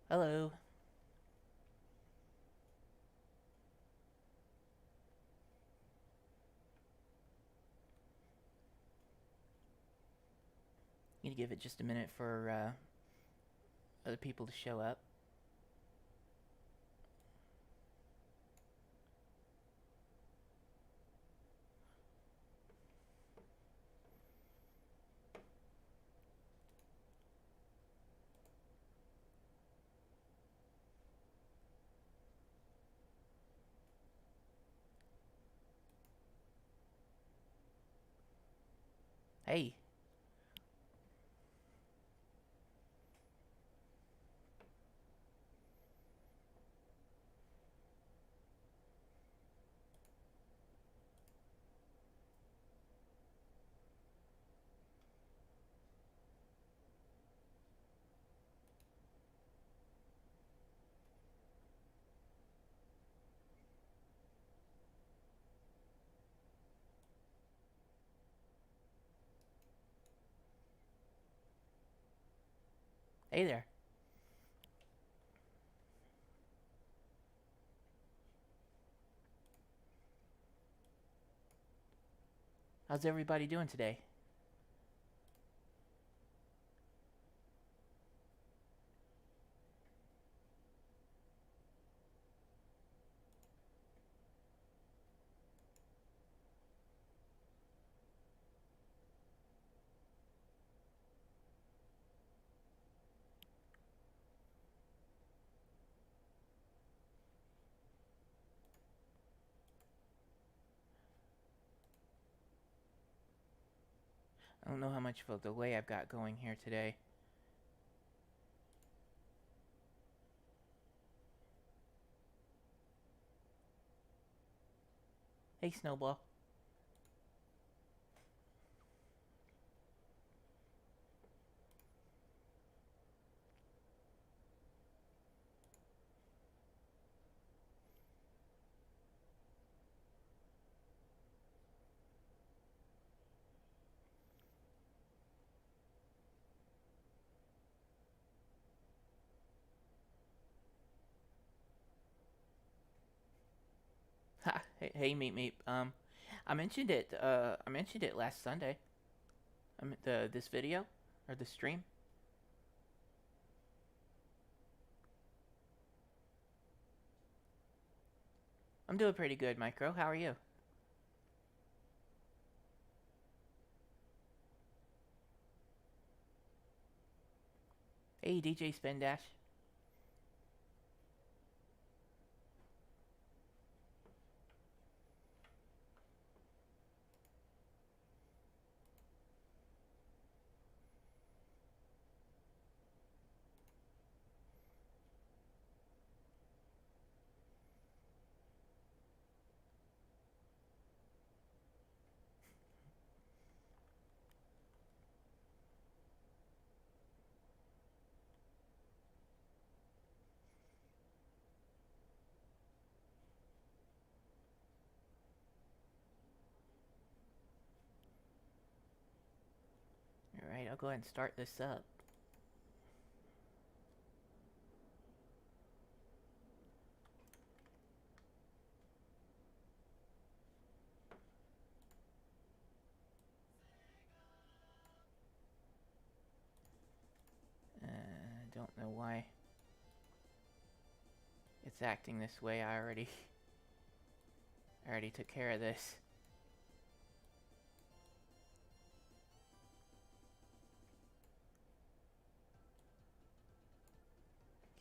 Hello. Need to give it just a minute for other people to show up. Hey. Hey there. How's everybody doing today? I don't know how much of a delay I've got going here today. Hey, Snowball. Ha. Hey, Meep Meep. I mentioned it. I mentioned it last Sunday. This video or the stream. I'm doing pretty good, Micro. How are you? Hey, DJ Spin Dash. All right, I'll go ahead and start this up. Don't know why it's acting this way. I already took care of this.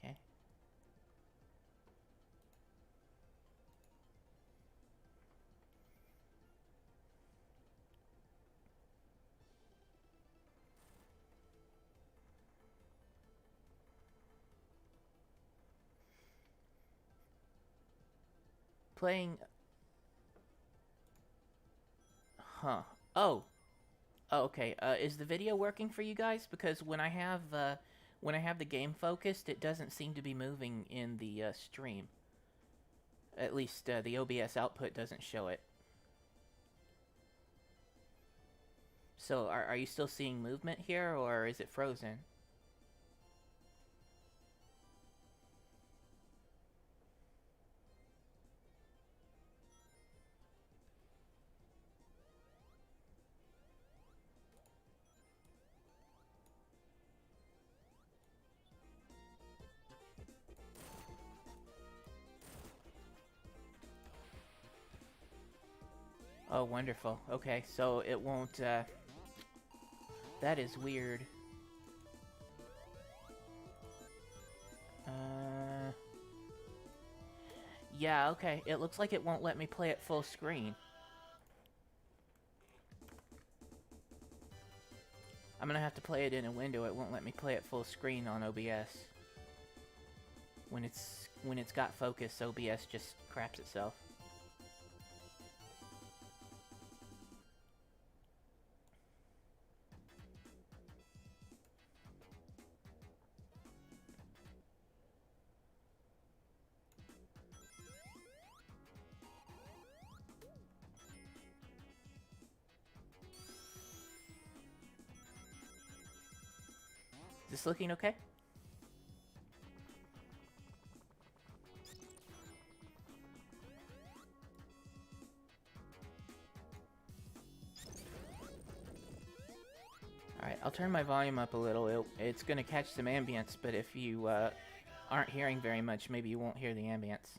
Okay. Playing. Huh. Oh. Oh, okay. Is the video working for you guys? Because when I have the game focused, it doesn't seem to be moving in the stream. At least the OBS output doesn't show it. So are you still seeing movement here, or is it frozen? Oh, wonderful. Okay, so it won't, that is weird. Yeah, okay. It looks like it won't let me play it full screen. I'm gonna have to play it in a window. It won't let me play it full screen on OBS. When it's got focus, OBS just craps itself. Is this looking okay? Alright, I'll turn my volume up a little. It's gonna catch some ambience, but if you aren't hearing very much, maybe you won't hear the ambience.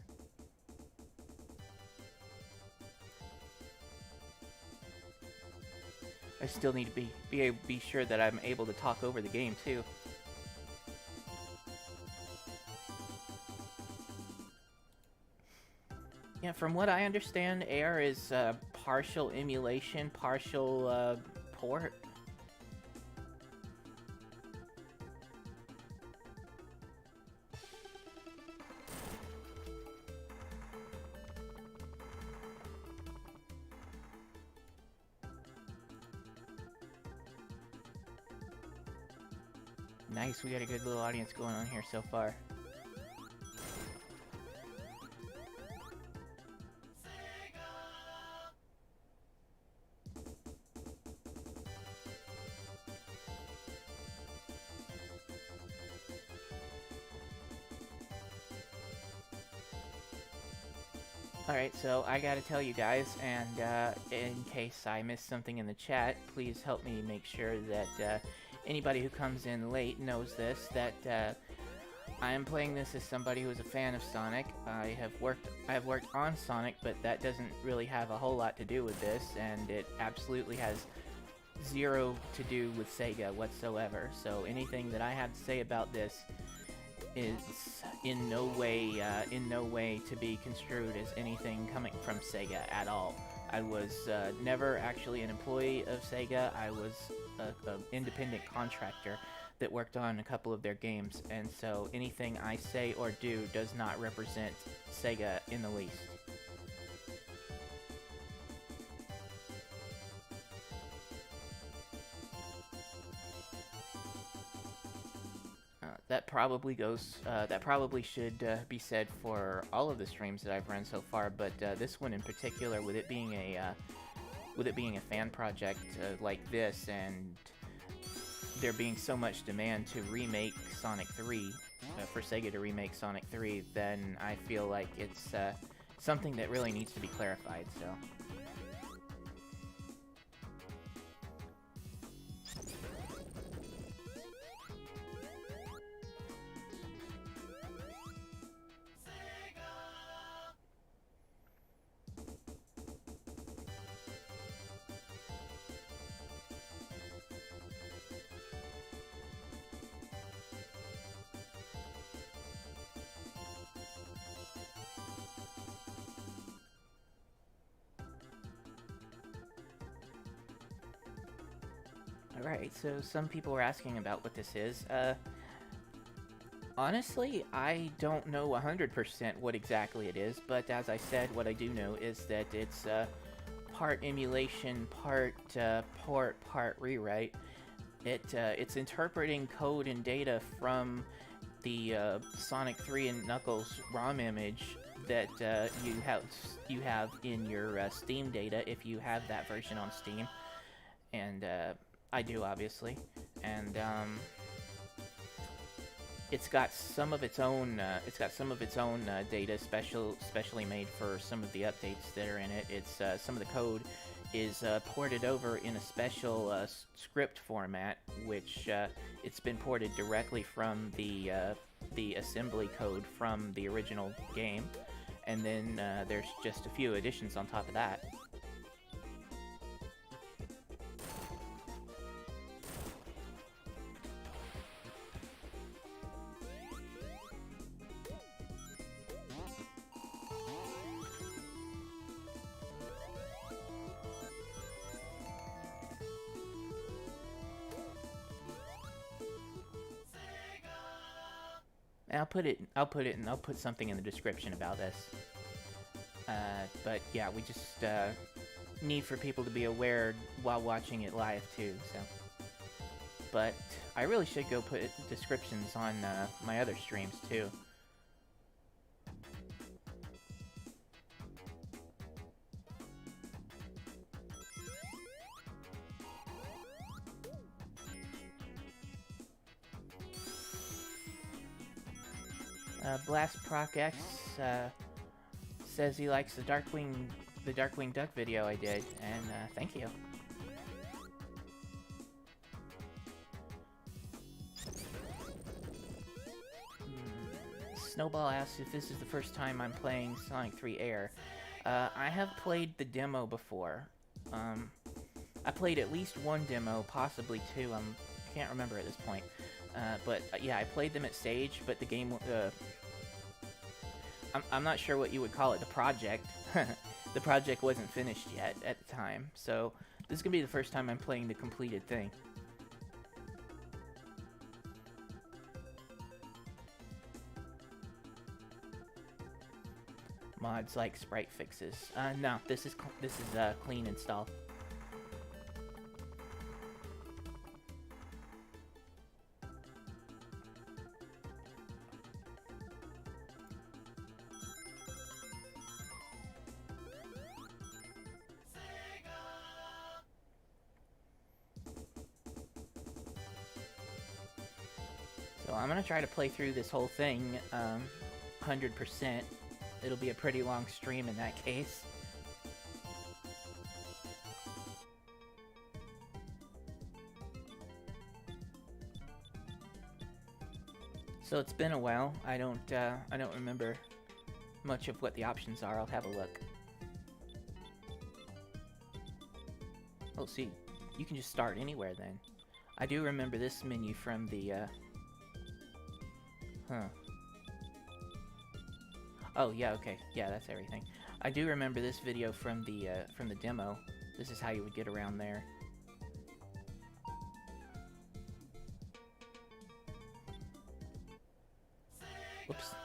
I still need to be sure that I'm able to talk over the game too. Yeah, from what I understand, A.I.R is partial emulation, partial port. Nice, we got a good little audience going on here so far. Alright, so I gotta tell you guys, and in case I missed something in the chat, please help me make sure that anybody who comes in late knows this, that I am playing this as somebody who is a fan of Sonic. I have worked on Sonic, but that doesn't really have a whole lot to do with this, and it absolutely has zero to do with Sega whatsoever. So anything that I have to say about this is in no way to be construed as anything coming from Sega at all. I was never actually an employee of Sega. I was an independent contractor that worked on a couple of their games, and so anything I say or do does not represent Sega in the least. That probably should be said for all of the streams that I've run so far, but this one in particular, with it being a fan project like this, and there being so much demand to remake Sonic 3, for Sega to remake Sonic 3, then I feel like it's something that really needs to be clarified, so. Alright, so some people were asking about what this is. Honestly, I don't know 100% what exactly it is, but as I said, what I do know is that it's part emulation, part port, part rewrite. It's interpreting code and data from the Sonic 3 and Knuckles ROM image that you have in your Steam data if you have that version on Steam, and I do, obviously, and it's got some of its own data specially made for some of the updates that are in it. It's some of the code is ported over in a special script format, which it's been ported directly from the assembly code from the original game, and then there's just a few additions on top of that. I'll put something in the description about this. But yeah, we just need for people to be aware while watching it live too. So, but I really should go put descriptions on my other streams too. Blast Proc X says he likes the Darkwing Duck video I did, and thank you. Snowball asks if this is the first time I'm playing Sonic 3 A.I.R. I have played the demo before. I played at least one demo, possibly two. I can't remember at this point. But yeah, I played them at Sage, but the game... I'm not sure what you would call it, the project. The project wasn't finished yet at the time, so this is going to be the first time I'm playing the completed thing. Mods like sprite fixes. No, this is clean install. So I'm gonna try to play through this whole thing 100%. It'll be a pretty long stream in that case. So it's been a while. I don't remember much of what the options are. I'll have a look. Oh, see, you can just start anywhere then. I do remember this menu from the Oh, yeah, okay. Yeah, that's everything. I do remember this video from the demo. This is how you would get around there. Whoops.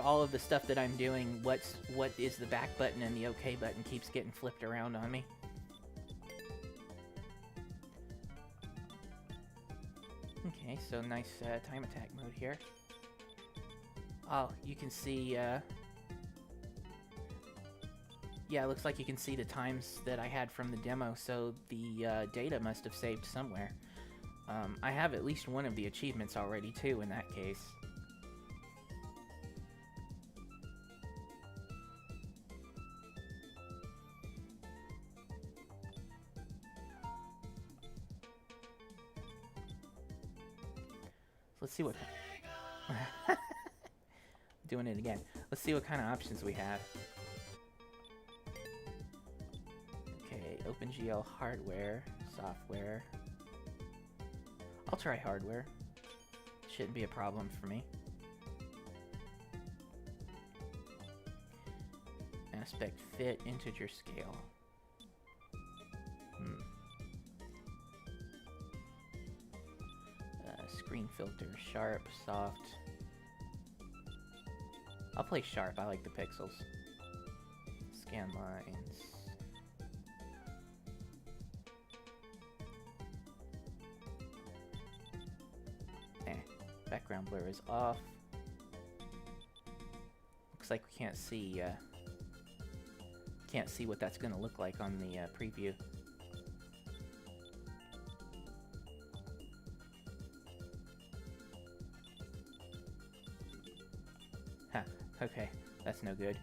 All of the stuff that I'm doing, what is the back button and the OK button keeps getting flipped around on me. Okay, so nice time attack mode here. Oh, you can see, yeah, it looks like you can see the times that I had from the demo, so the data must have saved somewhere. I have at least one of the achievements already, too, in that case. Let's see what... Doing it again. Let's see what kind of options we have. Okay, OpenGL hardware, software. I'll try hardware. Shouldn't be a problem for me. Aspect fit, integer scale. Screen filter, sharp, soft. I'll play sharp, I like the pixels. Scan lines. Background blur is off. Looks like we can't see what that's gonna look like on the preview. Huh, okay, that's no good.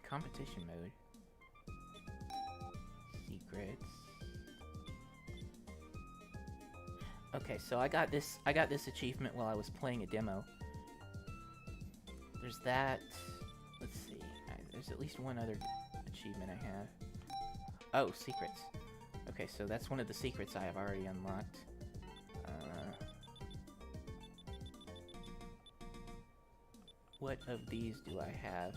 Competition mode. Secrets. Okay, so I got this achievement while I was playing a demo. There's that. Let's see. There's at least one other achievement I have. Oh, secrets. Okay, so that's one of the secrets I have already unlocked. What of these do I have?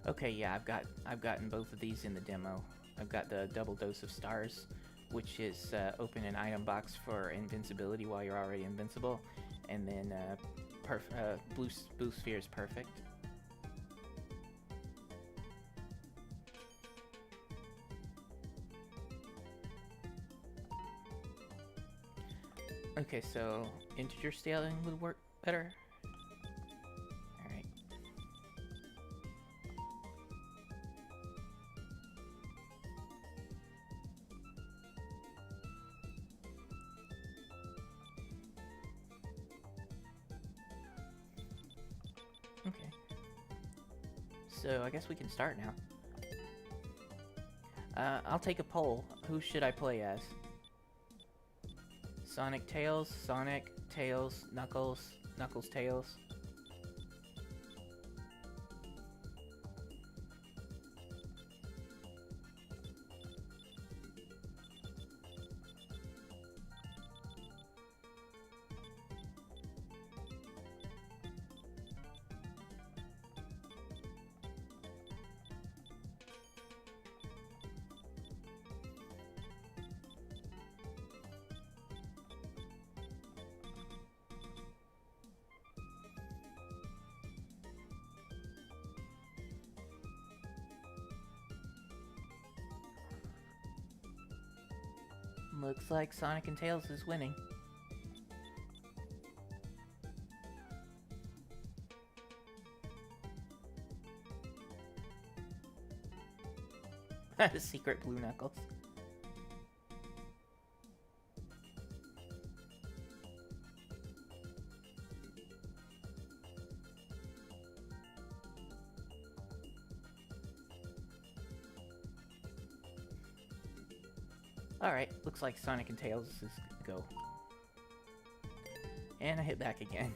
Okay, yeah, I've gotten both of these in the demo. I've got the double dose of stars, which is open an item box for invincibility while you're already invincible, and then blue sphere is perfect. Okay, so integer scaling would work better. Alright. Okay. So I guess we can start now. I'll take a poll. Who should I play as? Sonic Tails, Sonic, Tails, Knuckles, Knuckles, Tails. Looks like Sonic and Tails is winning. Secret blue Knuckles. Alright, looks like Sonic and Tails is go. And I hit back again.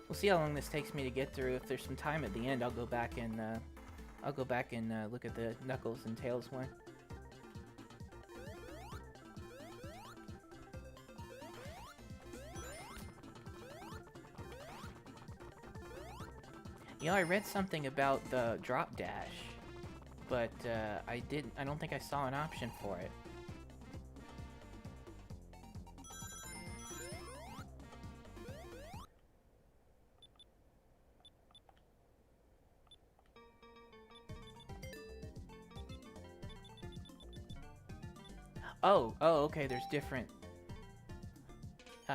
We'll see how long this takes me to get through. If there's some time at the end, I'll go back and look at the Knuckles and Tails one. You know, I read something about the drop dash, but I don't think I saw an option for it. Oh, okay, there's different...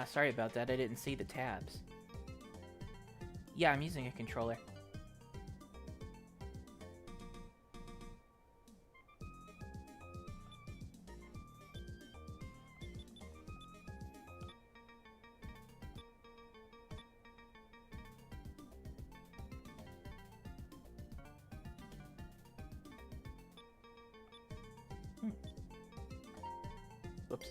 sorry about that, I didn't see the tabs. Yeah, I'm using a controller. Whoops.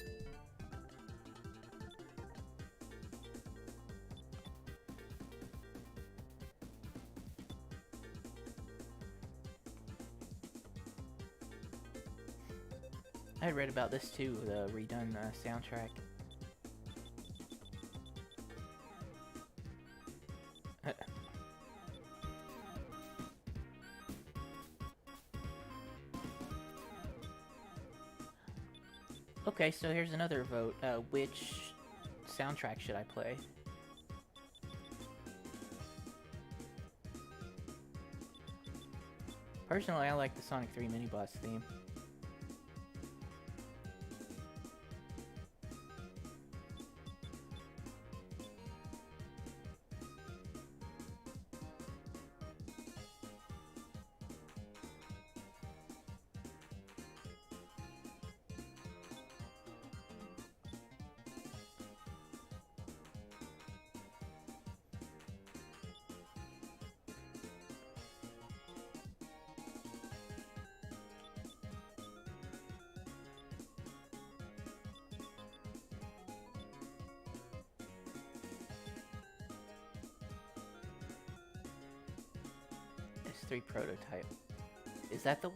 I read about this too, the redone soundtrack. Okay, so here's another vote. Which soundtrack should I play? Personally, I like the Sonic 3 mini-boss theme. 3 prototype. Is that the...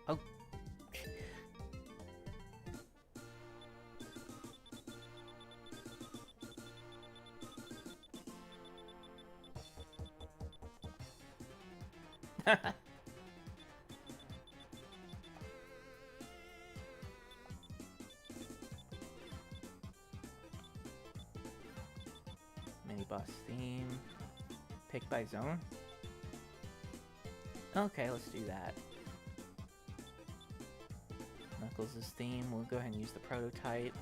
Oh. Mini boss theme. Pick by zone? Okay, let's do that. Knuckles' theme, we'll go ahead and use the prototype.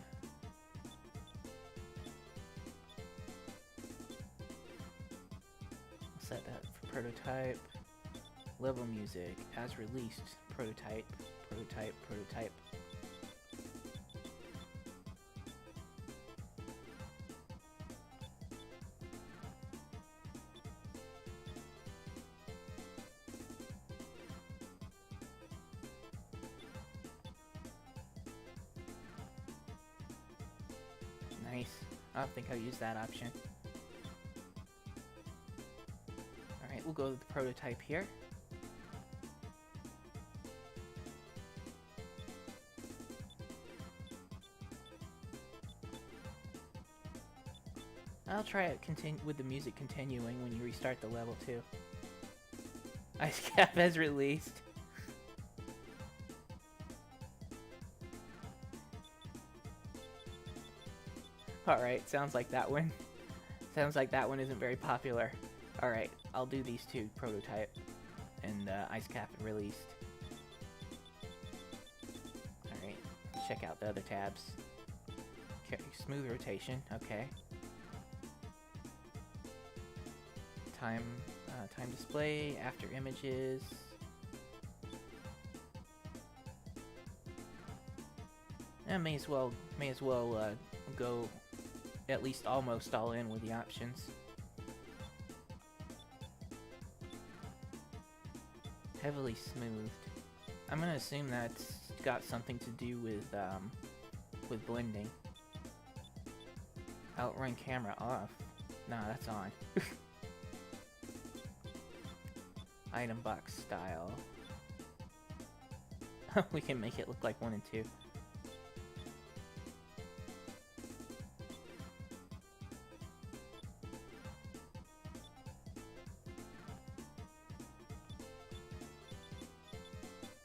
We'll set that for prototype. Level music, as released, prototype, prototype, prototype. Nice. I don't think I'll use that option. Alright, we'll go with the prototype here. I'll try it with the music continuing when you restart the level too. Ice Cap has released. Alright, sounds like that one. Sounds like that one isn't very popular. Alright, I'll do these two, prototype and Ice Cap and released. Alright, check out the other tabs. Okay, smooth rotation, okay. Time display, after images. And may as well go at least almost all in with the options. Heavily smoothed. I'm gonna assume that's got something to do with blending. Outrun camera off. Nah, that's on. Item box style. We can make it look like 1 and 2.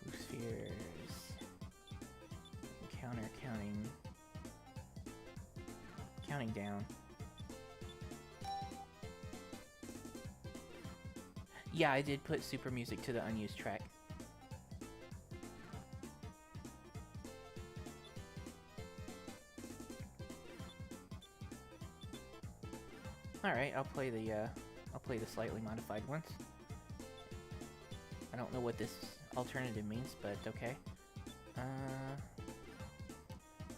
Blue spheres. Counter counting down. Yeah, I did put super music to the unused track. Alright, I'll play the slightly modified ones. I don't know what this alternative means, but okay.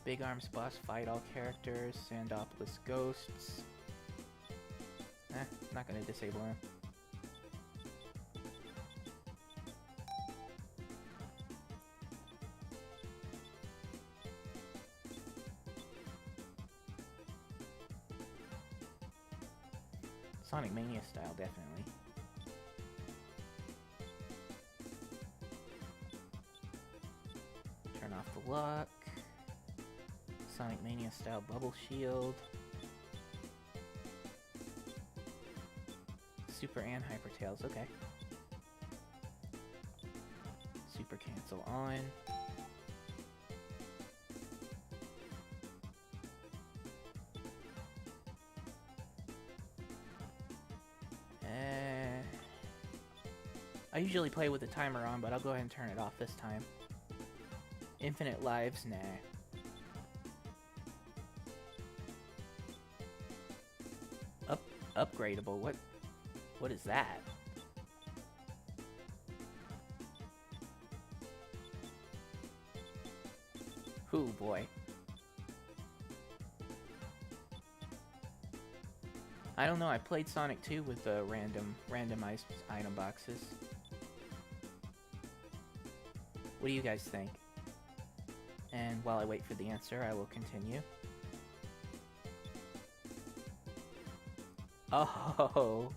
Big Arms boss fight all characters, Sandopolis ghosts. Not gonna disable him. Sonic Mania style, definitely. Turn off the lock. Sonic Mania style bubble shield. Super and Hyper Tails, okay. Super cancel on. I usually play with the timer on, but I'll go ahead and turn it off this time. Infinite lives? Nah. Upgradable? What is that? Ooh, boy. I don't know, I played Sonic 2 with the randomized item boxes. What do you guys think? And while I wait for the answer, I will continue. Oh.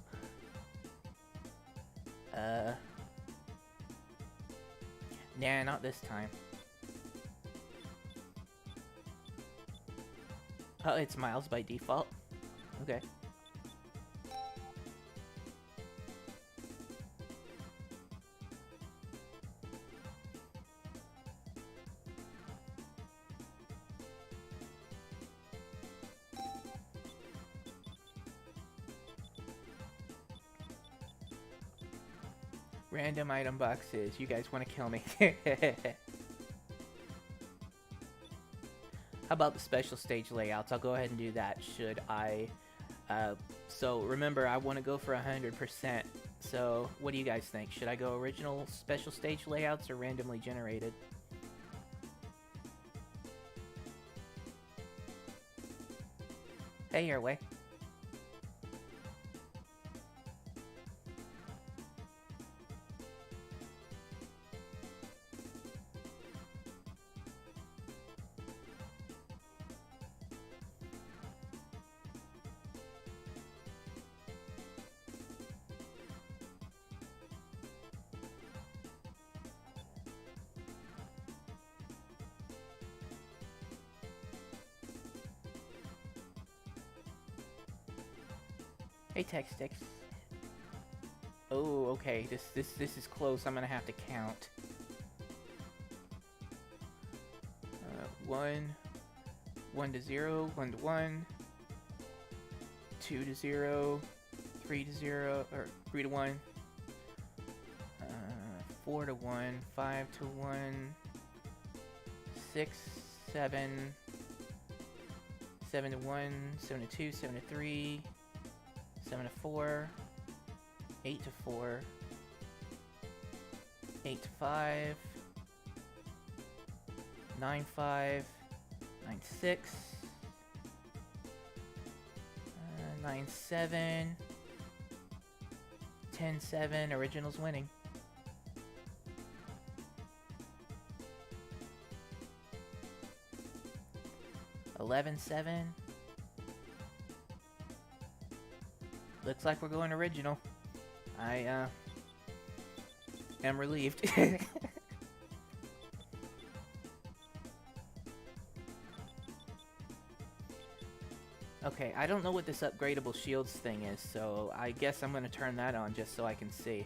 Uh. Nah, not this time. Oh, it's Miles by default? Okay. Random item boxes. You guys want to kill me. How about the special stage layouts? I'll go ahead and do that. Should I... so remember, I want to go for 100%. So what do you guys think? Should I go original special stage layouts or randomly generated? Hey, Airway. Hey, Textix. Oh, okay. This is close. I'm gonna have to count. 1 to 0, 1 to 1, 2 to 0, 3 to 0, or 3 to 1, 4 to 1, 5 to 1, 6, 7, 7 to 1, 7 to 2, 7 to 3, 7 to 4, 8 to 4, 8 to 5, 9 5, 9 6, 9 7, 10 7. Originals winning. 11 7. Looks like we're going original. I am relieved. Okay, I don't know what this upgradable shields thing is, so I guess I'm gonna turn that on just so I can see.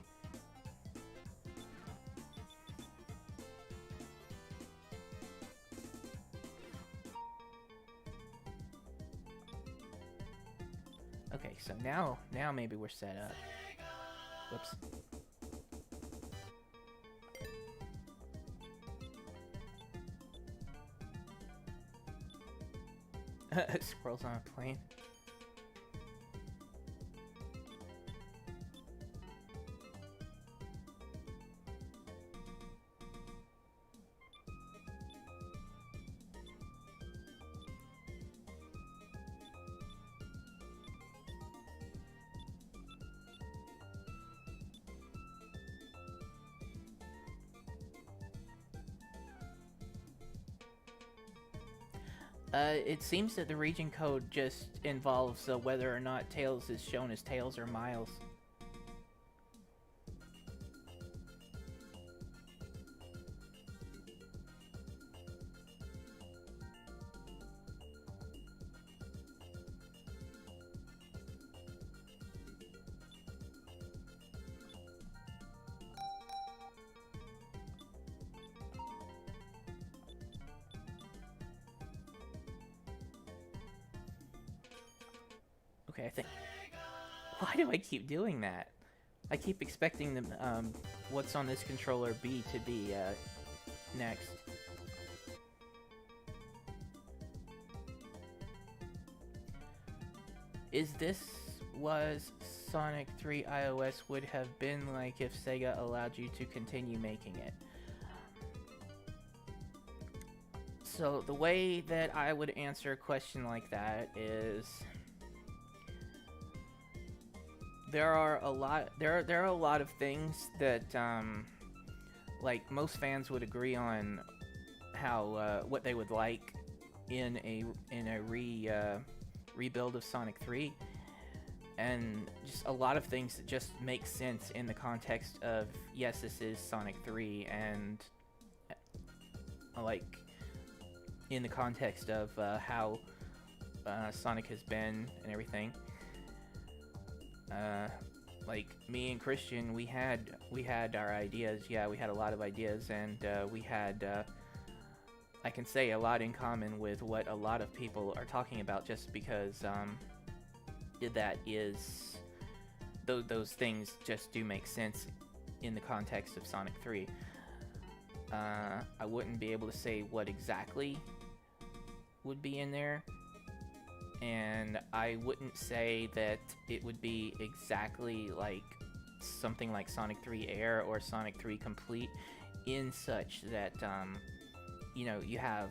Okay, so now maybe we're set up. Whoops. Squirrels on a plane. It seems that the region code just involves whether or not Tails is shown as Tails or Miles. Okay, I think... Why do I keep doing that? I keep expecting the, what's on this controller B to be, next. Is this was Sonic 3 iOS would have been like if Sega allowed you to continue making it? So the way that I would answer a question like that is... There are a lot of things that like most fans would agree on how what they would like in a rebuild of Sonic 3. and just a lot of things that just make sense in the context of, yes, this is Sonic 3, and like in the context of how Sonic has been and everything. Like me and Christian, we had our ideas. Yeah, we had a lot of ideas, and we had I can say a lot in common with what a lot of people are talking about, just because that is those things just do make sense in the context of Sonic 3. I wouldn't be able to say what exactly would be in there, and I wouldn't say that it would be exactly like something like Sonic 3 A.I.R or Sonic 3 Complete, in such that you know, you have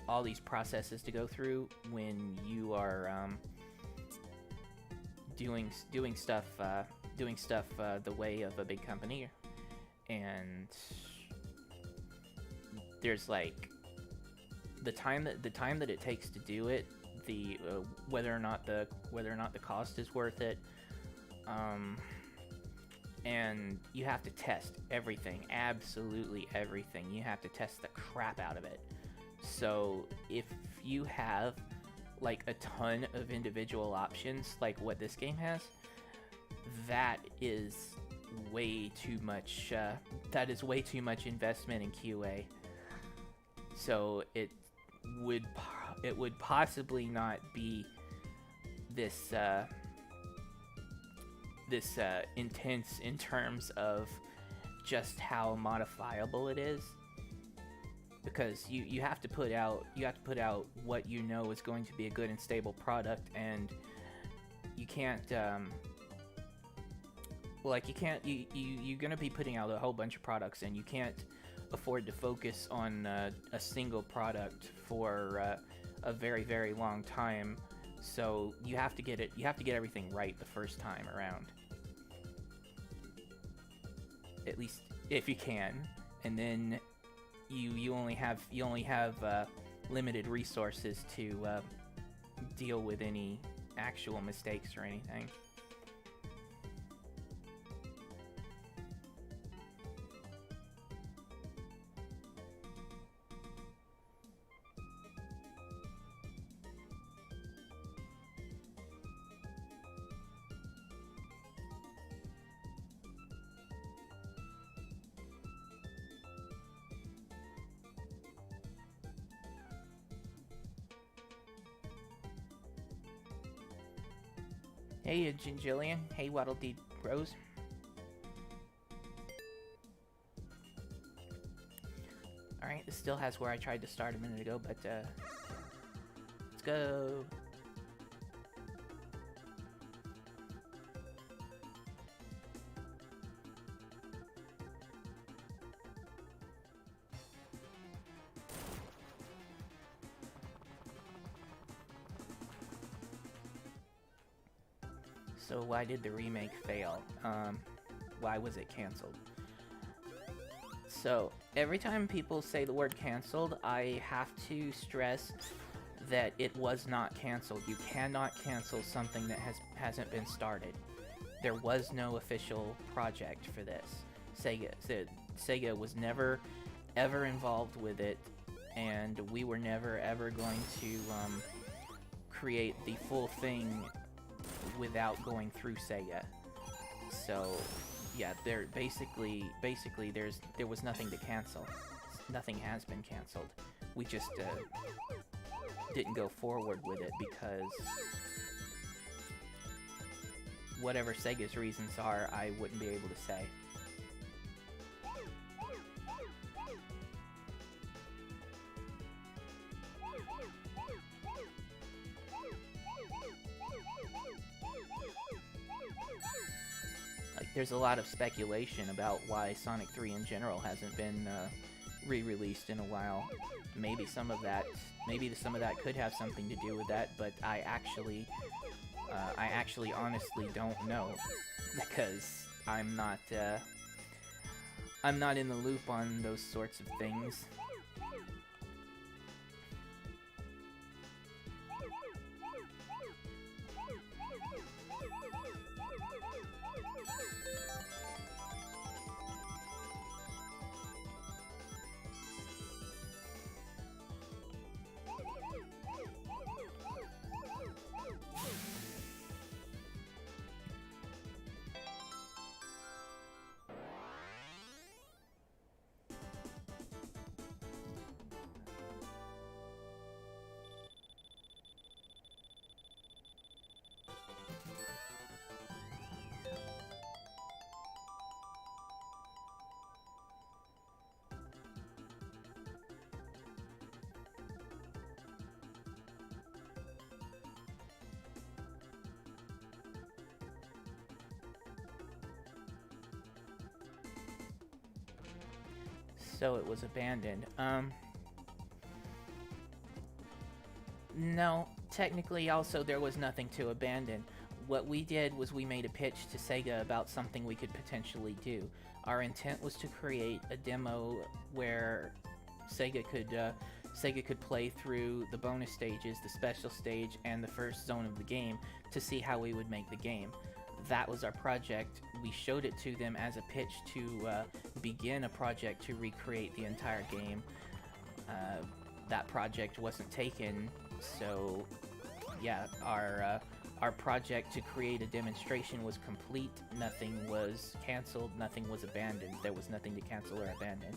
all these processes to go through when you are doing stuff the way of a big company, and there's like the time that it takes to do it, the whether or not the cost is worth it, and you have to test everything, absolutely everything. You have to test the crap out of it. So if you have like a ton of individual options like what this game has, that is way too much investment in QA. So it would possibly not be this intense in terms of just how modifiable it is, because you have to put out what you know is going to be a good and stable product, and you can't you're gonna be putting out a whole bunch of products, and you can't afford to focus on a single product for a very, very long time. So you have to get everything right the first time around, at least if you can, and then you only have limited resources to deal with any actual mistakes or anything. Hey, Jillian. Hey, Waddle Dee Rose. Alright, this still has where I tried to start a minute ago, but let's go. So why did the remake fail? Why was it canceled? So every time people say the word canceled, I have to stress that it was not canceled. You cannot cancel something that hasn't been started. There was no official project for this. Sega was never ever involved with it, and we were never ever going to create the full thing without going through Sega. So yeah, there was nothing to cancel. Nothing has been canceled. We just didn't go forward with it because whatever Sega's reasons are, I wouldn't be able to say. There's a lot of speculation about why Sonic 3 in general hasn't been re-released in a while. Maybe some of that could have something to do with that, but I actually honestly don't know, because I'm not in the loop on those sorts of things. So it was abandoned. No, technically also there was nothing to abandon. What we did was we made a pitch to Sega about something we could potentially do. Our intent was to create a demo where Sega could play through the bonus stages, the special stage, and the first zone of the game to see how we would make the game. That was our project. We showed it to them as a pitch to begin a project to recreate the entire game. That project wasn't taken, so yeah, our project to create a demonstration was complete. Nothing was canceled, nothing was abandoned. There was nothing to cancel or abandon.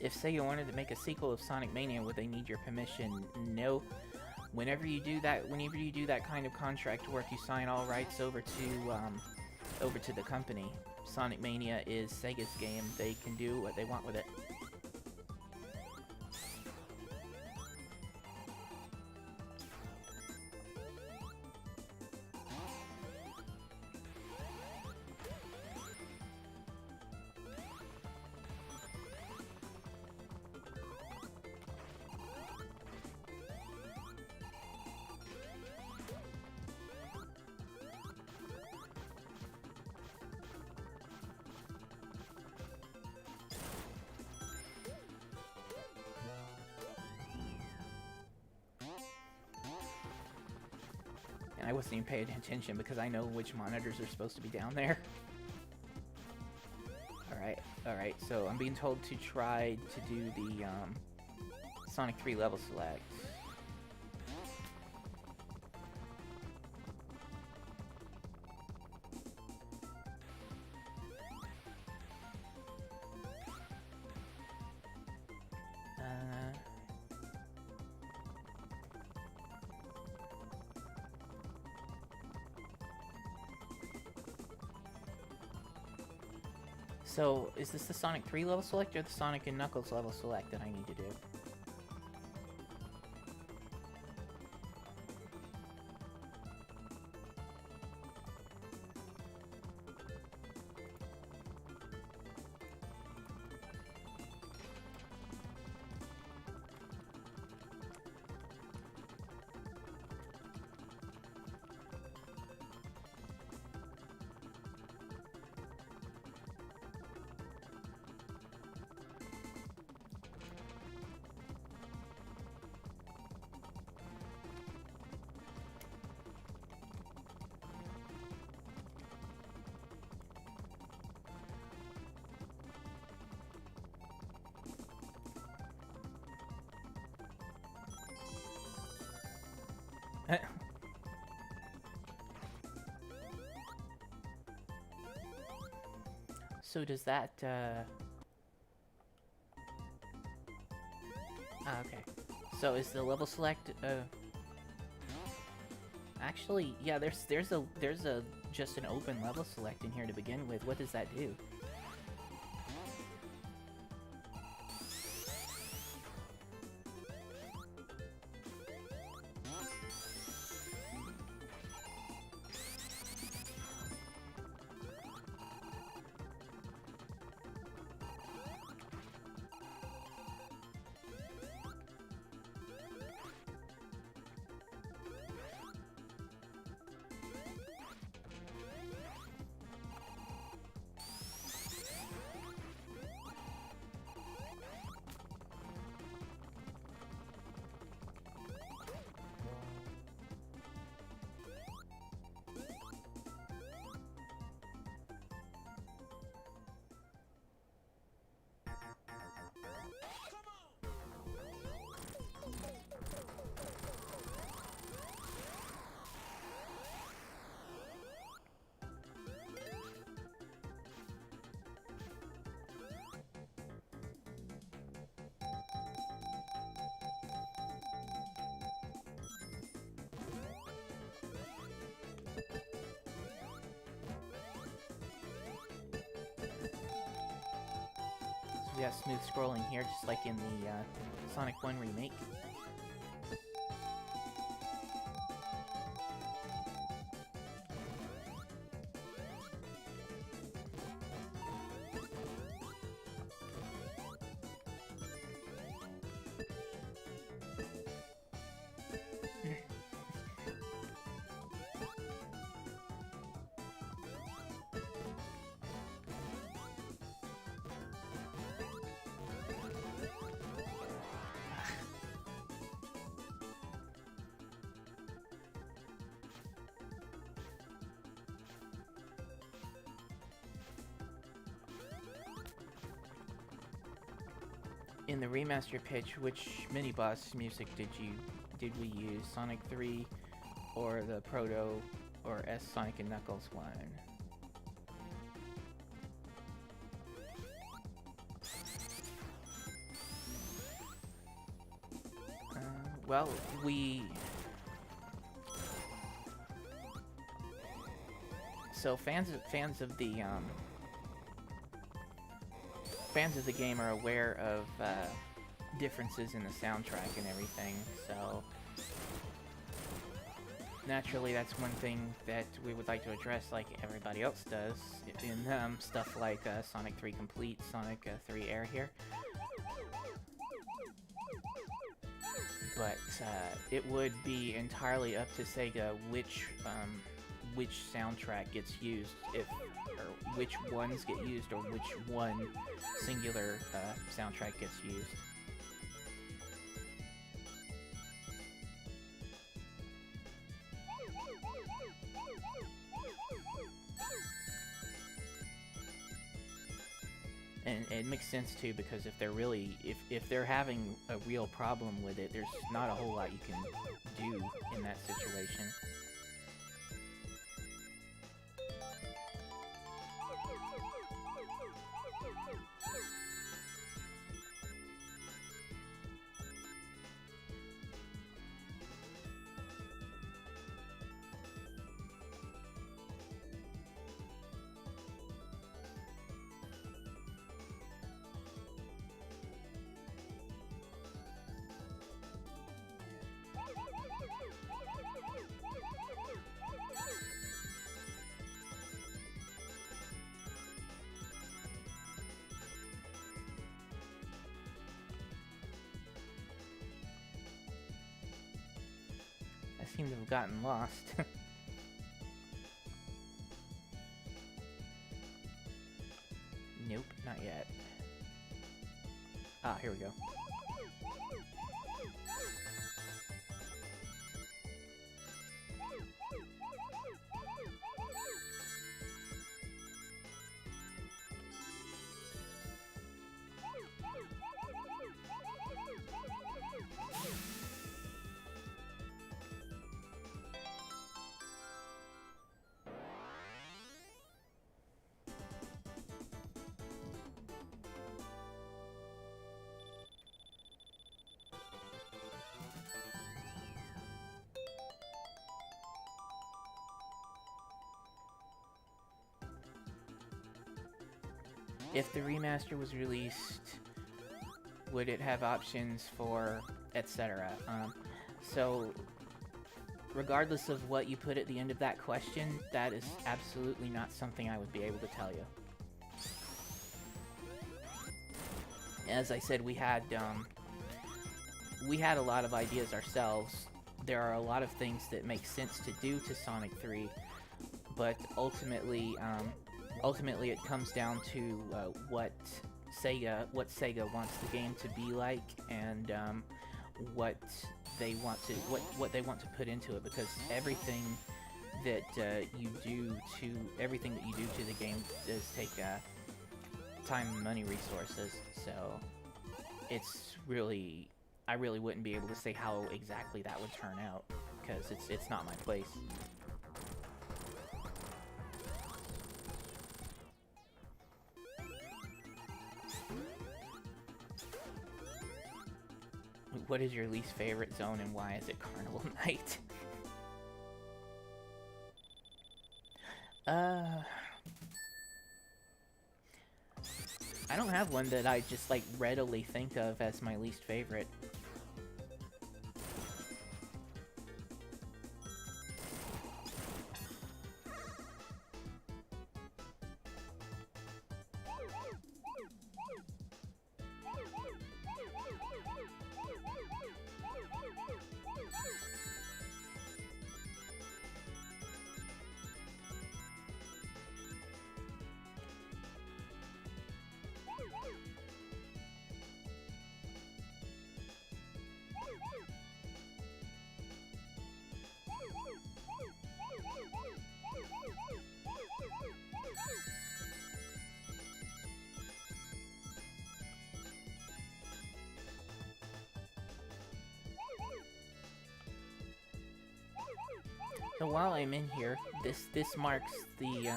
If Sega wanted to make a sequel of Sonic Mania, would they need your permission? No. Whenever you do that kind of contract work, you sign all rights over to the company. Sonic Mania is Sega's game. They can do what they want with it. And I wasn't even paying attention because I know which monitors are supposed to be down there. Alright, so I'm being told to try to do the Sonic 3 level select. So, is this the Sonic 3 level select or the Sonic and Knuckles level select that I need to do? So does that, okay. So is the level select, actually, yeah, there's a just an open level select in here to begin with. What does that do? We got smooth scrolling here, just like in the Sonic 1 remake. In the remaster pitch, which mini-boss music did we use? Sonic 3 or the Proto or S Sonic and Knuckles one? Well, so fans of the game are aware of differences in the soundtrack and everything, so naturally that's one thing that we would like to address like everybody else does in stuff like Sonic 3 Complete, Sonic 3 A.I.R here. But it would be entirely up to Sega which soundtrack gets used, or which ones get used, or which one singular soundtrack gets used. And it makes sense too, because if they're having a real problem with it, there's not a whole lot you can do in that situation. I seem to have gotten lost. Nope, not yet. Ah, here we go. If the remaster was released, would it have options for etc.? So, regardless of what you put at the end of that question, that is absolutely not something I would be able to tell you. As I said, we had a lot of ideas ourselves. There are a lot of things that make sense to do to Sonic 3, but ultimately it comes down to what Sega wants the game to be like, and what they want to put into it, because everything that you do to the game does take time, money, resources. So I really wouldn't be able to say how exactly that would turn out, because it's not my place. What is your least favorite zone and why is it Carnival Night? I don't have one that I just, like, readily think of as my least favorite. So while I'm in here, this marks the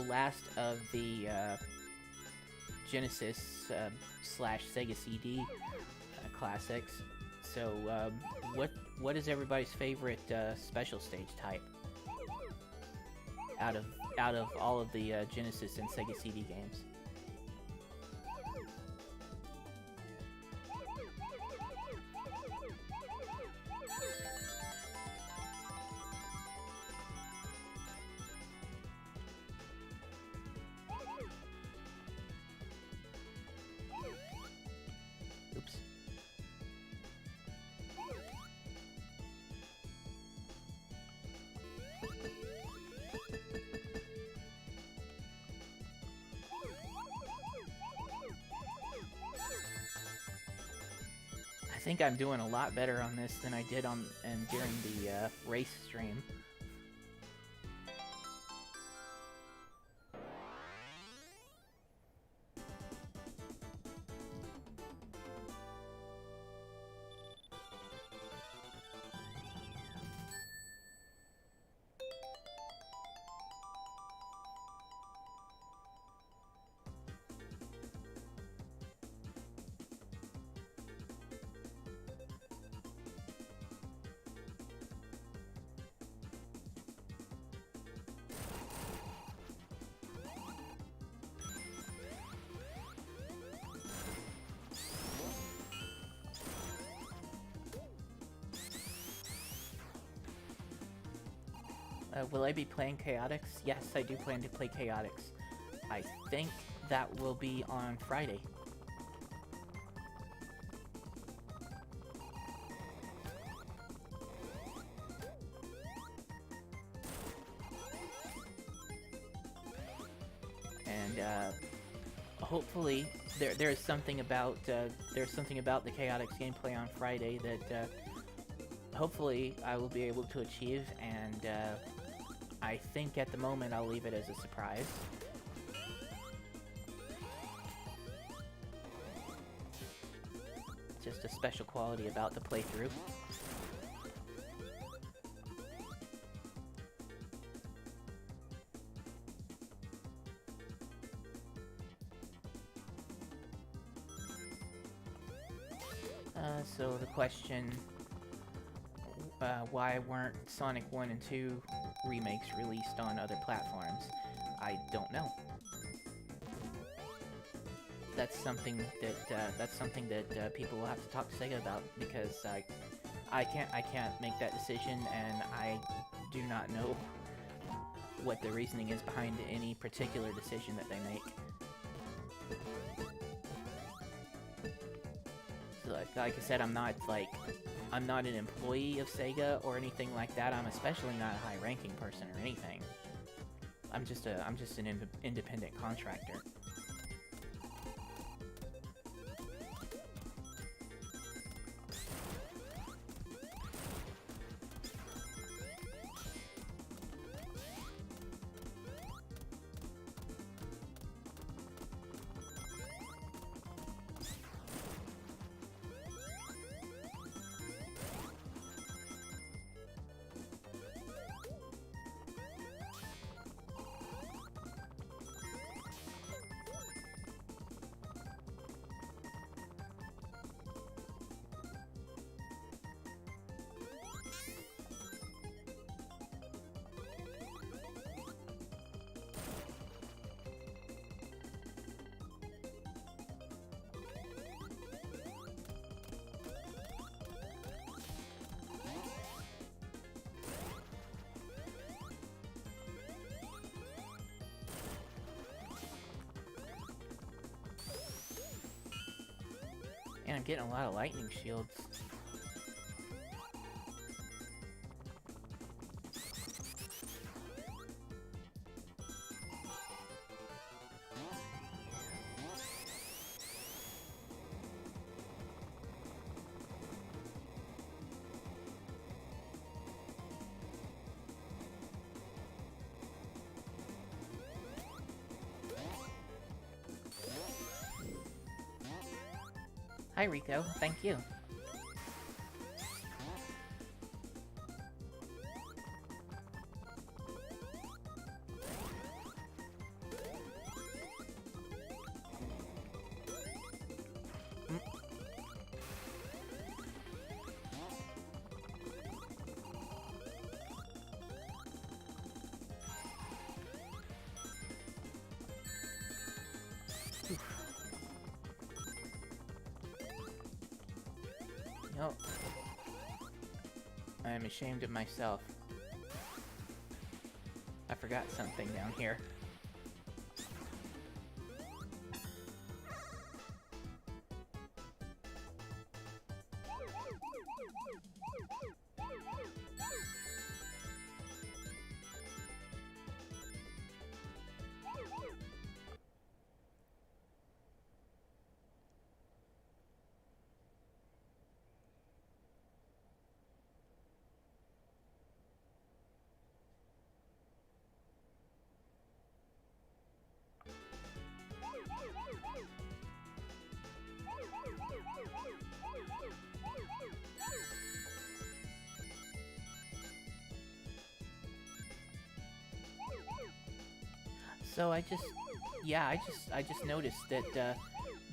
last of the Genesis slash Sega CD classics. So what is everybody's favorite special stage type out of all of the Genesis and Sega CD games? Oops. I think I'm doing a lot better on this than I did during the race stream. Will I be playing Chaotix? Yes, I do plan to play Chaotix. I think that will be on Friday. And hopefully there's something about the Chaotix gameplay on Friday that hopefully I will be able to achieve, and I think at the moment I'll leave it as a surprise. Just a special quality about the playthrough. So the question, why weren't Sonic 1 and 2 remakes released on other platforms? I don't know. That's something that people will have to talk to Sega about, because I can't make that decision, and I do not know what the reasoning is behind any particular decision that they make. So like I said, I'm not an employee of Sega or anything like that. I'm especially not a high-ranking person or anything. I'm just an independent contractor. I'm getting a lot of lightning shields. Hi, Rico. Thank you. Nope. I'm ashamed of myself. I forgot something down here. So I just noticed that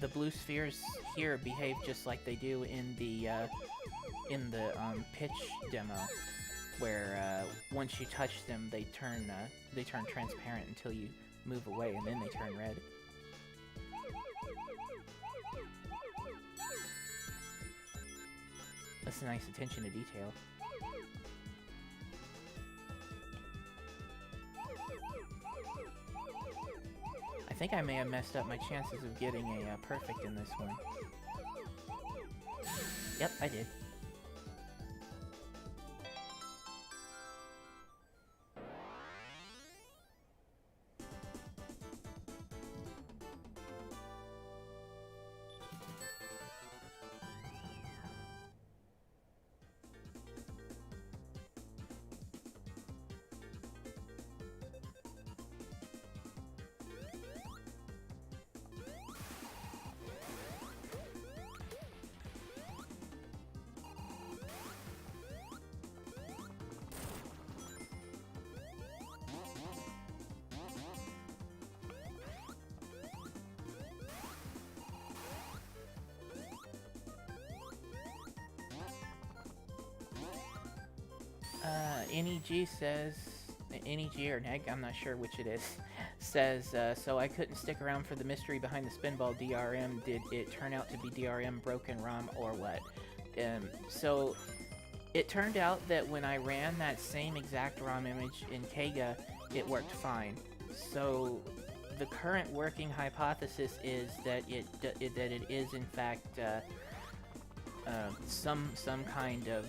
the blue spheres here behave just like they do in the pitch demo, where once you touch them, they turn transparent until you move away, and then they turn red. That's a nice attention to detail. I think I may have messed up my chances of getting a perfect in this one. Yep, I did. NEG says, NEG or Neg, I'm not sure which it is, says, so I couldn't stick around for the mystery behind the Spinball DRM. Did it turn out to be DRM broken ROM or what? So it turned out that when I ran that same exact ROM image in Kega, it worked fine. So the current working hypothesis is that it is in fact some kind of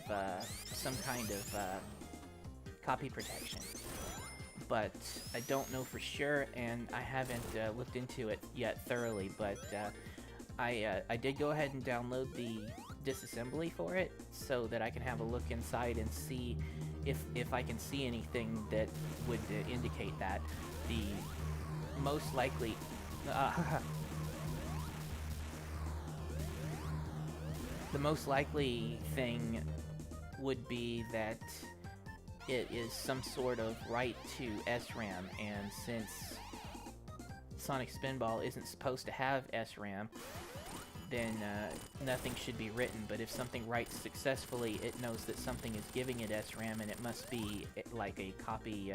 copy protection, but I don't know for sure, and I haven't looked into it yet thoroughly. But I did go ahead and download the disassembly for it so that I can have a look inside and see if I can see anything that would indicate that. The most likely the most likely thing would be that it is some sort of write to SRAM, and since Sonic Spinball isn't supposed to have SRAM, then nothing should be written. But if something writes successfully, it knows that something is giving it SRAM, and it must be like a copy,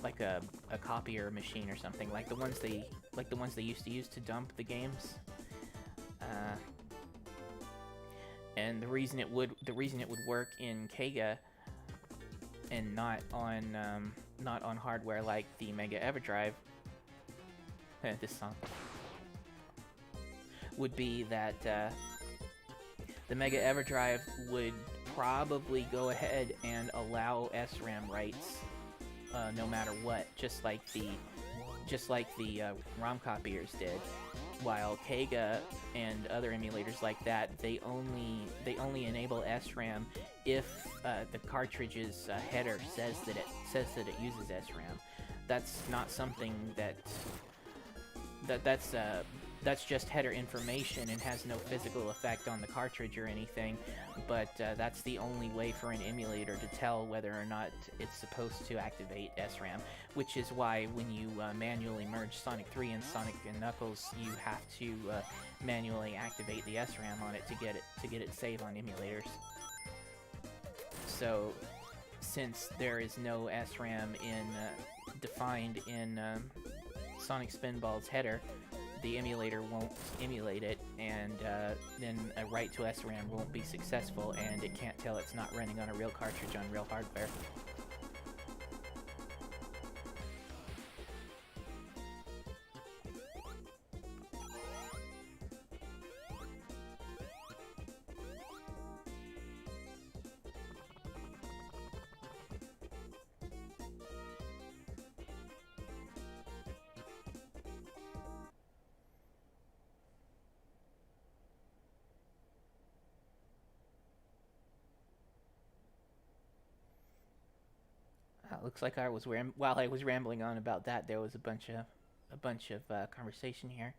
like a copier machine or something, like the ones they used to use to dump the games. And the reason it would work in Kega and not on hardware like the Mega EverDrive, this song, would be that the Mega EverDrive would probably go ahead and allow SRAM writes no matter what, just like the ROM copiers did. While Kega and other emulators like that, they only enable SRAM if the cartridge's header says that it uses SRAM. That's not something that's just header information and has no physical effect on the cartridge or anything, but that's the only way for an emulator to tell whether or not it's supposed to activate SRAM, which is why when you manually merge Sonic 3 and Sonic and Knuckles, you have to manually activate the SRAM on it to get it save on emulators. So, since there is no SRAM defined in Sonic Spinball's header, the emulator won't emulate it, and then a write to SRAM won't be successful, and it can't tell it's not running on a real cartridge on real hardware. Looks like while I was rambling on about that, there was a bunch of conversation here.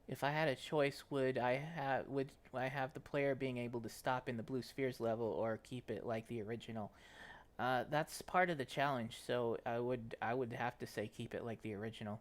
If I had a choice, would I have the player being able to stop in the blue spheres level or keep it like the original? That's part of the challenge, so I would have to say keep it like the original.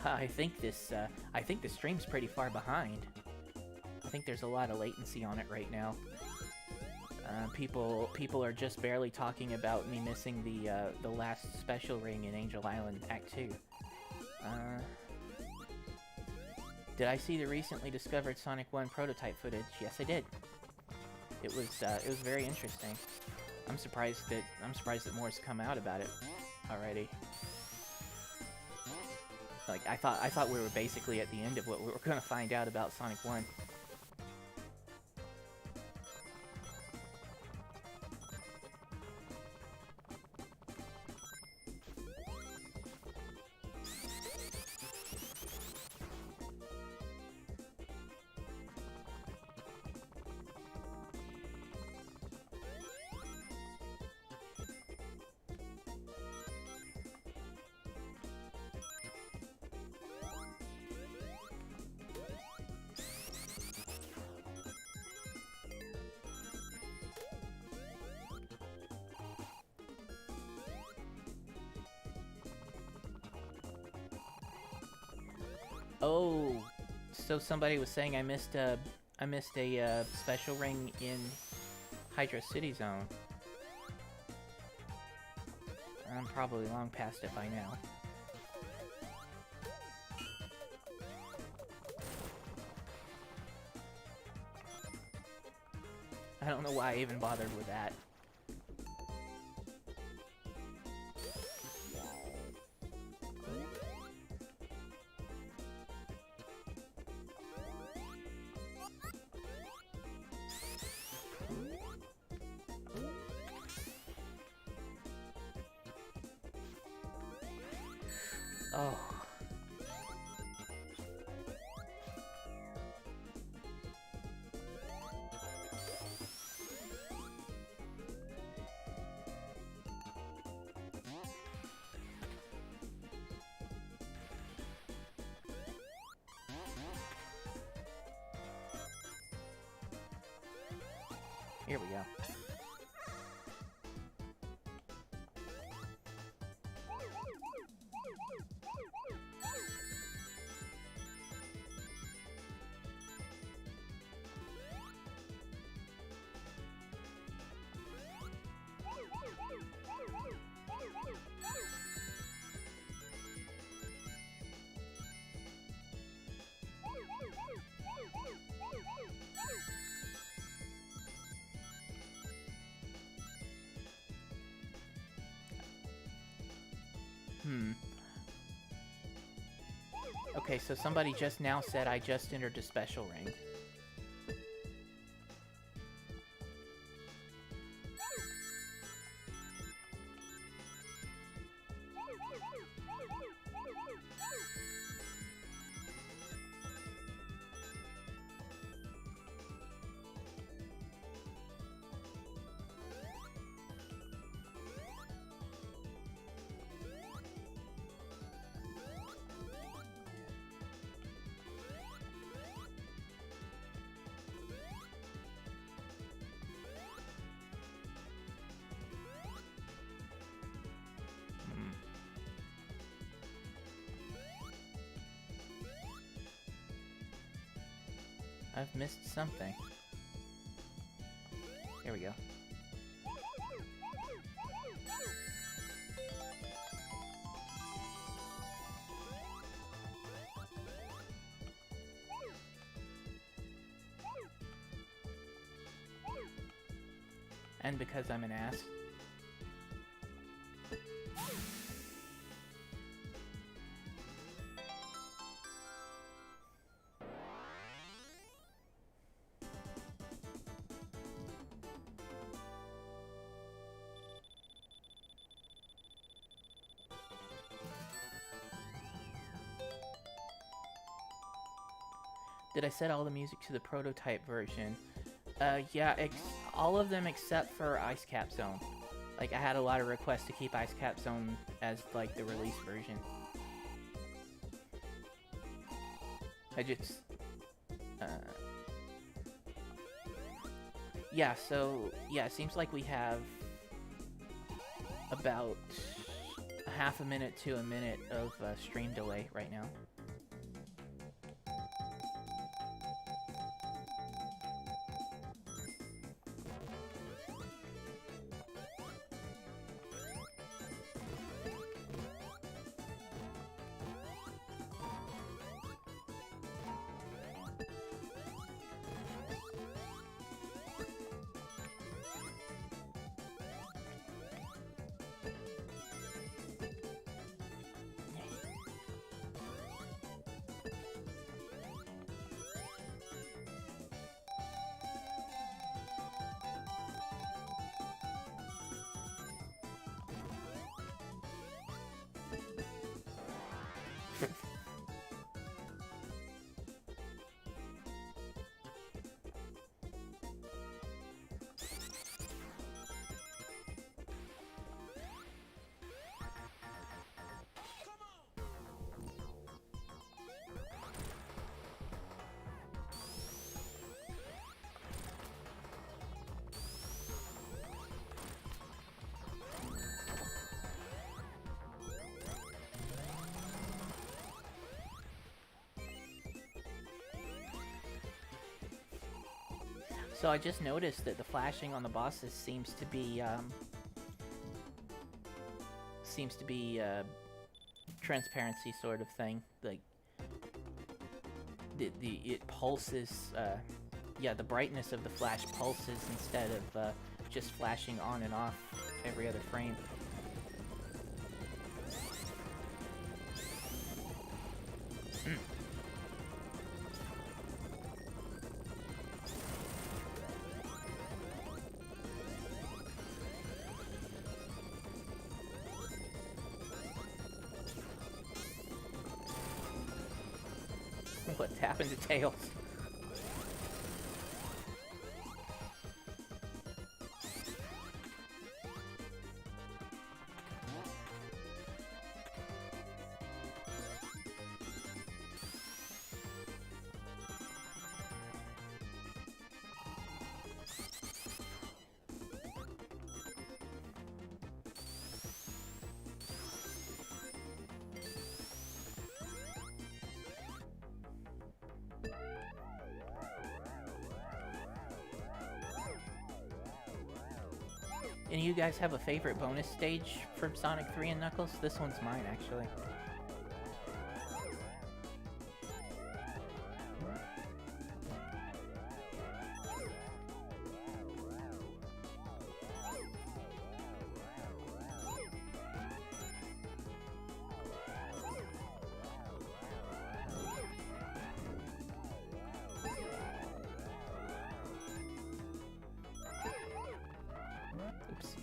I think the stream's pretty far behind. I think there's a lot of latency on it right now. People are just barely talking about me missing the last special ring in Angel Island Act 2. Did I see the recently discovered Sonic 1 prototype footage? Yes, I did. It was very interesting. I'm surprised that more's come out about it already. Like, I thought we were basically at the end of what we were gonna find out about Sonic 1. Oh, so somebody was saying I missed a special ring in Hydra City Zone. I'm probably long past it by now. I don't know why I even bothered with that. Oh. Here we go. Okay, so somebody just now said I just entered a special ring. I've missed something. Here we go. And because I'm an ass. Did I set all the music to the prototype version? Yeah, all of them except for Ice Cap Zone. Like, I had a lot of requests to keep Ice Cap Zone as, like, the release version. I just... yeah, so... yeah, it seems like we have about a half a minute to a minute of stream delay right now. So I just noticed that the flashing on the bosses seems to be transparency sort of thing. Like it pulses. Yeah, the brightness of the flash pulses instead of just flashing on and off every other frame. What's happened to Tails? Any of you guys have a favorite bonus stage from Sonic 3 and Knuckles? This one's mine, actually. Oops.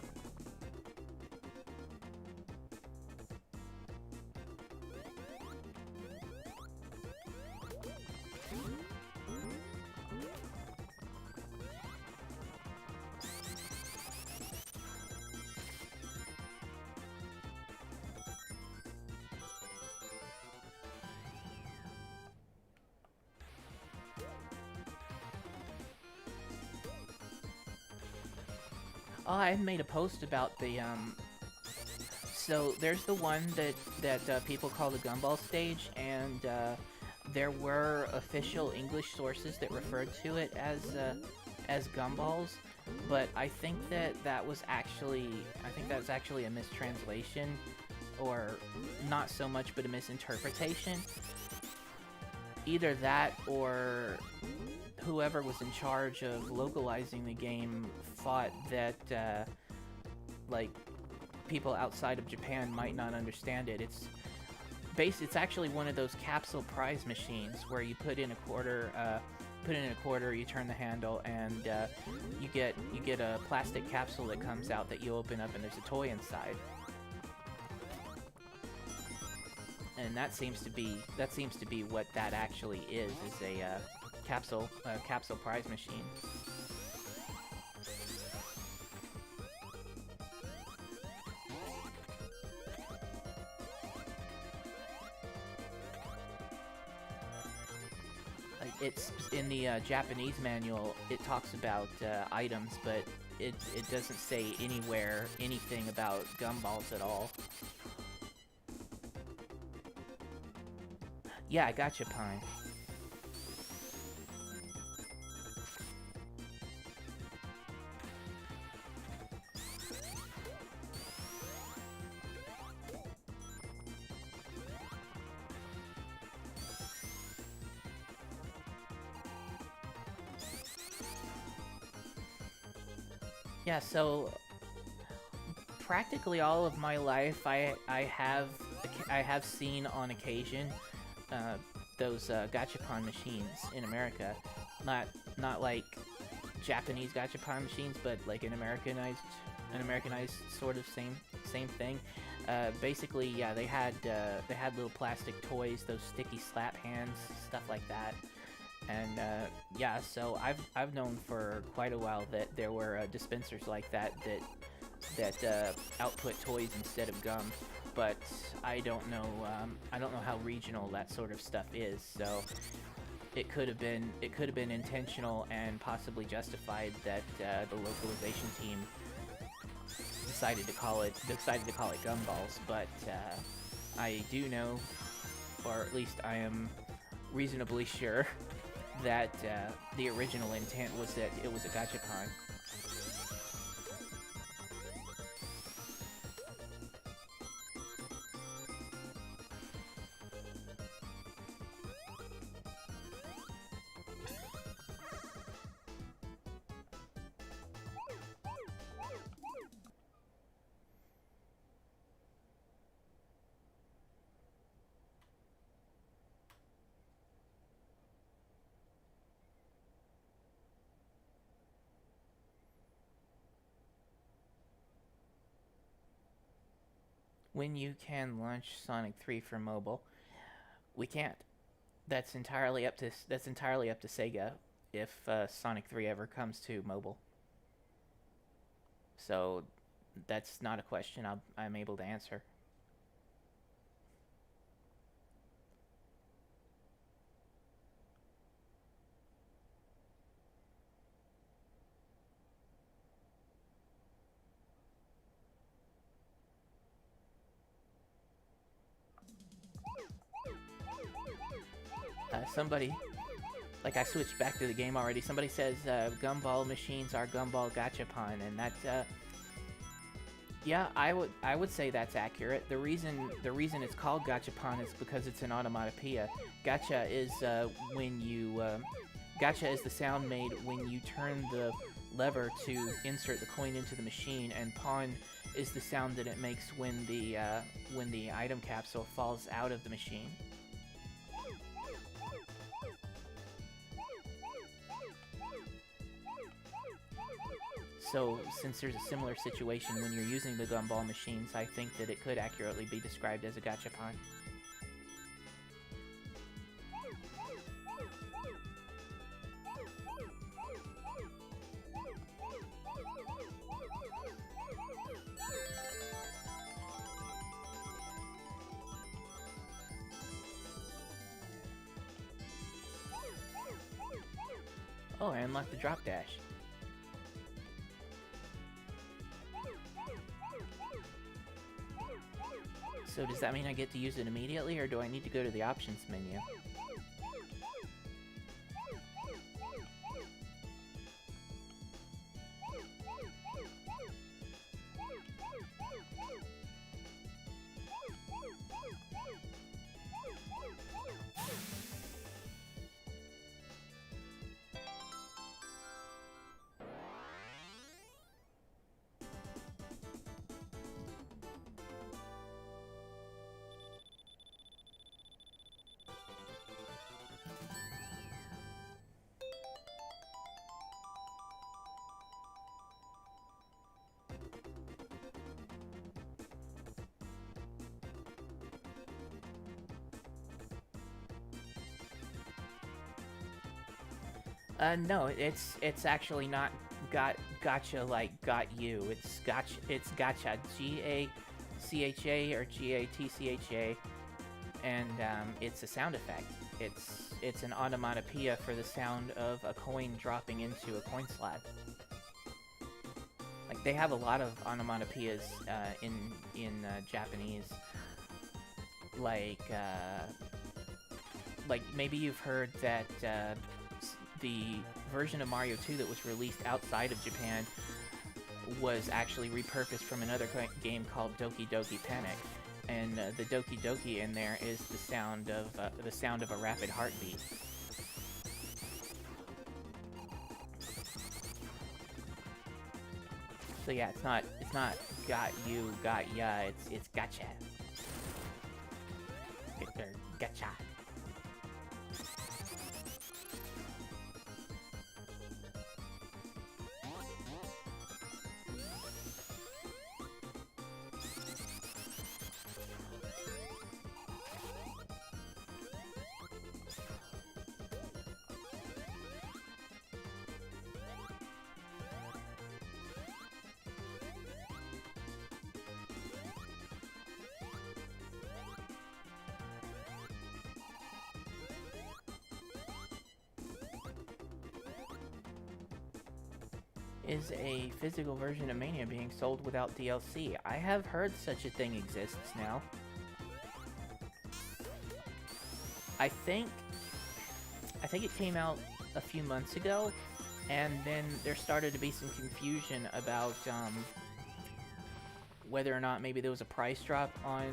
Oh, I made a post about the So there's the one that people call the Gumball stage, and there were official English sources that referred to it as Gumballs, but I think that was actually a mistranslation, or not so much, but a misinterpretation. Either that, or whoever was in charge of localizing the game thought that like people outside of Japan might not understand it. It's actually one of those capsule prize machines where you put in a quarter, you turn the handle, and you get a plastic capsule that comes out that you open up, and there's a toy inside. And that seems to be what that actually is a capsule prize machine. Like, it's in the Japanese manual. It talks about items, but it doesn't say anywhere anything about gumballs at all. Yeah, I gotcha, Pine. Yeah, so practically all of my life, I have seen on occasion those gachapon machines in America. Not like Japanese gachapon machines, but like an Americanized sort of same thing. Basically, yeah, they had little plastic toys, those sticky slap hands, stuff like that. And yeah, so I've known for quite a while that there were dispensers like that output toys instead of gum. But I don't know how regional that sort of stuff is. So it could have been intentional and possibly justified that the localization team decided to call it gumballs. But I do know, or at least I am reasonably sure, that the original intent was that it was a gachapon. When you can launch Sonic 3 for mobile, we can't. That's entirely up to Sega if Sonic 3 ever comes to mobile. So that's not a question I'm able to answer. Somebody, like, I switched back to the game already. Somebody says gumball machines are gumball gachapon, and Yeah, I would say that's accurate. The reason it's called gachapon is because it's an onomatopoeia. Gacha is when you gacha is the sound made when you turn the lever to insert the coin into the machine, and pawn is the sound that it makes when the item capsule falls out of the machine. So, since there's a similar situation when you're using the gumball machines, I think that it could accurately be described as a gachapon. Oh, I unlocked the drop dash. So does that mean I get to use it immediately, or do I need to go to the options menu? No, it's actually not gotcha like got you. It's gotcha, G-A-C-H-A or G-A-T-C-H-A, and it's a sound effect. It's an onomatopoeia for the sound of a coin dropping into a coin slab. Like, they have a lot of onomatopoeias in Japanese. Like maybe you've heard that the version of Mario 2 that was released outside of Japan was actually repurposed from another game called Doki Doki Panic, and the Doki Doki in there is the sound of a rapid heartbeat. So yeah, it's not got you, got ya. It's gotcha. Gotcha. Is a physical version of Mania being sold without DLC? I have heard such a thing exists now. I think it came out a few months ago, and then there started to be some confusion about whether or not maybe there was a price drop on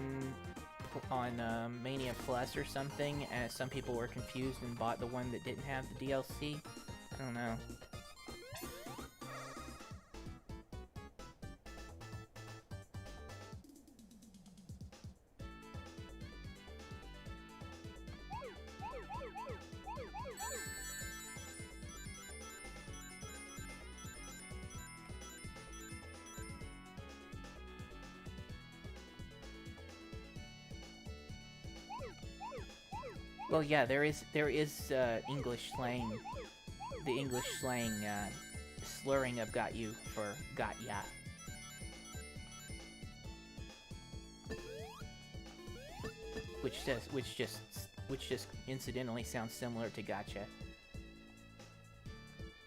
Mania Plus or something, and some people were confused and bought the one that didn't have the DLC. I don't know. Well, yeah, there is English slang, the English slang slurring of "got you" for "got ya." Which just incidentally sounds similar to "gotcha."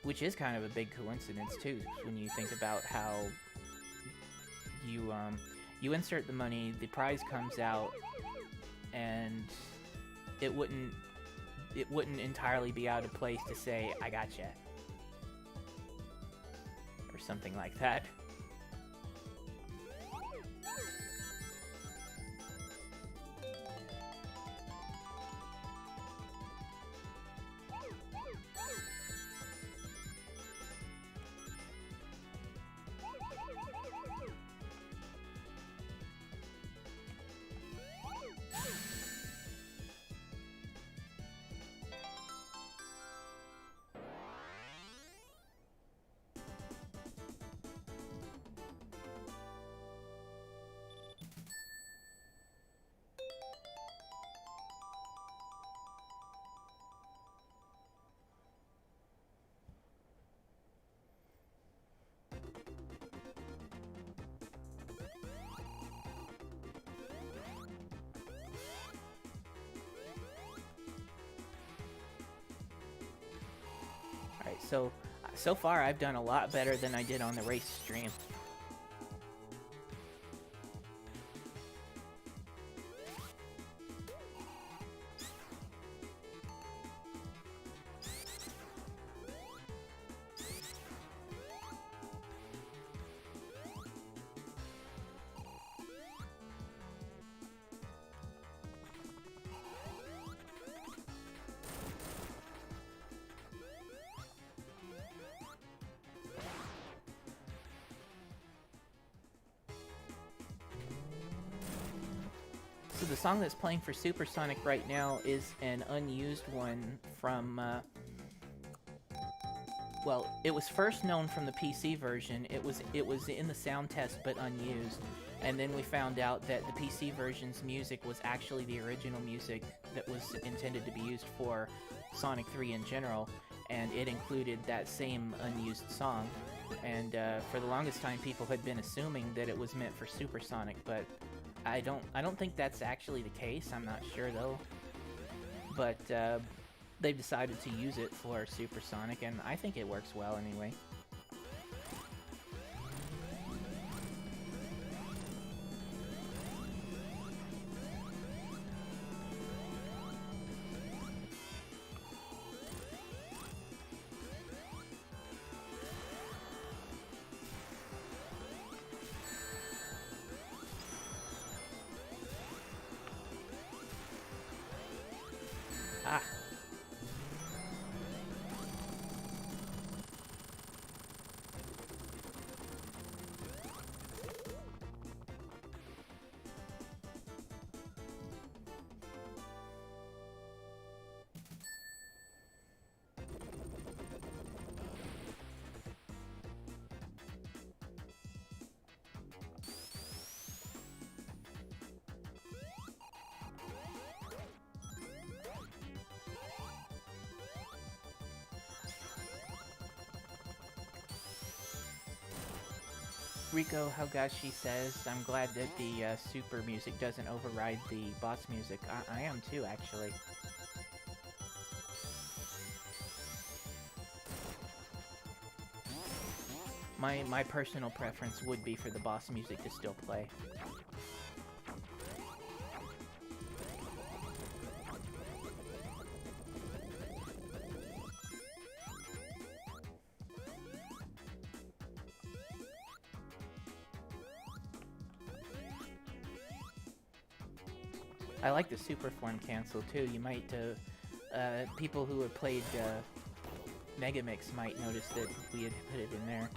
Which is kind of a big coincidence too, when you think about how you insert the money, the prize comes out, and it wouldn't entirely be out of place to say "I gotcha" or something like that. So far I've done a lot better than I did on the race stream. So the song that's playing for Supersonic right now is an unused one from, well, it was first known from the PC version. It was in the sound test but unused. And then we found out that the PC version's music was actually the original music that was intended to be used for Sonic 3 in general, and it included that same unused song. And for the longest time, people had been assuming that it was meant for Supersonic, but I don't think that's actually the case. I'm not sure though. But they've decided to use it for Supersonic, and I think it works well anyway. Ah. Rico Haugashi says, I'm glad that the super music doesn't override the boss music. I am too, actually. My personal preference would be for the boss music to still play. I like the super form cancel too. You might, people who have played Megamix might notice that we had put it in there.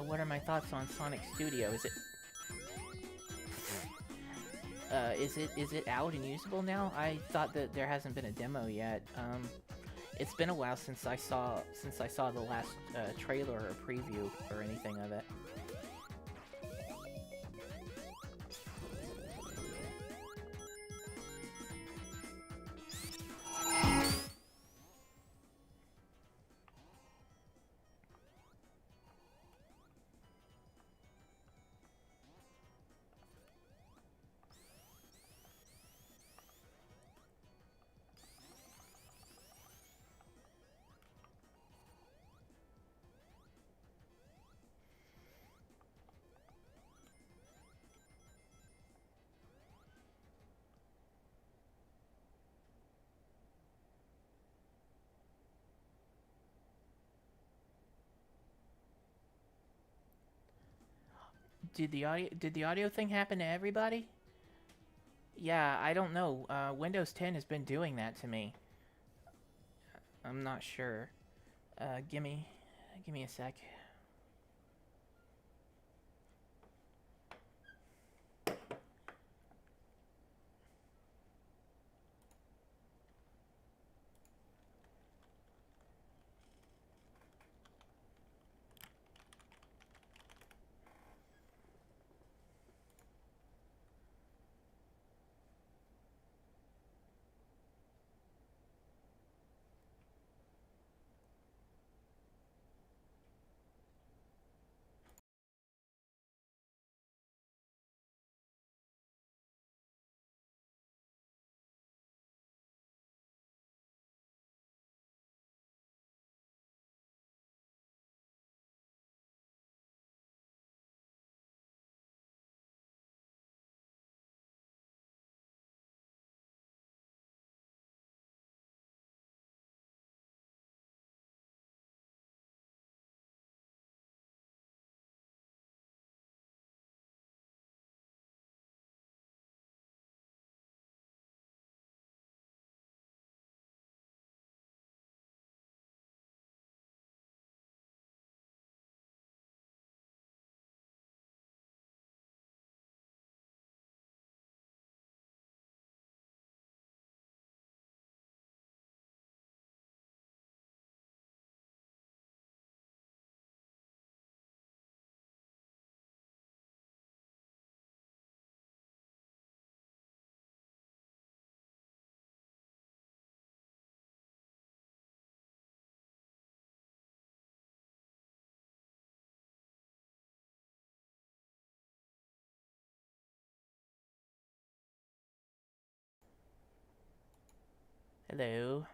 What are my thoughts on Sonic Studio? Is it out and usable now? I thought that there hasn't been a demo yet. It's been a while since I saw the last trailer or preview or anything of it. Did the audio thing happen to everybody? Yeah, I don't know. Windows 10 has been doing that to me. I'm not sure. Give me a sec. Hello.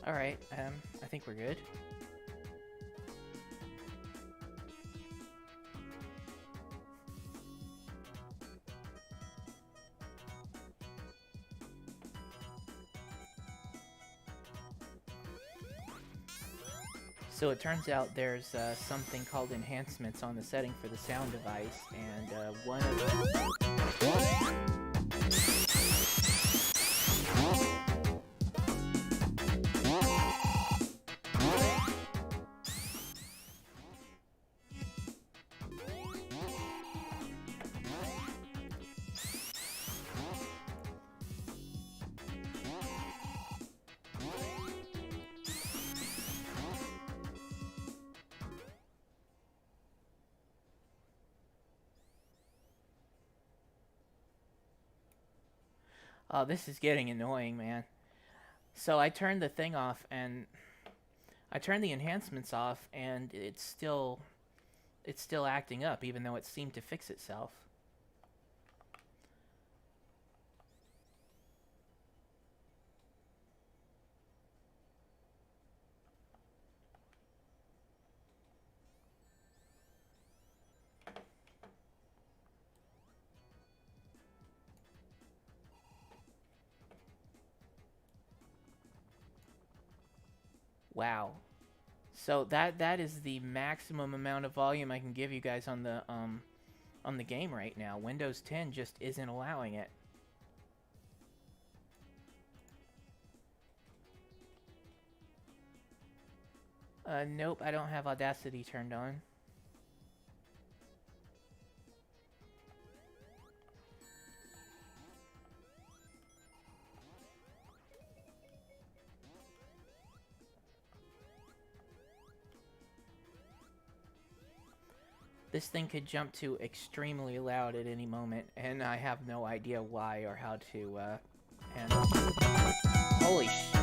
Alright, I think we're good. So it turns out there's something called enhancements on the setting for the sound device, and one of oh, this is getting annoying, man. So I turned the thing off, and I turned the enhancements off, and it's still acting up, even though it seemed to fix itself. Wow. So that is the maximum amount of volume I can give you guys on the game right now. Windows 10 just isn't allowing it. Nope, I don't have Audacity turned on. This thing could jump to extremely loud at any moment, and I have no idea why or how to handle. Holy sh!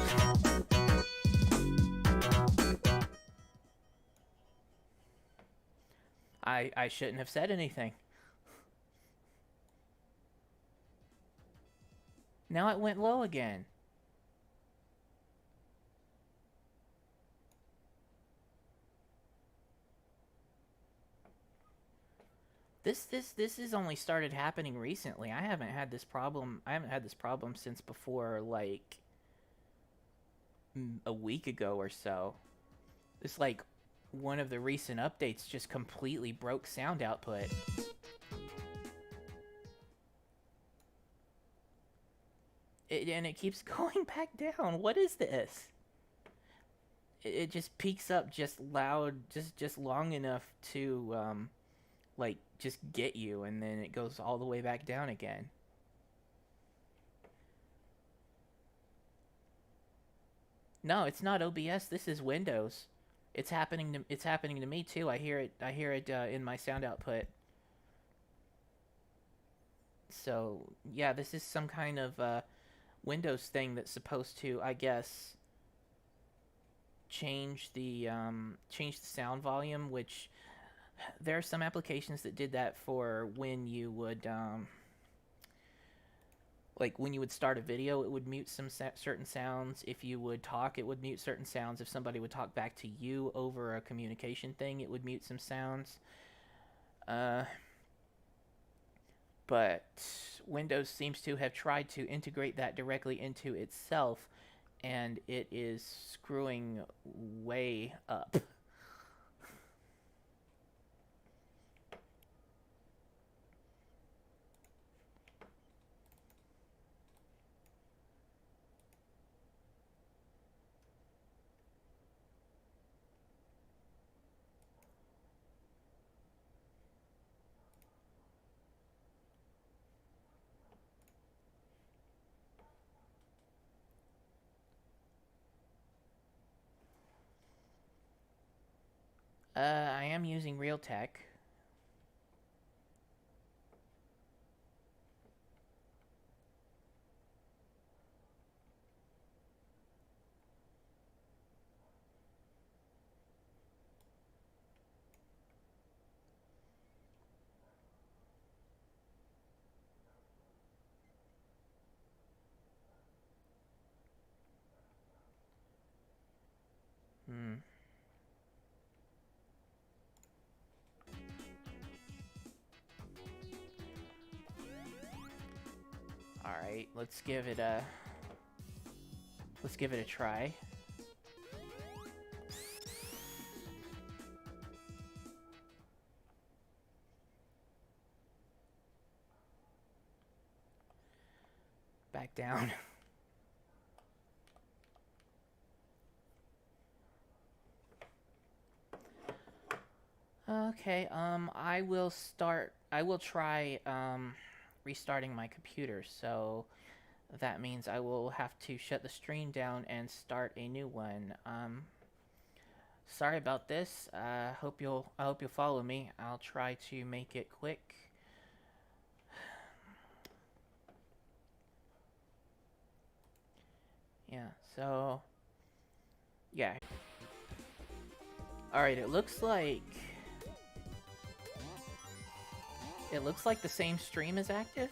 I shouldn't have said anything. Now it went low again. This has only started happening recently. I haven't had this problem. I haven't had this problem since before, like, a week ago or so. It's like one of the recent updates just completely broke sound output. And it keeps going back down. What is this? It just peaks up just loud, just long enough to like just get you, and then it goes all the way back down again. No, it's not OBS. This is Windows. It's happening to me too. I hear it in my sound output. So yeah, this is some kind of Windows thing that's supposed to, I guess, change the sound volume. Which there are some applications that did that for when you would like when you would start a video, it would mute some certain sounds. If you would talk, it would mute certain sounds. If somebody would talk back to you over a communication thing, it would mute some sounds. But Windows seems to have tried to integrate that directly into itself, and it is screwing way up. I am using Realtek. Hmm. All right, let's give it a try. Back down. Okay, I will try restarting my computer. So that means I will have to shut the stream down and start a new one. Sorry about this. I hope you'll follow me. I'll try to make it quick. Yeah, so yeah. All right, it looks like the same stream is active.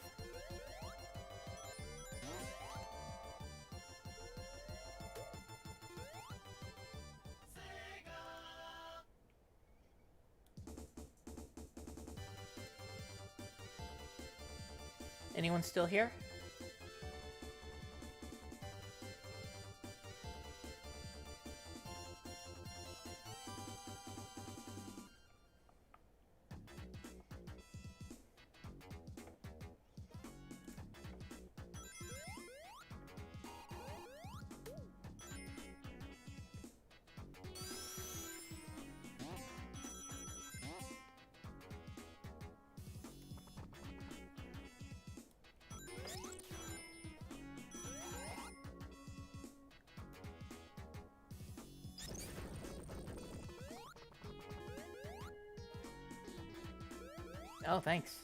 Anyone still here? Oh, thanks.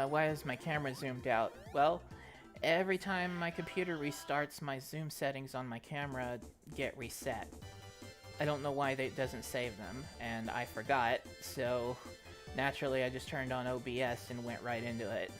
Why is my camera zoomed out? Well, every time my computer restarts, my zoom settings on my camera get reset. I don't know why it doesn't save them, and I forgot, so naturally I just turned on OBS and went right into it.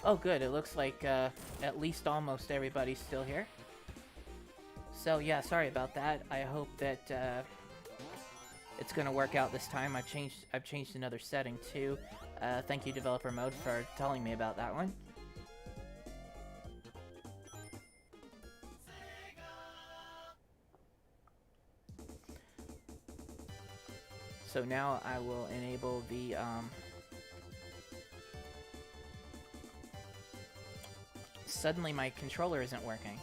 Oh good, it looks like at least almost everybody's still here. So yeah, sorry about that. I hope that it's gonna work out this time. I've changed another setting too. Thank you, Developer Mode, for telling me about that one. So now I will enable the suddenly my controller isn't working.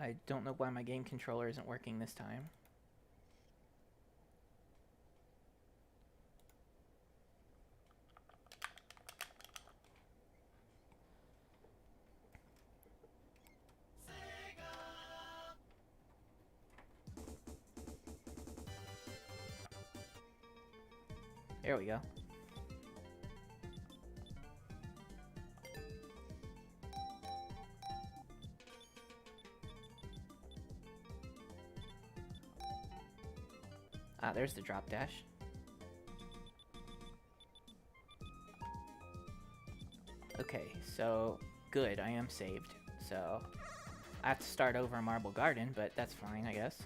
I don't know why my game controller isn't working this time. There we go. Ah, there's the drop dash. Okay, so good, I am saved. So I have to start over in Marble Garden, but that's fine, I guess.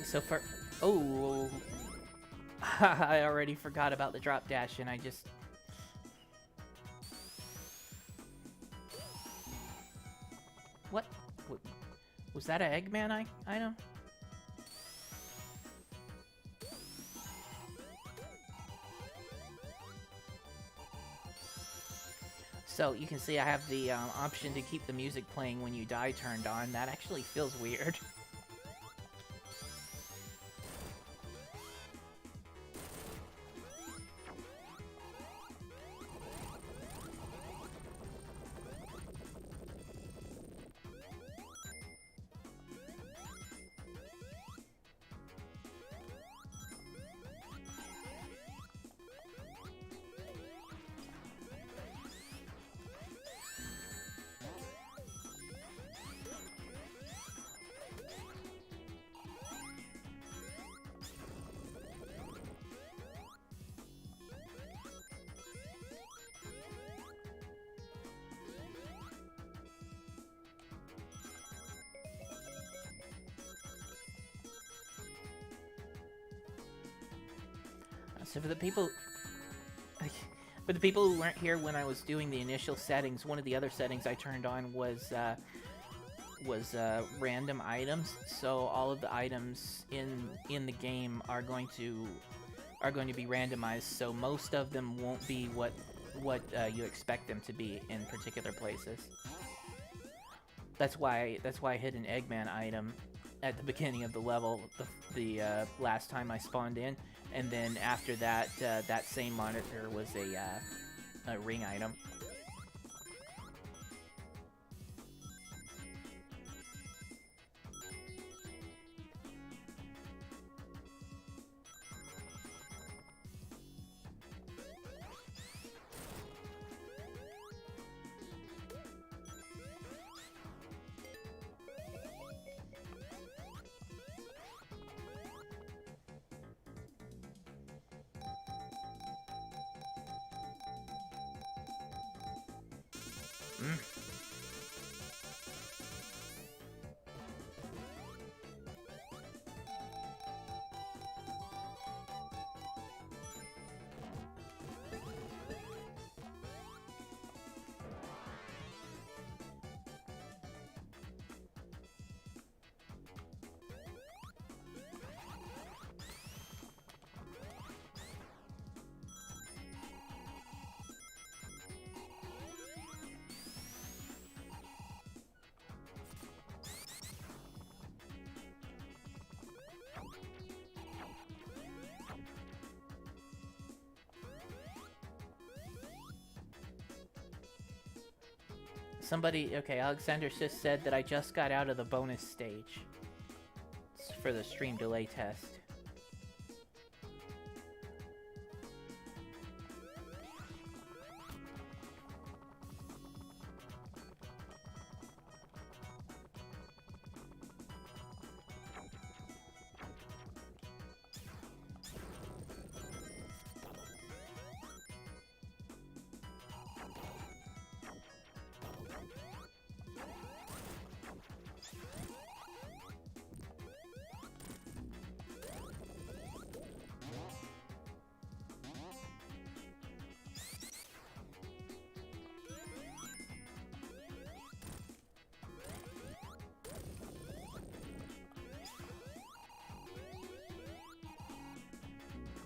So for... Oh! I already forgot about the drop dash and I just... What? Was that an Eggman item? So you can see I have the option to keep the music playing when you die turned on. That actually feels weird. So for the people who weren't here when I was doing the initial settings, one of the other settings I turned on was random items. So all of the items in the game are going to be randomized. So most of them won't be what what you expect them to be in particular places. That's why I hit an Eggman item at the beginning of the level the last time I spawned in, and then after that, that same monitor was a ring item. Somebody, okay, Alexander just said that I just got out of the bonus stage for the stream delay test.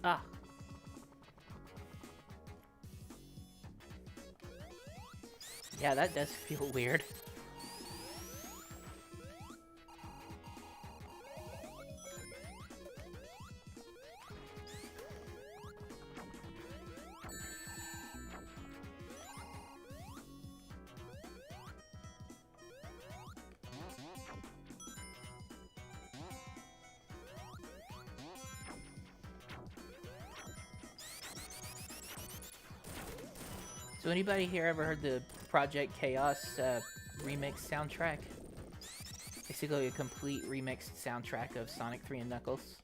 Ah. Yeah, that does feel weird. So anybody here ever heard the Project Chaos remix soundtrack? Basically a complete remixed soundtrack of Sonic 3 and Knuckles.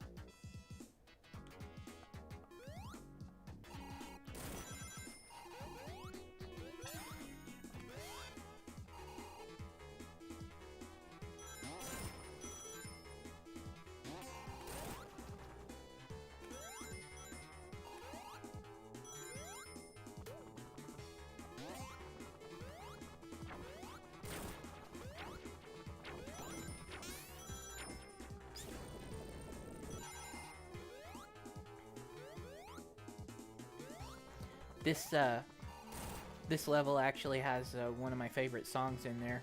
This level actually has one of my favorite songs in there.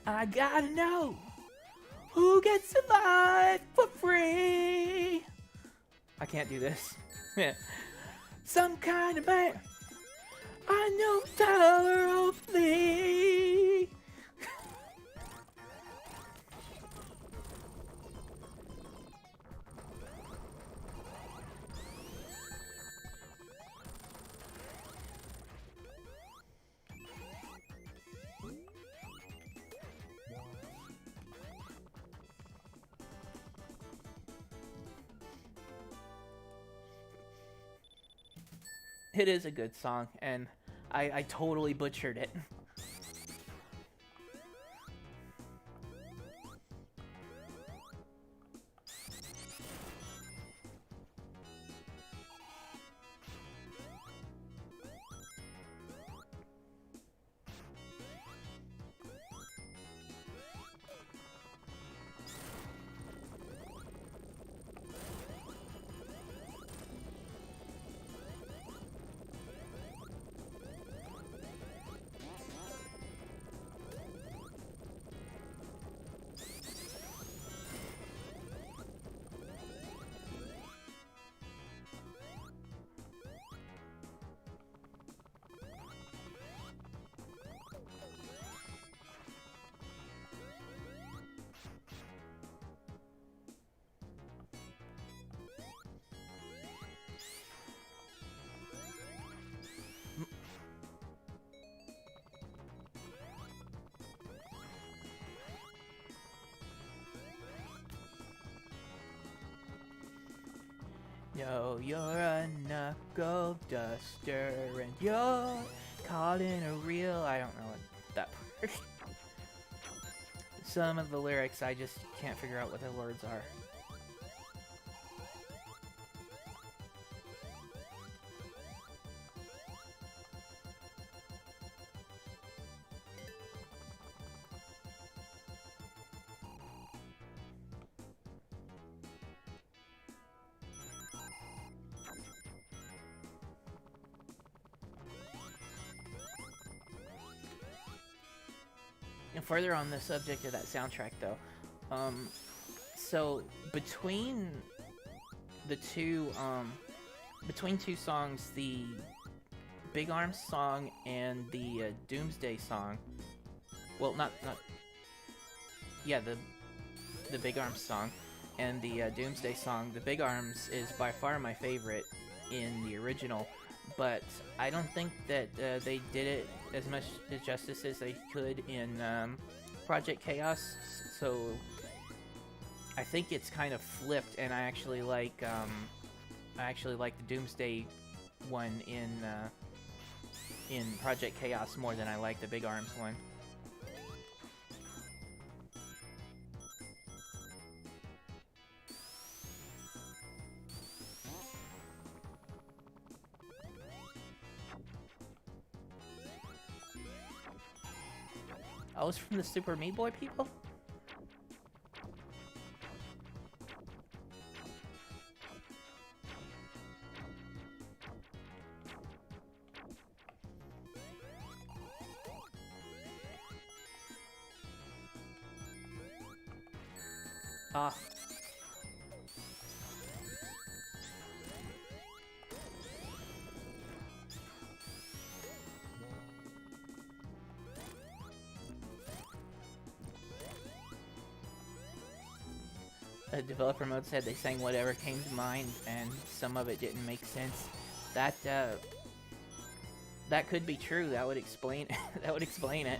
I gotta know who gets alive for free. I can't do this. Some kind of man. I know tolerably. It is a good song, and I totally butchered it. Yo, you're a knuckle duster, and you're caught in a reel. I don't know what that part. Some of the lyrics, I just can't figure out what the words are. And further on the subject of that soundtrack, though, so between two songs, the Big Arms song and the Doomsday song. Well, not yeah, the Big Arms song and the Doomsday song. The Big Arms is by far my favorite in the original, but I don't think that they did it as much justice as they could in Project Chaos. So I think it's kind of flipped, and I actually like the Doomsday one in Project Chaos more than I like the Big Arms one. I was from the Super Meat Boy people? Ah. The developer mode said they sang whatever came to mind, and some of it didn't make sense. That that could be true. That would explain that would explain it.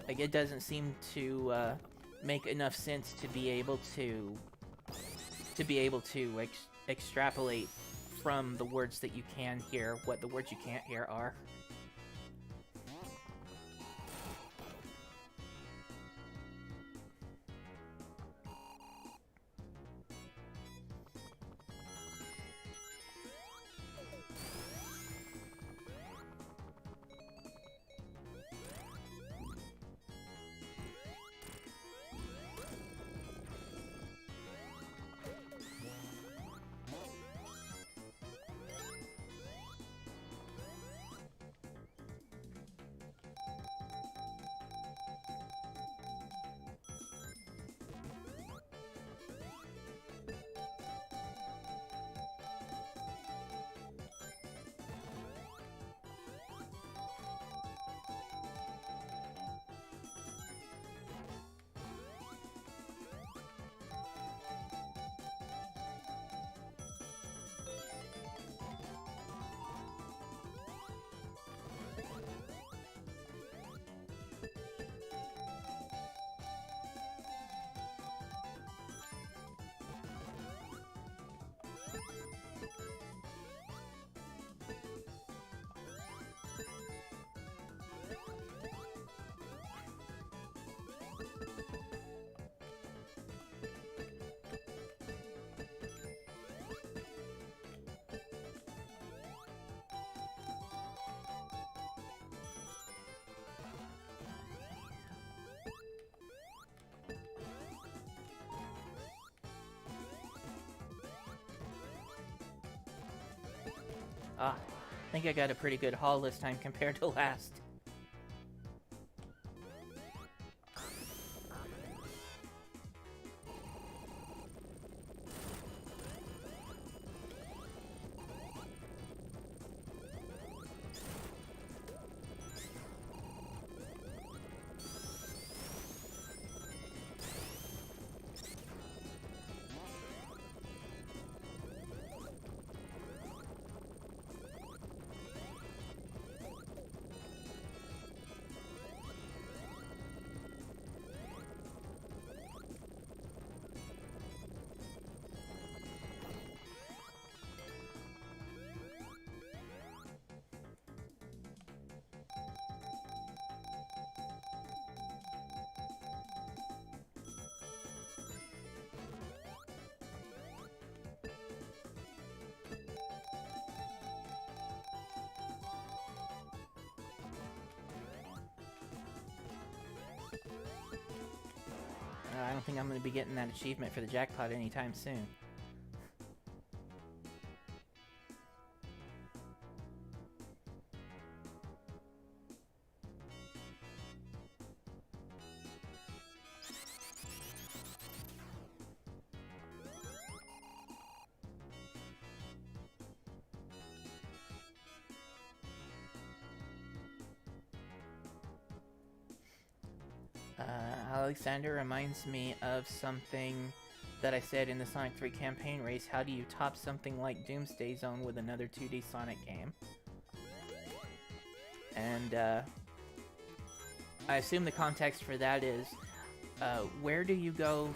Like, it doesn't seem to make enough sense to be able to extrapolate from the words that you can hear what the words you can't hear are. Ah, I think I got a pretty good haul this time compared to last. I don't think I'm going to be getting that achievement for the jackpot anytime soon. Alexander reminds me of something that I said in the Sonic 3 campaign race. How do you top something like Doomsday Zone with another 2D Sonic game? And I assume the context for that is where do you go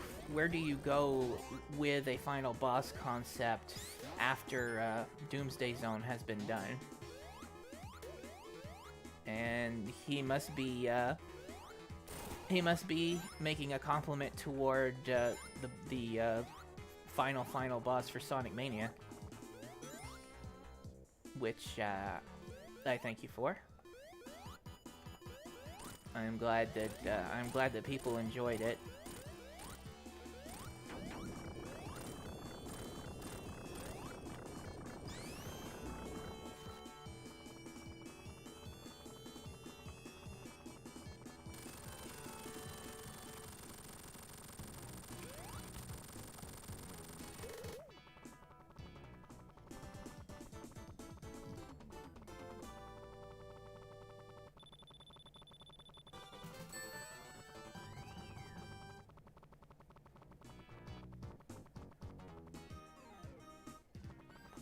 with a final boss concept after Doomsday Zone has been done? And he must be making a compliment toward the final boss for Sonic Mania, which I thank you for. I'm glad that people enjoyed it.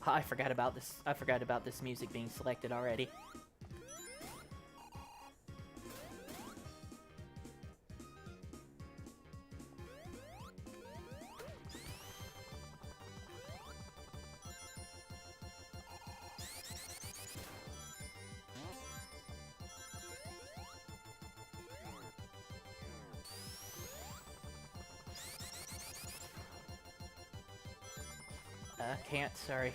I forgot about this. I forgot about this music being selected already. Can't, sorry.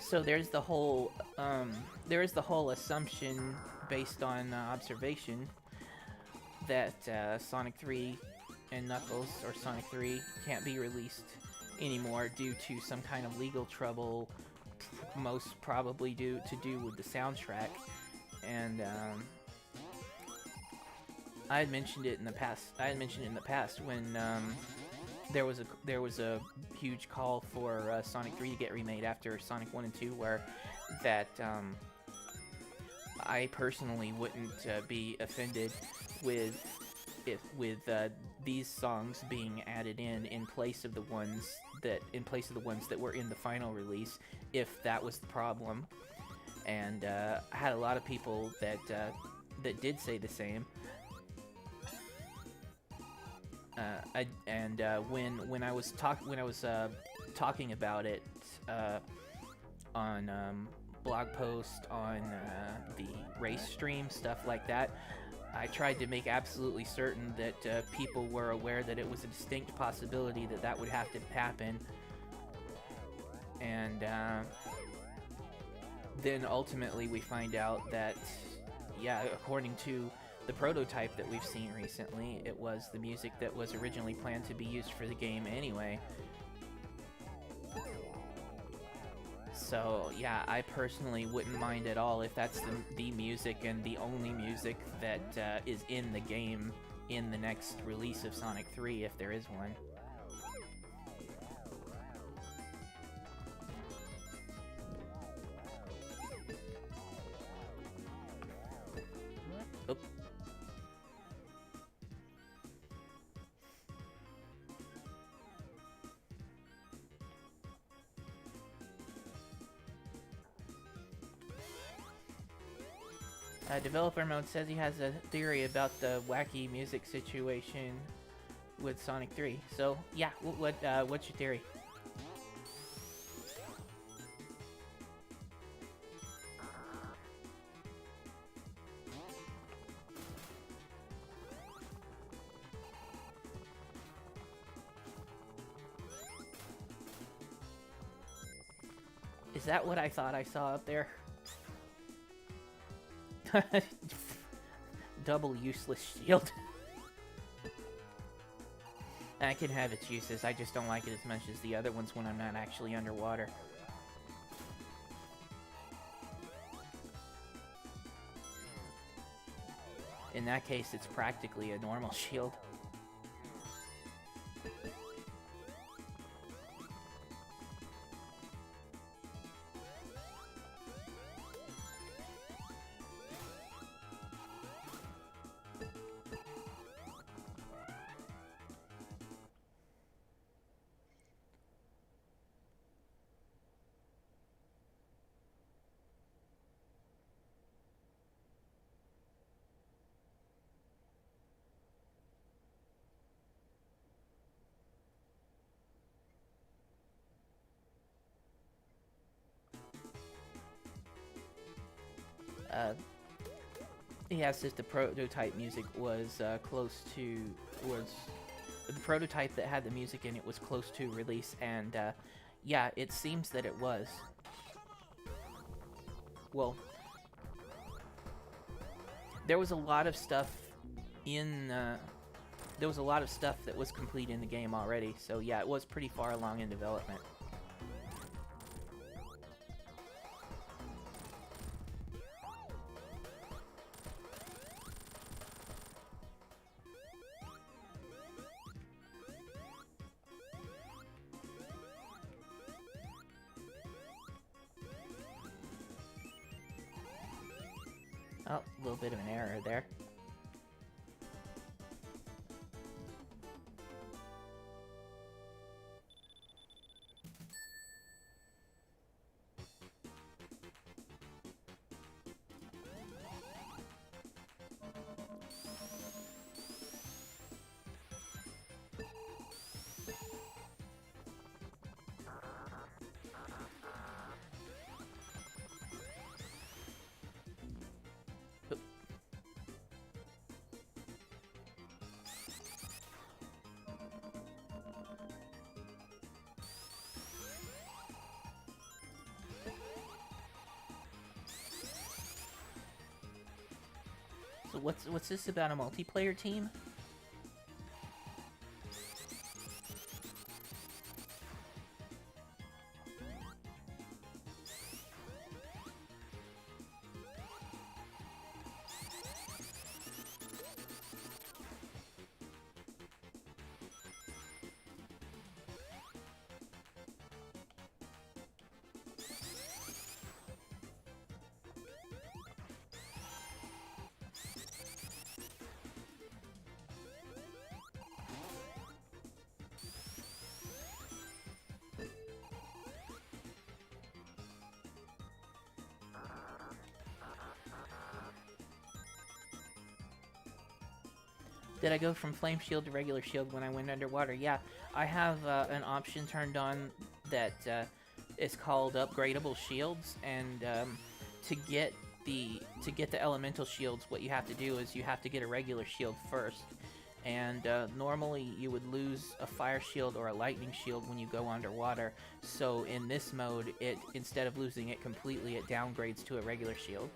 So there's the whole assumption based on observation that Sonic 3 and Knuckles, or Sonic 3, can't be released anymore due to some kind of legal trouble, most probably to do with the soundtrack. And I had mentioned it in the past. When there was a huge call for Sonic 3 to get remade after Sonic 1 and 2, where that I personally wouldn't be offended with these songs being added in place of the ones that were in the final release, if that was the problem. And I had a lot of people that did say the same. When I was talking about it on blog post, on the race stream, stuff like that, I tried to make absolutely certain that people were aware that it was a distinct possibility that would have to happen. And then ultimately we find out that, yeah, according to the prototype that we've seen recently, it was the music that was originally planned to be used for the game anyway. So yeah, I personally wouldn't mind at all if that's the music and the only music that is in the game in the next release of Sonic 3, if there is one. Oop. Developer Mode says he has a theory about the wacky music situation with Sonic 3. So, yeah, what's your theory? Is that what I thought I saw up there? Double useless shield. I can have its uses, I just don't like it as much as the other ones when I'm not actually underwater. In that case, it's practically a normal shield. He asked if the prototype music was was the prototype that had the music in it was close to release, and yeah, it seems that it was. Well, there was a lot of stuff in there was a lot of stuff that was complete in the game already, so yeah, it was pretty far along in development. Oh, a little bit of an error there. So what's this about, a multiplayer team? Did I go from flame shield to regular shield when I went underwater? Yeah, I have an option turned on that is called upgradable shields, and to get the elemental shields, what you have to do is you have to get a regular shield first. And normally you would lose a fire shield or a lightning shield when you go underwater. So in this mode, it instead of losing it completely, it downgrades to a regular shield.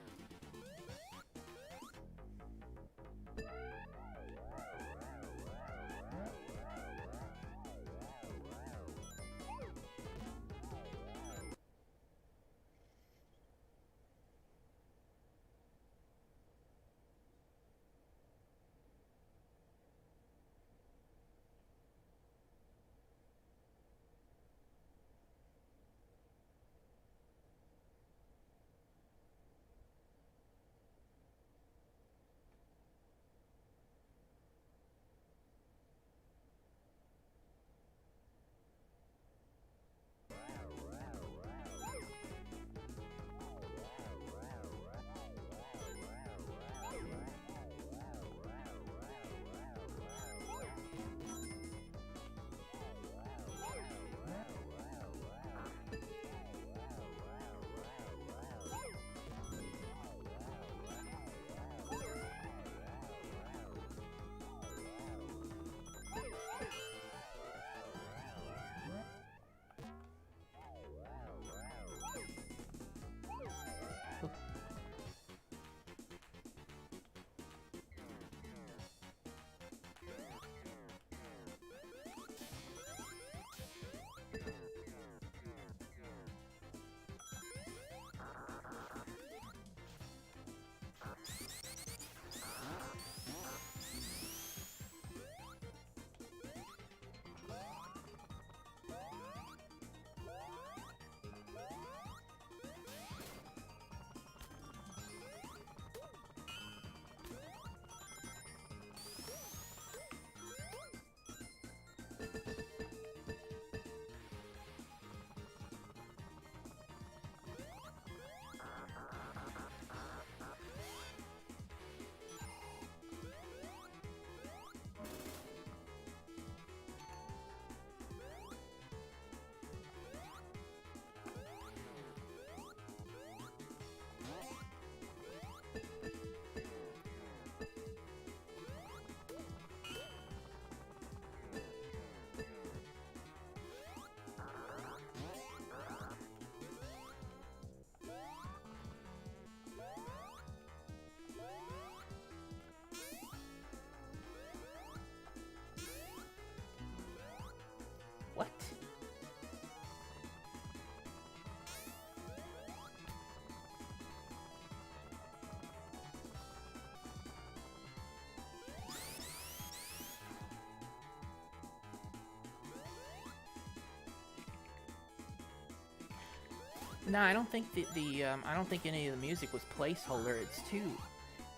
No, I don't think I don't think any of the music was placeholder.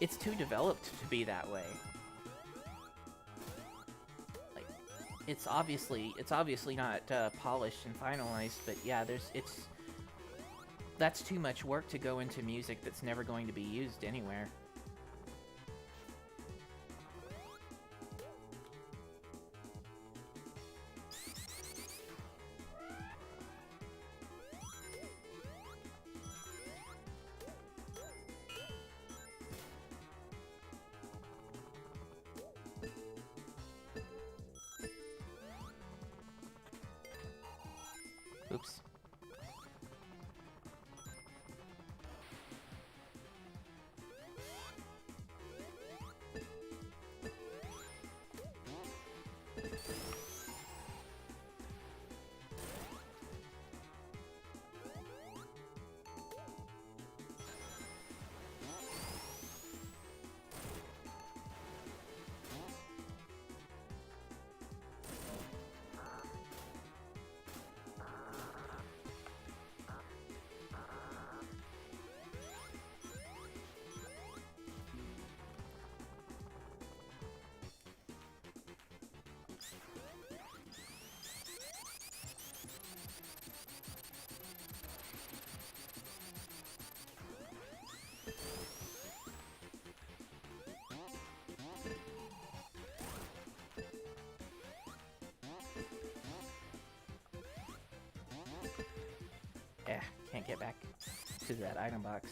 It's too developed to be that way. Like, it's obviously not polished and finalized, but yeah, that's too much work to go into music that's never going to be used anywhere. Oops. Yeah, can't get back to that item box.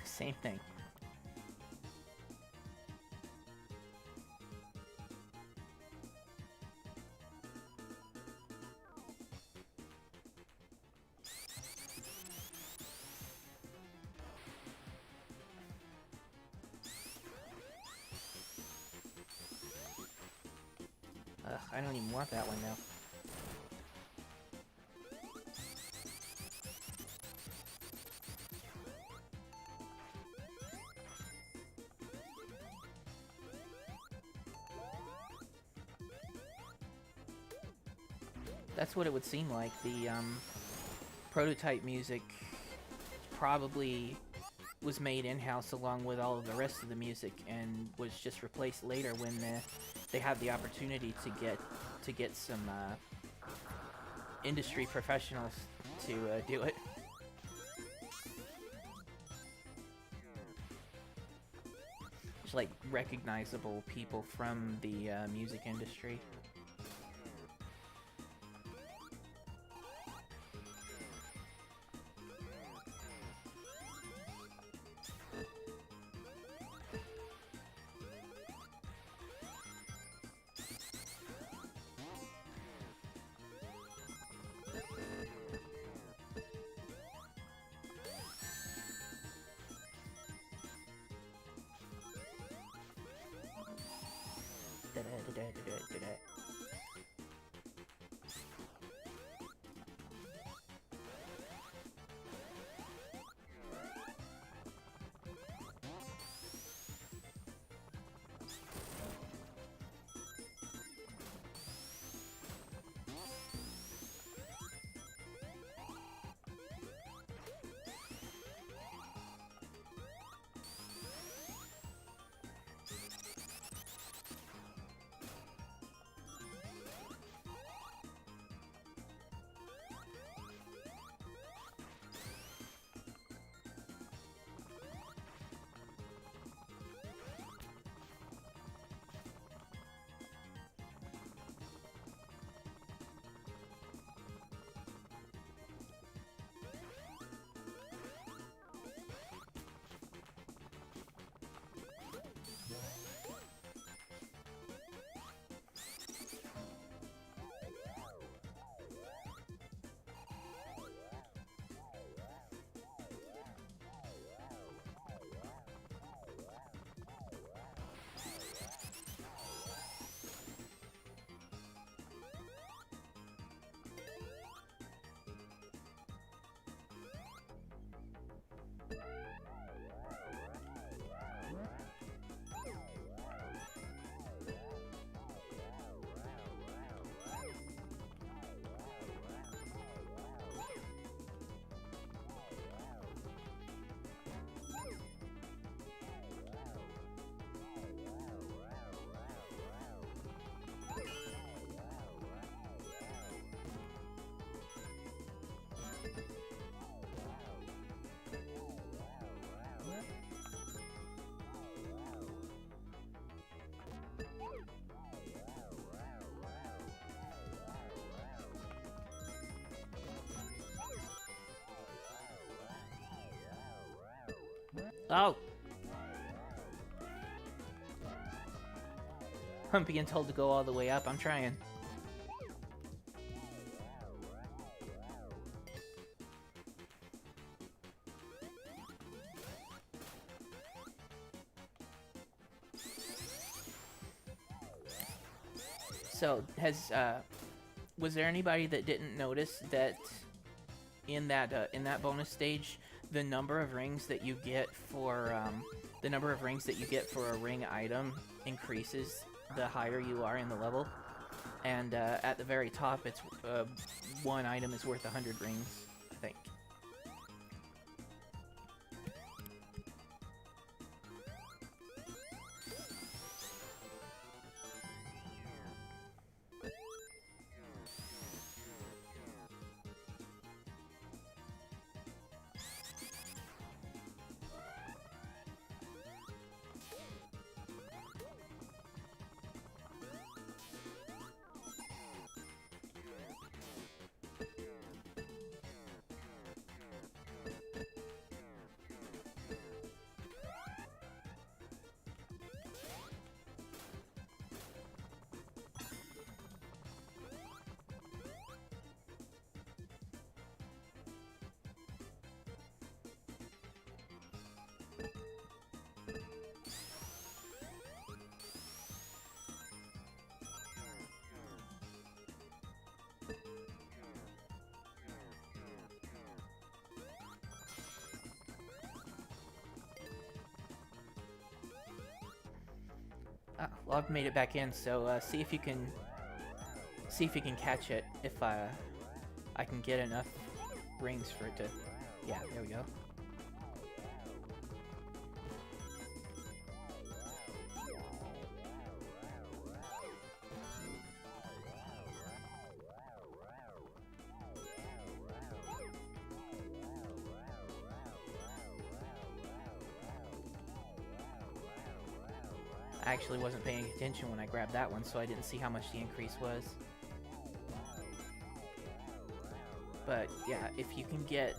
Same thing. Ugh, I don't even want that one now. That's what it would seem like. The prototype music probably was made in-house along with all of the rest of the music and was just replaced later when they had the opportunity to get some industry professionals to do it. Just like recognizable people from the music industry. Oh! I'm being told to go all the way up. I'm trying. So, was there anybody that didn't notice that in that bonus stage, the number of rings that you get for a ring item increases the higher you are in the level, and at the very top, it's one item is worth 100 rings, I think. Well, I've made it back in, so see if you can catch it. If I can get enough rings for it to. Yeah, there we go. I actually wasn't paying attention when I grabbed that one, so I didn't see how much the increase was. But yeah, if you can get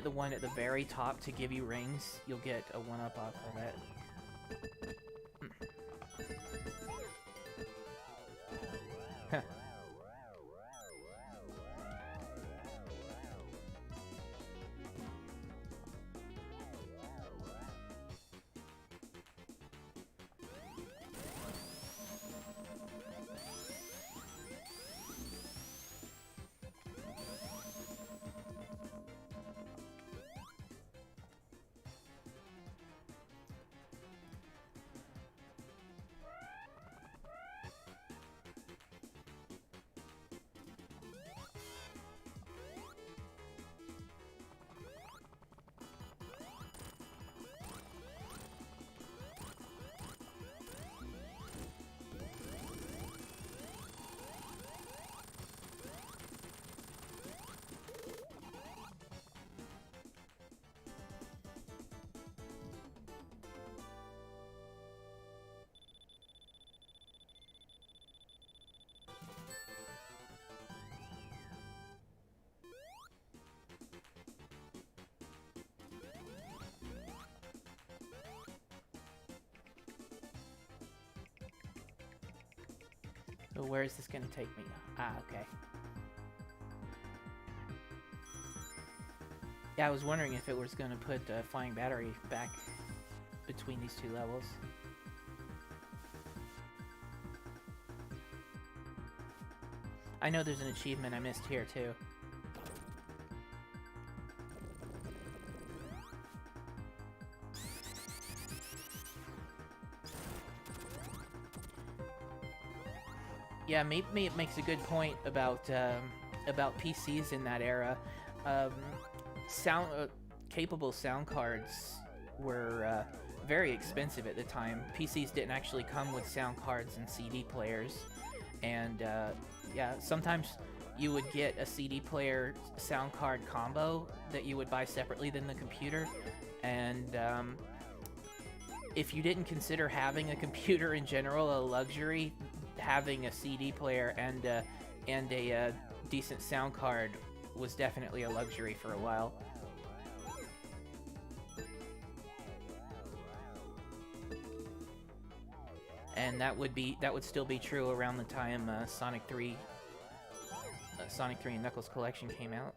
the one at the very top to give you rings, you'll get a 1-up off of that. So where is this going to take me? Ah, okay. Yeah, I was wondering if it was going to put Flying Battery back between these two levels. I know there's an achievement I missed here, too. Yeah, maybe it makes a good point about PCs in that era. Capable sound cards were very expensive at the time. PCs didn't actually come with sound cards and CD players, and yeah, sometimes you would get a CD player sound card combo that you would buy separately than the computer, and if you didn't consider having a computer in general a luxury, having a CD player and a decent sound card was definitely a luxury for a while. and that would still be true around the time Sonic 3 and Knuckles Collection came out.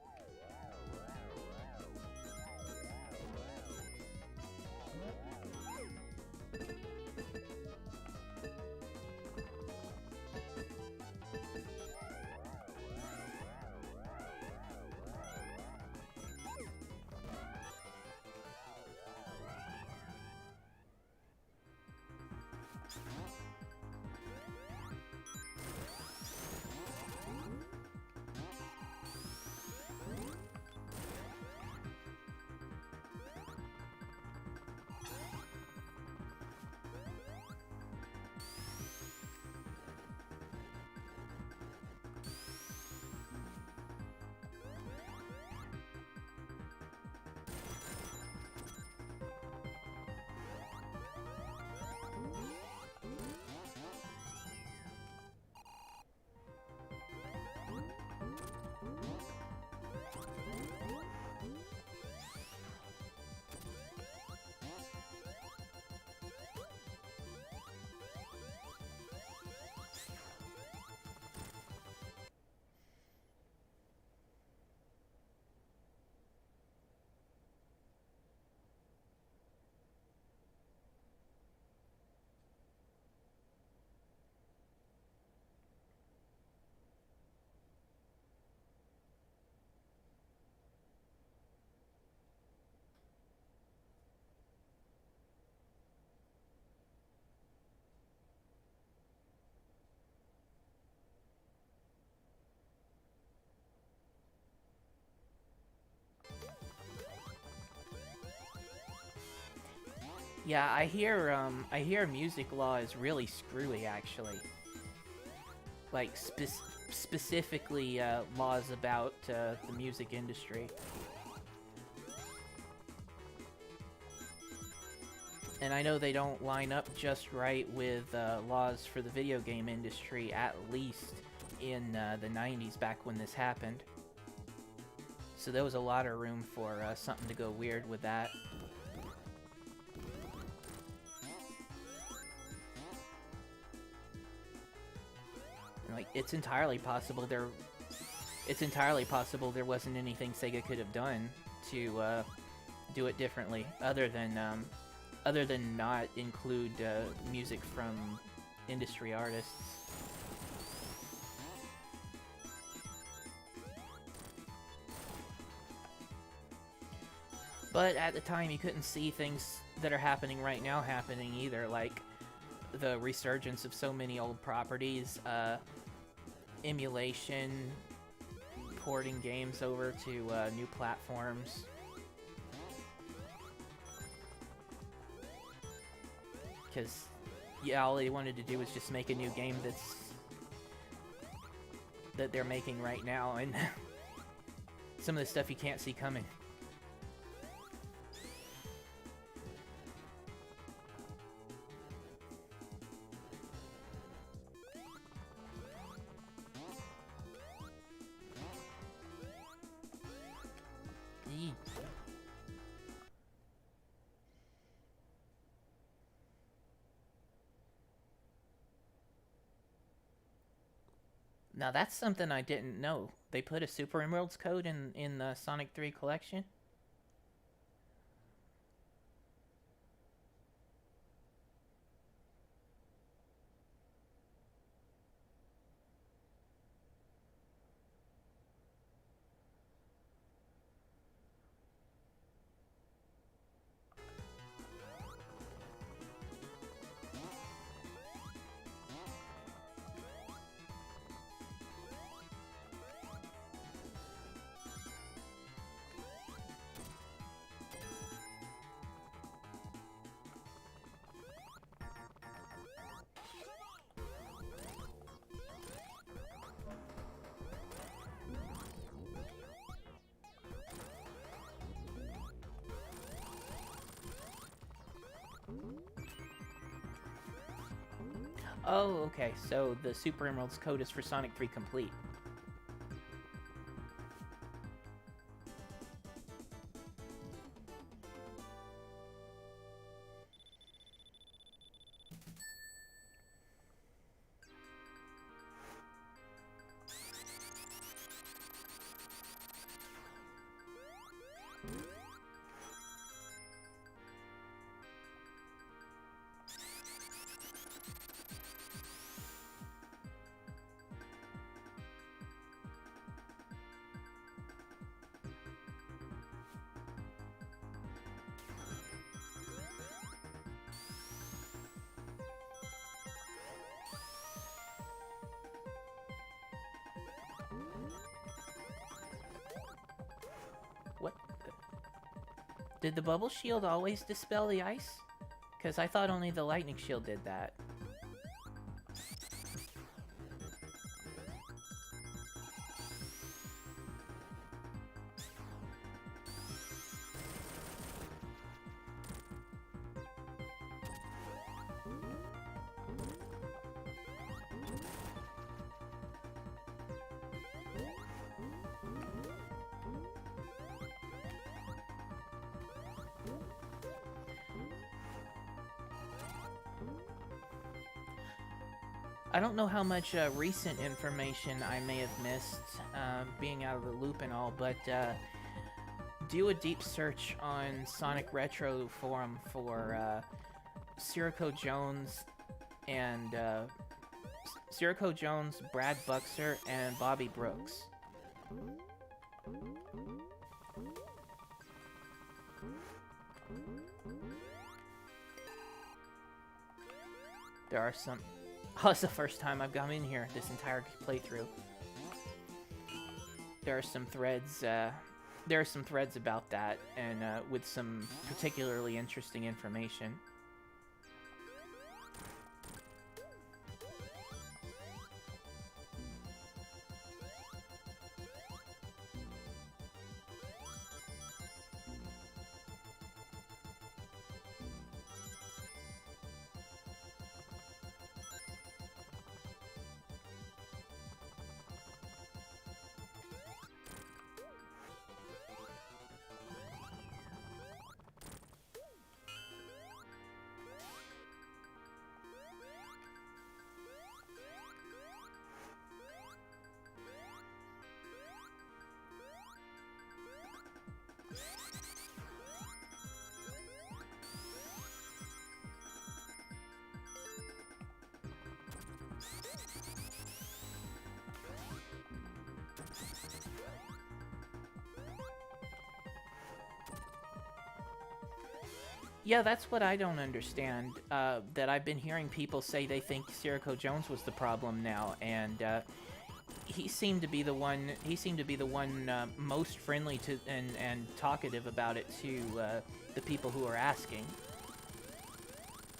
Yeah, I hear music law is really screwy, actually. Like, specifically, laws about, the music industry. And I know they don't line up just right with, laws for the video game industry, at least in, the 90s, back when this happened. So there was a lot of room for, something to go weird with that. Like, it's entirely possible there wasn't anything Sega could have done to do it differently, other than not include music from industry artists. But at the time, you couldn't see things that are happening right now happening either, like the resurgence of so many old properties, emulation, porting games over to new platforms. Because, yeah, all they wanted to do was just make a new game that they're making right now, and some of the stuff you can't see coming. Now that's something I didn't know. They put a Super Emeralds code in the Sonic 3 collection. Oh, okay, so the Super Emeralds code is for Sonic 3 Complete. Did the bubble shield always dispel the ice? Because I thought only the lightning shield did that. I don't know how much recent information I may have missed, being out of the loop and all, but do a deep search on Sonic Retro Forum for Sirico Jones and Sirico Jones, Brad Buxer, and Bobby Brooks. There are some... Oh, it's the first time I've come in here this entire playthrough. There are some threads, about that, and with some particularly interesting information. Yeah, that's what I don't understand. That I've been hearing people say they think Sirico Jones was the problem now, and he seemed to be the one. He seemed to be the one most friendly to and talkative about it to the people who are asking.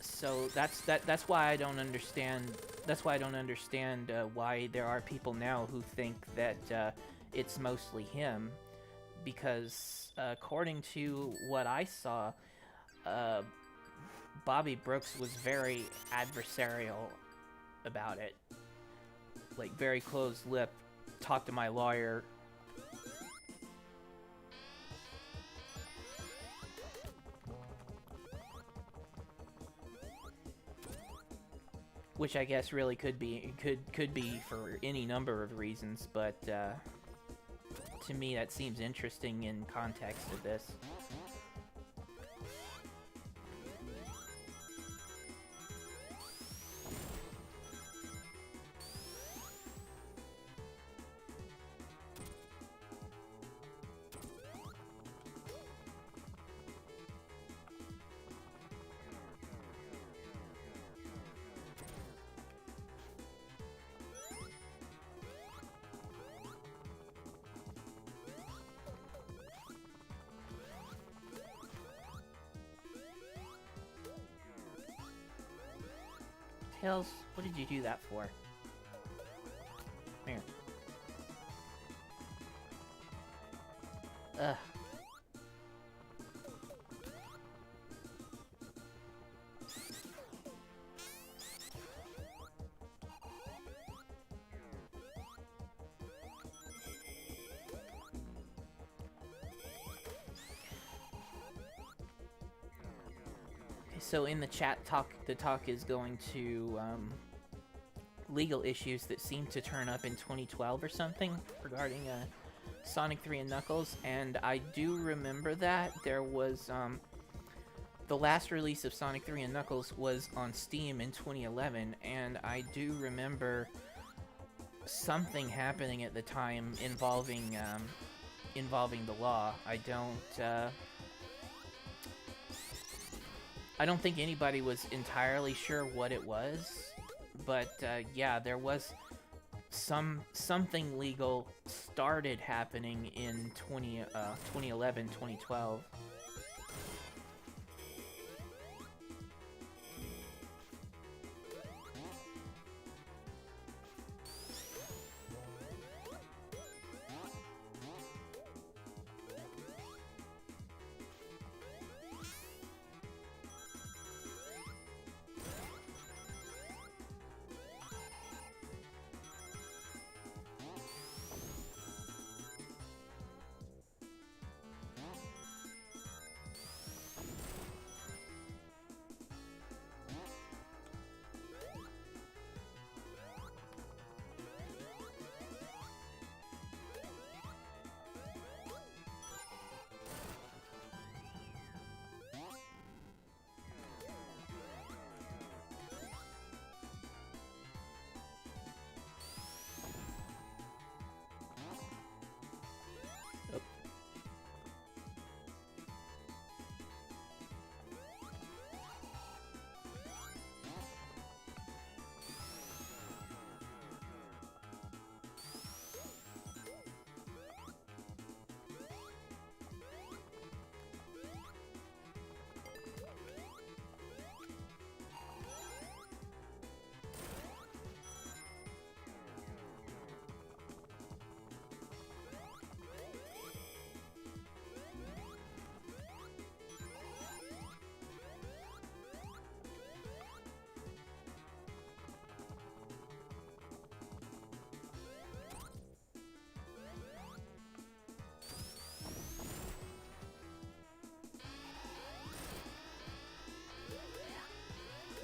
So that's why I don't understand. That's why I don't understand why there are people now who think that it's mostly him, because according to what I saw. Bobby Brooks was very adversarial about it. Like, very closed-lipped, talked to my lawyer. Which I guess really could be for any number of reasons, but to me that seems interesting in context of this. Tails, what did you do that for? Here. Ugh. So in the chat the talk is going to legal issues that seem to turn up in 2012 or something regarding Sonic 3 and Knuckles, and I do remember that there was the last release of Sonic 3 and Knuckles was on Steam in 2011, and I do remember something happening at the time involving the law. I don't think anybody was entirely sure what it was, but yeah, there was something legal started happening in 2011, 2012.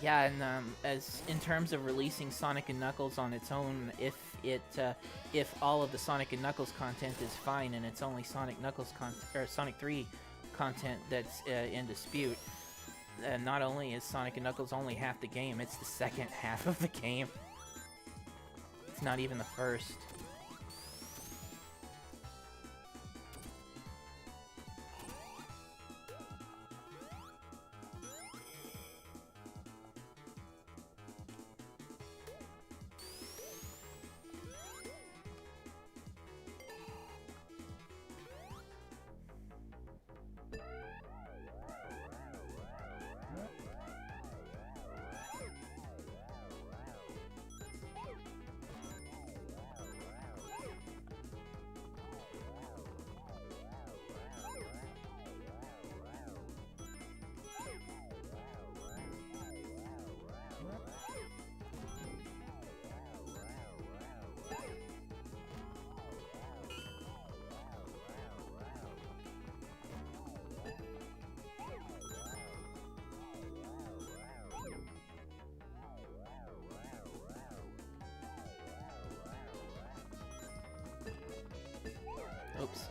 Yeah, and as in terms of releasing Sonic and Knuckles on its own, if all of the Sonic and Knuckles content is fine and it's only Sonic Knuckles or Sonic 3 content that's in dispute, not only is Sonic and Knuckles only half the game, it's the second half of the game. It's not even the first. Oops.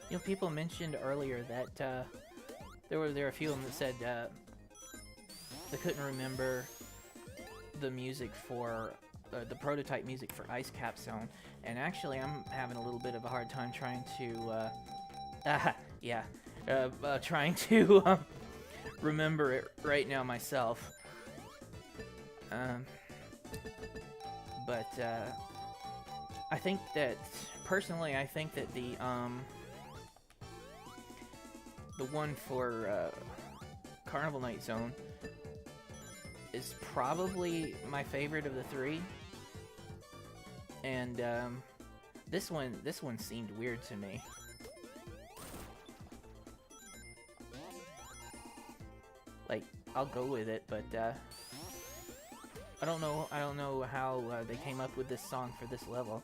You know, people mentioned earlier that there were a few of them that said they couldn't remember the music for the prototype music for Ice Cap Zone, and actually I'm having a little bit of a hard time trying to trying to remember it right now myself. But I think that personally, I think that the one for Carnival Night Zone is probably my favorite of the three, and this one seemed weird to me. Like, I'll go with it, but I don't know how they came up with this song for this level.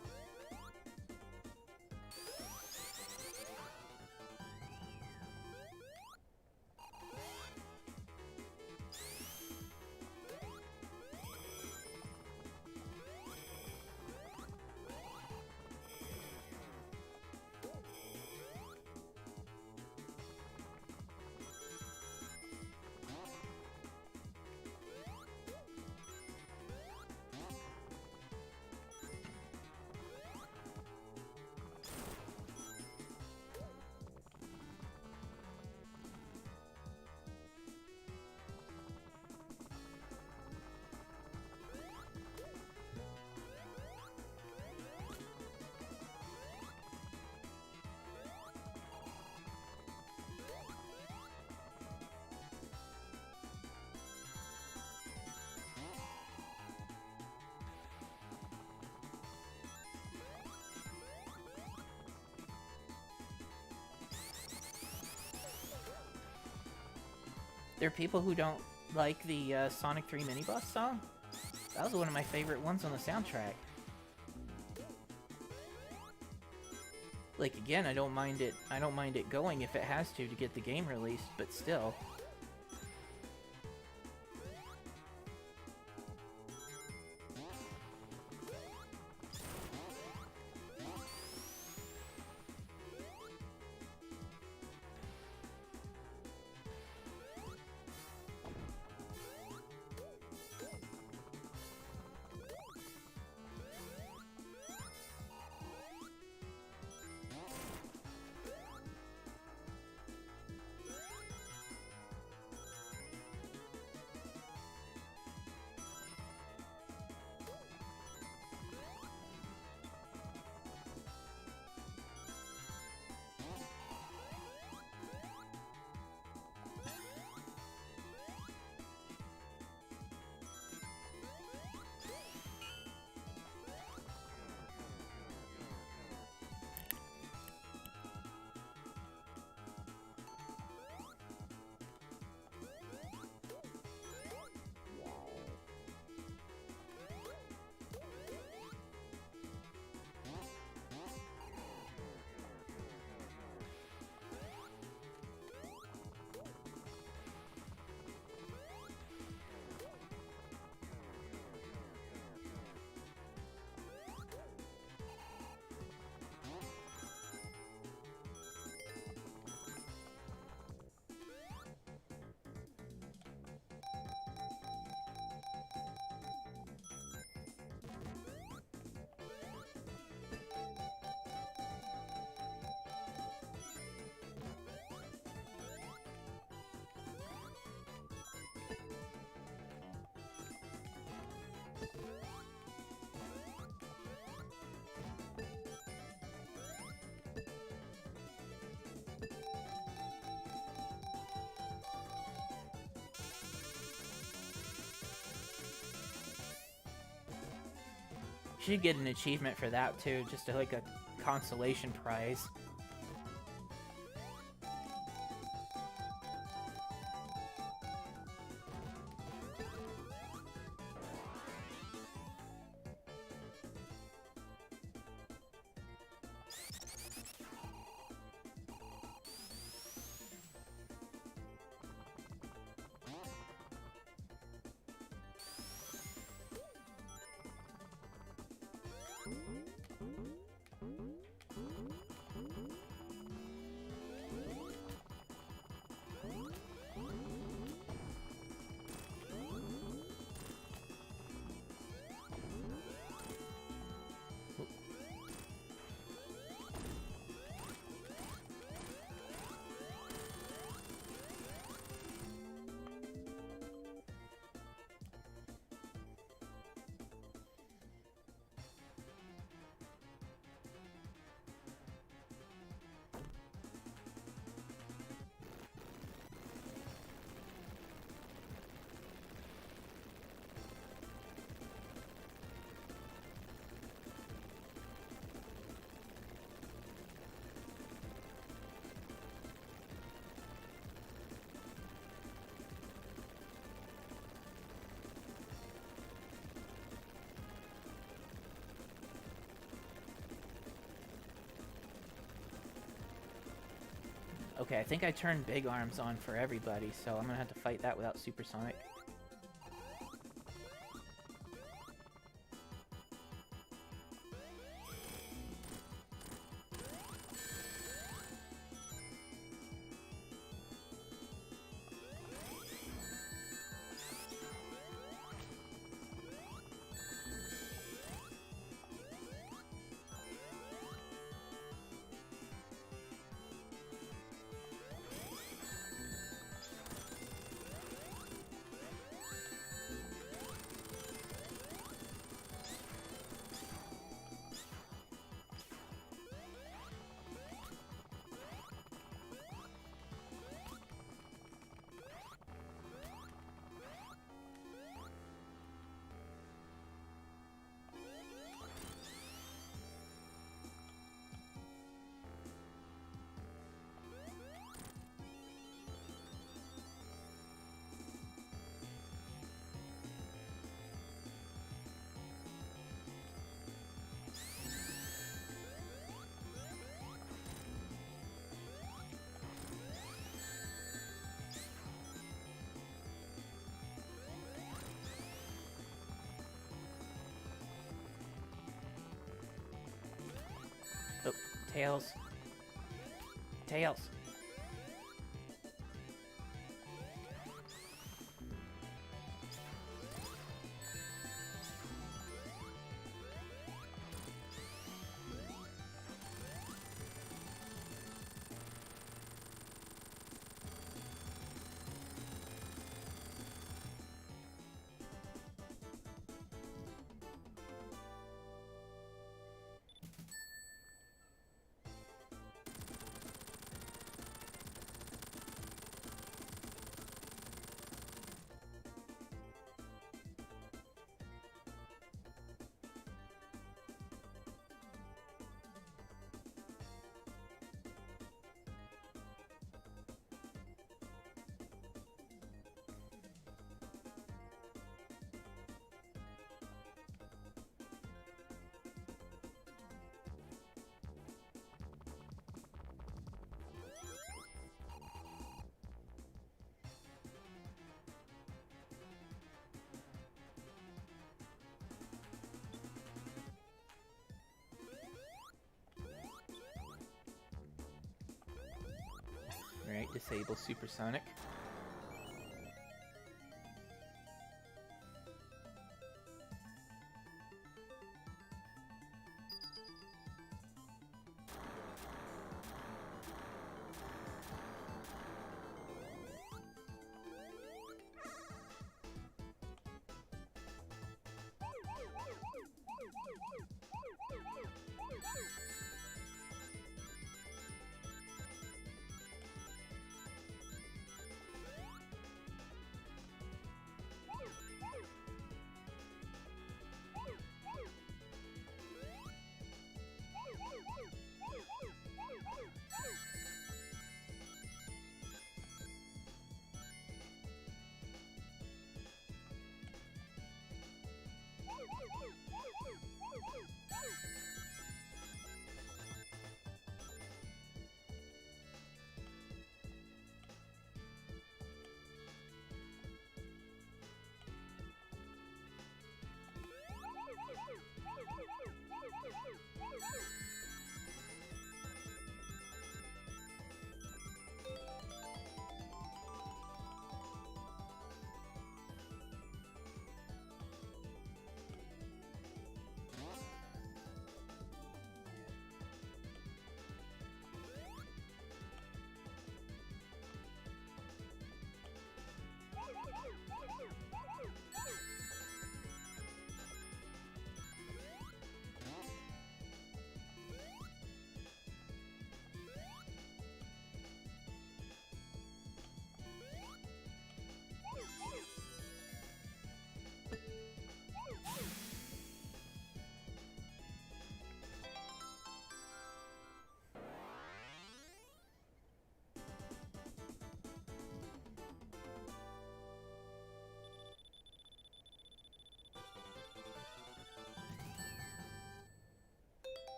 There are people who don't like the Sonic 3 minibus song. That was one of my favorite ones on the soundtrack. Like, again, I don't mind it going if it has to get the game released, but still. Should get an achievement for that too, just like a consolation prize. Okay, I think I turned Big Arms on for everybody, so I'm gonna have to fight that without Supersonic. Tails. Tails. Alright, disable supersonic.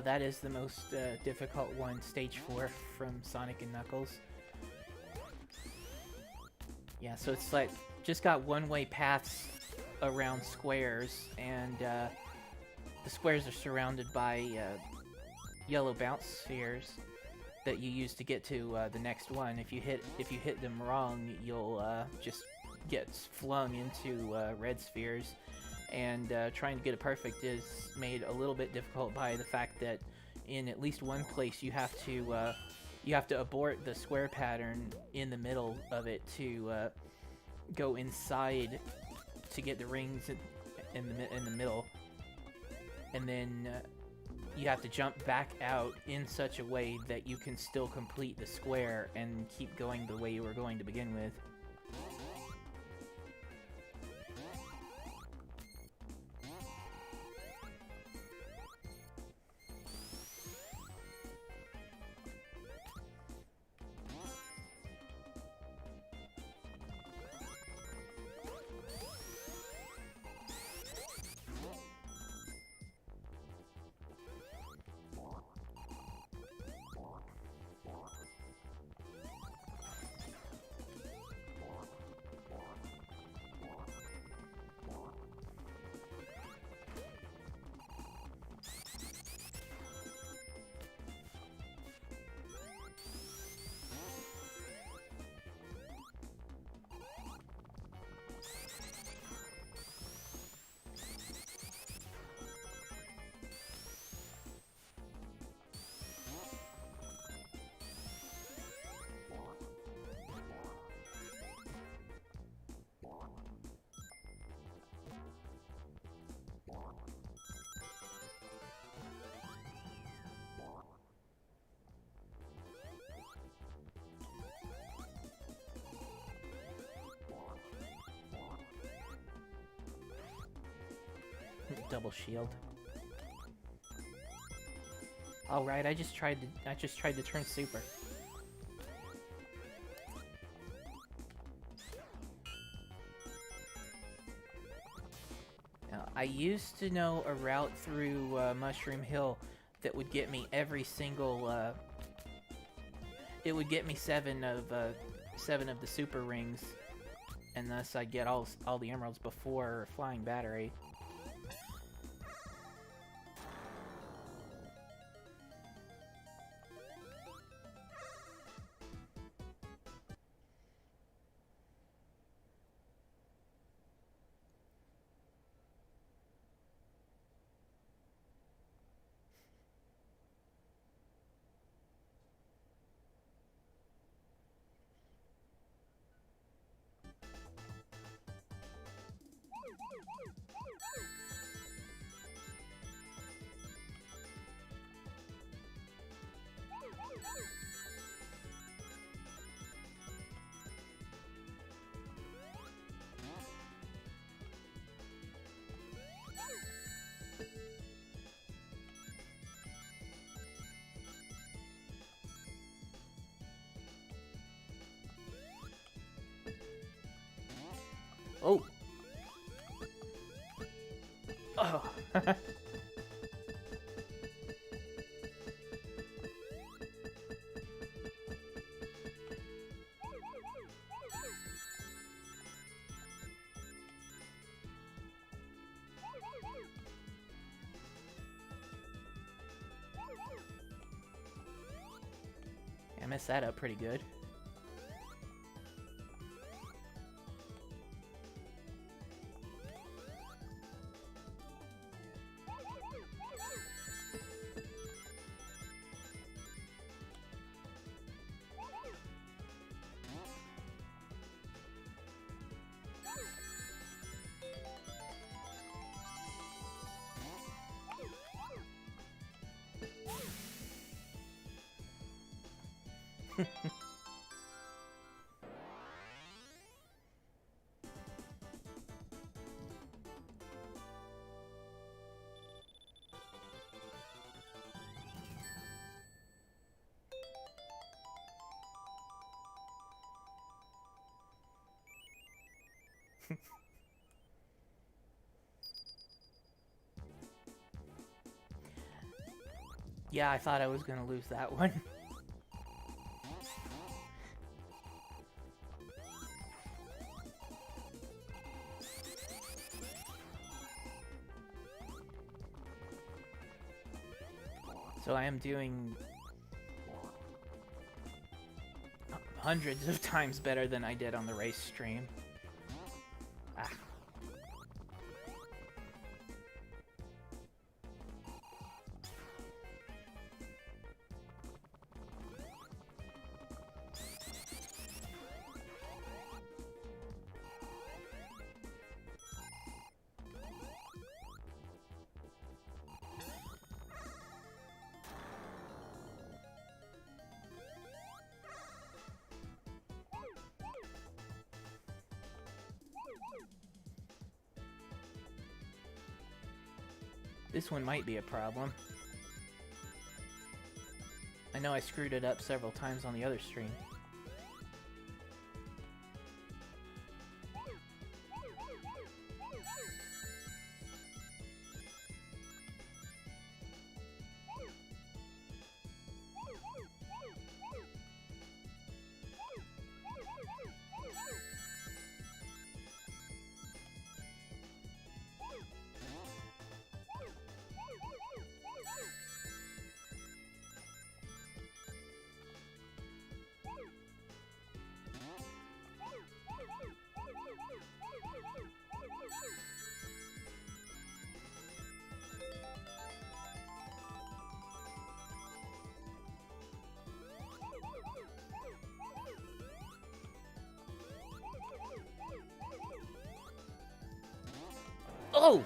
That is the most difficult one, Stage 4 from Sonic and Knuckles. Yeah, so it's like, just got one-way paths around squares, and the squares are surrounded by yellow bounce spheres that you use to get to the next one. If you hit them wrong, you'll just get flung into red spheres. And trying to get it perfect is made a little bit difficult by the fact that in at least one place you have to abort the square pattern in the middle of it to go inside to get the rings in the middle, and then you have to jump back out in such a way that you can still complete the square and keep going the way you were going to begin with. double shield. All right, I just tried to turn super. Now, I used to know a route through Mushroom Hill that would get me every single. It would get me seven of the super rings, and thus I'd get all the emeralds before Flying Battery. Oh! Oh! I messed that up pretty good. Yeah, I thought I was gonna lose that one. So I am doing hundreds of times better than I did on the race stream. Ah. This one might be a problem. I know I screwed it up several times on the other stream. Oh!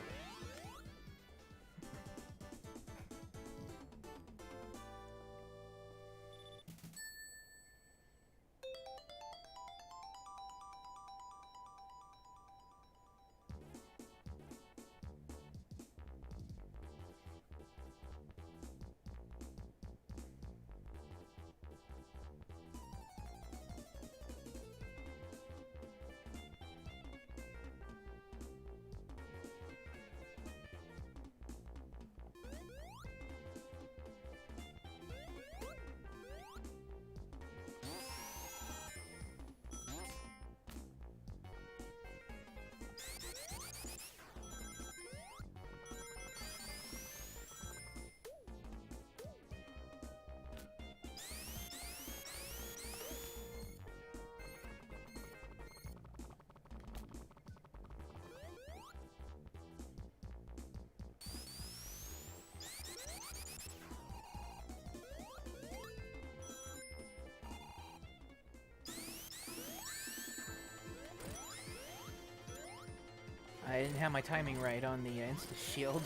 didn't have my timing right on the insta shield.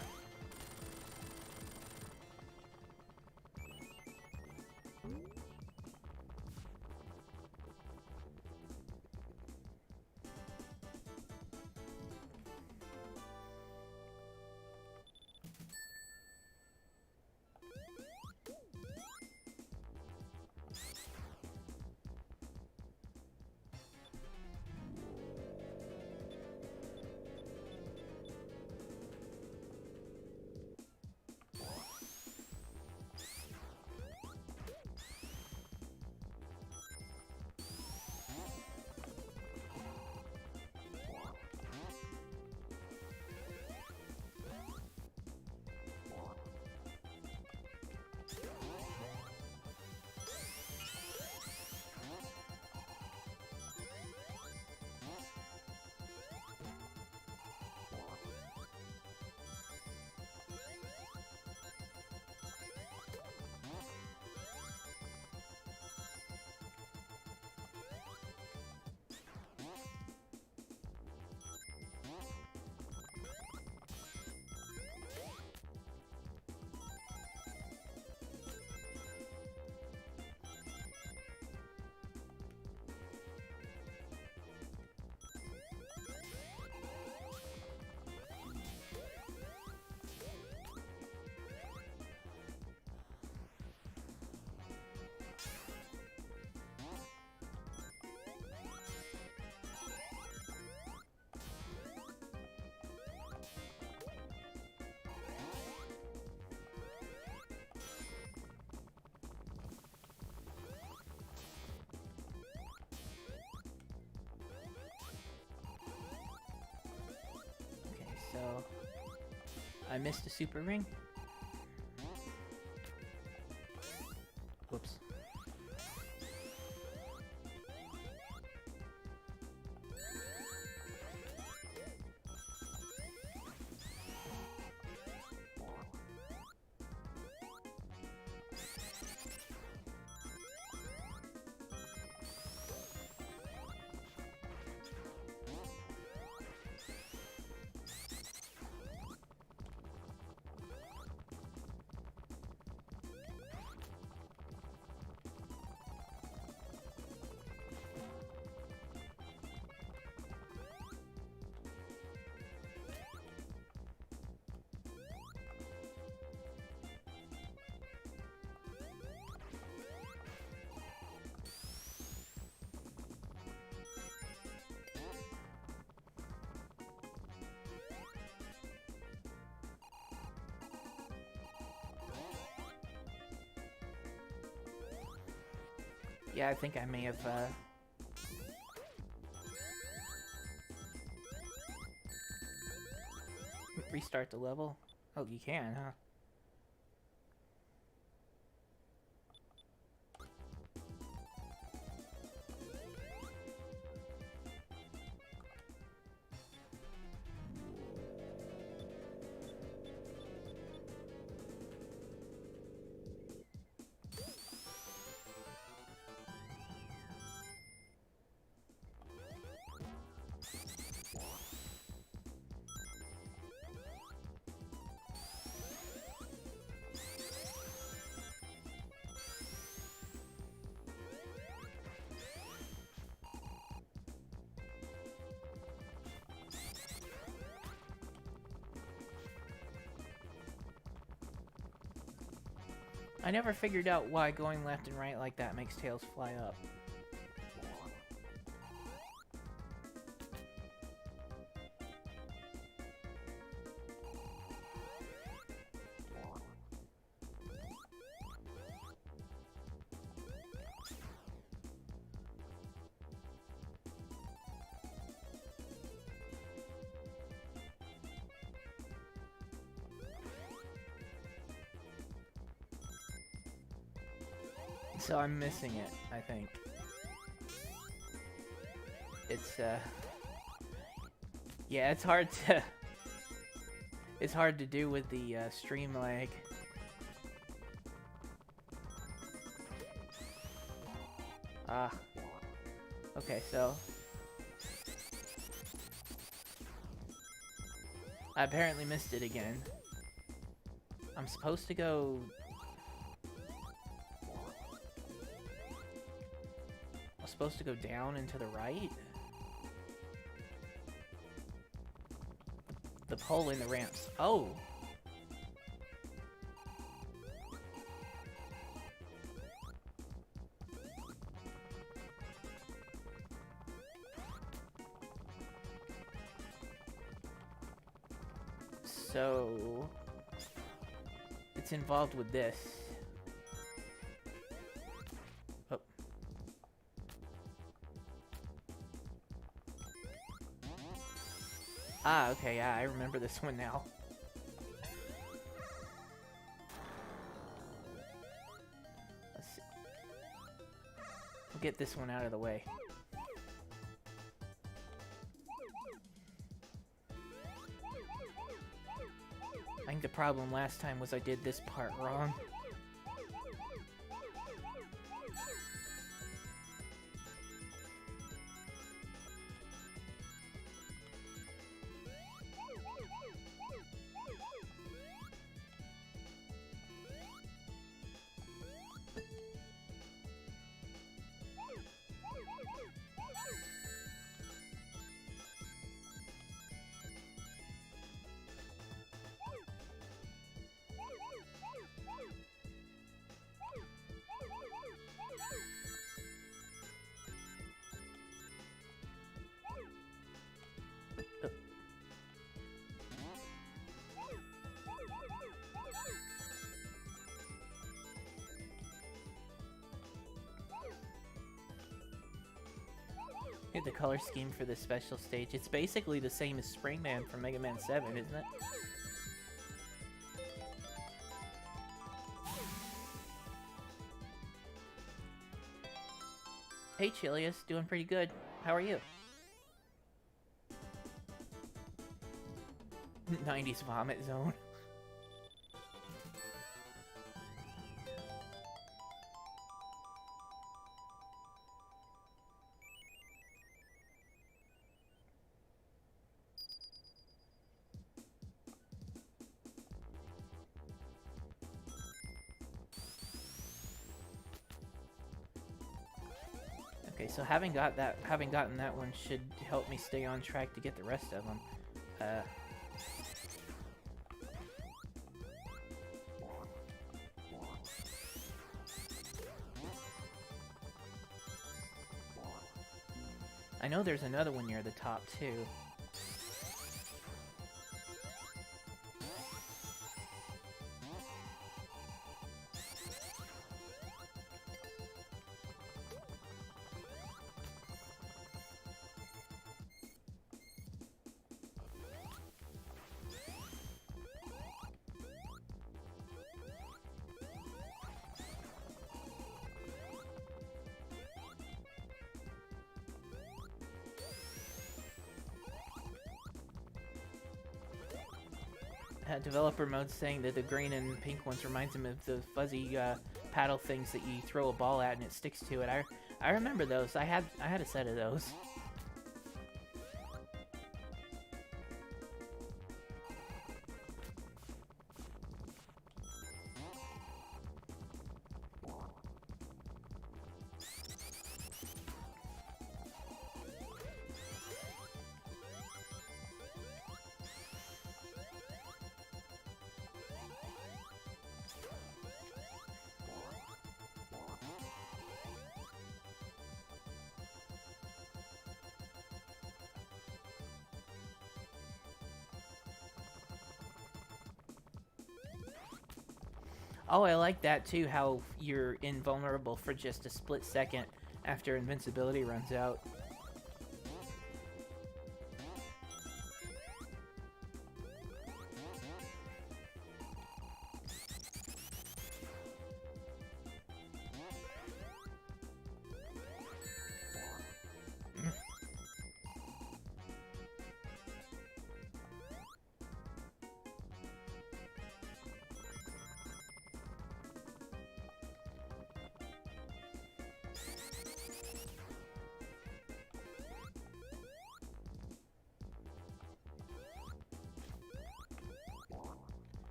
So, I missed a super ring. Whoops. Yeah, I think I may have, restart the level. Oh, you can, huh? I never figured out why going left and right like that makes tails fly up. So I'm missing it, I think. It's, yeah, it's hard to... It's hard to do with the, stream lag. Ah. Okay, so... I apparently missed it again. I'm supposed to go... I'm supposed to go down and to the right? The pole in the ramps. Oh! So... it's involved with this. Oh. Ah, okay, yeah, I remember this one now. Let's see. We'll get this one out of the way. I think the problem last time was I did this part wrong. Here's the color scheme for this special stage. It's basically the same as Springman from Mega Man 7, isn't it? Hey Chilius, doing pretty good. How are you? 90s vomit zone. Okay, so having gotten that one should help me stay on track to get the rest of them. I know there's another one near the top too. Developer mode saying that the green and pink ones reminds him of the fuzzy paddle things that you throw a ball at and it sticks to it. I remember those. I had a set of those. Oh, I like that too, how you're invulnerable for just a split second after invincibility runs out.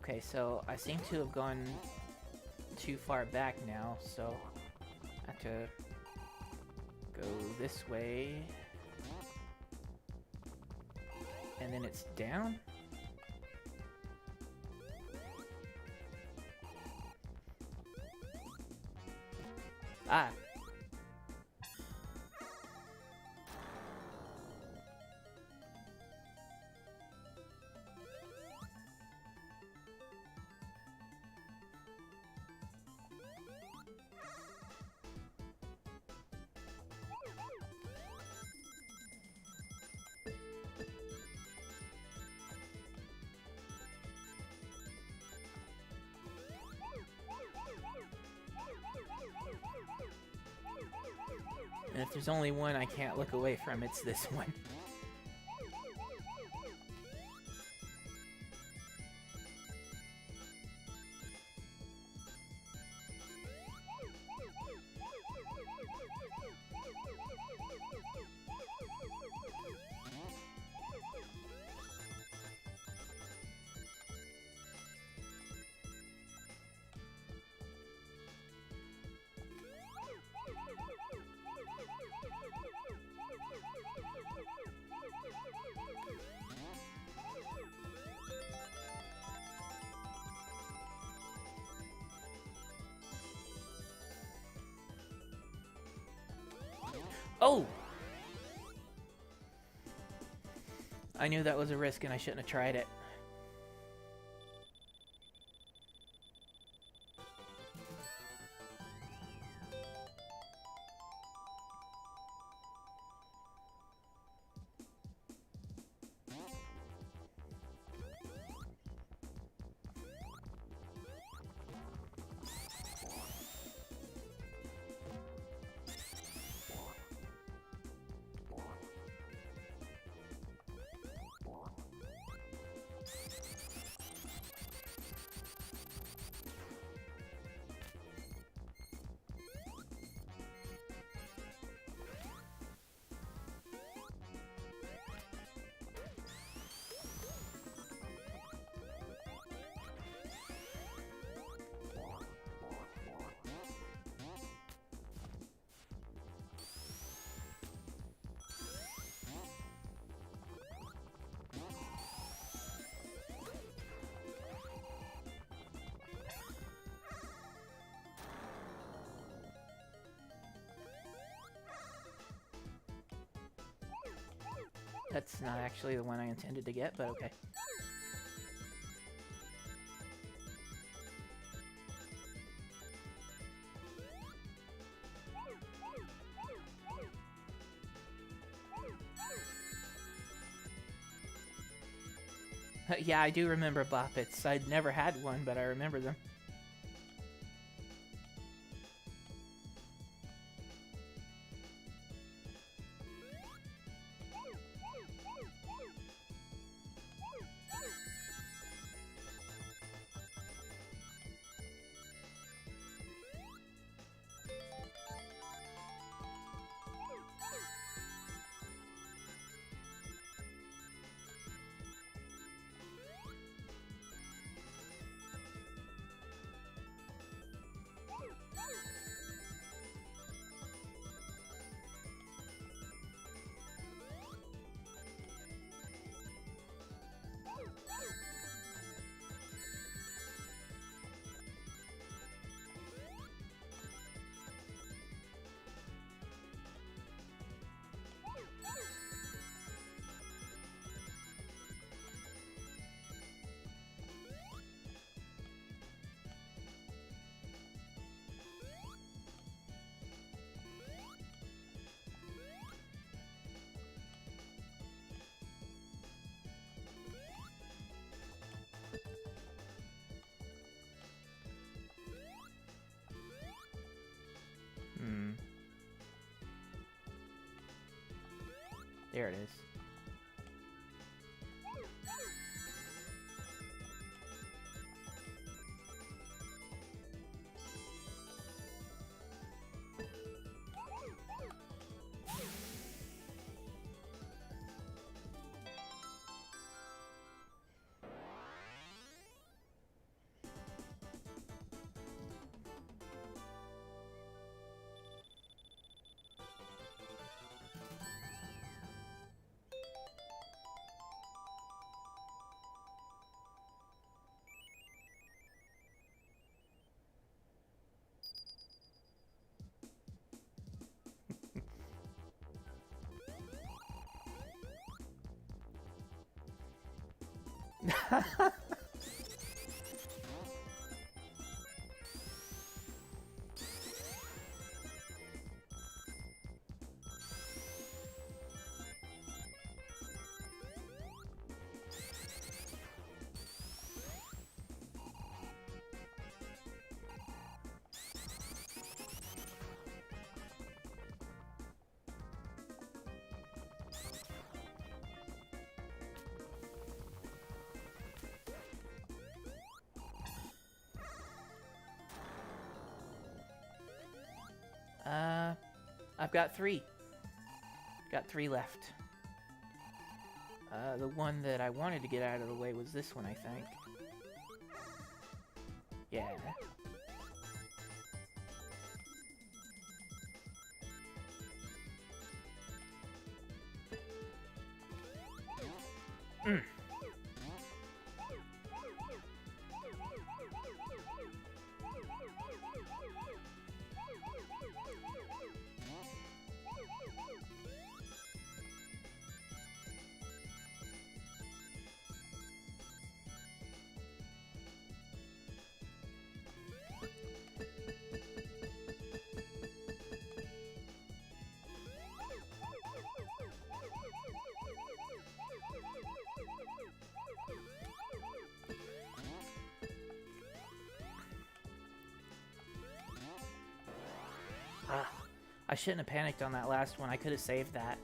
Okay, so I seem to have gone too far back now, so I have to go this way. And then it's down? Ah. And if there's only one I can't look away from, it's this one. Oh! I knew that was a risk and I shouldn't have tried it. That's not actually the one I intended to get, but okay. Yeah, I do remember Boppets. I'd never had one, but I remember them. There it is. I've got 3. Got 3 left. The one that I wanted to get out of the way was this one, I think. Yeah. Mm. Ah, I shouldn't have panicked on that last one. I could have saved that.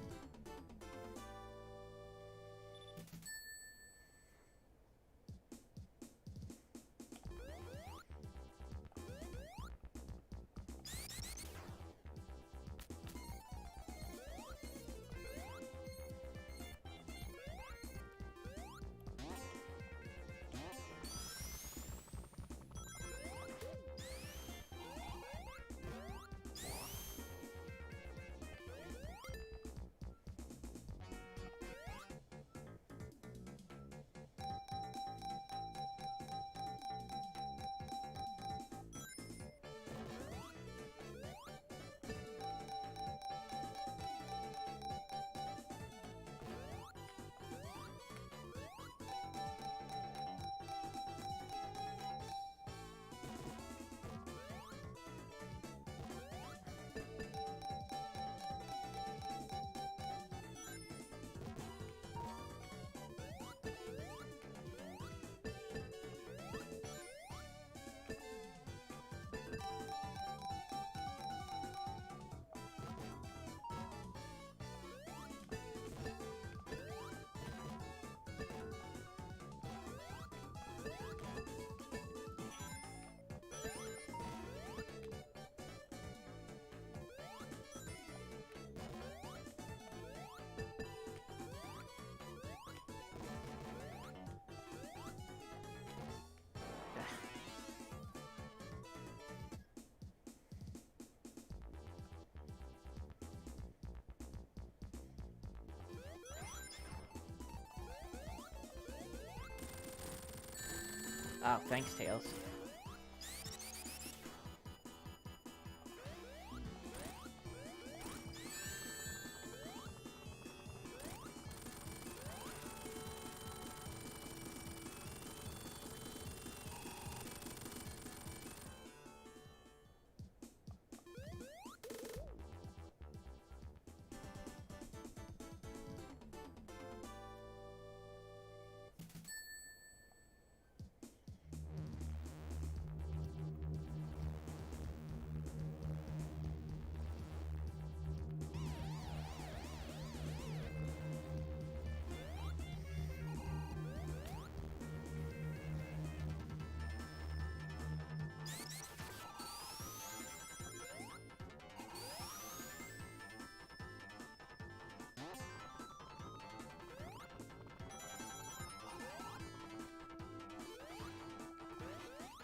Oh, thanks, Tails.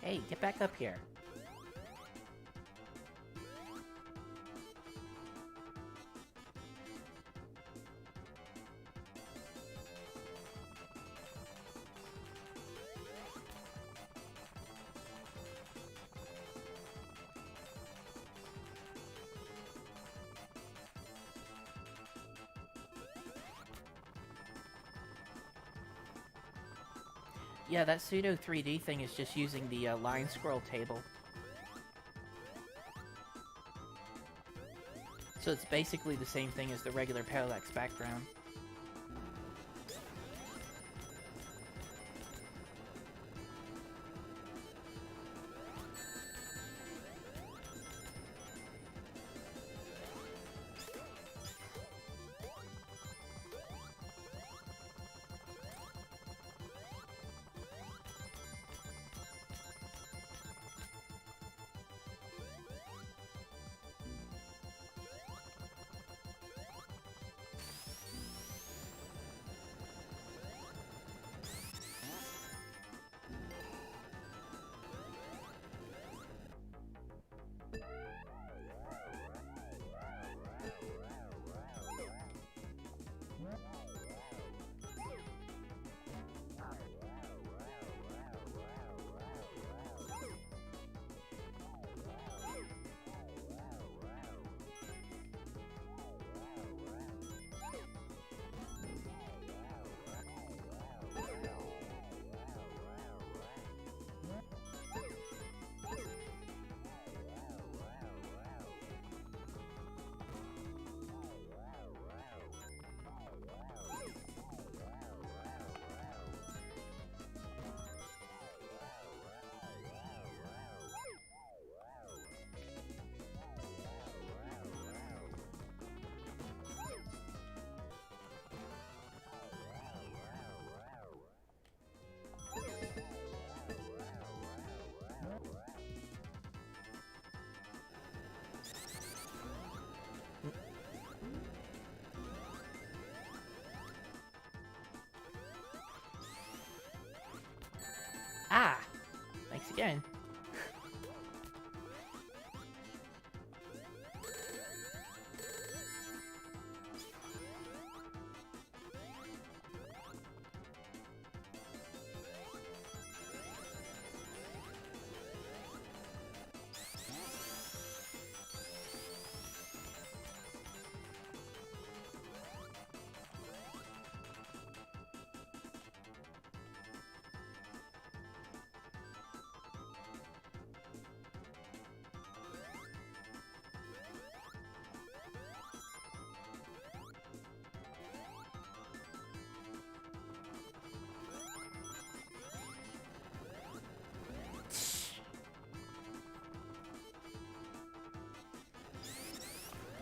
Hey, get back up here. Yeah, that pseudo 3D thing is just using the line scroll table. So it's basically the same thing as the regular parallax background. Ah! Thanks again.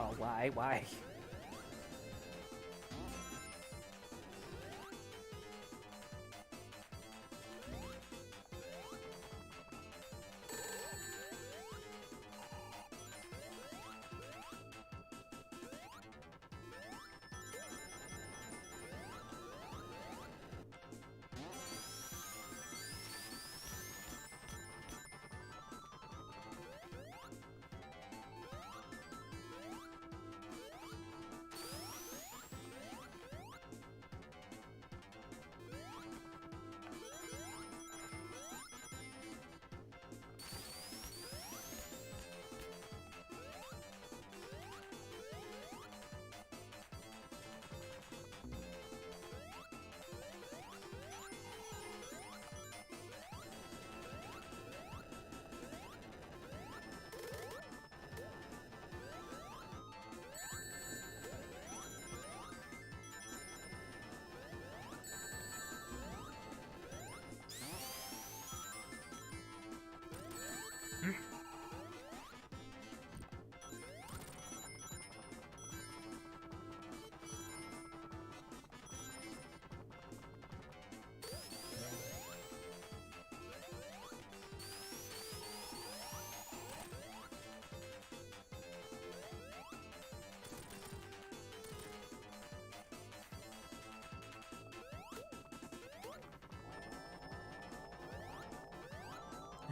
Oh, why? Why?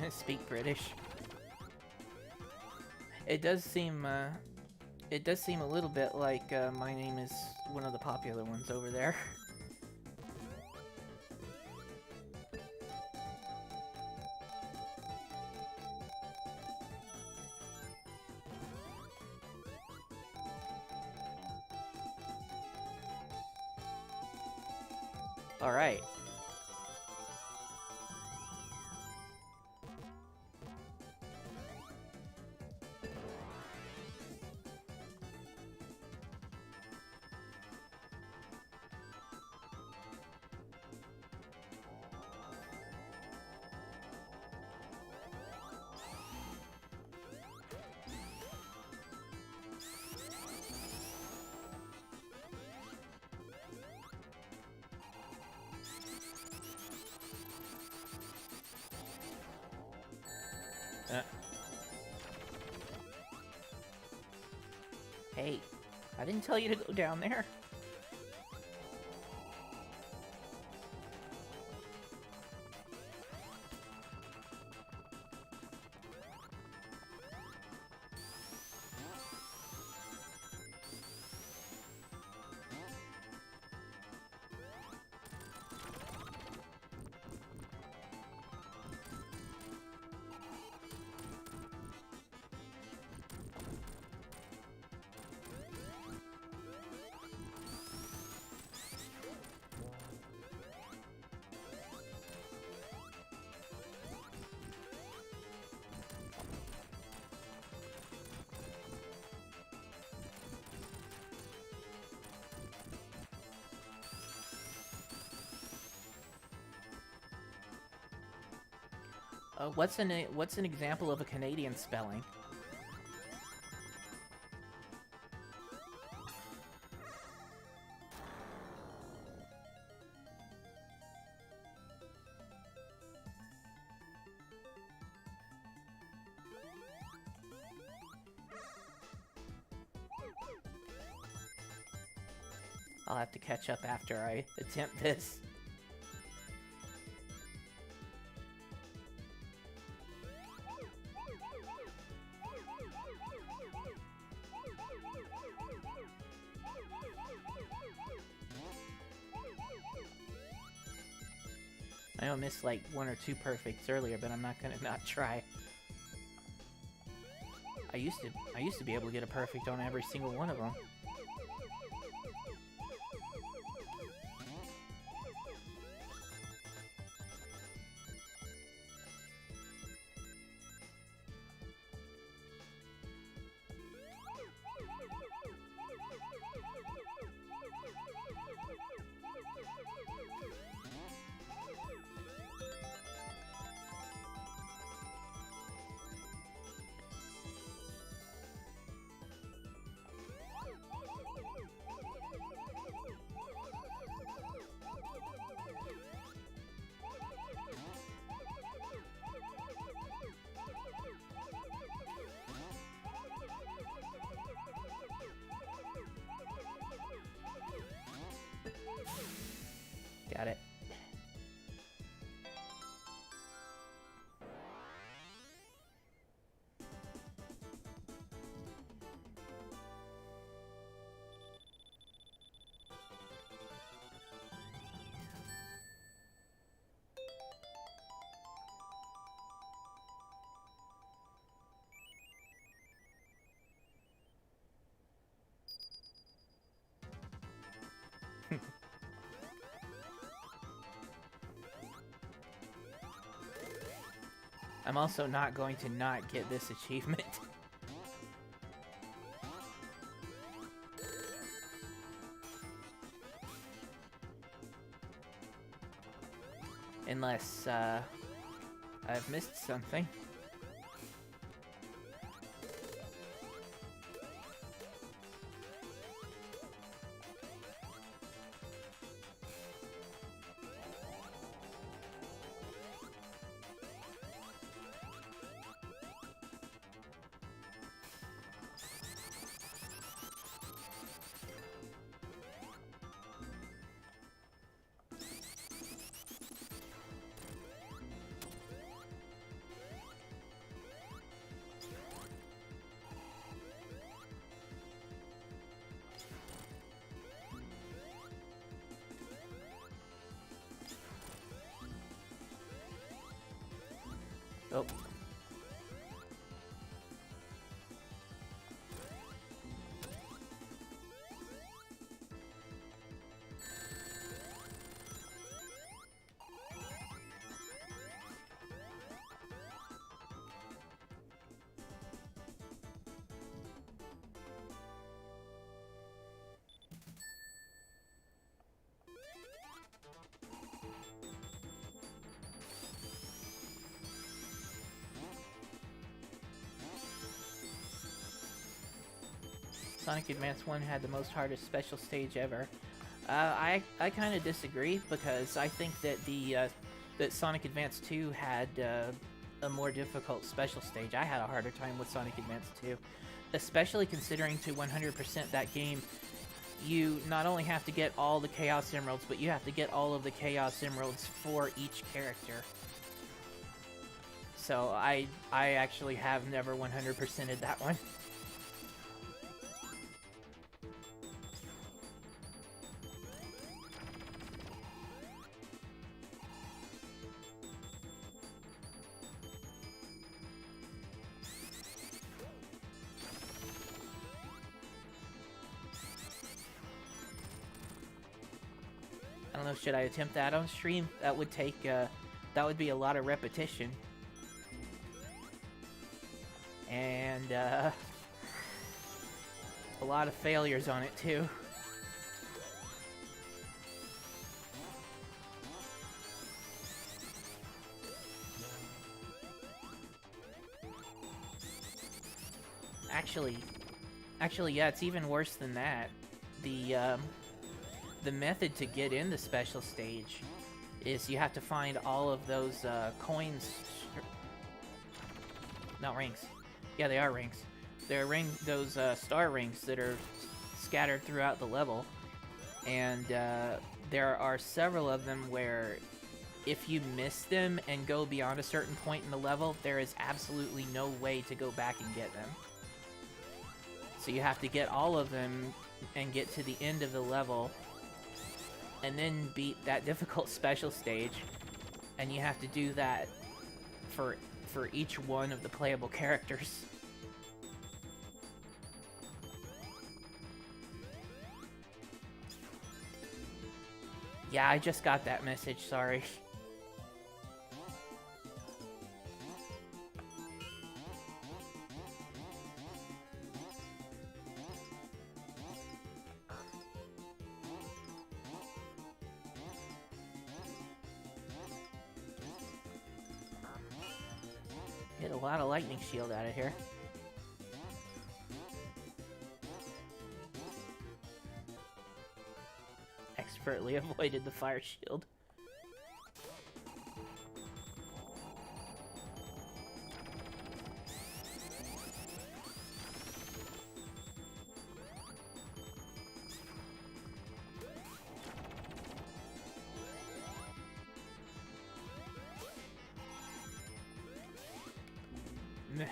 Speak British. It does seem a little bit like my name is one of the popular ones over there. All right. Hey, I didn't tell you to go down there. What's an example of a Canadian spelling? I'll have to catch up after I attempt this. I know I missed like 1 or 2 perfects earlier, but I'm not gonna not try. I used to be able to get a perfect on every single one of them. Got it. I'm also not going to not get this achievement. Unless, I've missed something. Oh. Sonic Advance 1 had the most hardest special stage ever. I kind of disagree because I think that that Sonic Advance 2 had a more difficult special stage. I had a harder time with Sonic Advance 2, especially considering to 100% that game, you not only have to get all the Chaos Emeralds, but you have to get all of the Chaos Emeralds for each character. So I actually have never 100%ed that one. I don't know, should I attempt that on stream? That would take, that would be a lot of repetition. And, a lot of failures on it, too. Actually, yeah, it's even worse than that. The method to get in the special stage is you have to find all of those coins. Not rings. Yeah, they are rings. They're those star rings that are scattered throughout the level, and there are several of them where if you miss them and go beyond a certain point in the level, there is absolutely no way to go back and get them. So you have to get all of them and get to the end of the level, and then beat that difficult special stage, and you have to do that for each one of the playable characters. Yeah, I just got that message, sorry. Get a lot of lightning shield out of here. Expertly avoided the fire shield. Meh.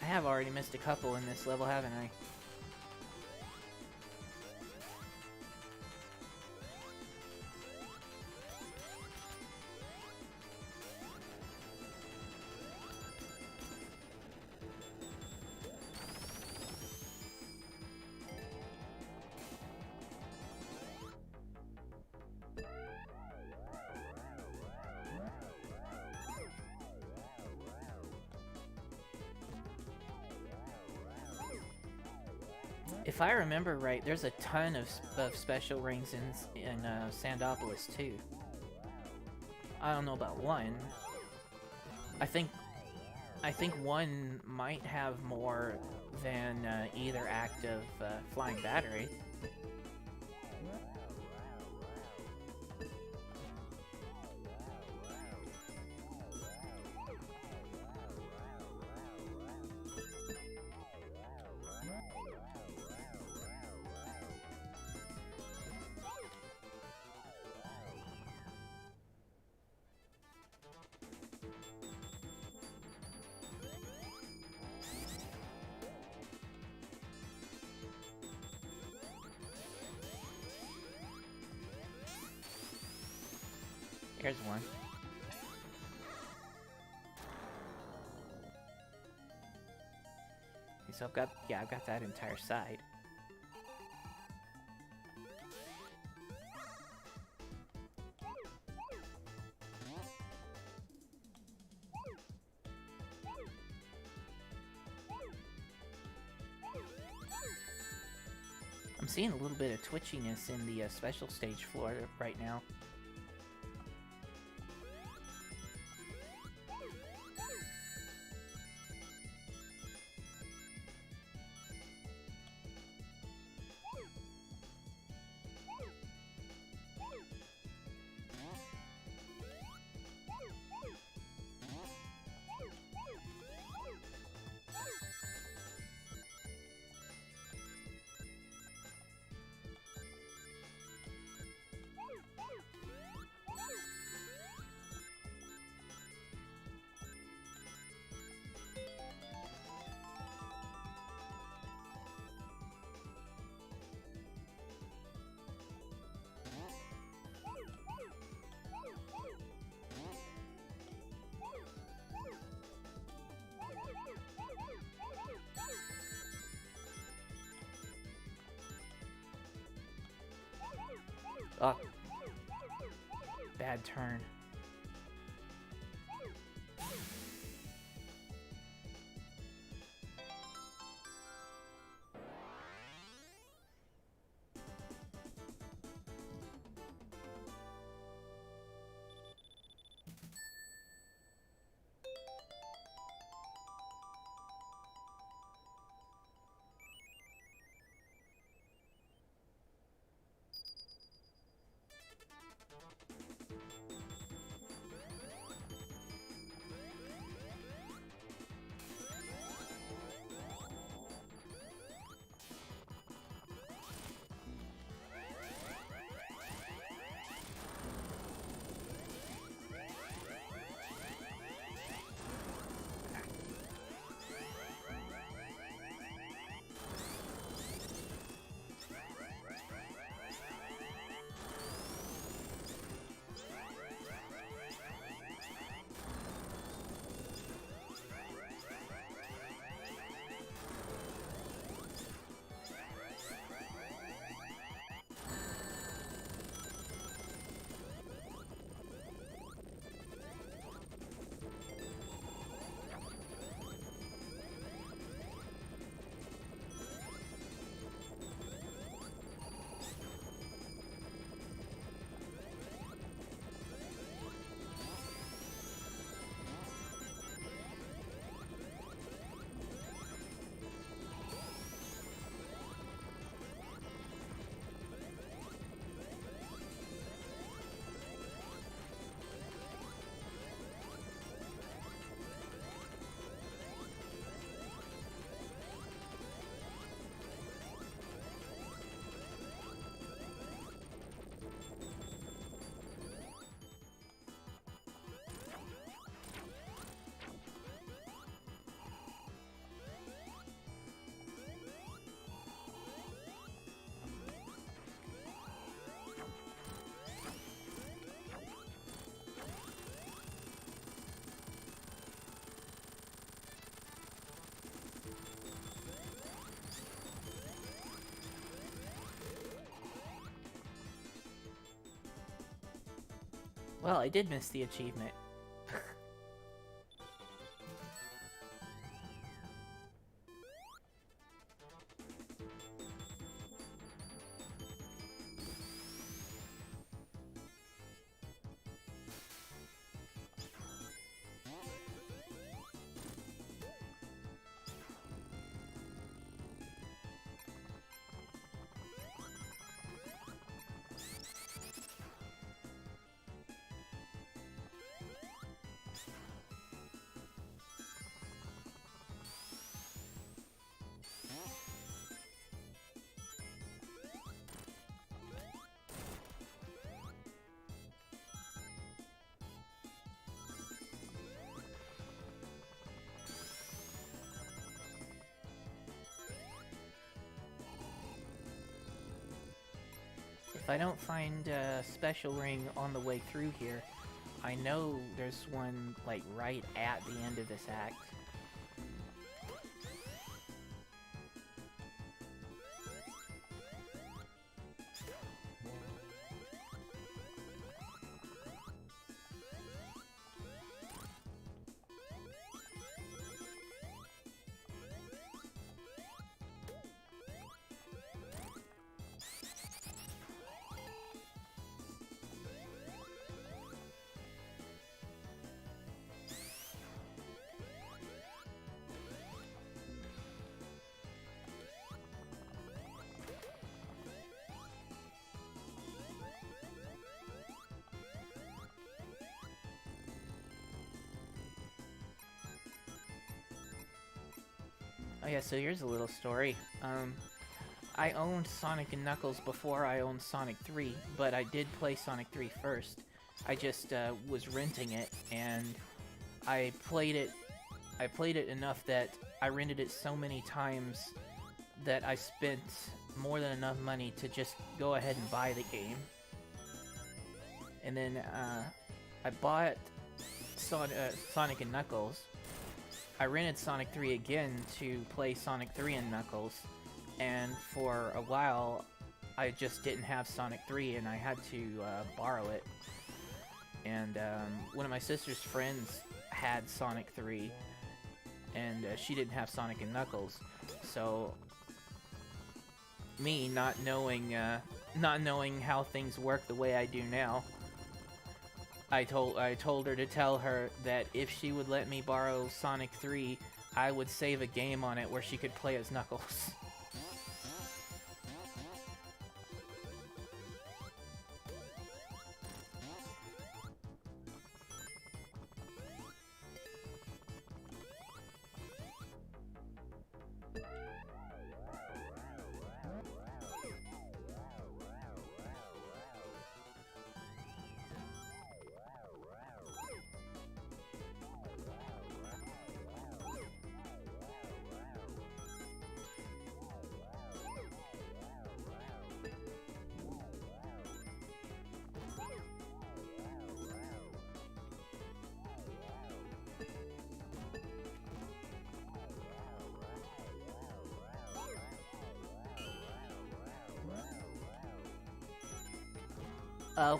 I have already missed a couple in this level, haven't I? If I remember right, there's a ton of special rings in Sandopolis too. I don't know about one. I think one might have more than either act of Flying Battery. Here's one. Okay, so I've got that entire side. I'm seeing a little bit of twitchiness in the special stage floor right now. Oh, bad turn. Well, I did miss the achievement. If I don't find a special ring on the way through here, I know there's one, like, right at the end of this act. Oh yeah, so here's a little story. I owned Sonic and Knuckles before I owned Sonic 3, but I did play Sonic 3 first. I just was renting it, and I played it. I played it enough that I rented it so many times that I spent more than enough money to just go ahead and buy the game. And then I bought Sonic and Knuckles. I rented Sonic 3 again to play Sonic 3 and Knuckles, and for a while I just didn't have Sonic 3 and I had to borrow it. And one of my sister's friends had Sonic 3, and she didn't have Sonic and Knuckles. So me not knowing how things work the way I do now, I told her to tell her that if she would let me borrow Sonic 3, I would save a game on it where she could play as Knuckles.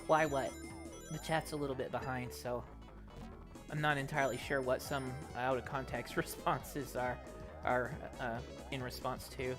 Why what? The chat's a little bit behind, so I'm not entirely sure what some out-of-context responses are in response to.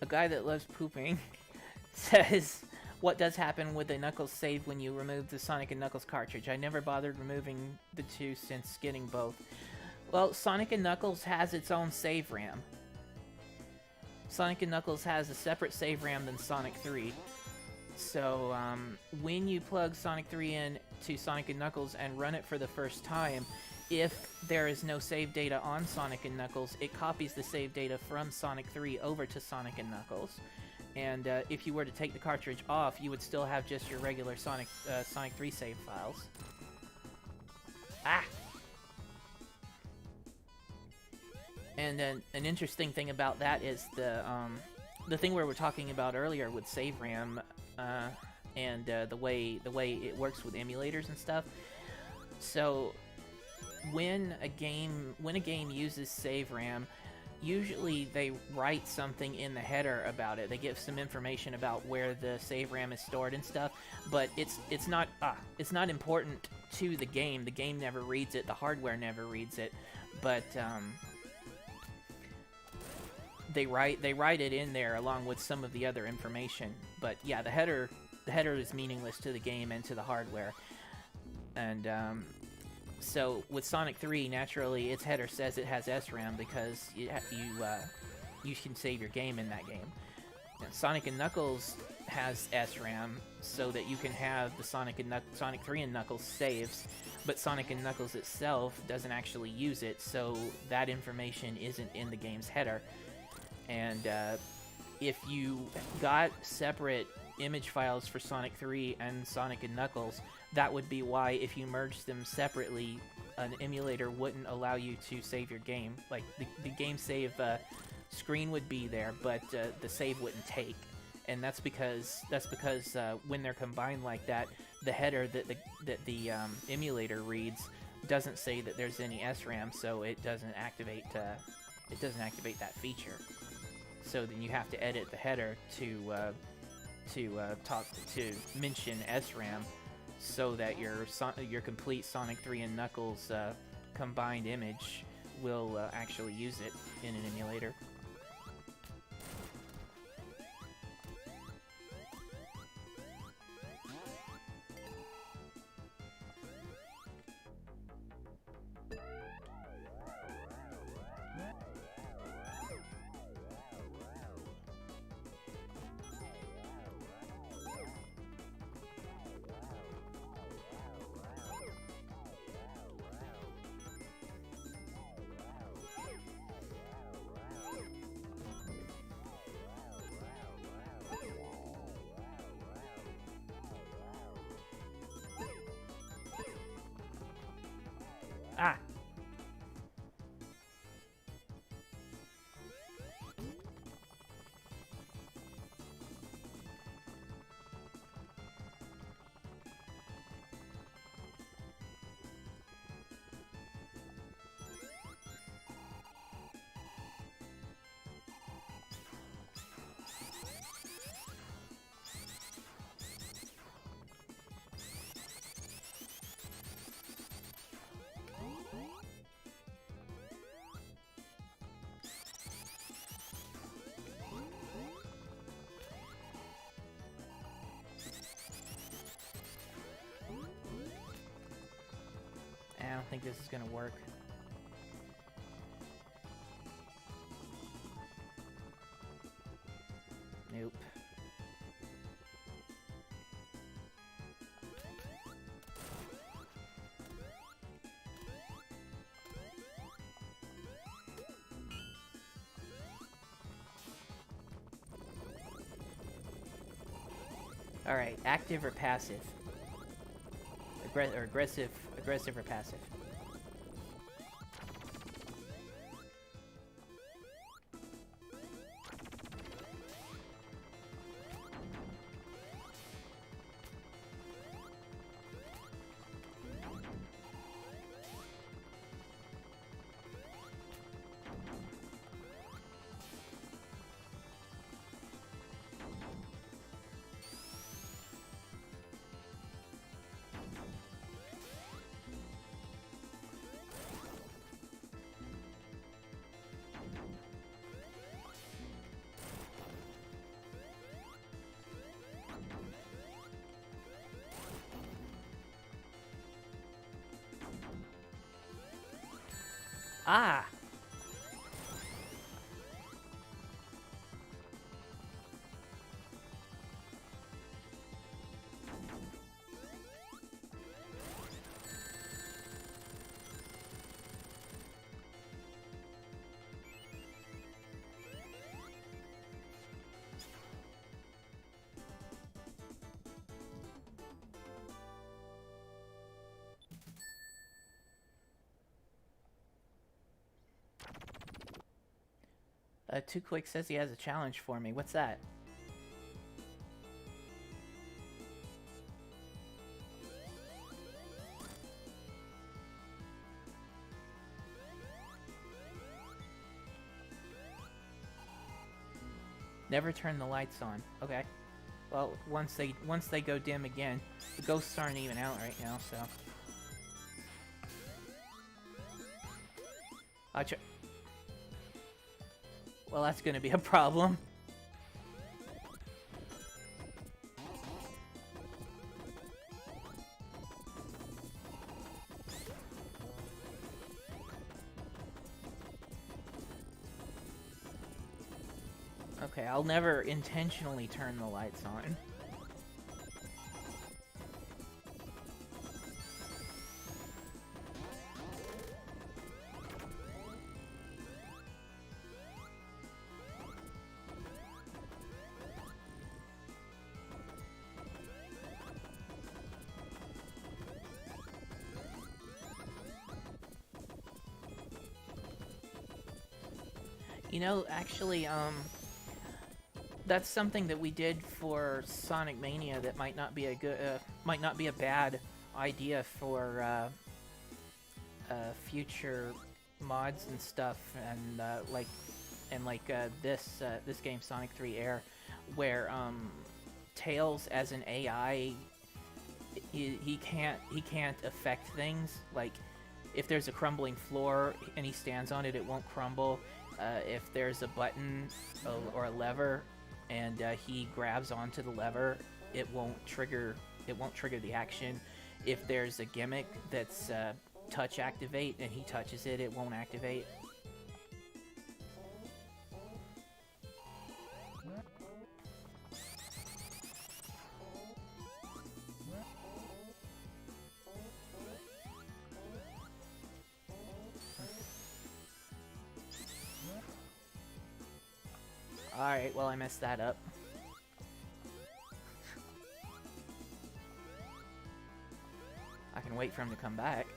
A guy that loves pooping says, what does happen with the Knuckles save when you remove the Sonic and Knuckles cartridge? I never bothered removing the two since getting both. Well, Sonic and Knuckles has its own save RAM. Sonic and Knuckles has a separate save RAM than Sonic 3. So, when you plug Sonic 3 in to Sonic and Knuckles and run it for the first time, if there is no save data on Sonic and Knuckles, it copies the save data from Sonic 3 over to Sonic and Knuckles. And if you were to take the cartridge off, you would still have just your regular Sonic 3 save files. Ah! And then an interesting thing about that is the thing we were talking about earlier with save RAM and the way it works with emulators and stuff. So when a game uses save RAM, usually they write something in the header about it. They give some information about where the save RAM is stored and stuff, but it's not important to the game. The game never reads it. The hardware never reads it, but they write it in there along with some of the other information. But yeah, the header is meaningless to the game and to the hardware. And so with Sonic 3, naturally, its header says it has SRAM because you can save your game in that game. And Sonic and Knuckles has SRAM so that you can have the Sonic 3 and Knuckles saves, but Sonic and Knuckles itself doesn't actually use it, so that information isn't in the game's header. And if you got separate image files for Sonic 3 and Sonic and Knuckles, that would be why if you merged them separately, an emulator wouldn't allow you to save your game. Like, the game save screen would be there, but the save wouldn't take. And that's because when they're combined like that, the header that the emulator reads doesn't say that there's any SRAM, so it doesn't activate that feature. So then you have to edit the header to mention SRAM, so that your complete Sonic 3 and Knuckles combined image will actually use it in an emulator. Ah! I don't think this is gonna work. Nope. Alright, active or passive? Aggressive or passive? Ah! Too Quick says he has a challenge for me. What's that? Never turn the lights on. Okay. Well, once they go dim again, the ghosts aren't even out right now, so. Well, that's gonna be a problem. Okay, I'll never intentionally turn the lights on. You know, actually, that's something that we did for Sonic Mania that might not be a bad idea for future mods and stuff, and this game, Sonic 3 Air, where Tails as an AI, he can't affect things. Like, if there's a crumbling floor and he stands on it, it won't crumble. If there's a button or a lever and he grabs onto the lever, it won't trigger the action. If there's a gimmick that's touch activate and he touches it, it won't activate. Alright, well, I messed that up. I can wait for him to come back.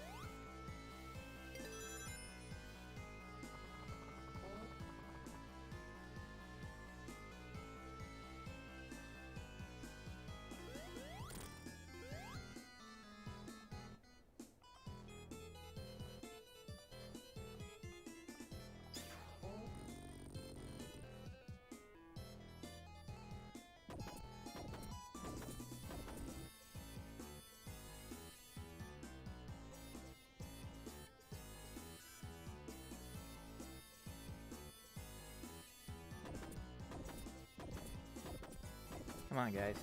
Come on, guys.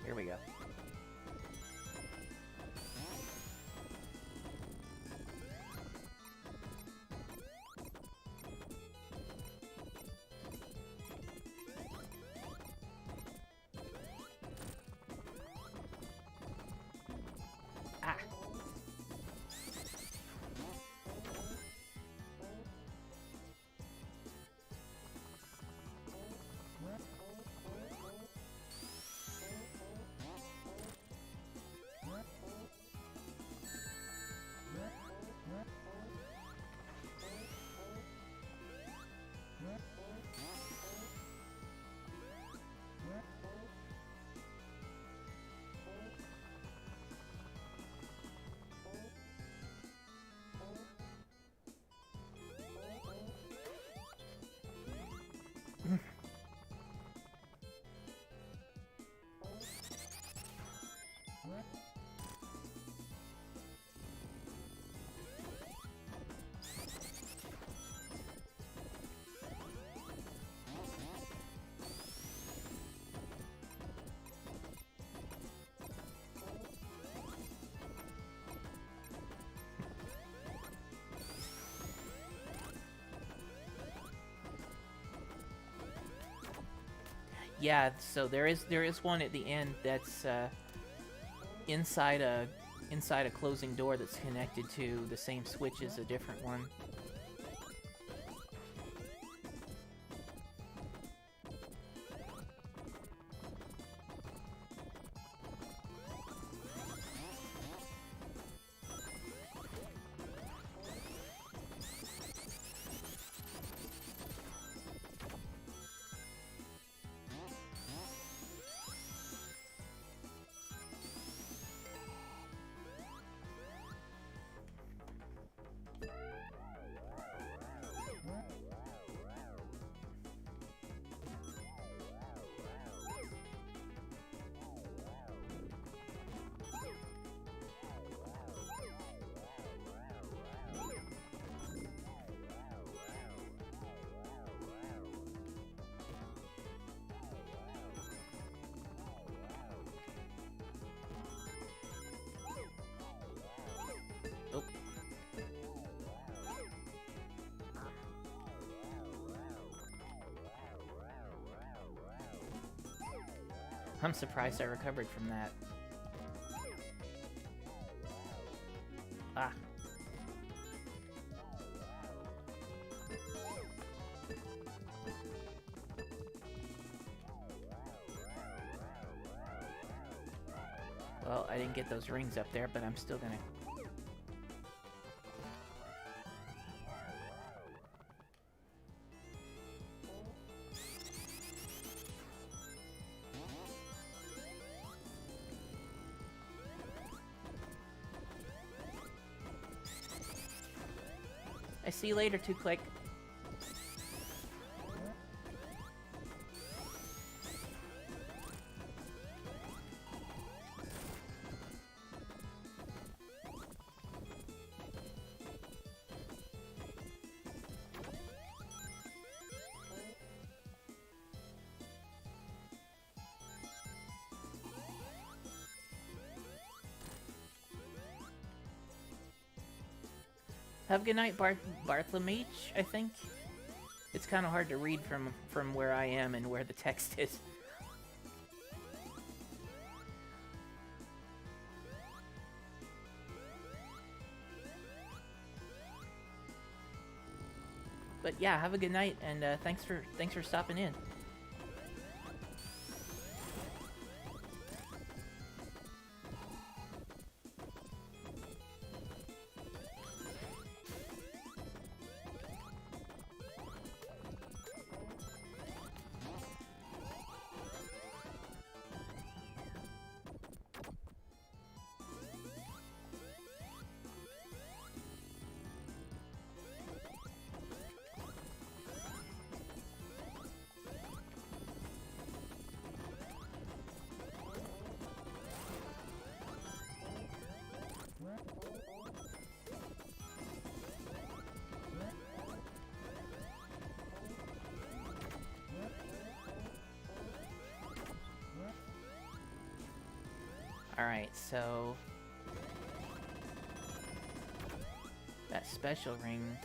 Here we go. Ah. Yeah, so there is one at the end that's inside a closing door that's connected to the same switch as a different one. Oh. I'm surprised I recovered from that. Ah. Well, I didn't get those rings up there, but I'm still gonna... I see you later, 2-Click. Have a good night, Bartholomew, I think. It's kind of hard to read from where I am and where the text is. But yeah, have a good night, and thanks for stopping in. Alright, so... that special ring...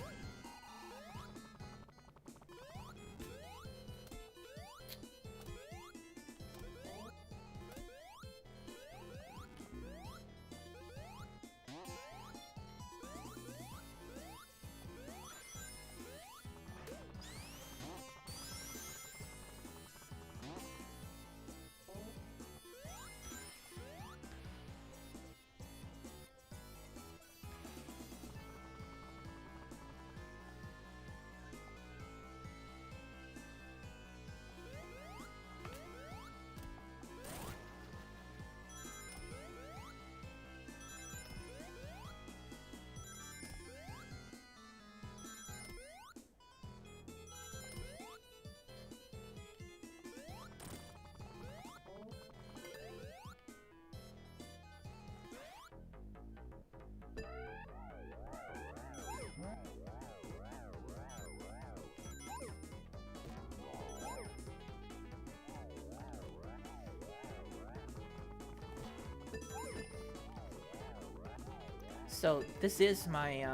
So this is my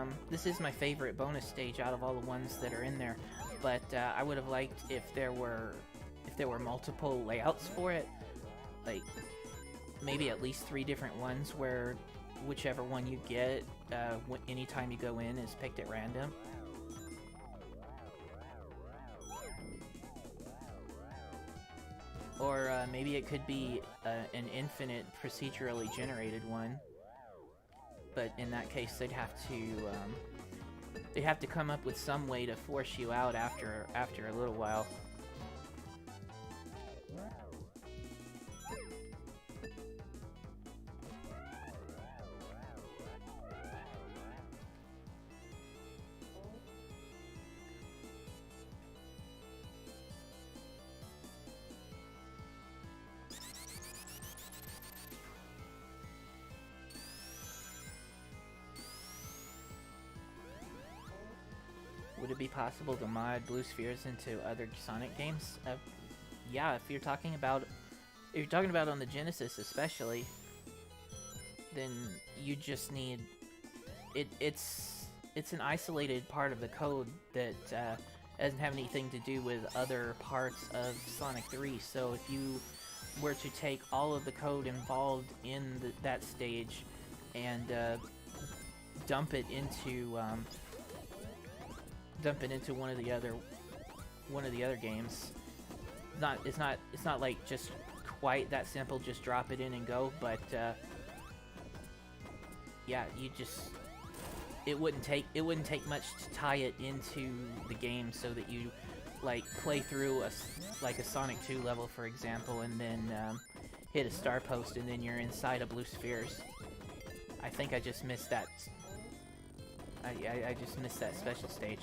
favorite bonus stage out of all the ones that are in there, but I would have liked if there were multiple layouts for it, like maybe at least 3 different ones where whichever one you get anytime you go in is picked at random. Or maybe it could be an infinite procedurally generated one. But in that case, they'd have to come up with some way to force you out after a little while. Would it be possible to mod blue spheres into other Sonic games? Yeah, if you're talking about on the Genesis especially, then you just need it's an isolated part of the code that doesn't have anything to do with other parts of Sonic 3. So if you were to take all of the code involved in that stage and dump it into one of the other games. It's not like just quite that simple. Just drop it in and go. But yeah, it wouldn't take much to tie it into the game so that you like play through a Sonic 2 level, for example, and then hit a star post, and then you're inside of blue spheres. I think I just missed that. I just missed that special stage.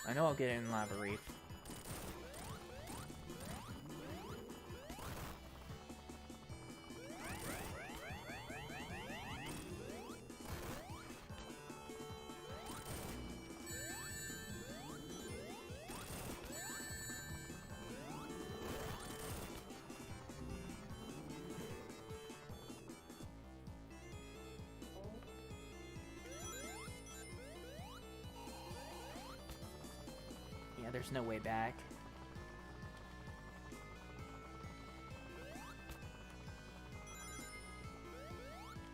I know I'll get in Lava Reef. Yeah, there's no way back.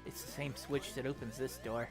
It's the same switch that opens this door.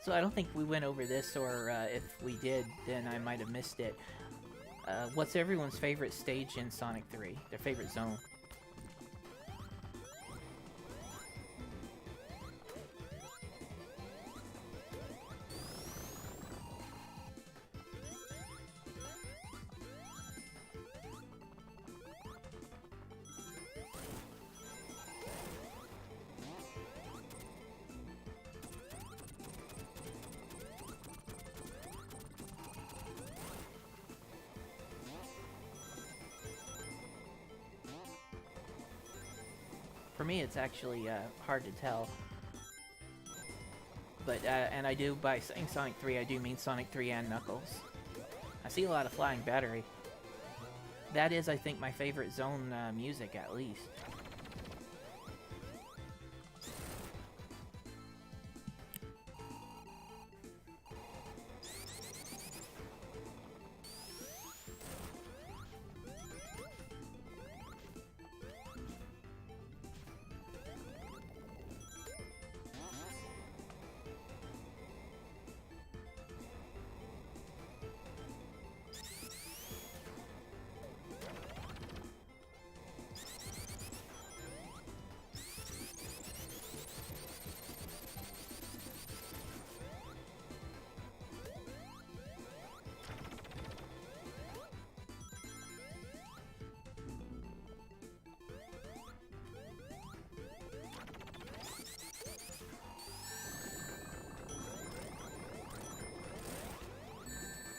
So I don't think we went over this, or if we did, then I might have missed it. What's everyone's favorite stage in Sonic 3? Their favorite zone? For me, it's actually hard to tell. But, and I do, by saying Sonic 3, I do mean Sonic 3 and Knuckles. I see a lot of Flying Battery. That is, I think, my favorite zone music, at least.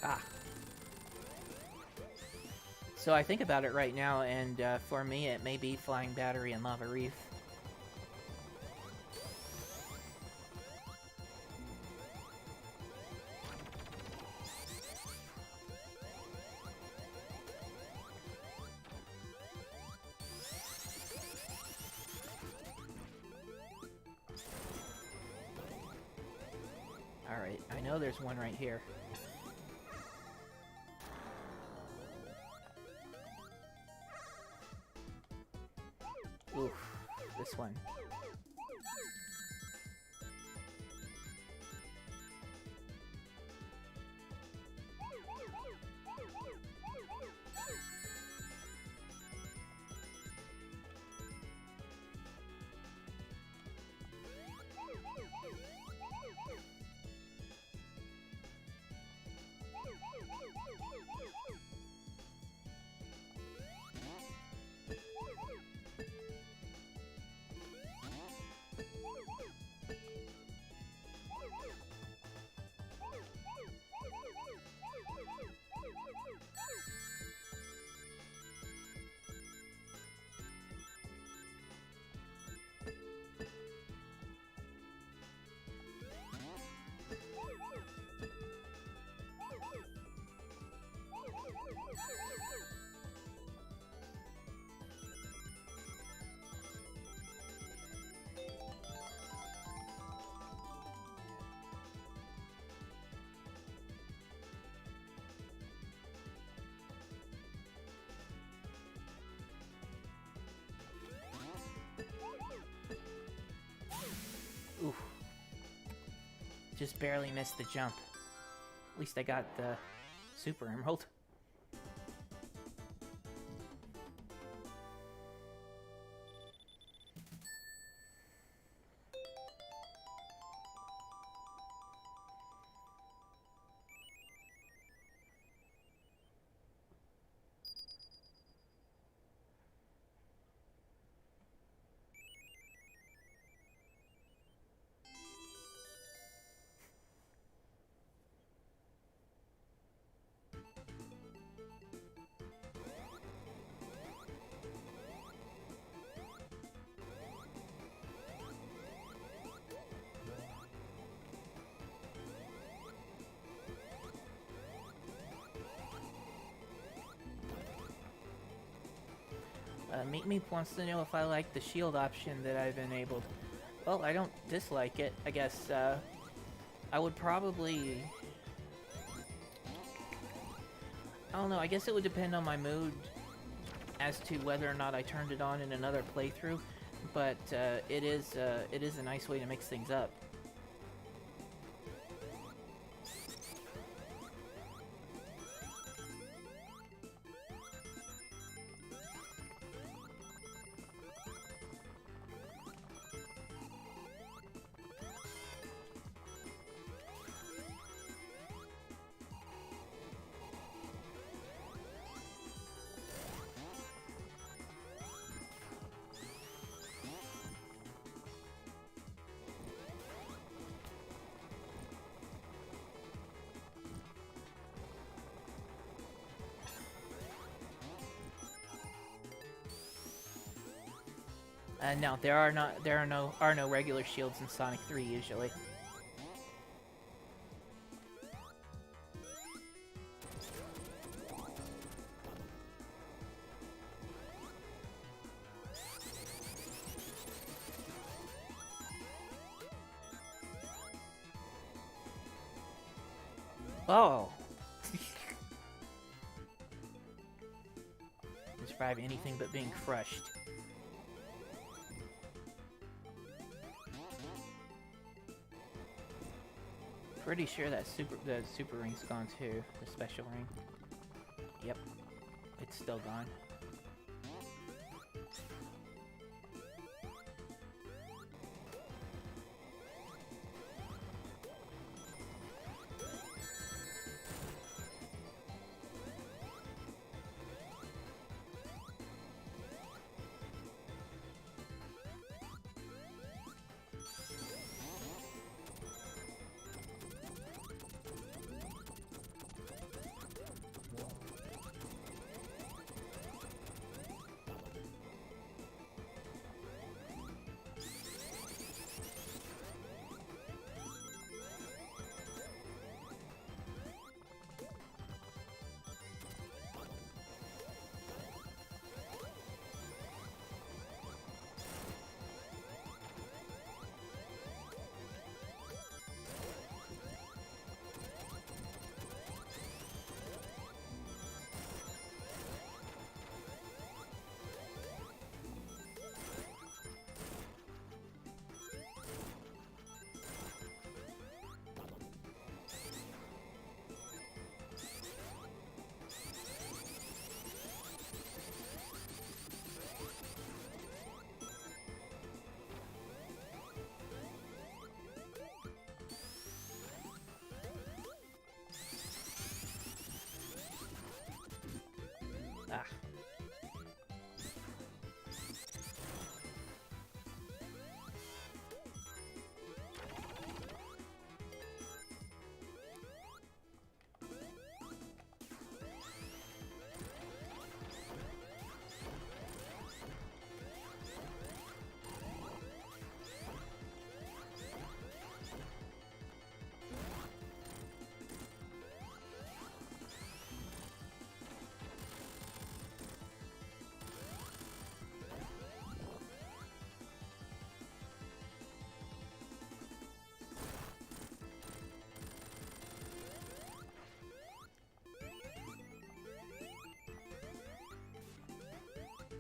Ah. So I think about it right now, and for me it may be Flying Battery and Lava Reef. Alright, I know there's one right here. Oof, this one. Oof. Just barely missed the jump. At least I got the Super Emerald. Meet Me wants to know if I like the shield option that I've enabled. Well, I don't dislike it. I guess I would probably... I don't know, I guess it would depend on my mood as to whether or not I turned it on in another playthrough, but it is a nice way to mix things up. No, there are no regular shields in Sonic 3 usually. Oh. Describe anything but being crushed. Pretty sure that the super ring's gone too. The special ring. Yep. It's still gone. Ah.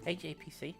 Hey, JPC.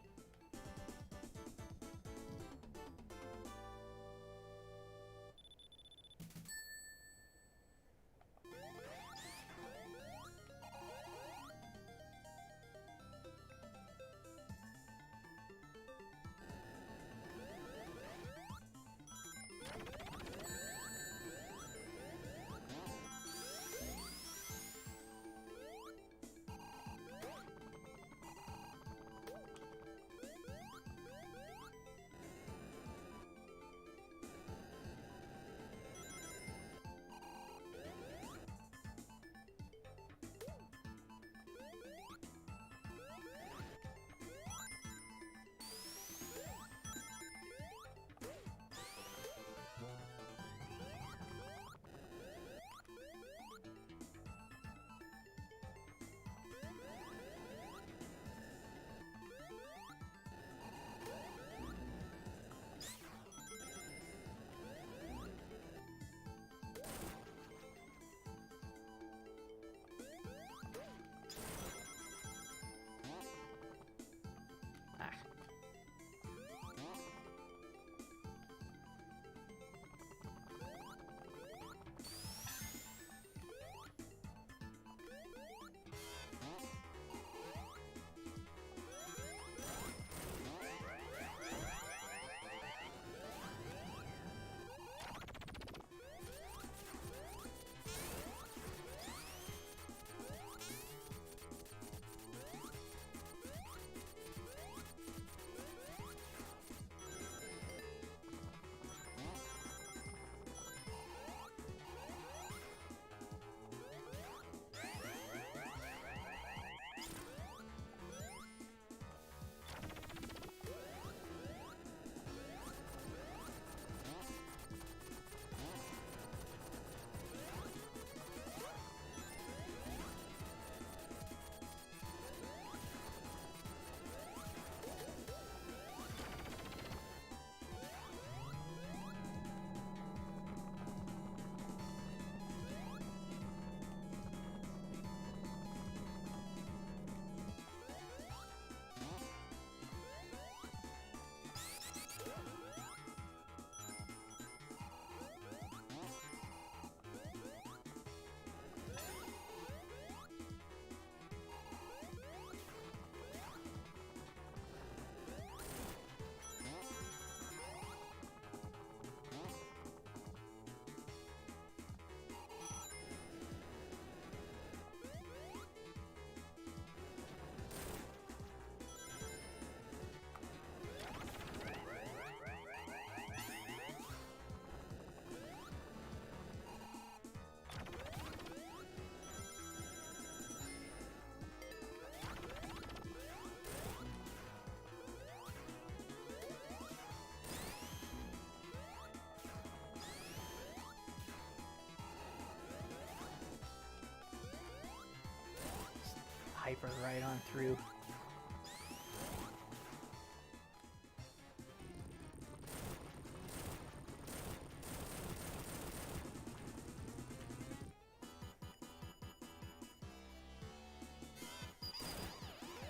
hyper right on through.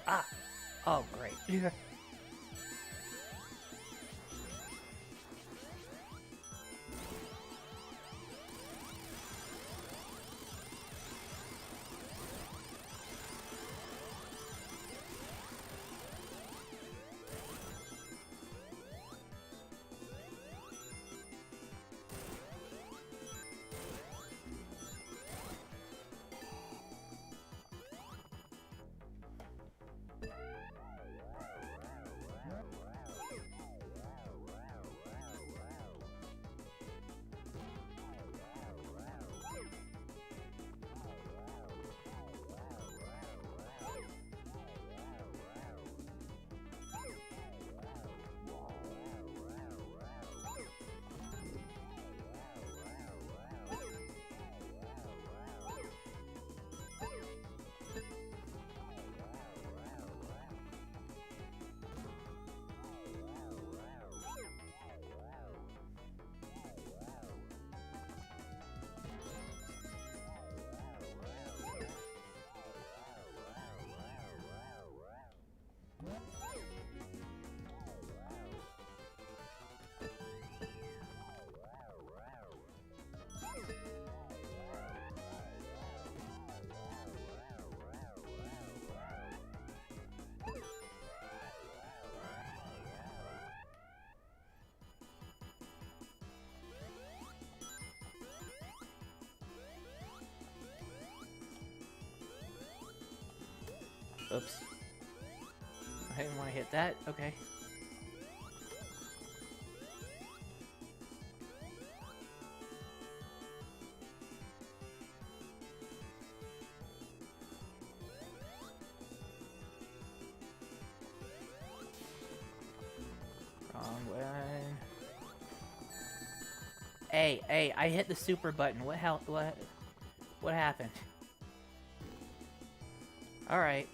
Ah! Oh, great. Yeah. Oops. I didn't want to hit that. Okay. Wrong one. Hey, I hit the super button. What hell? What happened? Alright.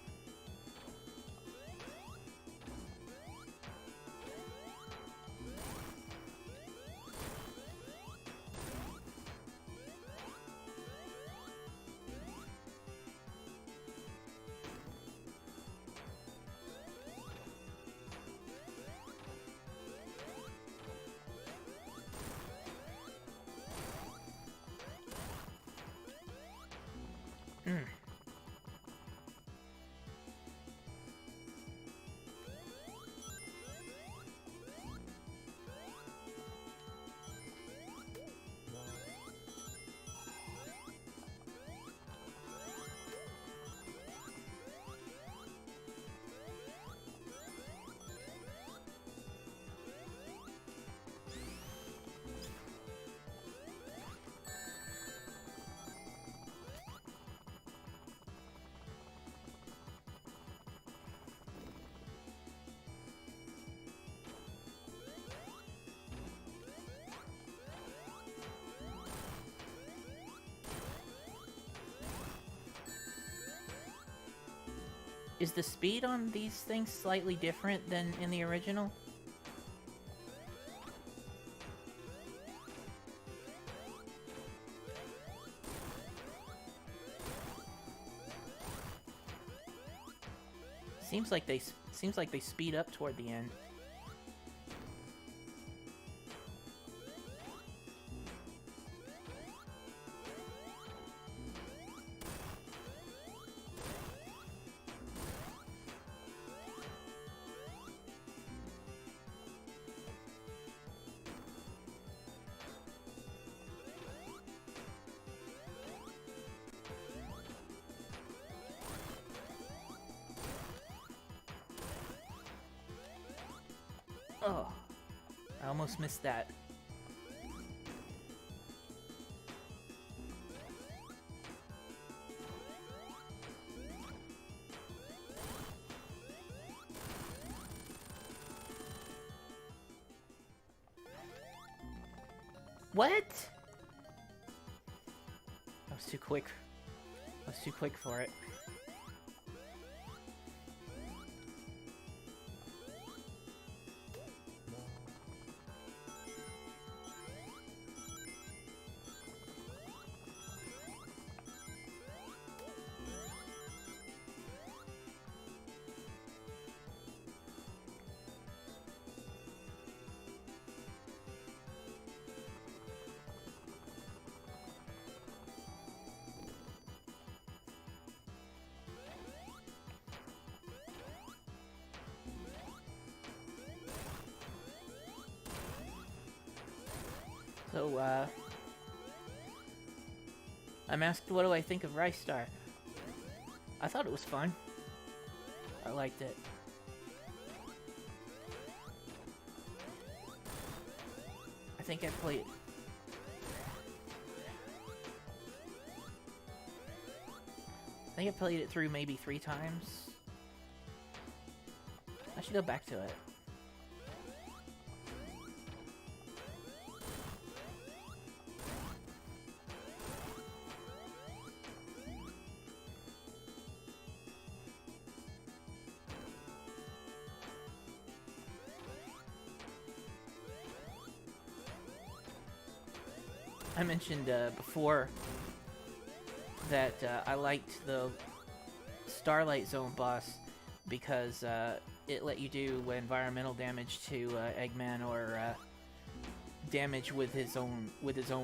Mm. Is the speed on these things slightly different than in the original? Seems like they speed up toward the end. Oh, I almost missed that. What? I was too quick. I was too quick for it. So, I'm asked what do I think of Rice Star. I thought it was fun. I liked it. I think I played... I think I played it through maybe 3 times. I should go back to it. I mentioned before that I liked the Starlight Zone boss because it let you do environmental damage to Eggman or damage with his own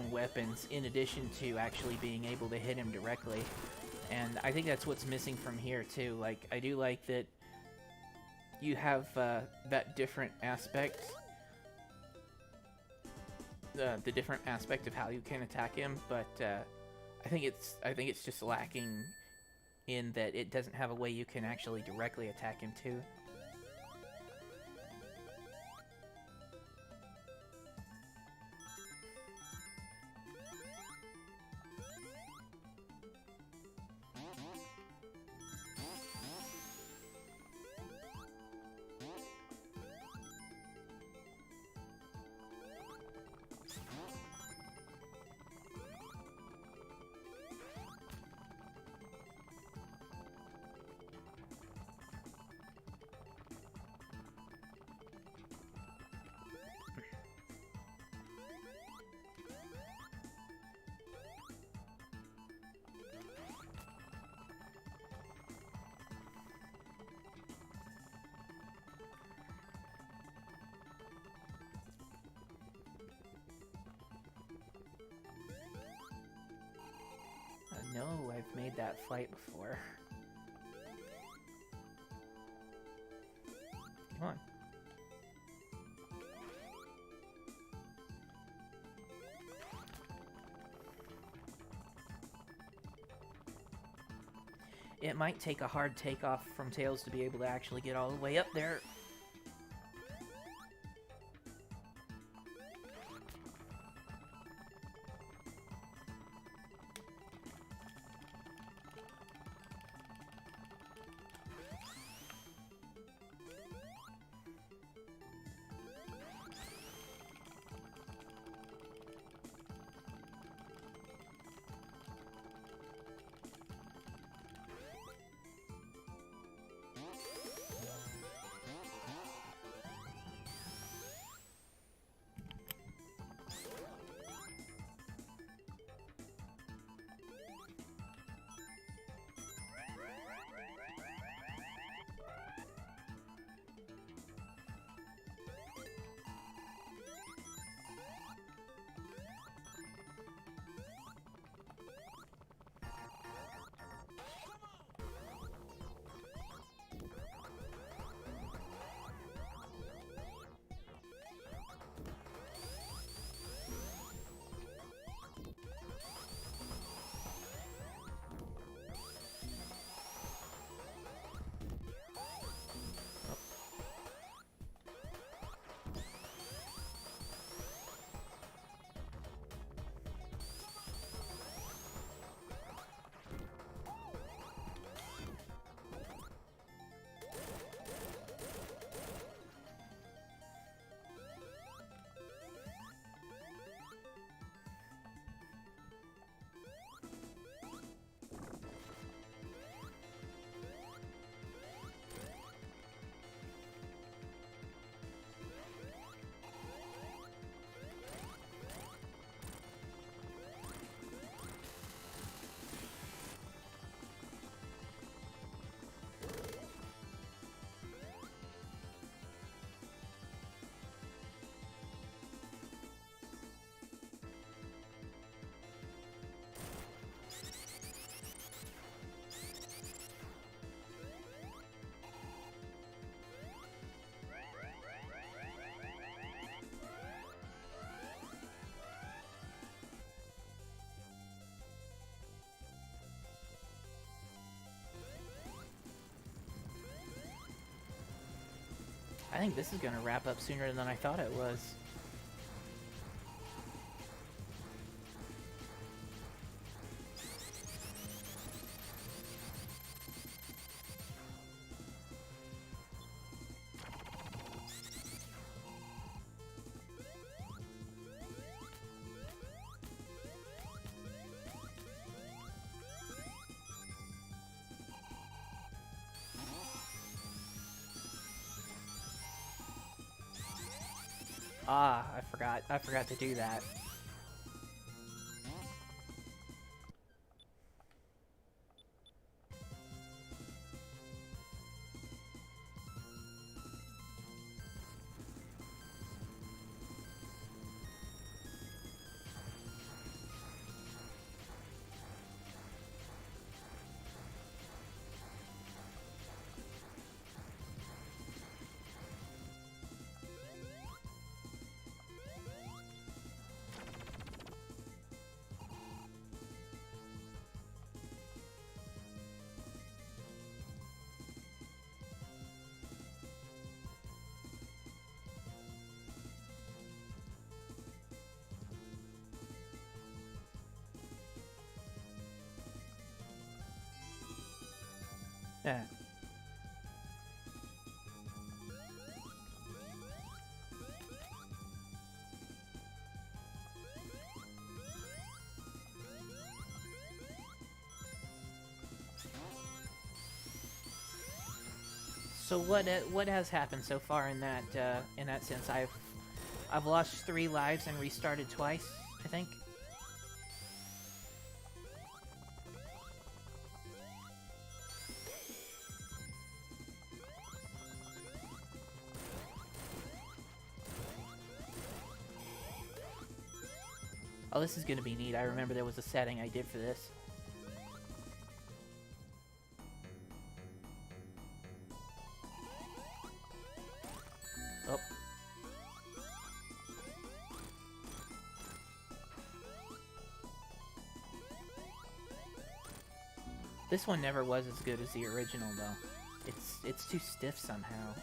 weapons, in addition to actually being able to hit him directly. And I think that's what's missing from here too. Like, I do like that you have that different aspect. The different aspect of how you can attack him, but I think it's just lacking in that it doesn't have a way you can actually directly attack him too. No, I've made that fight before. Come on. It might take a hard takeoff from Tails to be able to actually get all the way up there. I think this is gonna wrap up sooner than I thought it was. Ah, I forgot. I forgot to do that. Yeah. So what has happened so far in that sense? I've lost 3 lives and restarted twice, I think. Oh, this is gonna be neat. I remember there was a setting I did for this. Oh. This one never was as good as the original, though. It's too stiff somehow.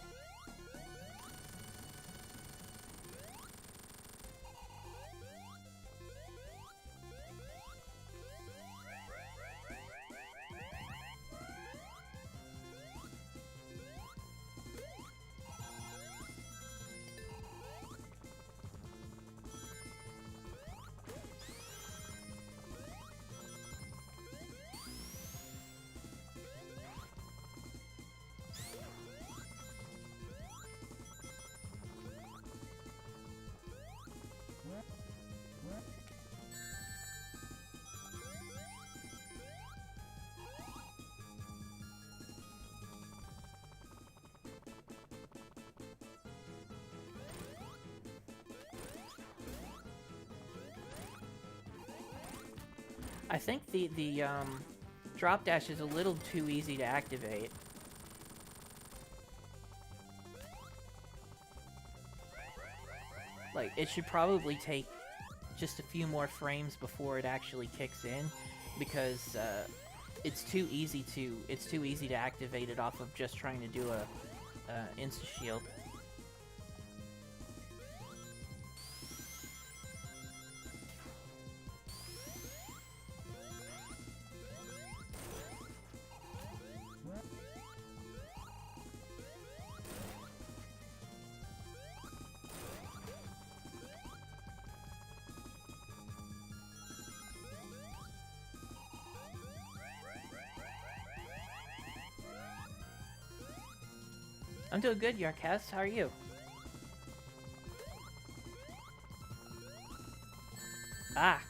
I think the drop dash is a little too easy to activate. Like, it should probably take just a few more frames before it actually kicks in, because it's too easy to activate it off of just trying to do a insta shield. I'm doing good, Yarkaz. How are you? Ah!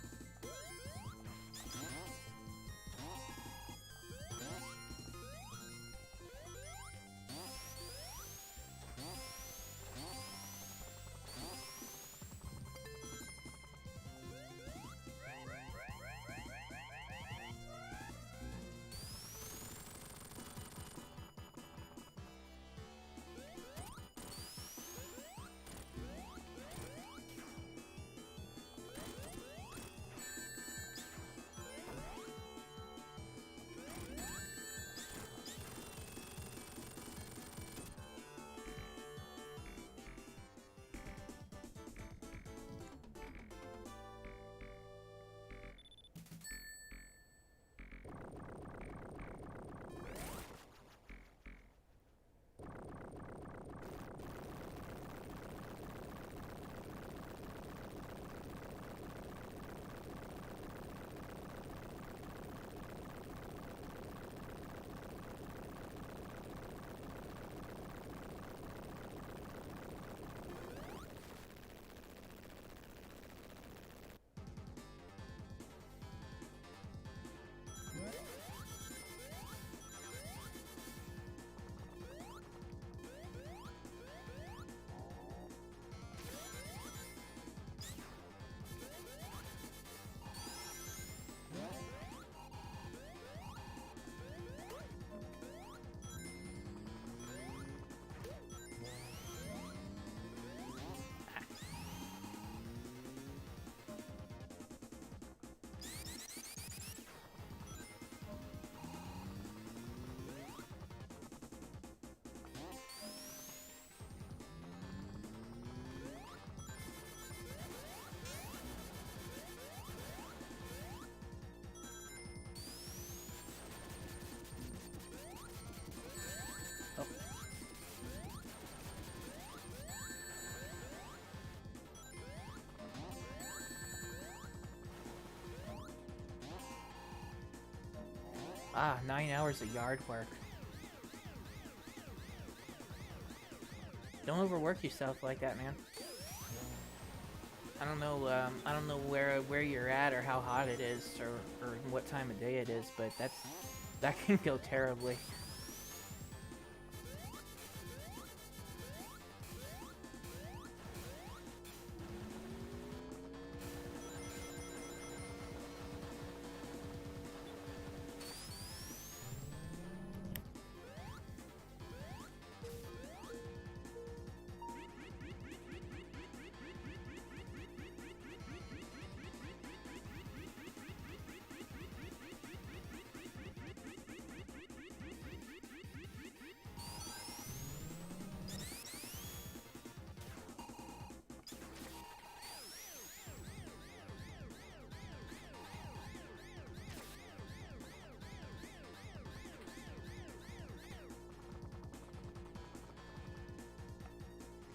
Ah, 9 hours of yard work. Don't overwork yourself like that, man. I don't know where you're at or how hot it is or what time of day it is, but that can go terribly.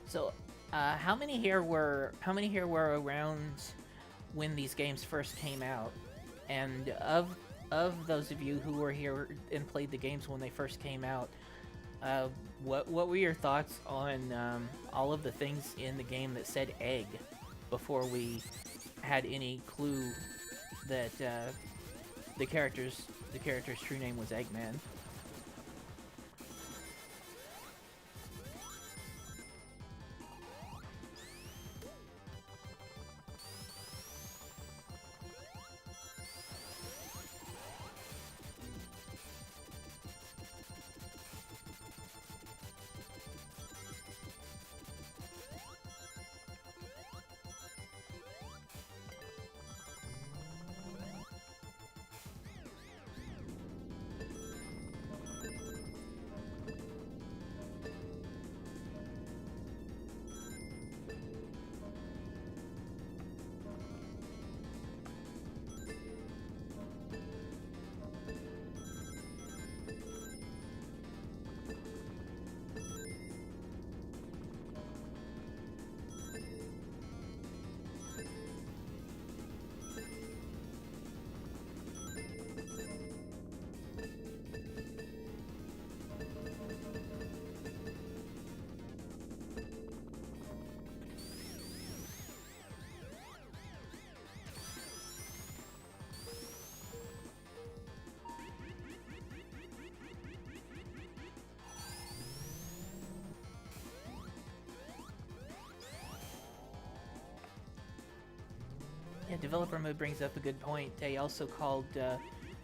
So, how many here were around when these games first came out? And of those of you who were here and played the games when they first came out, what were your thoughts on all of the things in the game that said egg before we had any clue that the character's true name was Eggman? Yeah, developer mode brings up a good point. They also called the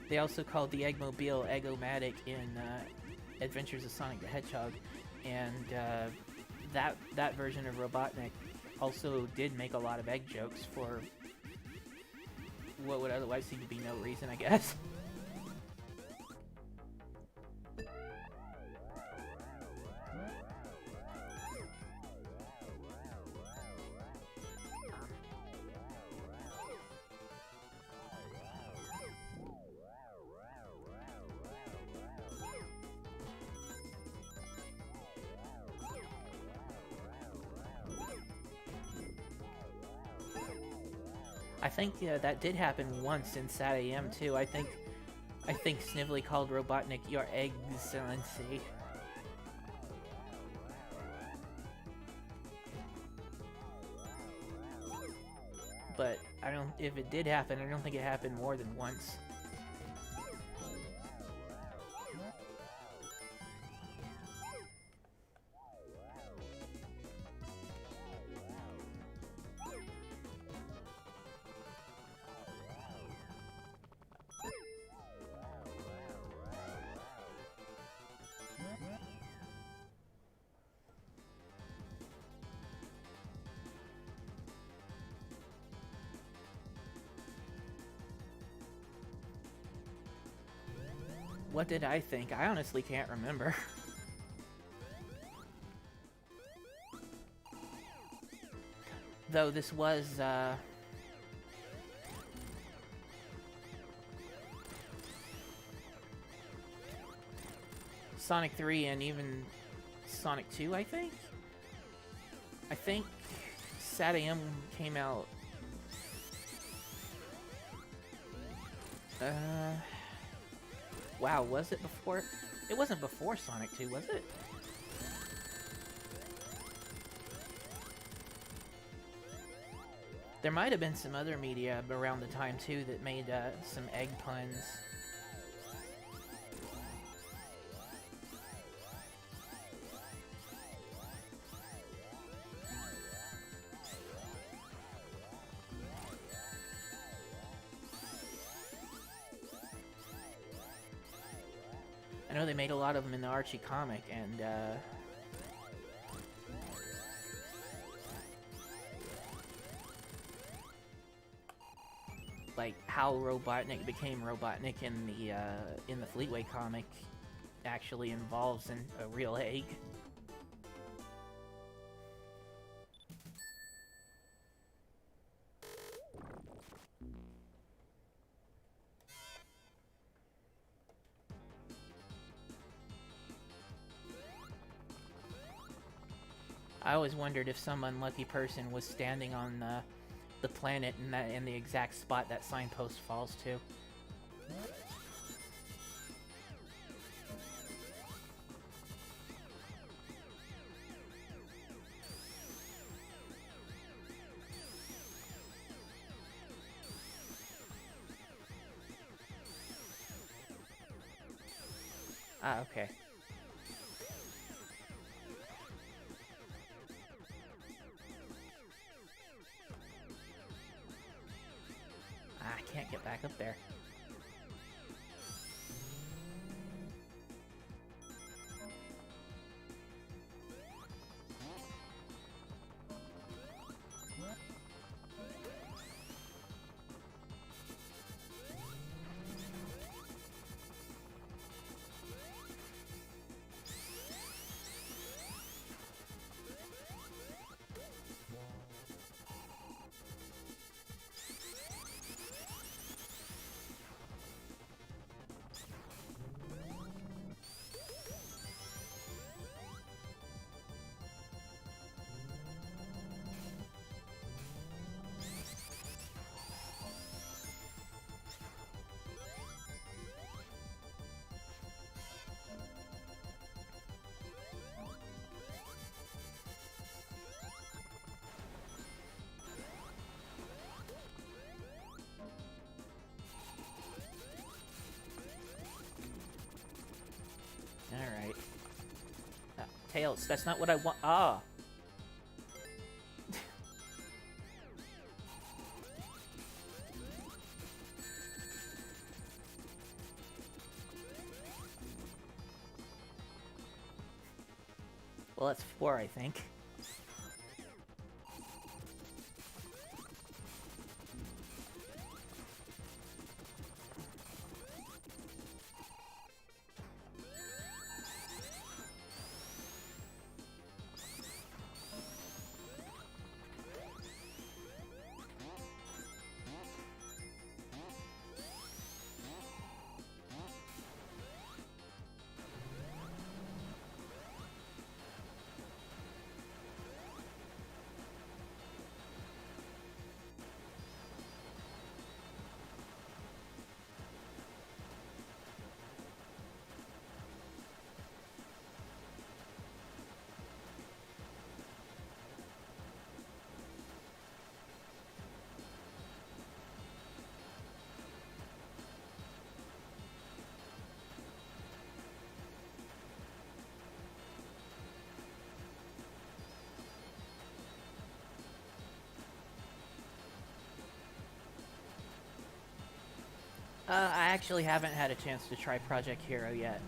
Eggmobile Eggomatic in Adventures of Sonic the Hedgehog, and that version of Robotnik also did make a lot of egg jokes for what would otherwise seem to be no reason, I guess. I think that did happen once in Sat AM too. I think Snively called Robotnik your excellency. But I don't. If it did happen, I don't think it happened more than once. What did I think? I honestly can't remember. Though this was, Sonic 3 and even Sonic 2, I think? I think Sat AM came out... Wow, was it before? It wasn't before Sonic 2, was it? There might have been some other media around the time, too, that made some egg puns. I know they made a lot of them in the Archie comic, and like how Robotnik became Robotnik in the Fleetway comic actually involves a real egg. I always wondered if some unlucky person was standing on the planet in the exact spot that signpost falls to. Ah, okay. Ah, I can't get back up there. Alright. Tails, that's not what I want. Ah! Well, that's 4, I think. I actually haven't had a chance to try Project Hero yet.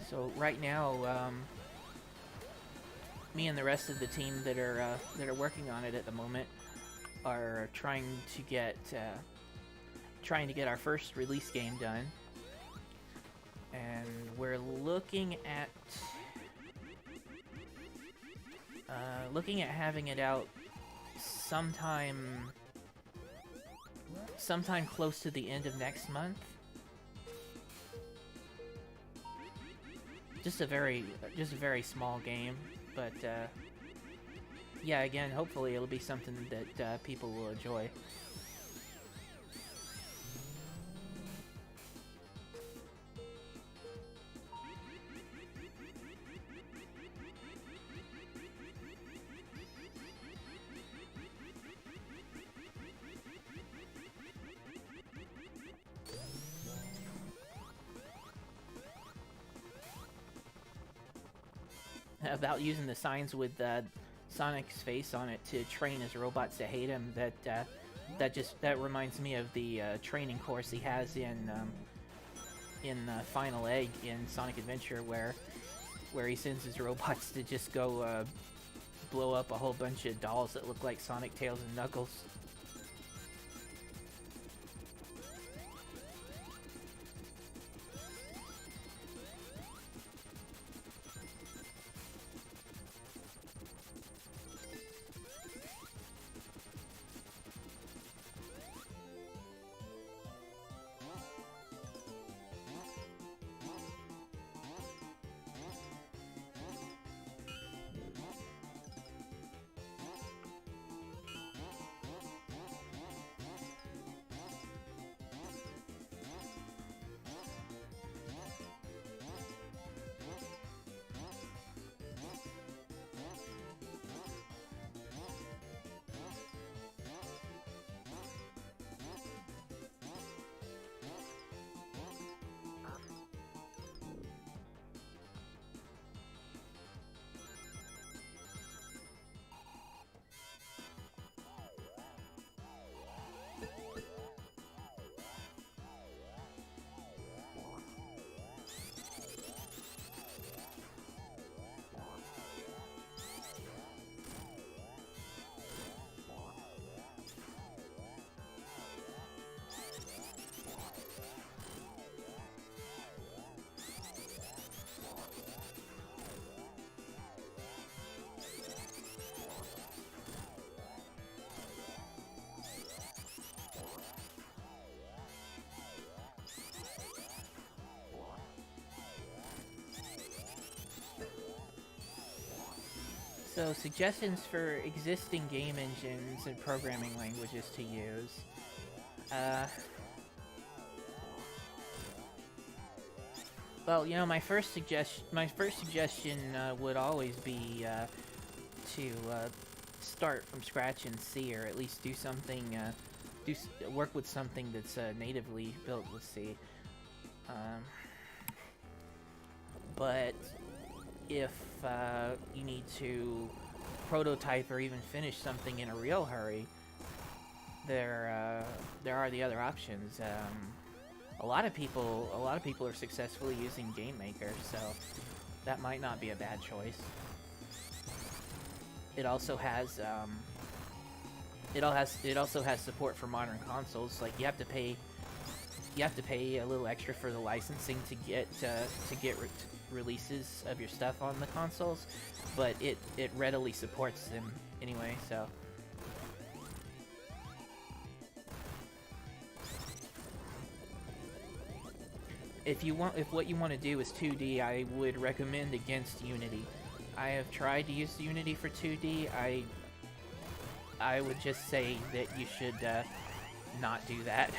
So right now, me and the rest of the team that are working on it at the moment are trying to get our first release game done, and we're looking at having it out sometime close to the end of next month. Just a very small game, but yeah, again, hopefully it'll be something that people will enjoy. About using the signs with Sonic's face on it to train his robots to hate him. That reminds me of the training course he has in Final Egg in Sonic Adventure, where he sends his robots to just go blow up a whole bunch of dolls that look like Sonic, Tails, and Knuckles. So, suggestions for existing game engines and programming languages to use. Well, you know, my first suggestion would always be to start from scratch in C, or at least do something, work with something that's natively built with C. But if you need to prototype or even finish something in a real hurry, there are the other options. A lot of people are successfully using Game Maker, so that might not be a bad choice. It also has support for modern consoles. Like, you have to pay a little extra for the licensing to get releases of your stuff on the consoles, but it readily supports them anyway, so. If what you want to do is 2D, I would recommend against Unity. I have tried to use Unity for 2D. I would just say that you should not do that.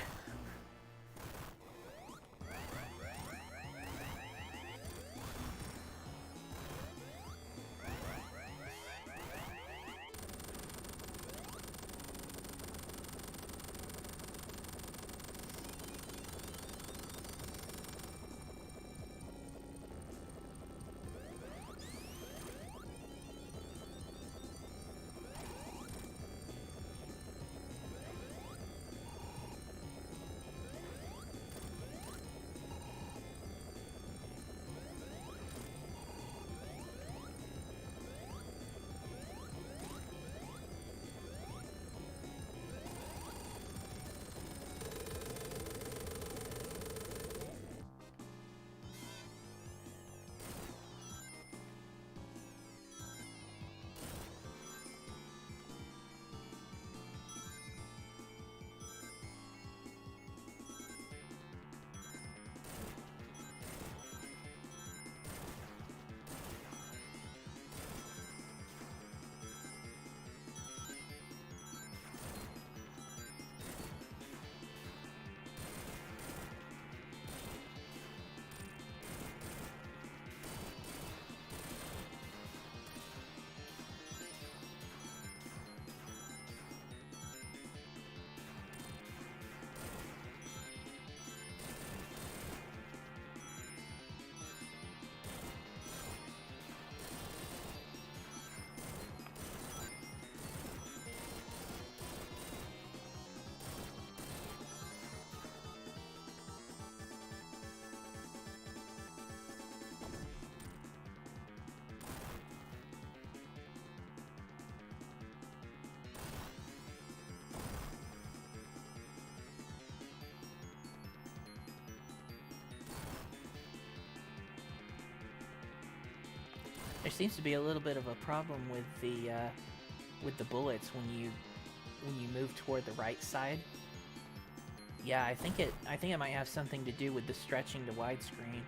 There seems to be a little bit of a problem with the bullets when you move toward the right side. Yeah, I think it might have something to do with the stretching to widescreen.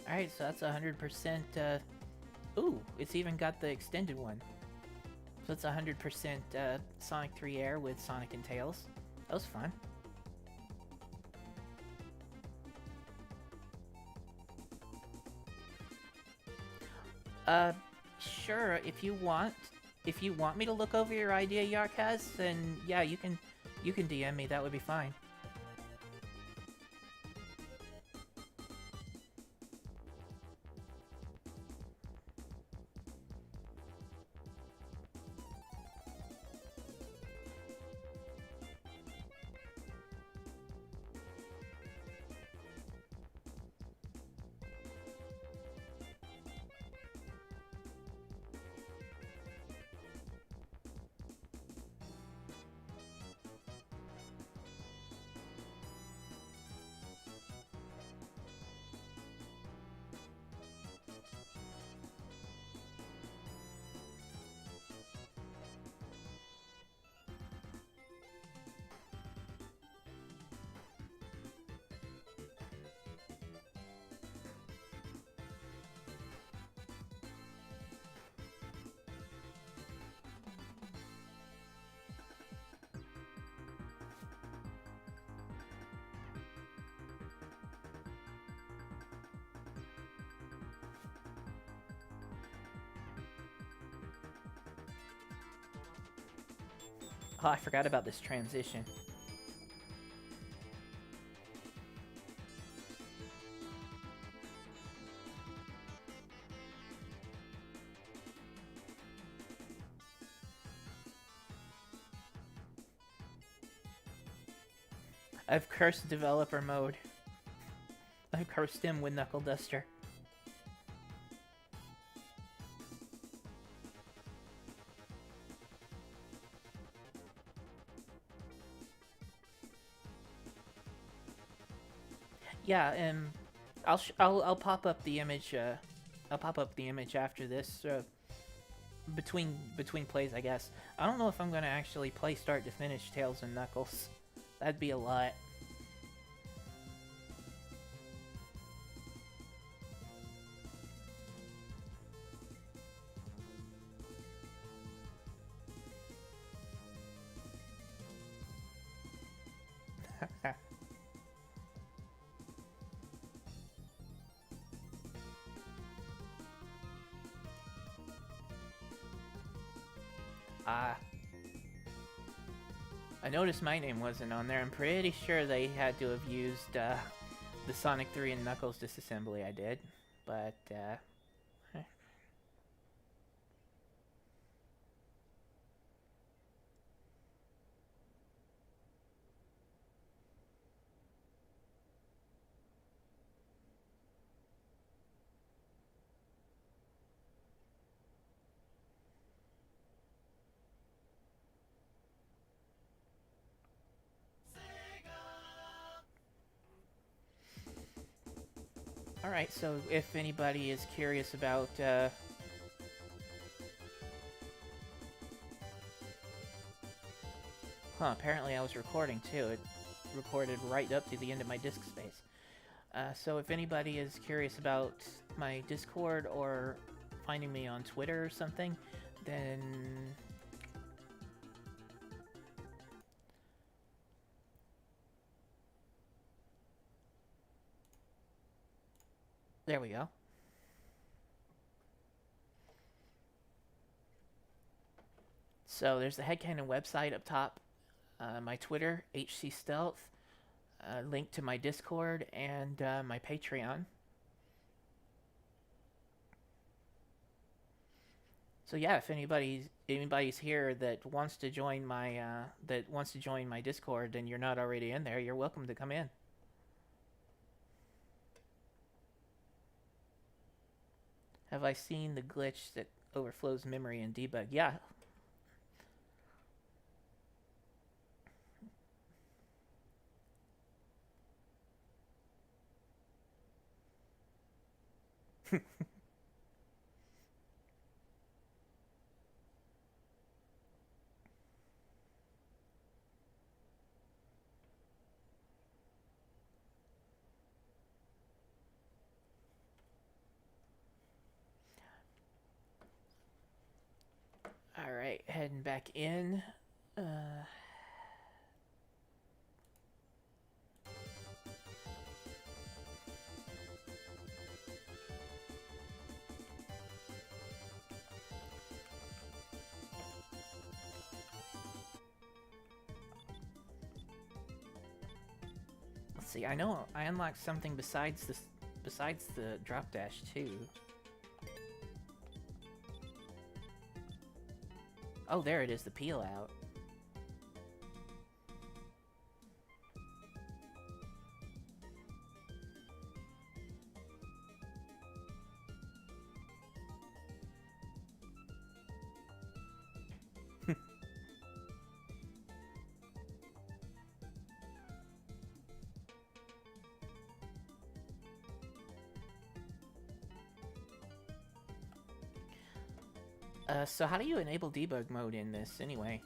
Alright, so that's 100%, ooh, it's even got the extended one. So it's 100% Sonic 3 Air with Sonic and Tails. That was fun. Uh, sure, if you want. If you want me to look over your idea, Yarkaz, then yeah, you can DM me, that would be fine. Oh, I forgot about this transition. I've cursed developer mode. I've cursed him with Knuckle Duster. Yeah, and I'll pop up the image. I'll pop up the image after this. Between plays, I guess. I don't know if I'm gonna actually play start to finish Tails and Knuckles. That'd be a lot. Ah. I noticed my name wasn't on there. I'm pretty sure they had to have used the Sonic 3 and Knuckles disassembly I did. But, Alright, so if anybody is curious about, apparently I was recording too. It recorded right up to the end of my disk space. So if anybody is curious about my Discord or finding me on Twitter or something, then... There we go. So there's the Headcanon website up top, my Twitter, HC Stealth, link to my Discord, and my Patreon. So yeah, if anybody's here that wants to join my Discord, and you're not already in there, you're welcome to come in. Have I seen the glitch that overflows memory in debug? Yeah. Alright, heading back in. Let's see, I know I unlocked something besides the drop dash too. Oh, there it is, the peel out. So how do you enable debug mode in this, anyway?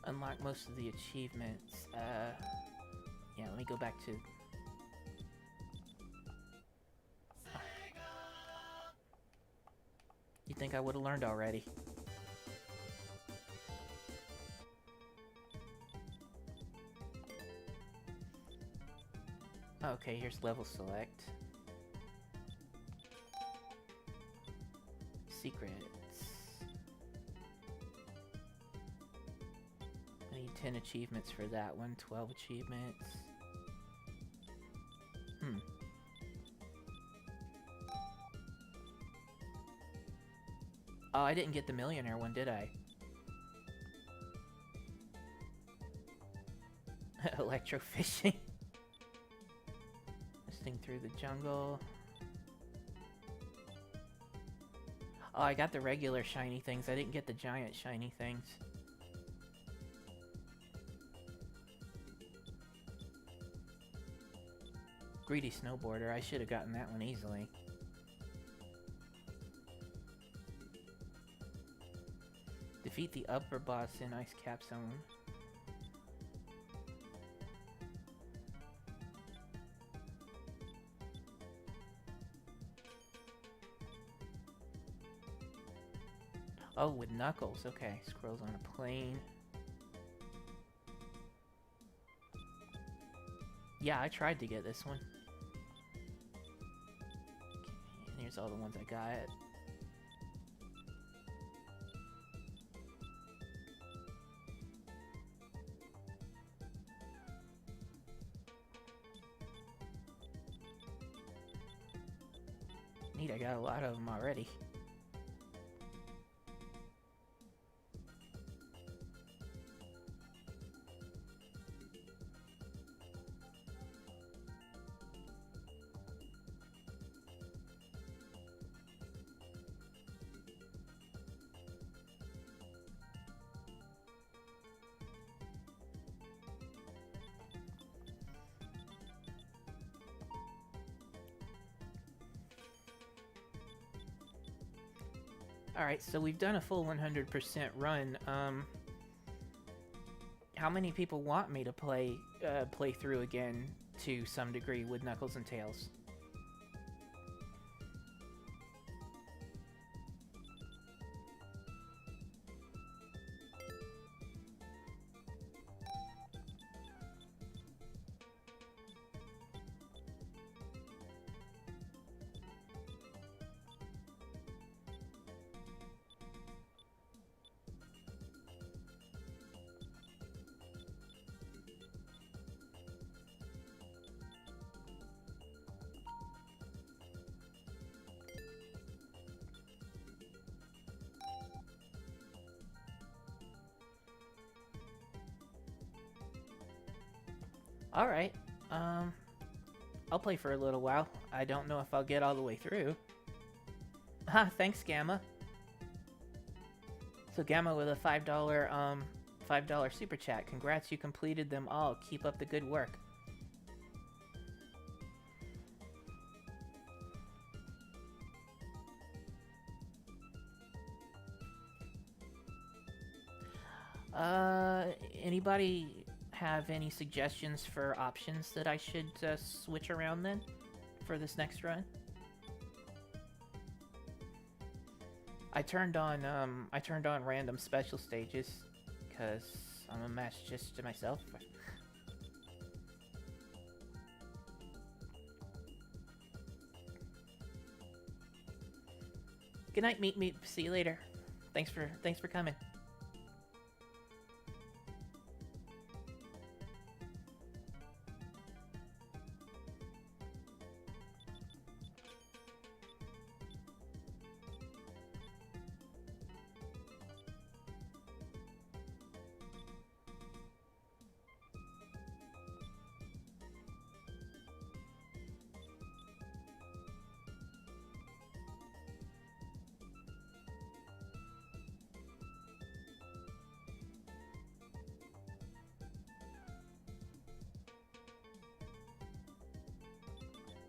Unlock most of the achievements. Yeah, let me go back to... You think I would have learned already? Okay, here's level select. Secrets. I need 10 achievements for that one, 12 achievements. Oh, I didn't get the millionaire one, did I? Electrofishing. Listening through the jungle. Oh, I got the regular shiny things. I didn't get the giant shiny things. Greedy snowboarder. I should have gotten that one easily. Defeat the upper boss in Ice Cap Zone. Oh, with Knuckles. Okay, scrolls on a plane. Yeah, I tried to get this one. Okay, and here's all the ones I got. Neat, I got a lot of them already. Alright, so we've done a full 100% run. How many people want me to play through again to some degree with Knuckles and Tails? Alright, I'll play for a little while. I don't know if I'll get all the way through. Ha, thanks, Gamma. So Gamma with a $5 super chat. Congrats, you completed them all. Keep up the good work. Anybody have any suggestions for options that I should switch around then for this next run? I turned on random special stages because I'm a match just to myself. Good night, Meep Meep. See you later. Thanks for coming.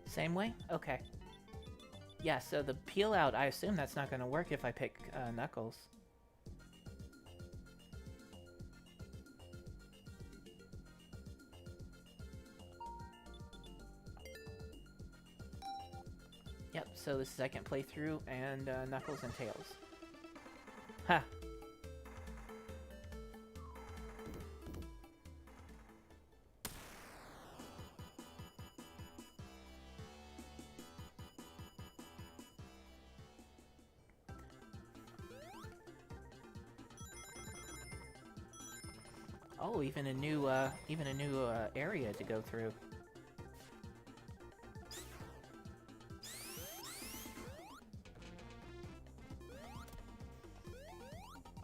Same way? Okay. Yeah, so the peel out, I assume that's not going to work if I pick Knuckles. Yep, so the second playthrough and Knuckles and Tails. Ha! Oh, even a new area to go through.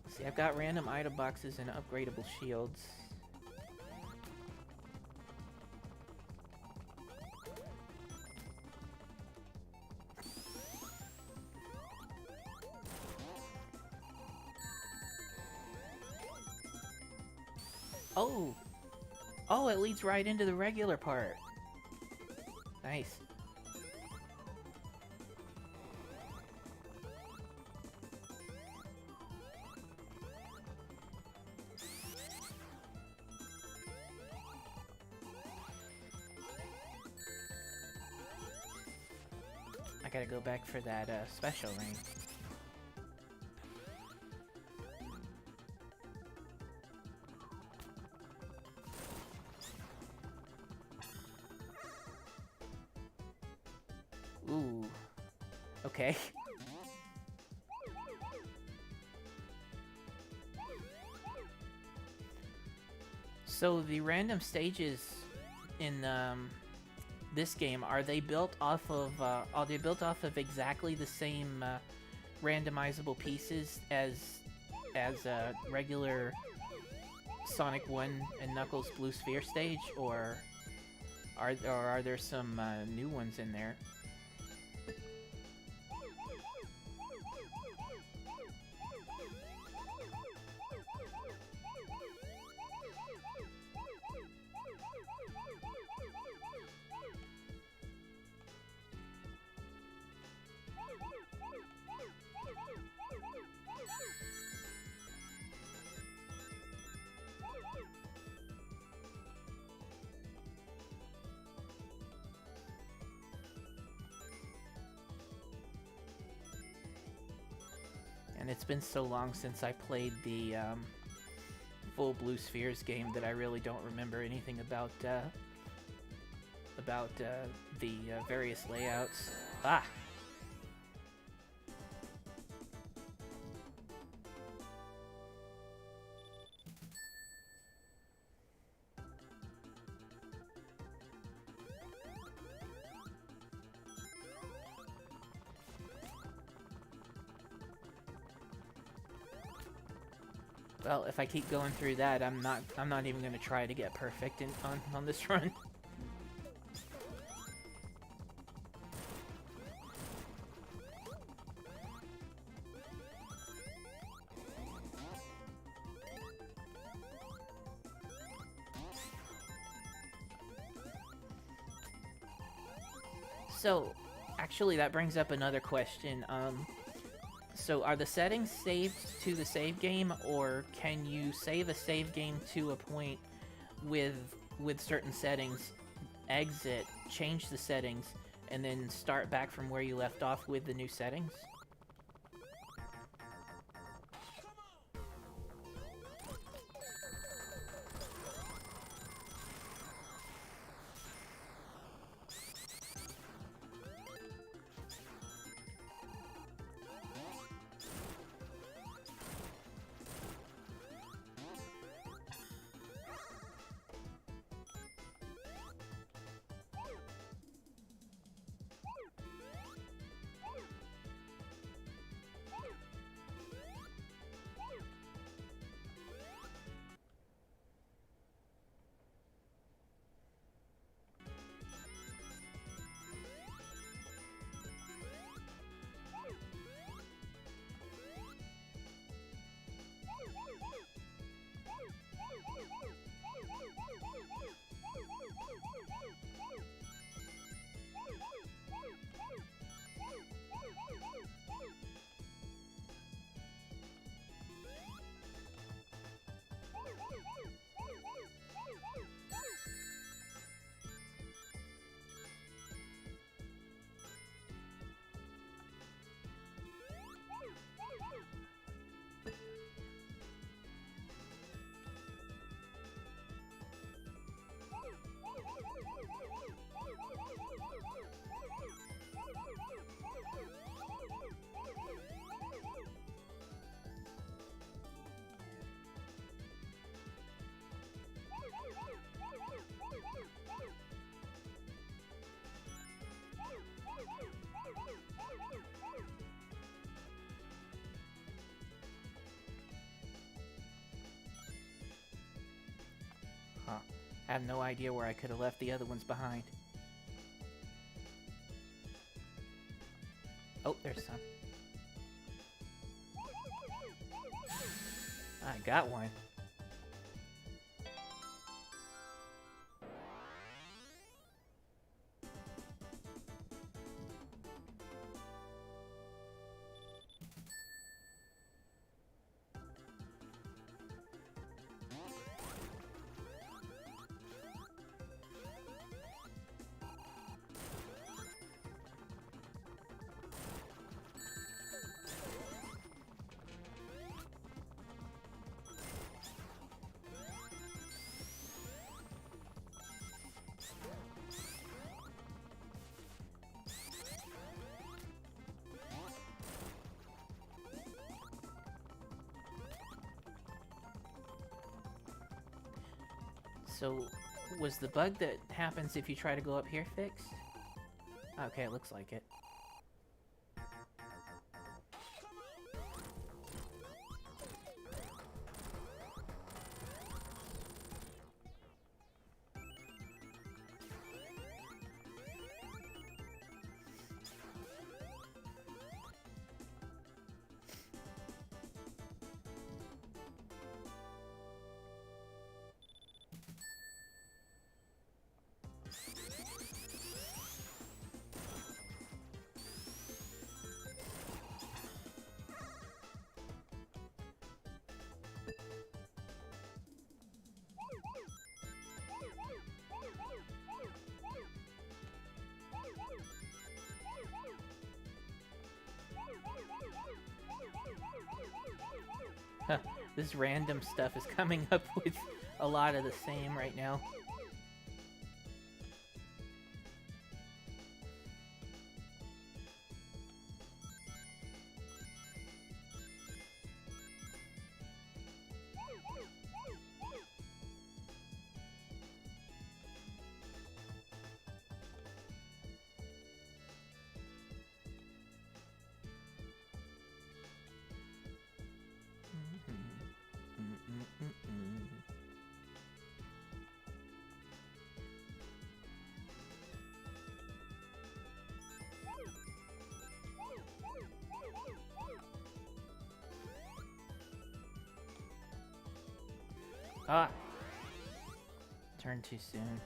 See, I've got random item boxes and upgradable shields. Oh! Oh, it leads right into the regular part. Nice. gotta go back for that special ring. Ooh. Okay. So the random stages in this game, are they built off of exactly the same randomizable pieces as regular Sonic 1 and Knuckles Blue Sphere stage, or are there some new ones in there? And it's been so long since I played the full Blue Spheres game that I really don't remember anything about the various layouts. Ah! Well, if I keep going through that, I'm not even gonna try to get perfect on this run. So, actually, that brings up another question. So are the settings saved to the save game, or can you save a save game to a point with certain settings, exit, change the settings, and then start back from where you left off with the new settings? Huh. I have no idea where I could have left the other ones behind. Oh, there's some. I got one. So, was the bug that happens if you try to go up here fixed? Okay, it looks like it. This random stuff is coming up with a lot of the same right now. Ah! Turned too soon.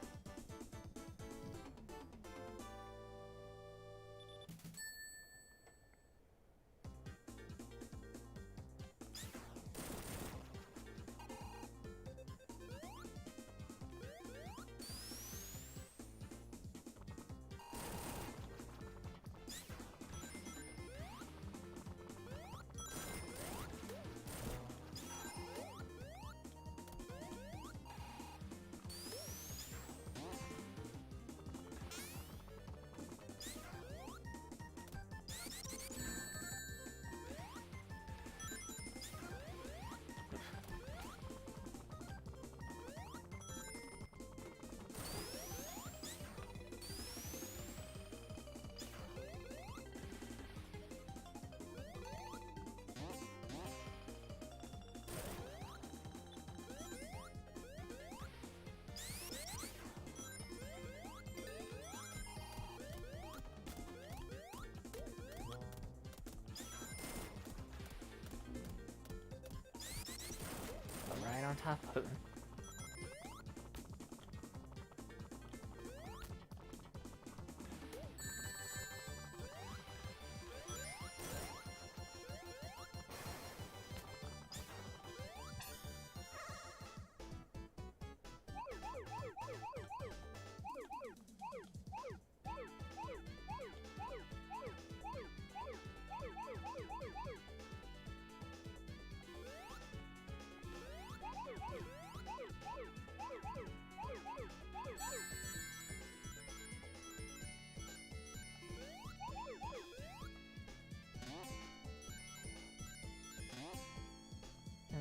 Right on top of him.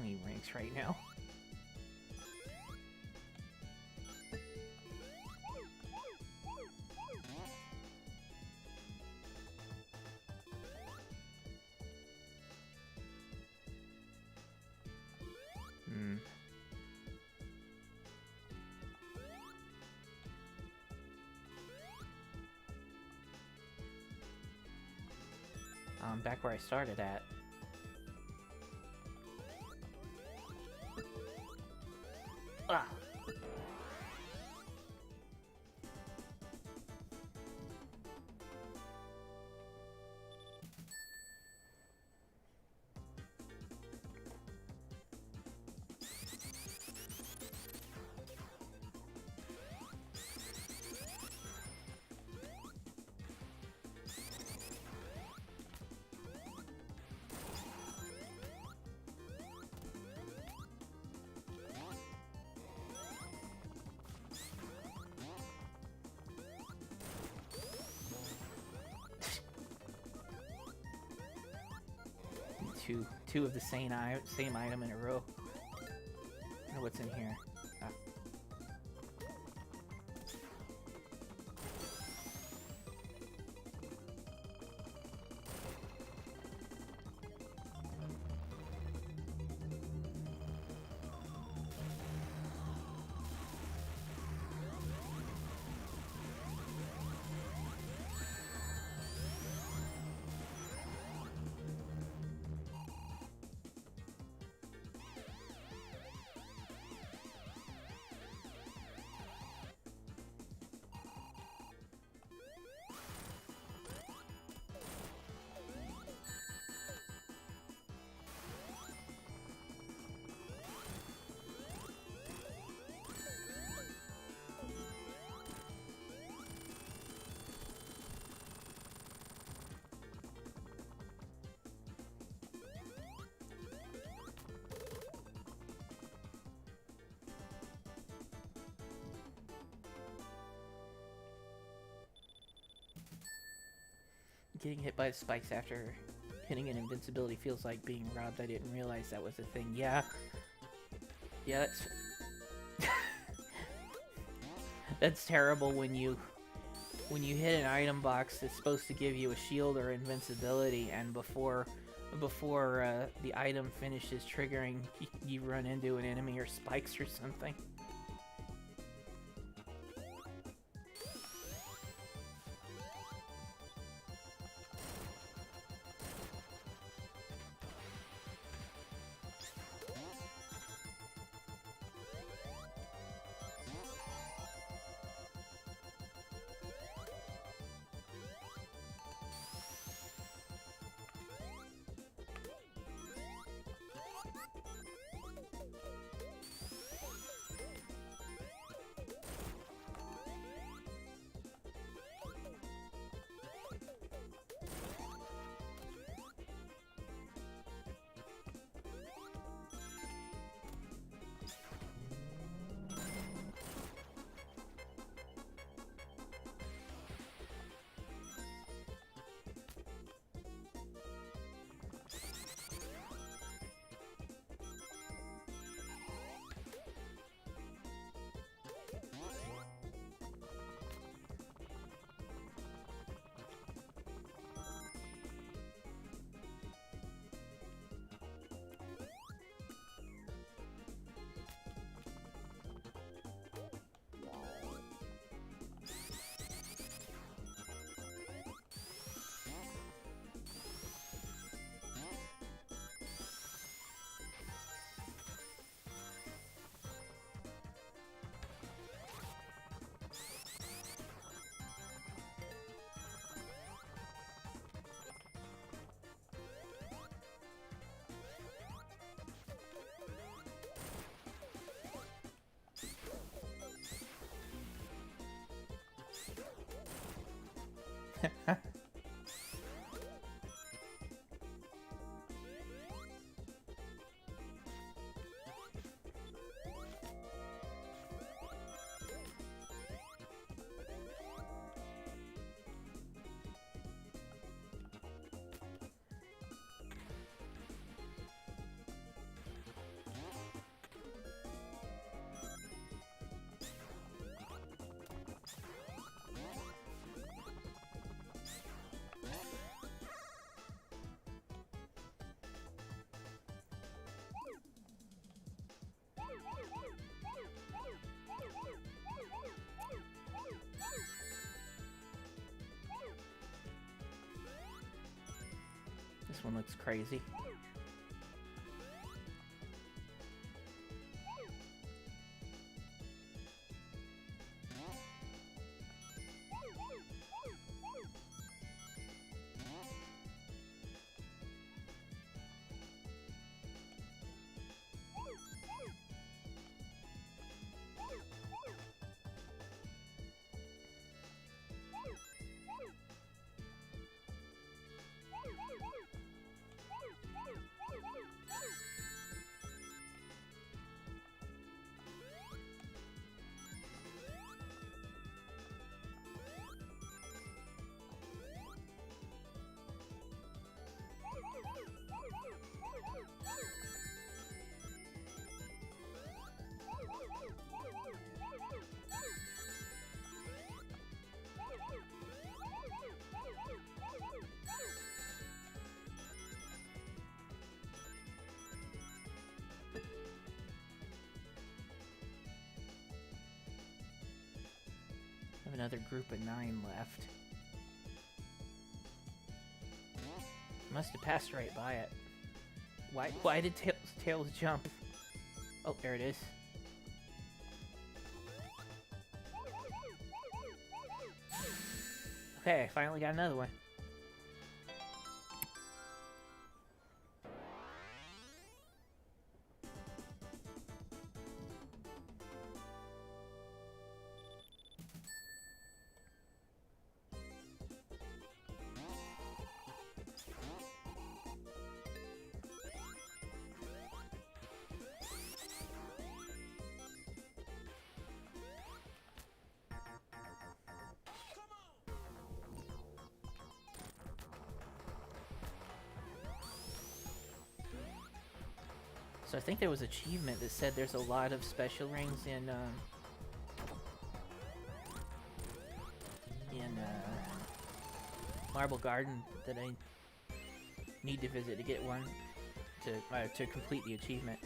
He ranks right now. Back where I started at. Ah! Two of the same item in a row. I wonder what's in here. Ah. Getting hit by the spikes after hitting an invincibility feels like being robbed. I didn't realize that was a thing. Yeah. Yeah, that's... That's terrible when you hit an item box that's supposed to give you a shield or invincibility, and before the item finishes triggering, you run into an enemy or spikes or something. This one looks crazy. I have another group of 9 left. Must have passed right by it. Why did Tails jump? Oh, there it is. Okay, I finally got another one. So I think there was an achievement that said there's a lot of special rings in Marble Garden that I need to visit to get one to complete the achievement.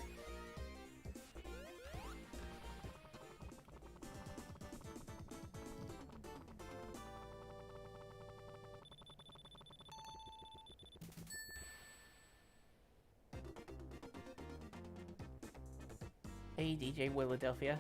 Hey, DJ Philadelphia.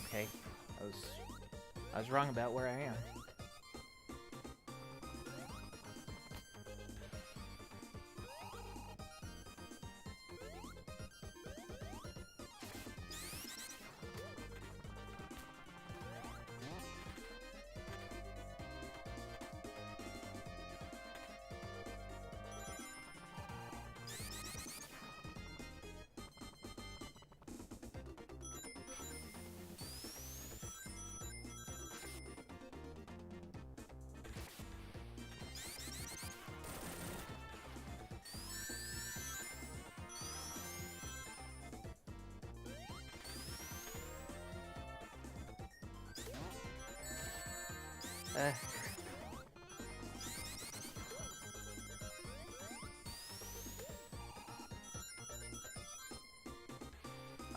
Okay, I was wrong about where I am.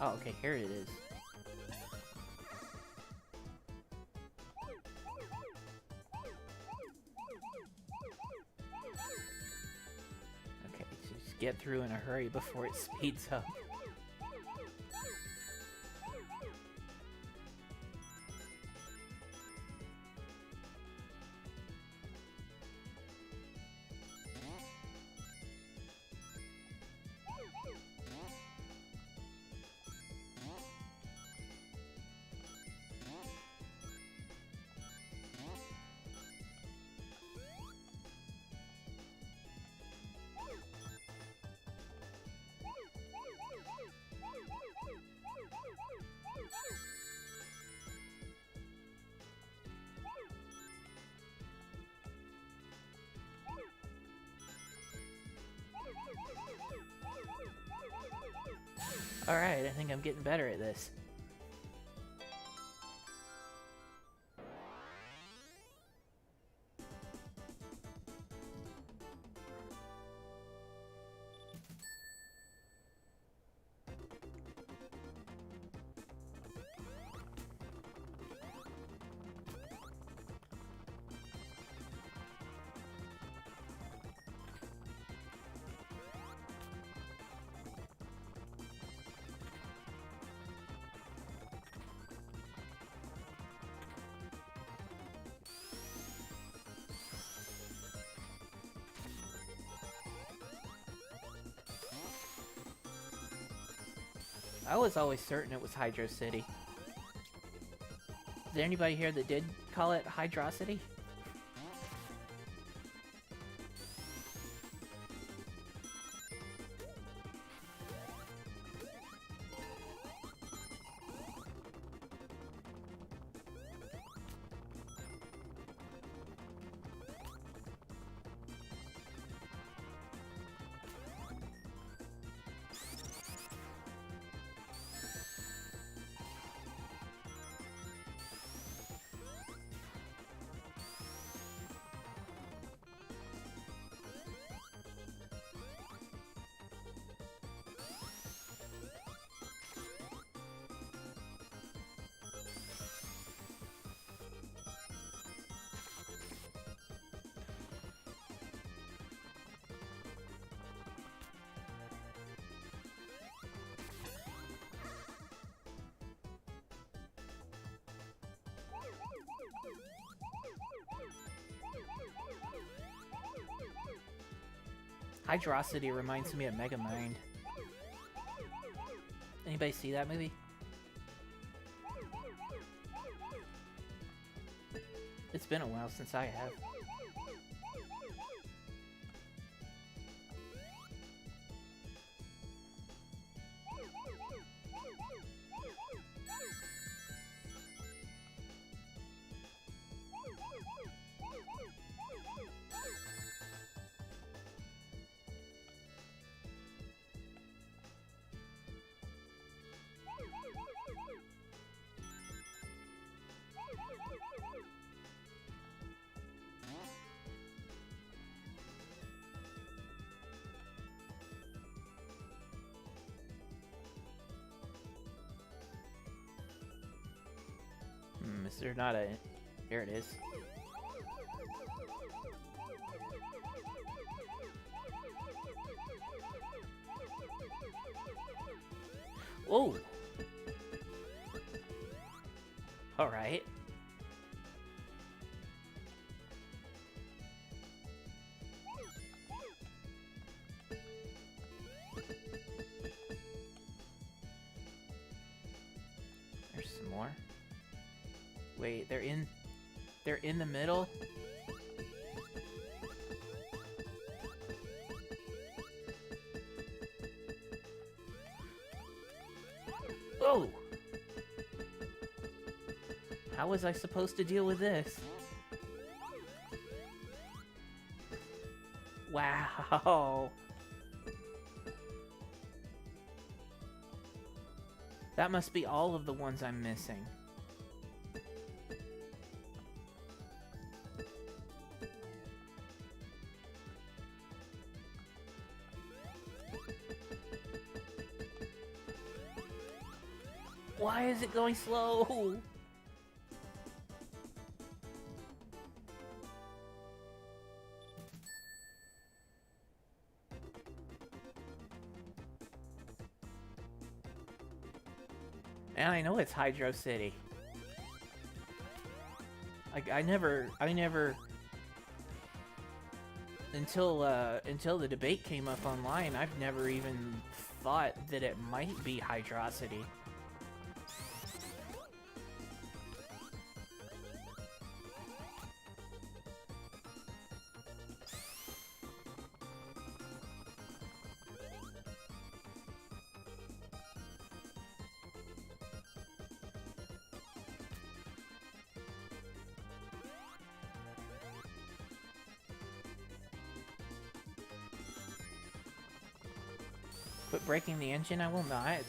Oh, okay, here it is. Okay, just get through in a hurry before it speeds up. Alright, I think I'm getting better at this. I was always certain it was Hydro City. Is there anybody here that did call it Hydrocity? Hydrocity reminds me of Megamind. Anybody see that movie? It's been a while since I have. Is there not a... There it is. Whoa! Alright. There's some more. Wait, they're in the middle? Oh! How was I supposed to deal with this? Wow! That must be all of the ones I'm missing. Why is it going slow? And I know it's Hydro City. Like I never until the debate came up online, I've never even thought that it might be Hydrocity. Quit breaking the engine, I will not.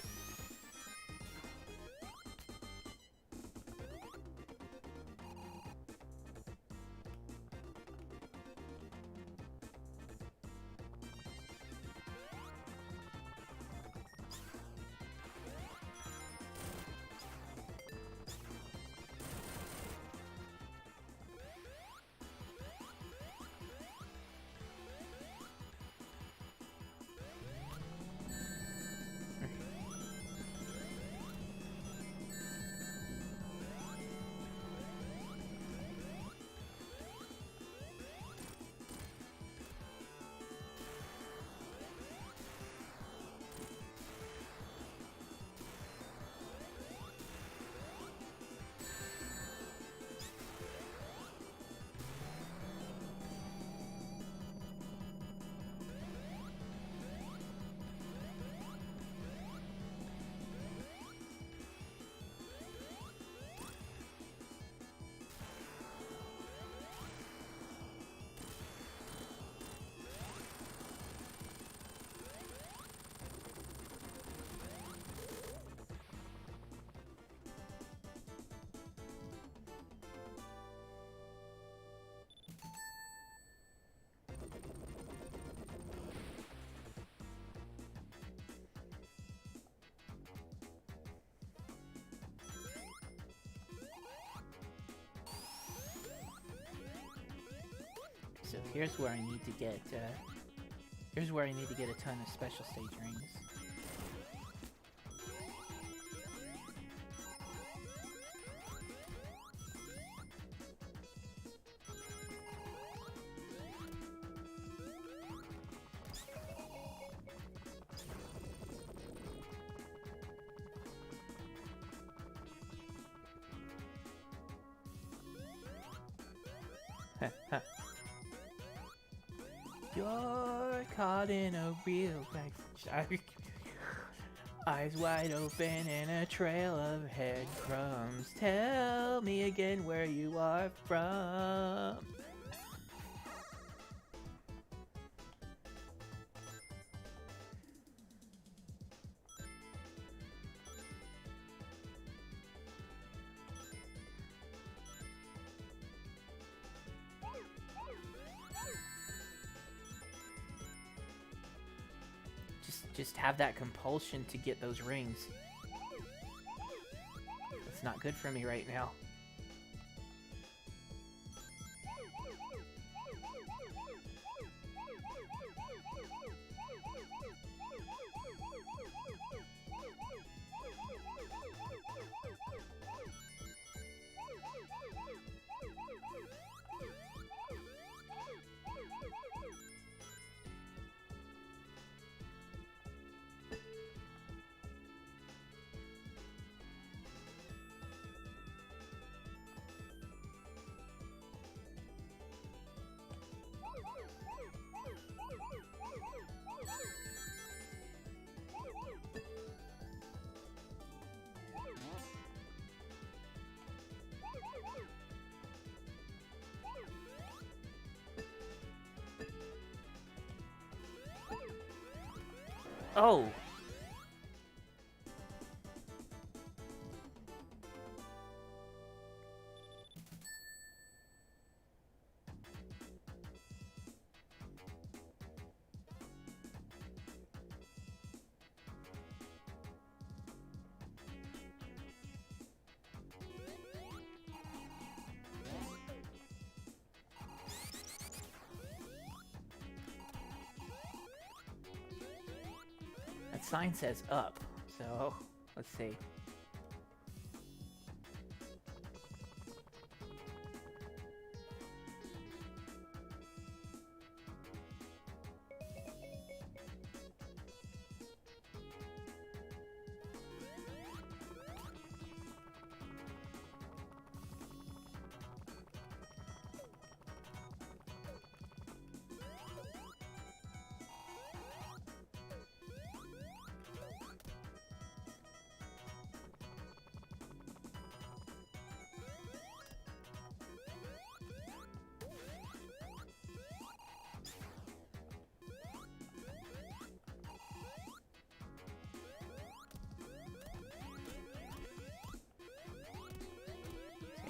So here's where I need to get, here's where I need to get a ton of special stage rings. You're caught in a real life. Eyes wide open and a trail of head crumbs. Tell me again where you are from. Just have that compulsion to get those rings. It's not good for me right now. Oh! That sign says up, so let's see.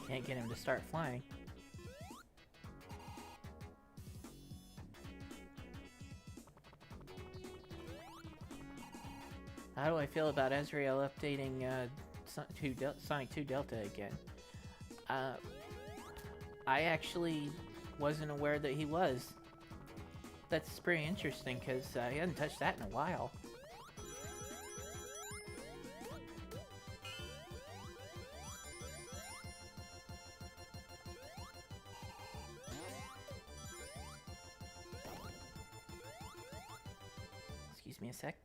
I can't get him to start flying. How do I feel about Ezreal updating Sonic 2 Delta again? I actually wasn't aware that he was. That's pretty interesting, because he hadn't touched that in a while. Excuse me a sec.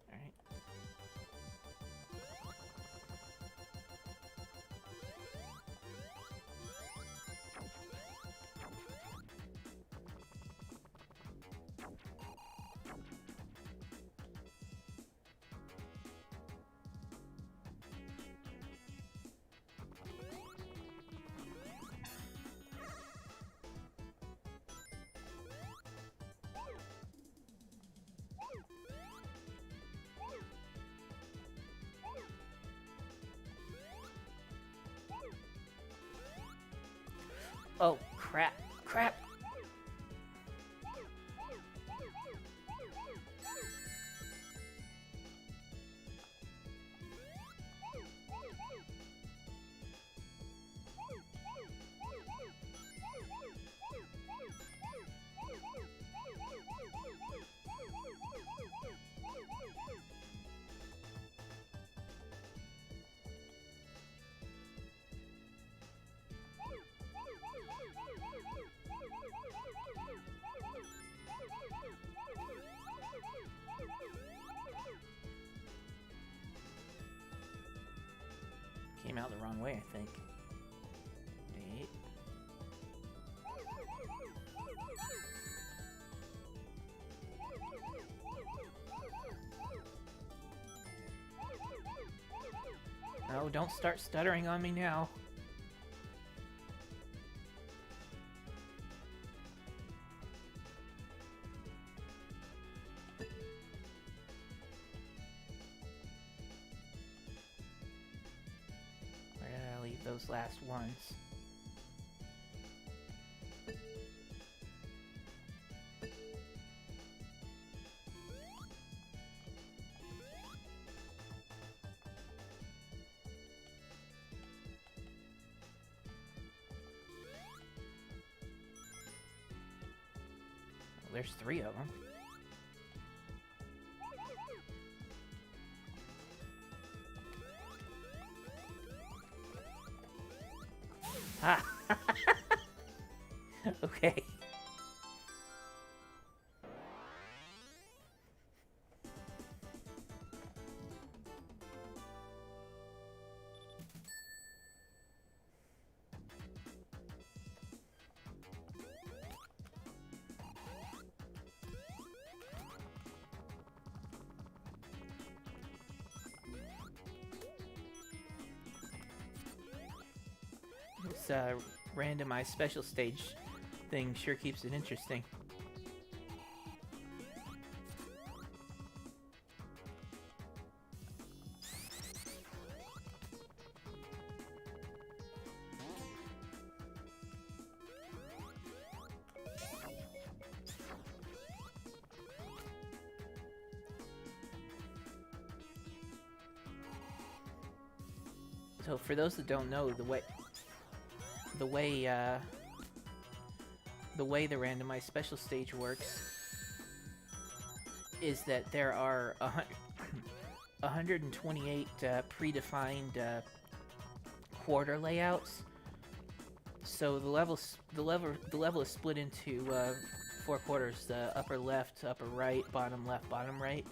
Alright. Oh, crap. Crap! came out the wrong way, I think. Eight. Oh, don't start stuttering on me now. Where did I leave those last ones? There's 3 of them. Ah! Okay. This randomized special stage thing sure keeps it interesting. So for those that don't know, the way the randomized special stage works is that there are 128 predefined quarter layouts. So the level is split into 4 quarters: the upper left, upper right, bottom left, bottom right,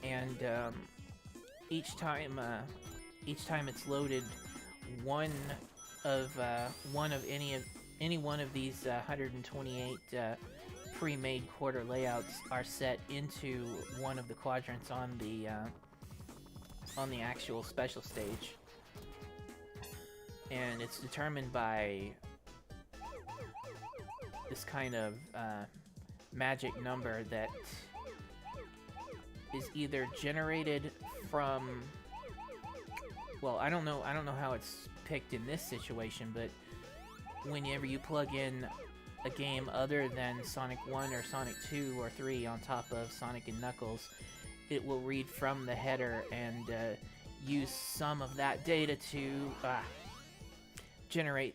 and each time it's loaded, one of any one of these 128 pre-made quarter layouts are set into one of the quadrants on the actual special stage, and it's determined by this kind of magic number that is either generated from, well, I don't know how it's picked in this situation, but whenever you plug in a game other than Sonic 1 or Sonic 2 or 3 on top of Sonic and Knuckles, it will read from the header and use some of that data to generate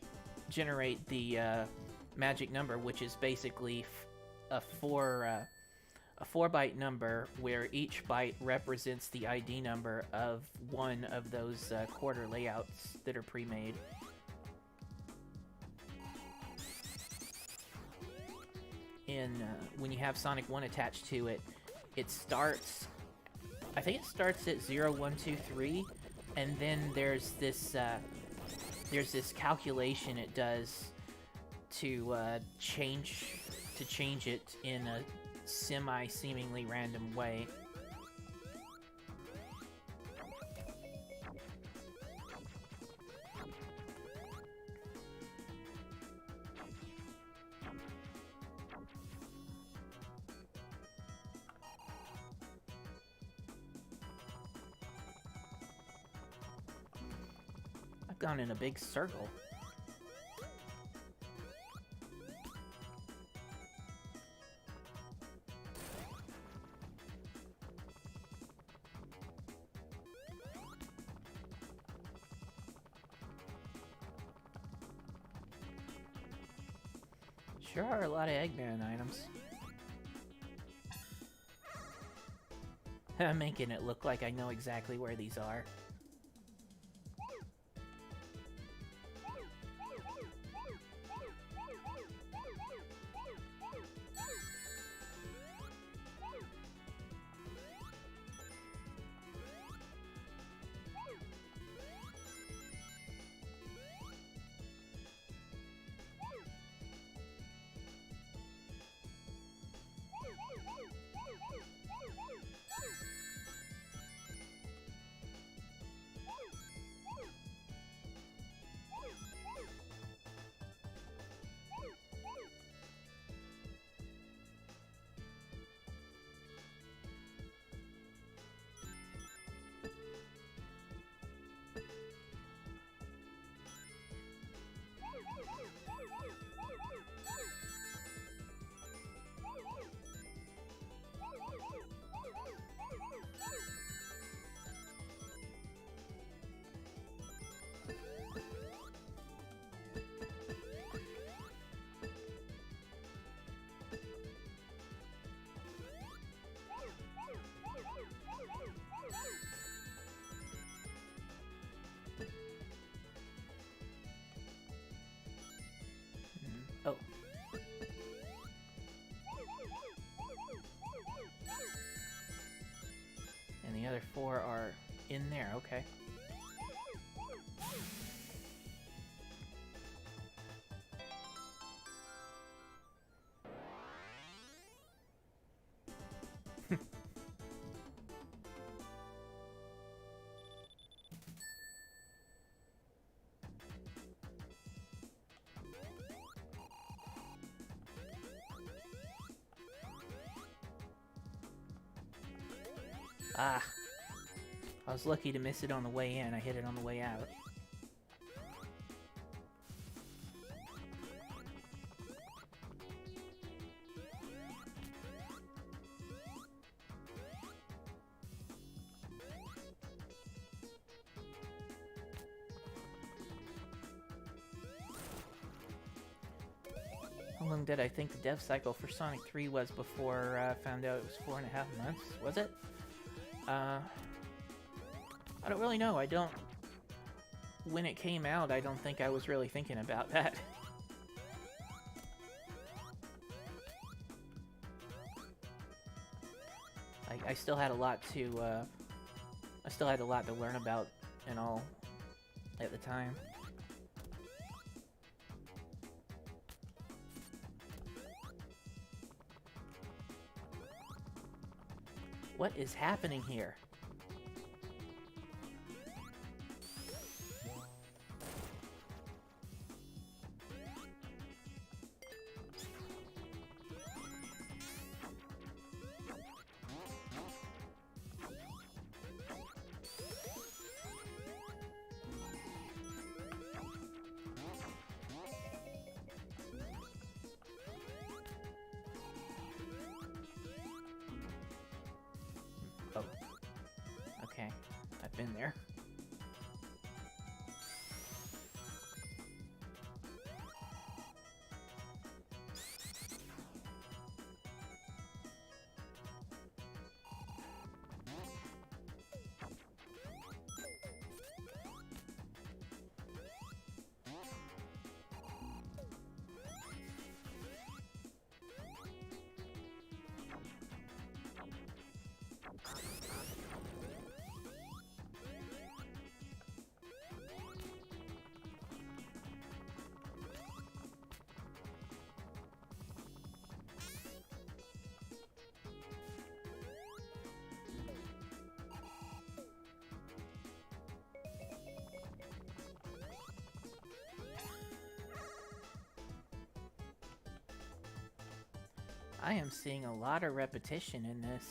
the magic number, which is basically a 4-byte number where each byte represents the ID number of one of those quarter layouts that are pre-made. When you have Sonic 1 attached to it, it starts, I think it starts at 0, 1, 2, 3, and then there's this calculation it does to change it in a semi-seemingly random way. I've gone in a big circle. Sure are a lot of Eggman items. I'm making it look like I know exactly where these are. Oh. And the other 4 are in there, okay. Ah. I was lucky to miss it on the way in. I hit it on the way out. How long did I think the dev cycle for Sonic 3 was before I found out it was 4.5 months? Was it? I don't really know. When it came out, I don't think I was really thinking about that. I still had a lot to, I still had a lot to learn about and all at the time. What is happening here? Oh. Okay. I've been there. I am seeing a lot of repetition in this.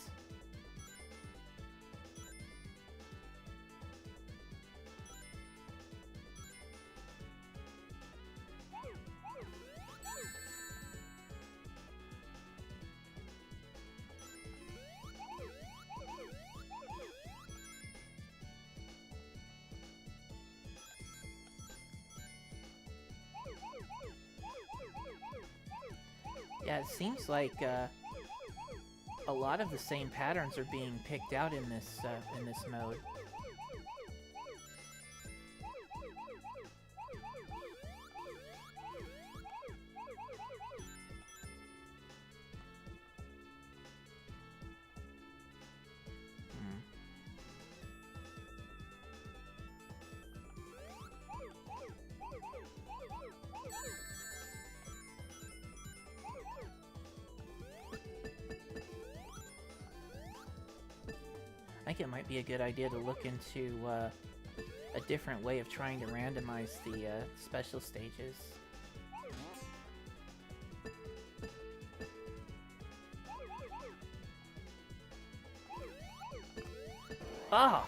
Yeah, it seems like a lot of the same patterns are being picked out in this mode. I think it might be a good idea to look into a different way of trying to randomize the special stages. Ah!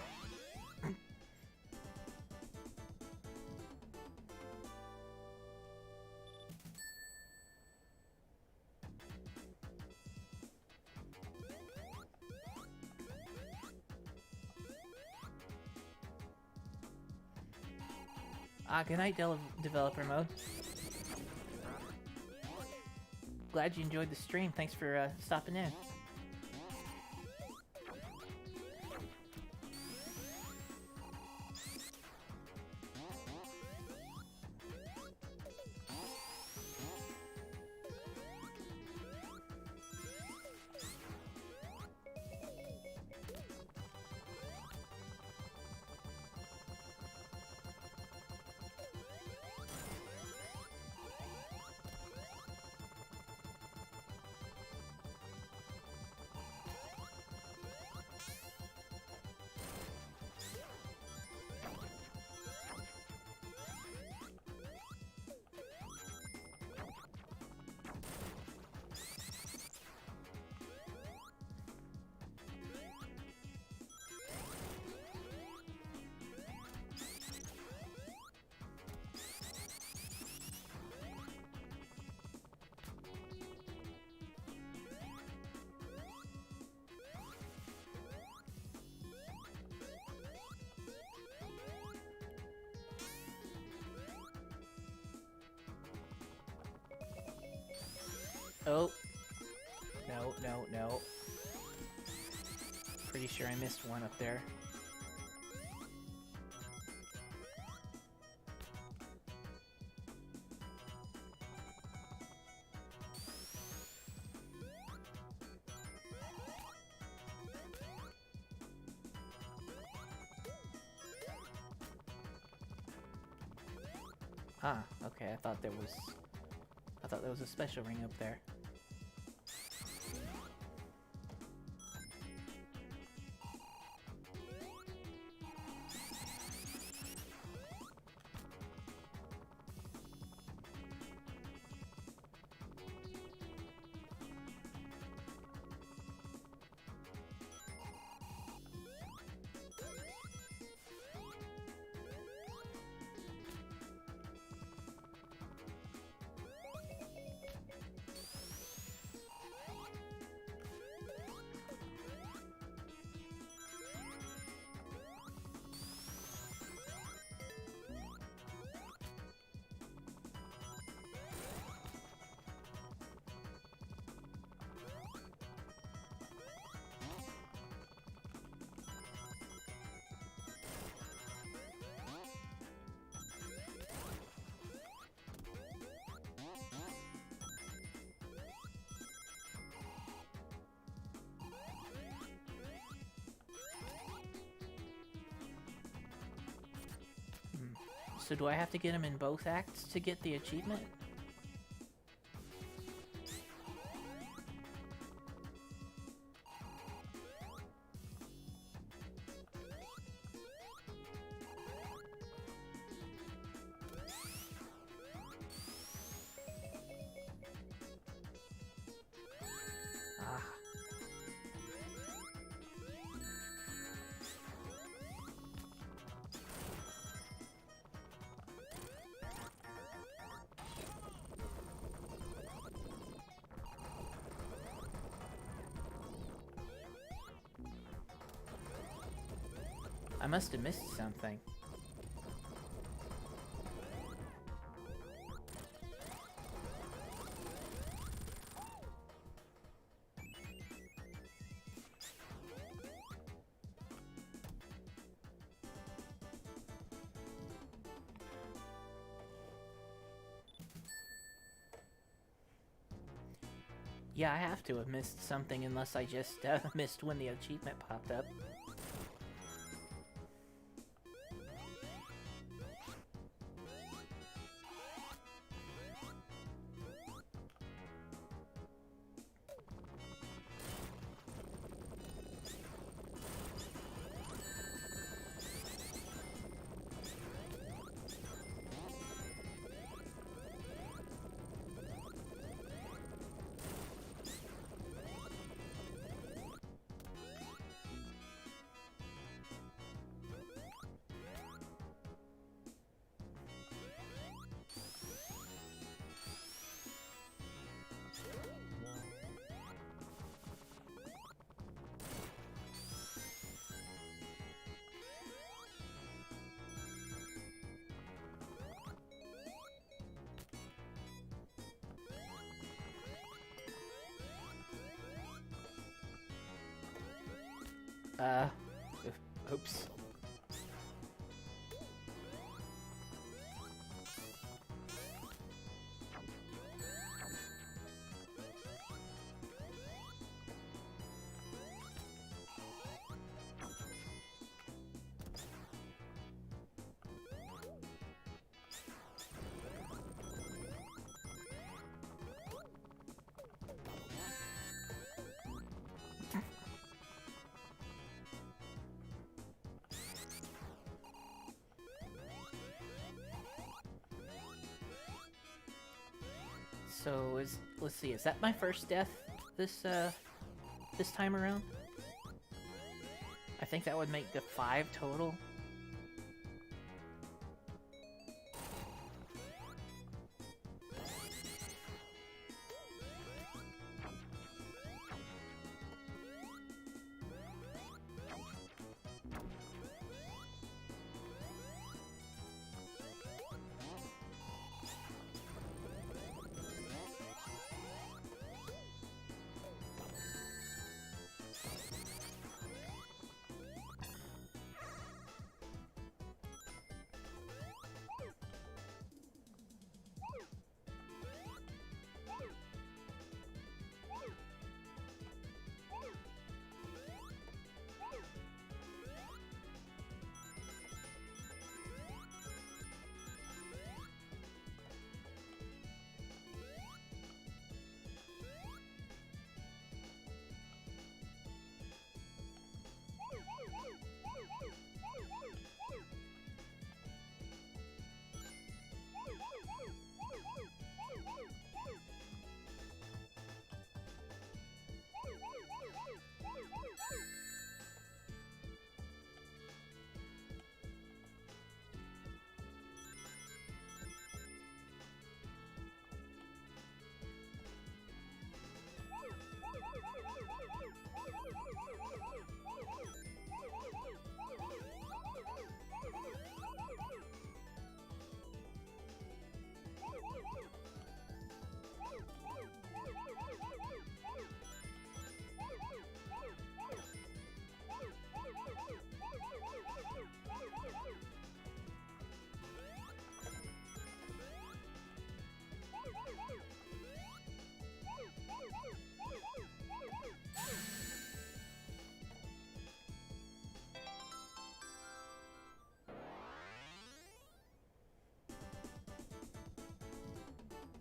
Good night, developer mode. Glad you enjoyed the stream. Thanks for stopping in. Oh, no, no, no. Pretty sure I missed one up there. Ah, okay, I thought there was a special ring up there. So do I have to get him in both acts to get the achievement? Ah. I must have missed something. Yeah, I have to have missed something unless I just missed when the achievement popped up. Uh, oops. So let's see, is that my first death this time around? I think that would make the 5 total.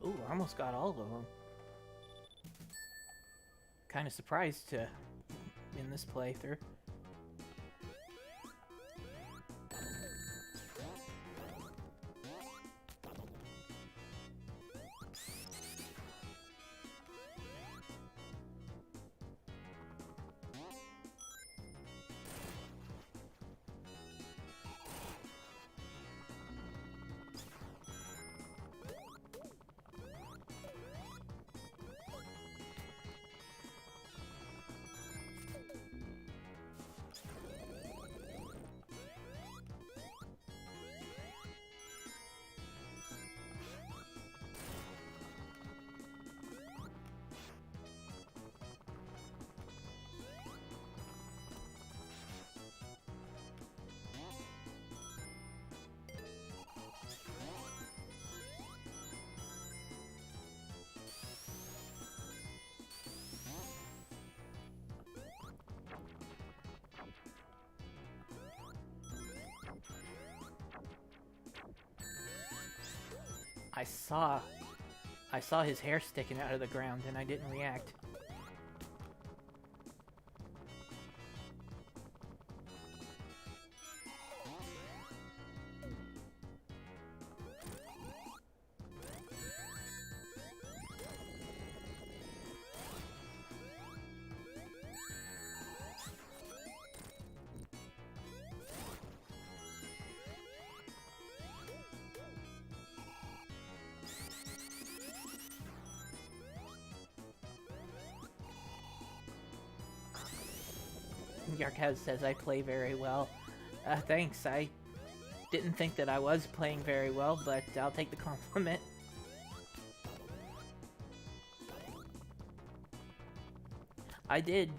Ooh, I almost got all of them. Kind of surprised to in this playthrough. I saw his hair sticking out of the ground and I didn't react. Yarkaz says I play very well. Thanks, I didn't think that I was playing very well, but I'll take the compliment. I did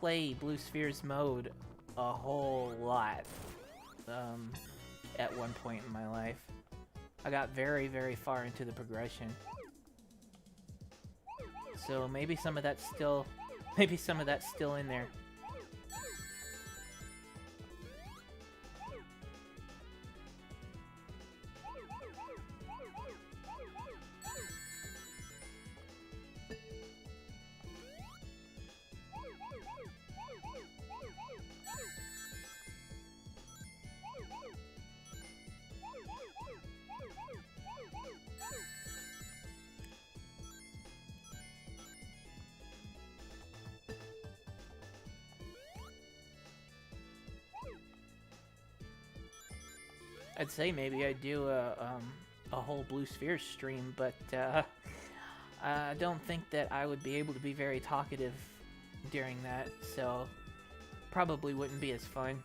play Blue Sphere's mode a whole lot, at one point in my life. I got very, very far into the progression. So maybe some of that's still in there. I'd say maybe I'd do a whole Blue Sphere stream, but I don't think that I would be able to be very talkative during that, so probably wouldn't be as fun.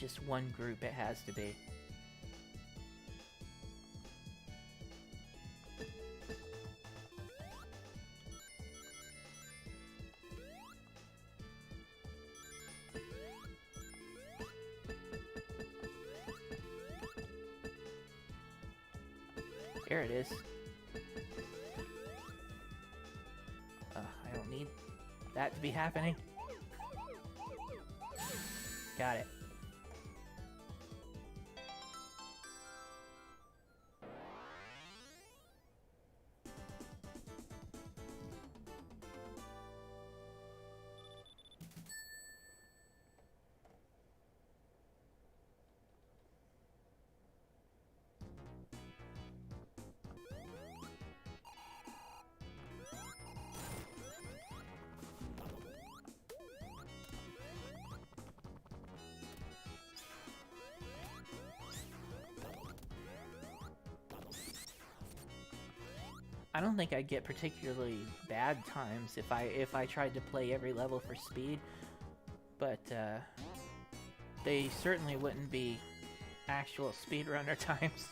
Just one group, it has to be. Here it is. I don't need that to be happening. Got it. I don't think I'd get particularly bad times if I tried to play every level for speed, but they certainly wouldn't be actual speedrunner times.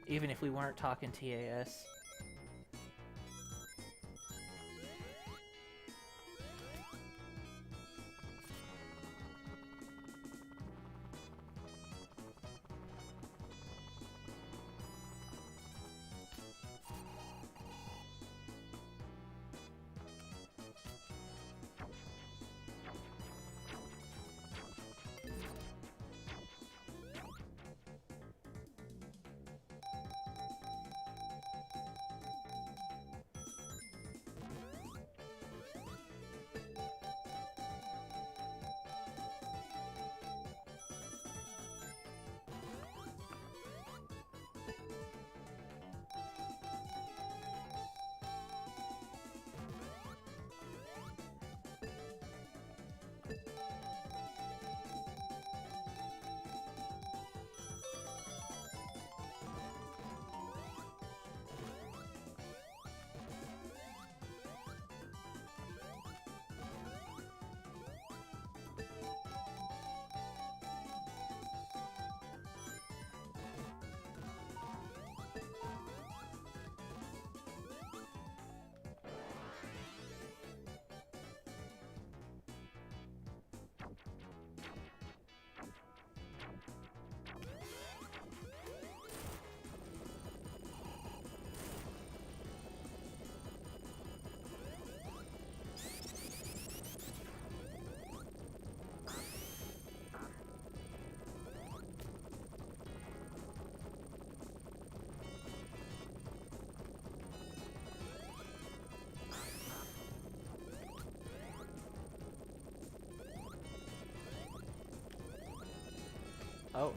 Even if we weren't talking TAS. Oh.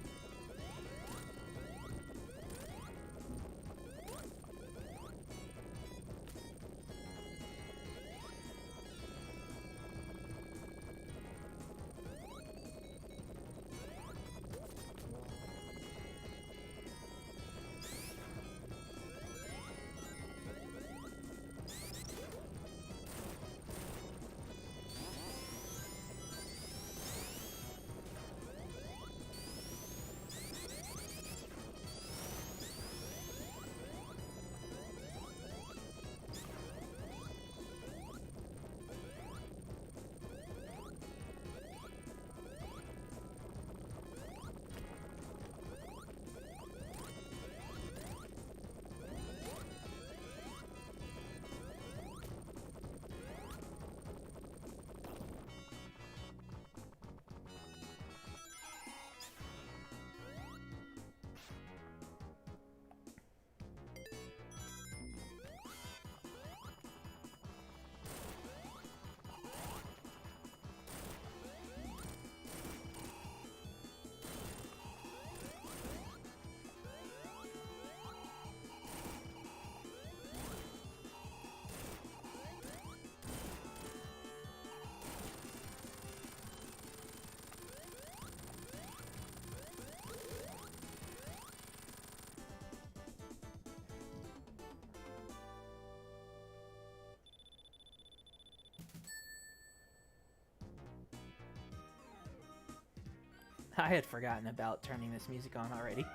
I had forgotten about turning this music on already.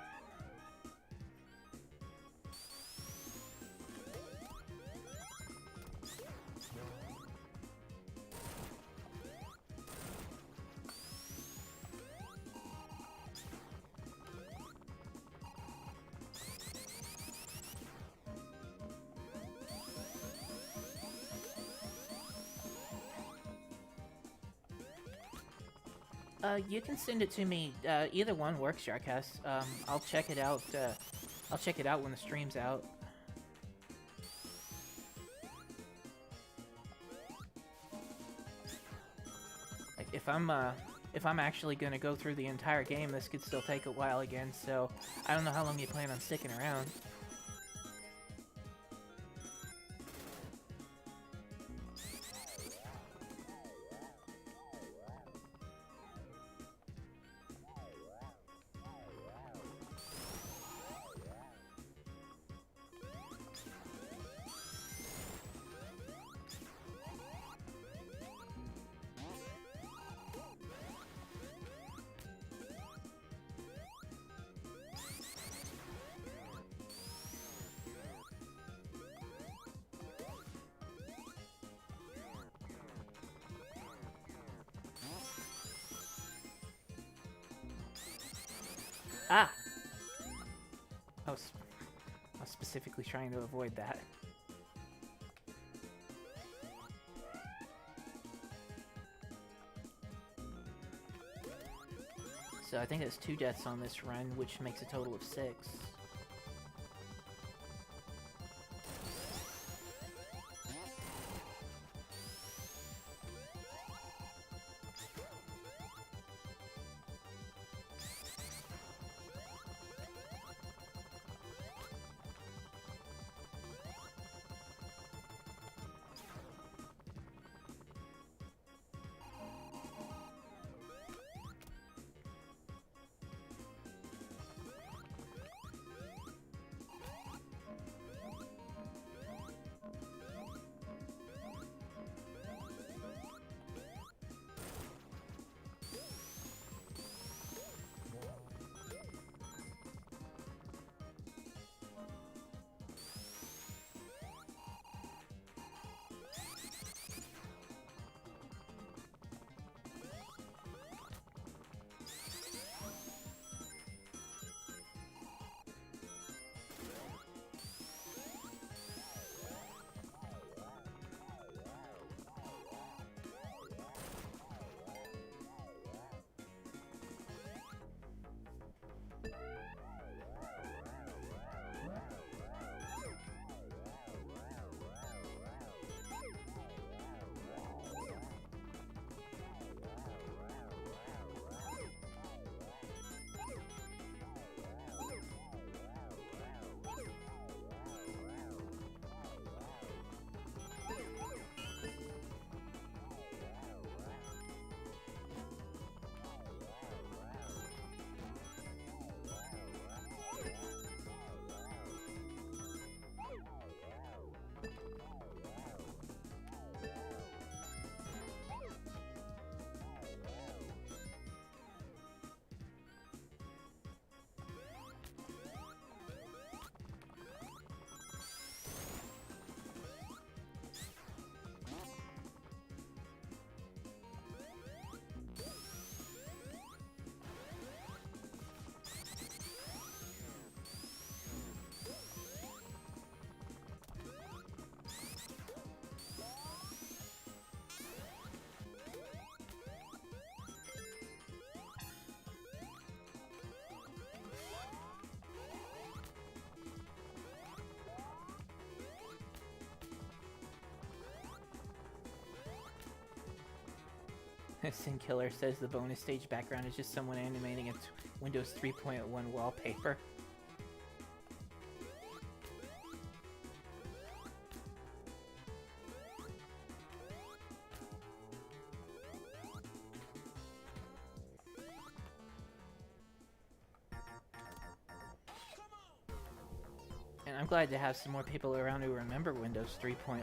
You can send it to me. Either one works, Jarkas. I'll check it out. I'll check it out when the stream's out. Like if I'm actually gonna go through the entire game, this could still take a while again. So I don't know how long you plan on sticking around. Ah! I was specifically trying to avoid that. So I think it's 2 deaths on this run, which makes a total of 6. Sin Killer says the bonus stage background is just someone animating its Windows 3.1 wallpaper. And I'm glad to have some more people around who remember Windows 3.1.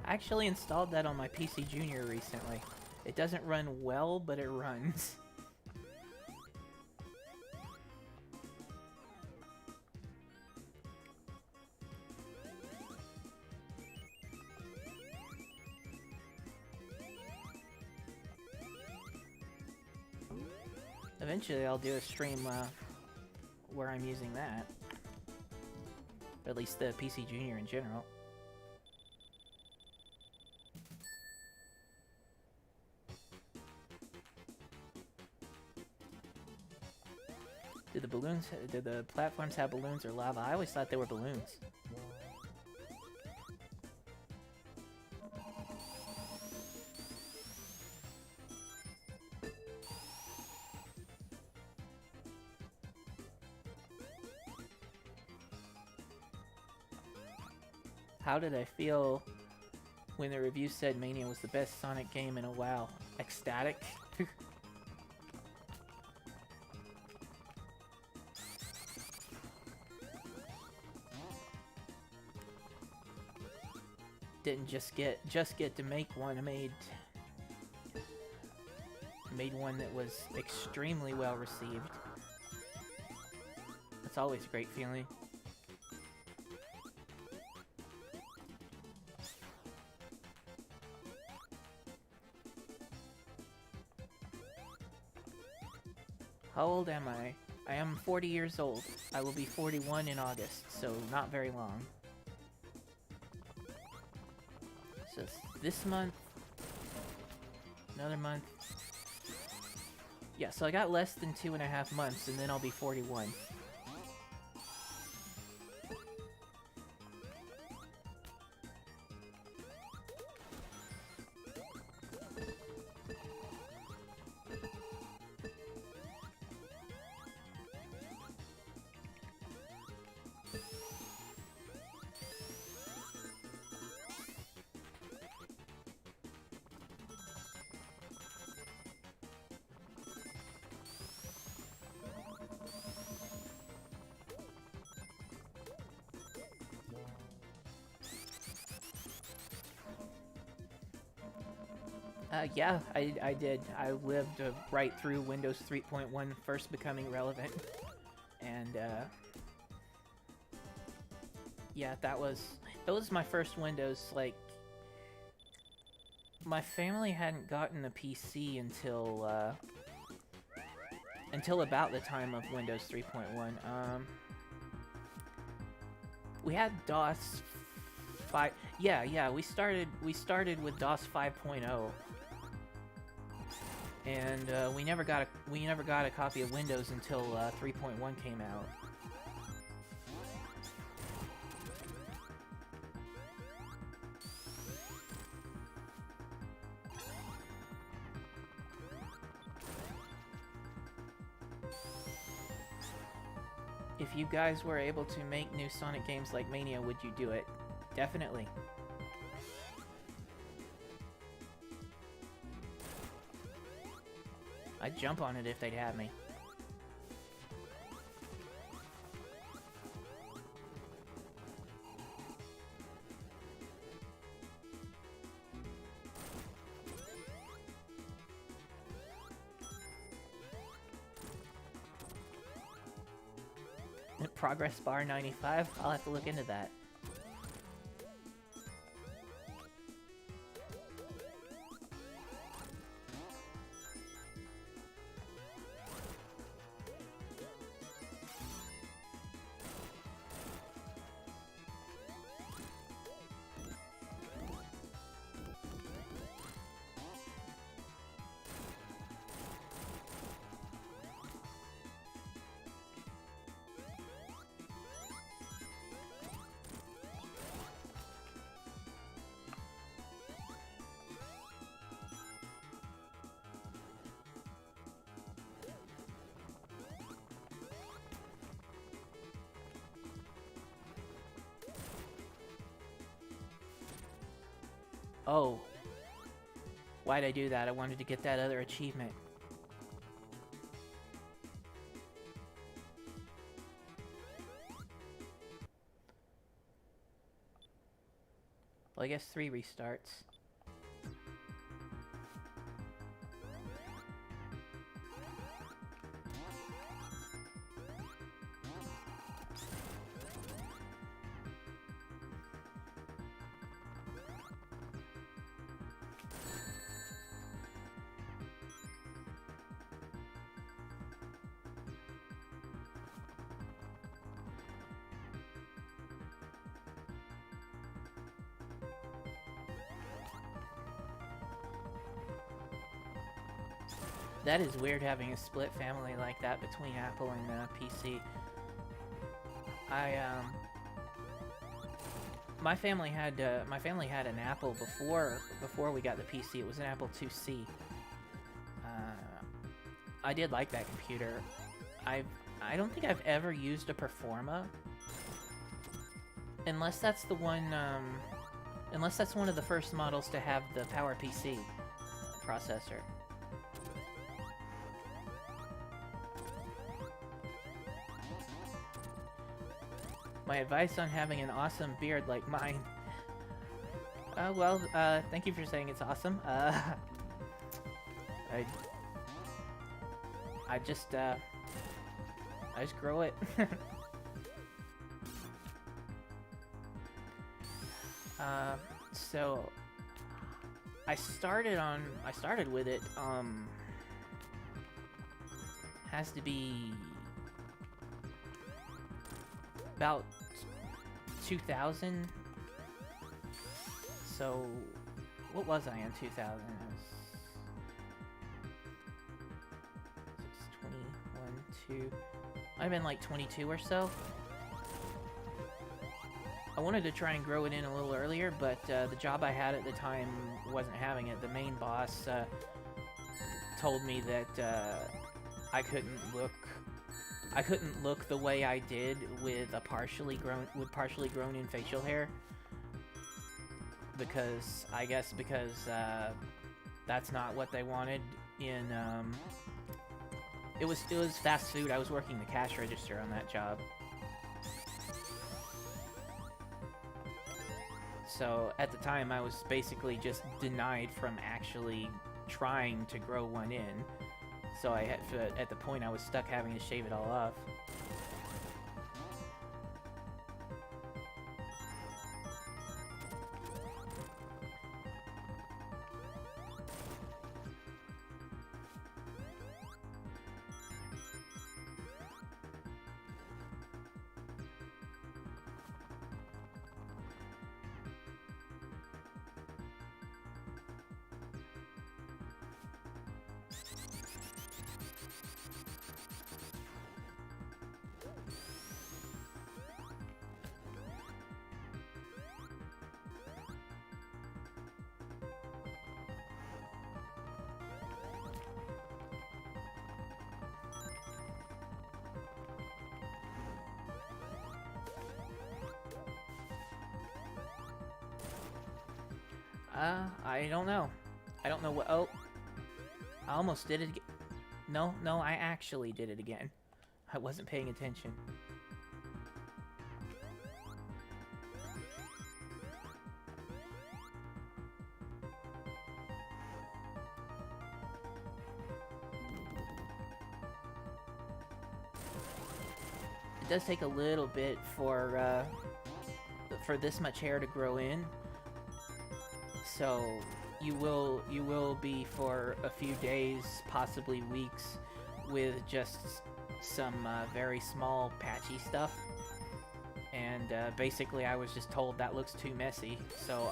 I actually installed that on my PC Junior recently. It doesn't run well, but it runs. Eventually I'll do a stream where I'm using that. Or at least the PC Junior in general. Did the platforms have balloons or lava? I always thought they were balloons. How did I feel when the review said Mania was the best Sonic game in a while? Ecstatic? Didn't just get to make one. I made one that was extremely well received. That's always a great feeling. How old am I? I am 40 years old. I will be 41 in August, so not very long. So this month, another month. Yeah, so I got less than 2.5 months, and then I'll be 41. Yeah, I did. I lived right through Windows 3.1 first becoming relevant. And, yeah, that was my first Windows. Like, my family hadn't gotten a PC until about the time of Windows 3.1. We had DOS 5. Yeah, we started with DOS 5.0. And we never got a copy of Windows until 3.1 came out. If you guys were able to make new Sonic games like Mania, would you do it? Definitely. I'd jump on it if they'd have me. Progress bar 95? I'll have to look into that. Oh. Why'd I do that? I wanted to get that other achievement. Well, I guess 3 restarts. That is weird having a split family like that between Apple and PC. My family had an Apple before we got the PC. It was an Apple IIc. I did like that computer. I don't think I've ever used a Performa, unless that's the one. Unless that's one of the first models to have the PowerPC processor. My advice on having an awesome beard like mine. Thank you for saying it's awesome. I just grow it. So I started with it, has to be about 2000. So, what was I in 2000? I was 21, 2. I've been like 22 or so. I wanted to try and grow it in a little earlier, but the job I had at the time wasn't having it. The main boss told me that I couldn't look the way I did with partially grown in facial hair, because I guess that's not what they wanted in it was fast food. I was working the cash register on that job. So at the time, I was basically just denied from actually trying to grow one in. So I had, at the point, I was stuck having to shave it all off. I don't know. I don't know what... Oh. I almost did it again. No, I actually did it again. I wasn't paying attention. It does take a little bit for this much hair to grow in. So you will be for a few days, possibly weeks, with just some very small patchy stuff. And basically, I was just told that looks too messy. So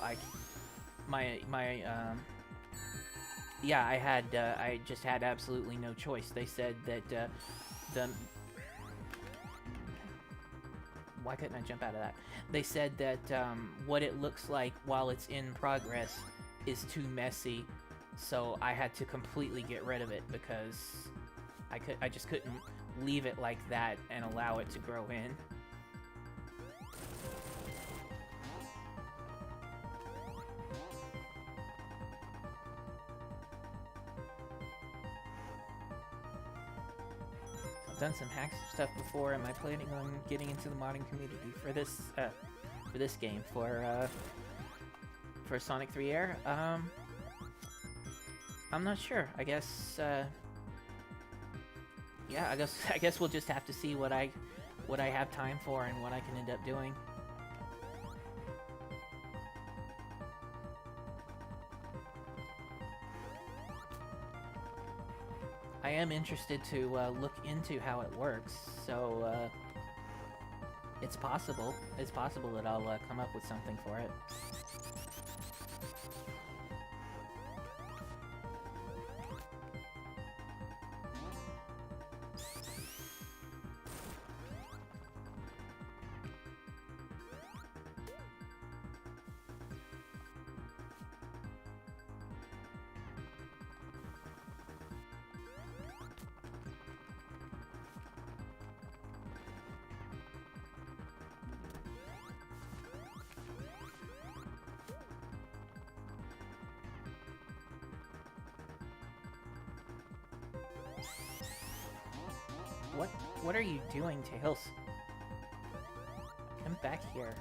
yeah, I just had absolutely no choice. They said that why couldn't I jump out of that? They said that what it looks like while it's in progress is too messy, so I had to completely get rid of it because I just couldn't leave it like that and allow it to grow in. Done some hack stuff before. Am I planning on getting into the modding community for this game for Sonic 3 A.I.R? I'm not sure. I guess yeah, I guess we'll just have to see what I have time for and what I can end up doing. I am interested to look into how it works, so it's possible. It's possible that I'll come up with something for it. What are you doing, Tails? Come back here.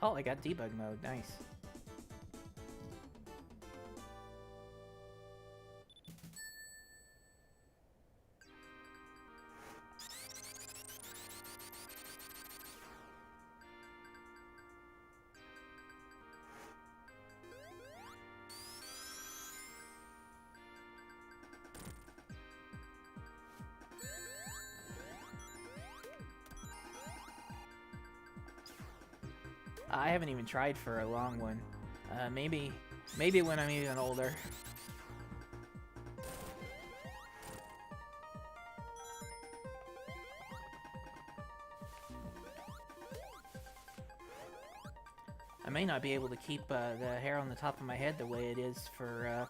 Oh, I got debug mode. Nice. I haven't even tried for a long one. Maybe when I'm even older. I may not be able to keep the hair on the top of my head the way it is for,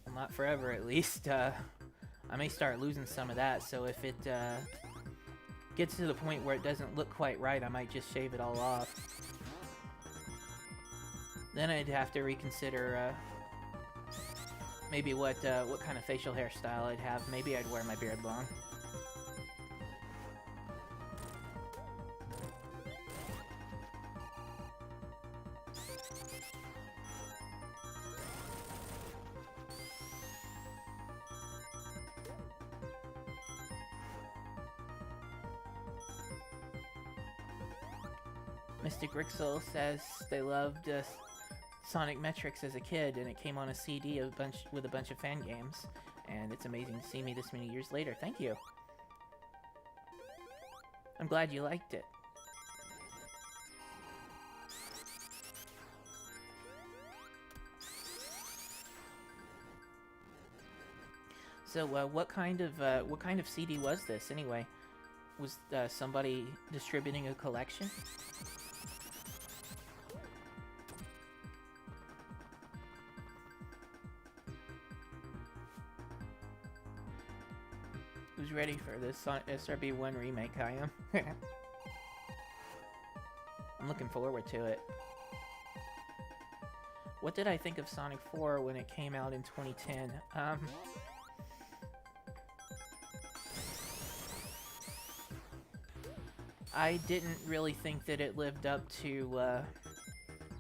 well, not forever at least. I may start losing some of that, so if it gets to the point where it doesn't look quite right, I might just shave it all off. Then I'd have to reconsider maybe what kind of facial hairstyle I'd have. Maybe I'd wear my beard long. Mystic Rixel says they loved Sonic Metrics as a kid, and it came on a CD with a bunch of fan games, and it's amazing to see me this many years later. Thank you. I'm glad you liked it. So, what kind of CD was this anyway? Was somebody distributing a collection? Who's ready for this SRB1 remake? I am. I'm looking forward to it. What did I think of Sonic 4 when it came out in 2010? I didn't really think that it lived up to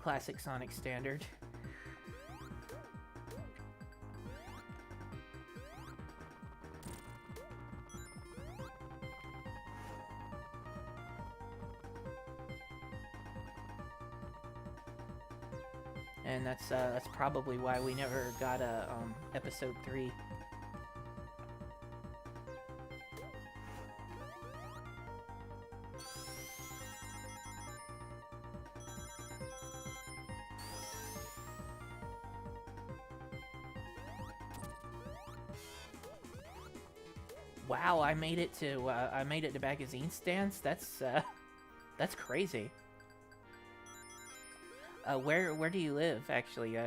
classic Sonic standard. And that's probably why we never got a episode 3. Wow, I made it to magazine stands. That's crazy. Where do you live, actually?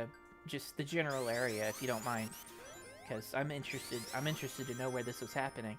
Just the general area, if you don't mind, because I'm interested to know where this was happening.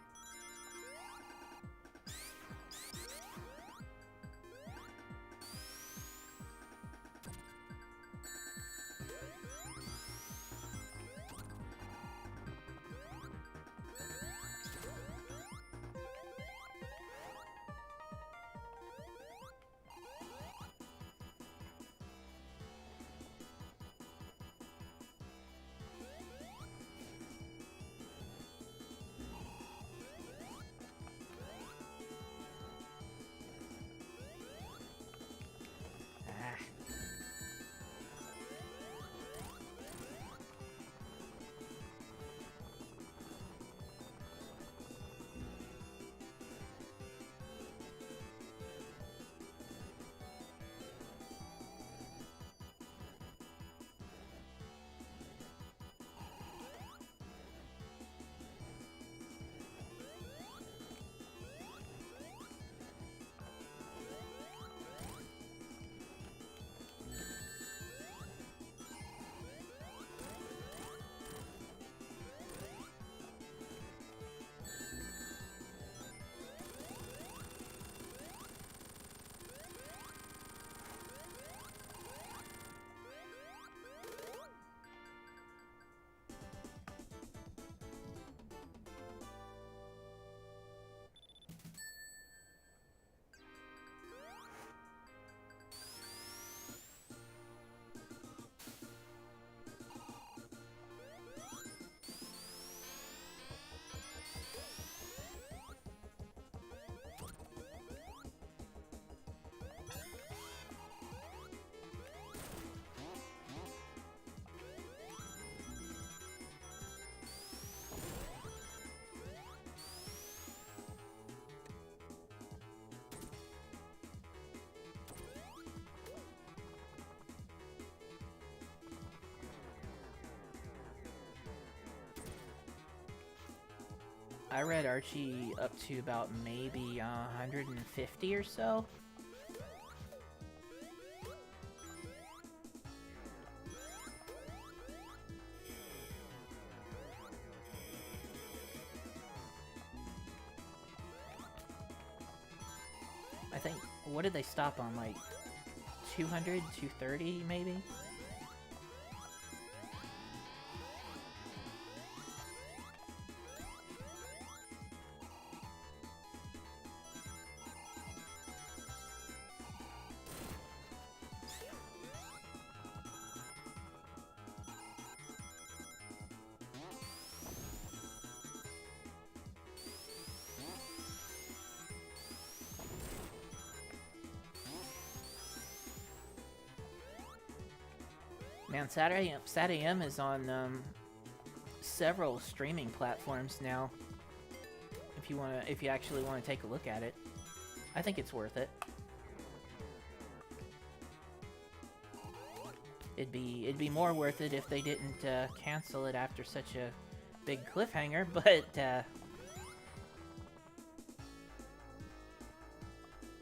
I read Archie up to about maybe 150 or so. I think, what did they stop on, like 200, 230 maybe? Man, SatAM is on several streaming platforms now. If you actually want to take a look at it, I think it's worth it. It'd be more worth it if they didn't cancel it after such a big cliffhanger, but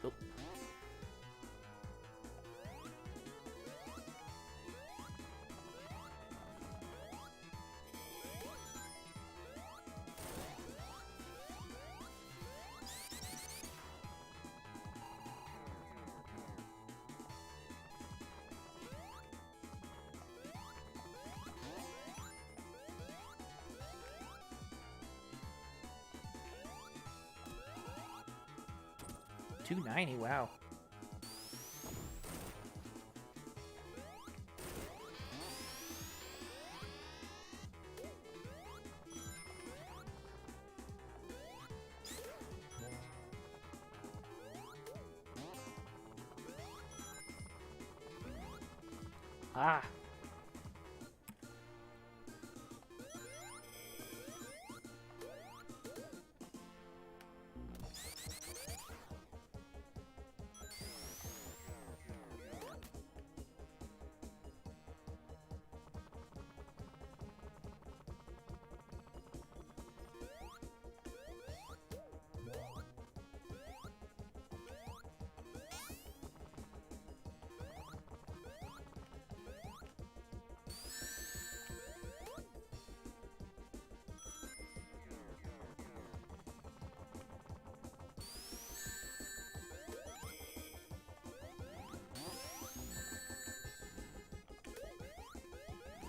oh. $290, wow. Ah.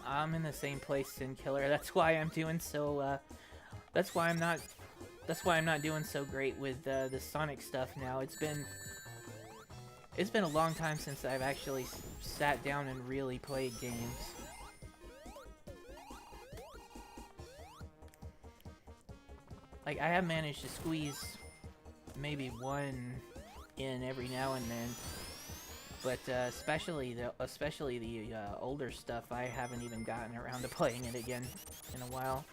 I'm in the same place, Sin Killer. That's why I'm doing so. That's why I'm not. That's why I'm not doing so great with the Sonic stuff now. It's been a long time since I've actually sat down and really played games. Like, I have managed to squeeze maybe one in every now and then. But especially the older stuff, I haven't even gotten around to playing it again in a while.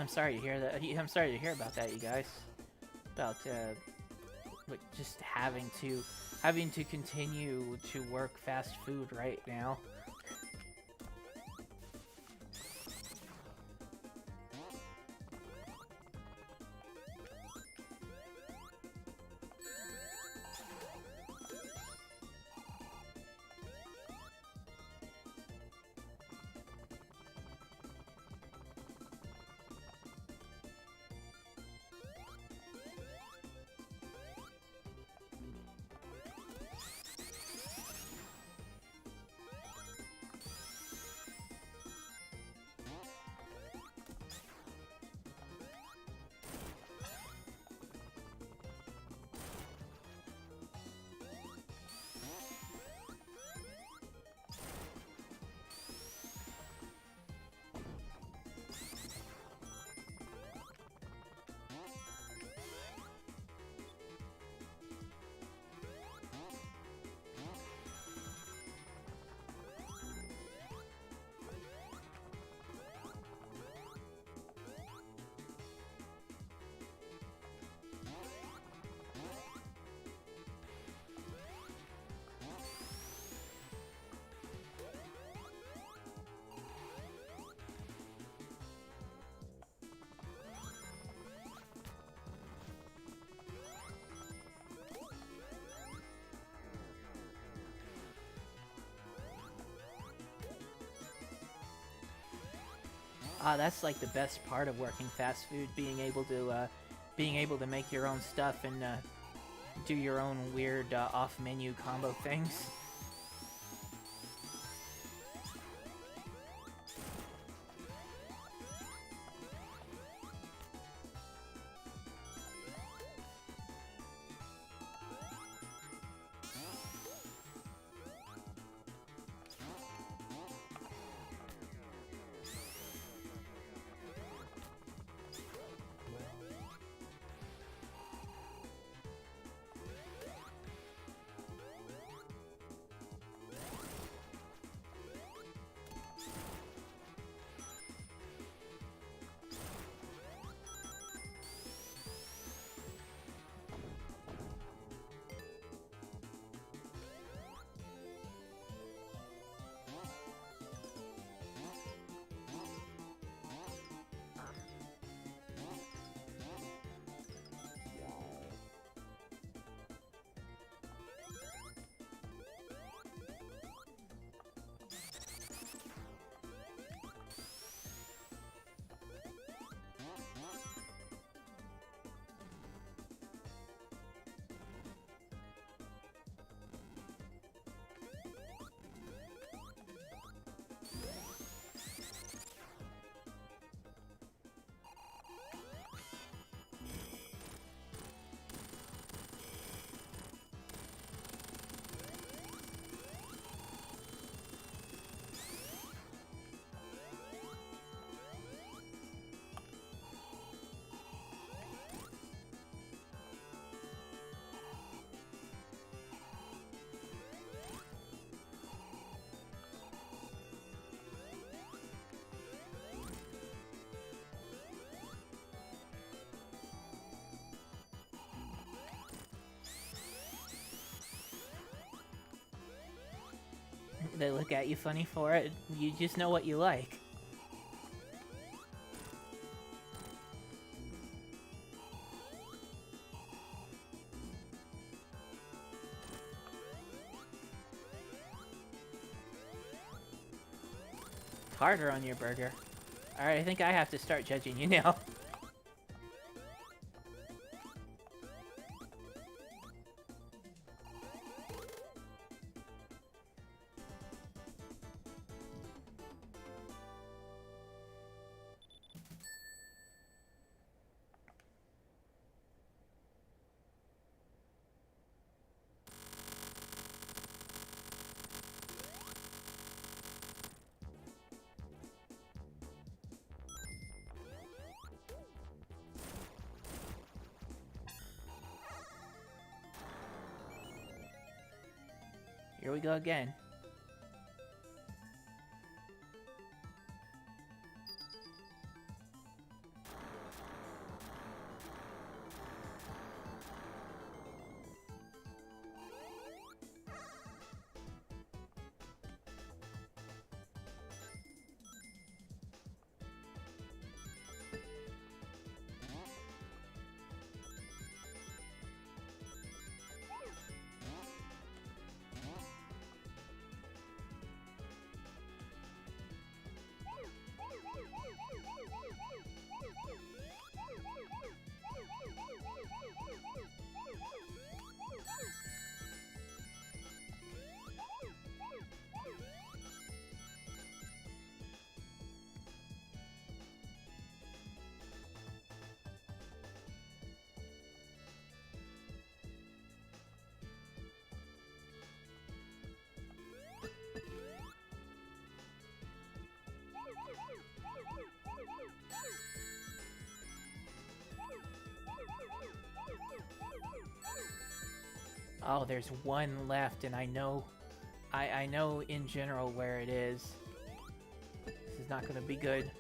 I'm sorry to hear that. I'm sorry to hear about that, you guys. About like just having to continue to work fast food right now. That's like the best part of working fast food, being able to make your own stuff and do your own weird off-menu combo things. They look at you funny for it. You just know what you like. Harder on your burger. Alright, I think I have to start judging you now. Here we go again. Oh, there's one left, and I know, I know in general where it is. This is not gonna be good.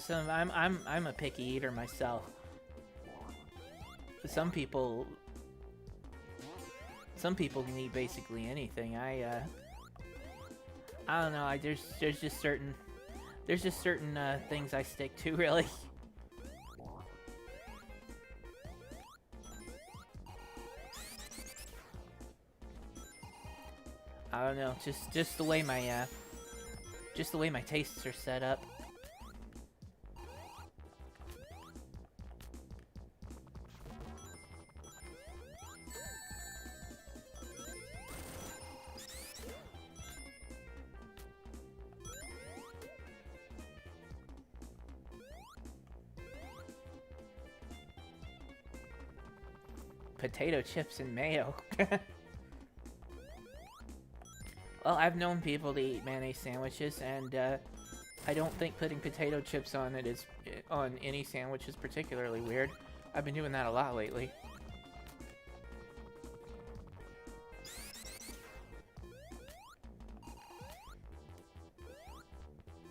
So I'm a picky eater myself. Some people can eat basically anything. I don't know. There's just certain things I stick to really. I don't know. Just the way my tastes are set up. Potato chips and mayo. Well, I've known people to eat mayonnaise sandwiches, and I don't think putting potato chips on it is on any sandwich is particularly weird. I've been doing that a lot lately.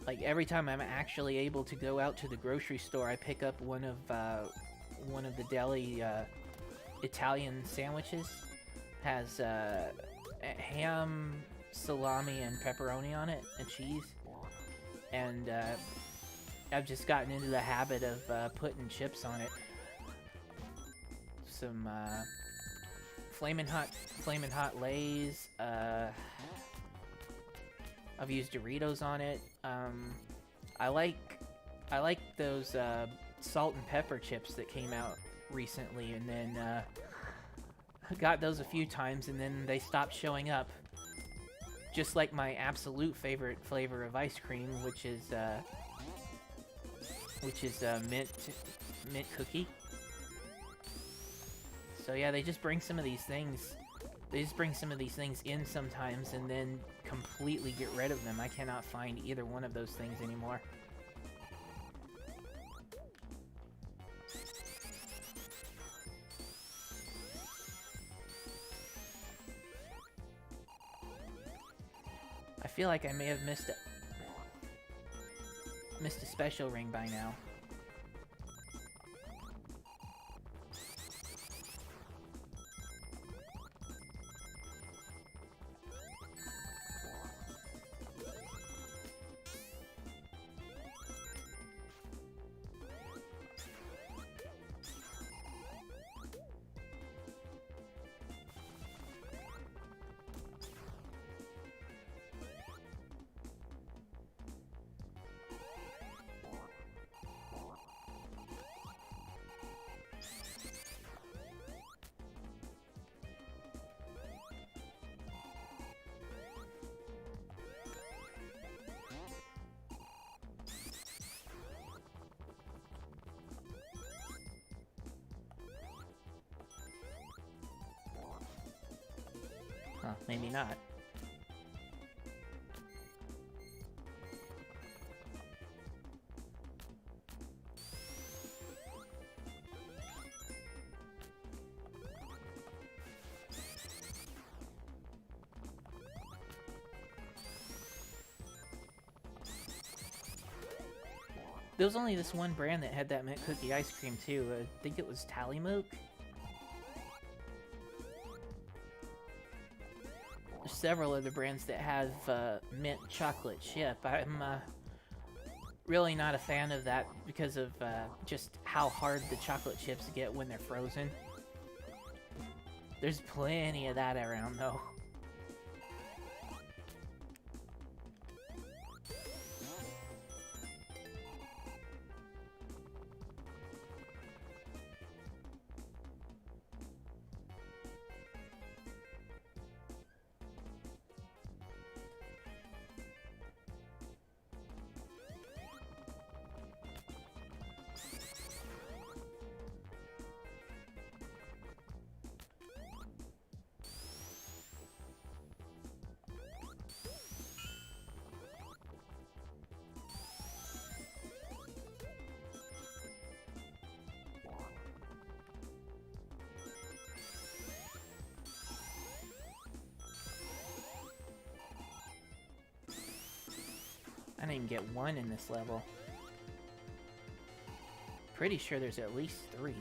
Like every time I'm actually able to go out to the grocery store, I pick up one of the deli Italian sandwiches. Has ham, salami, and pepperoni on it, and cheese. And I've just gotten into the habit of putting chips on it. Some flamin' hot Lay's. I've used Doritos on it. I like those salt and pepper chips that came out recently, and then got those a few times, and then they stopped showing up. Just like my absolute favorite flavor of ice cream, which is mint cookie. So yeah, they just bring some of these things. They just bring some of these things in sometimes, and then completely get rid of them. I cannot find either one of those things anymore. I feel like I may have missed a special ring by now. Huh, maybe not. There was only this one brand that had that mint cookie ice cream too. I think it was Tallymook. There's several other brands that have mint chocolate chip. I'm really not a fan of that because of just how hard the chocolate chips get when they're frozen. There's plenty of that around though. don't even get one in this level. Pretty sure there's at least 3.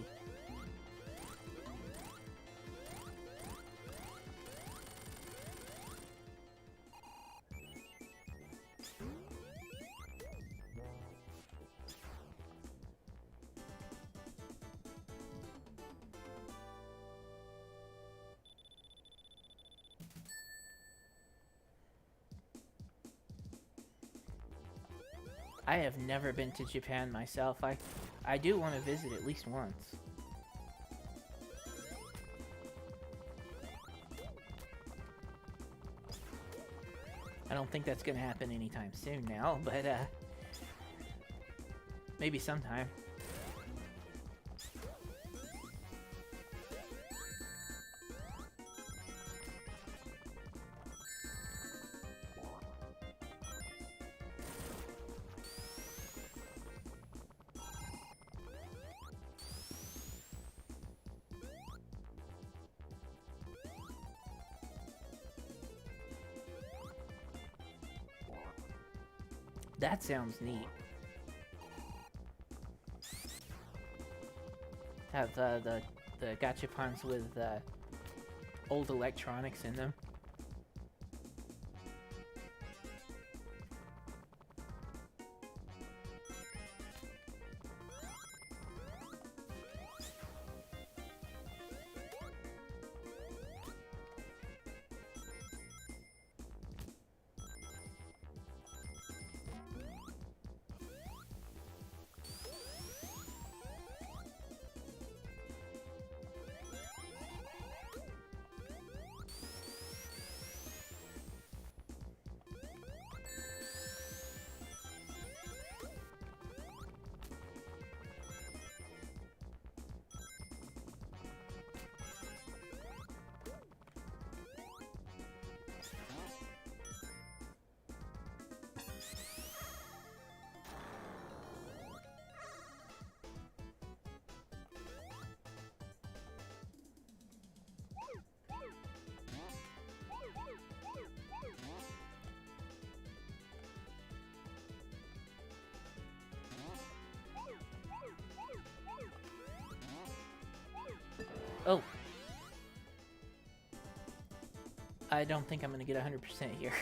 I have never been to Japan myself. I do want to visit at least once. I don't think that's going to happen anytime soon now, but maybe sometime. That sounds neat. Have the gachapons with old electronics in them. Oh. I don't think I'm gonna get 100% here.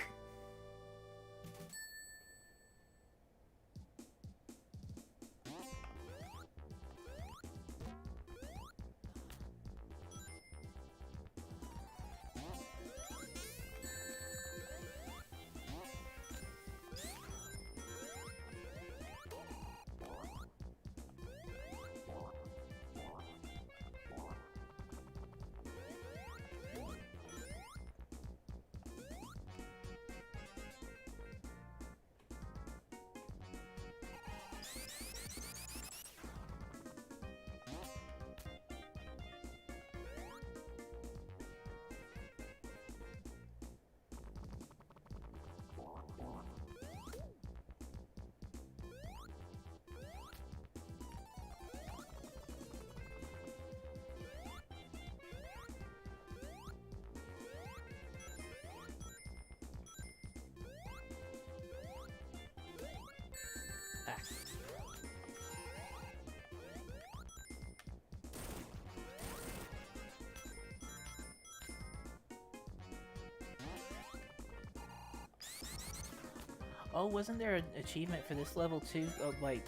Oh, wasn't there an achievement for this level too? Of like,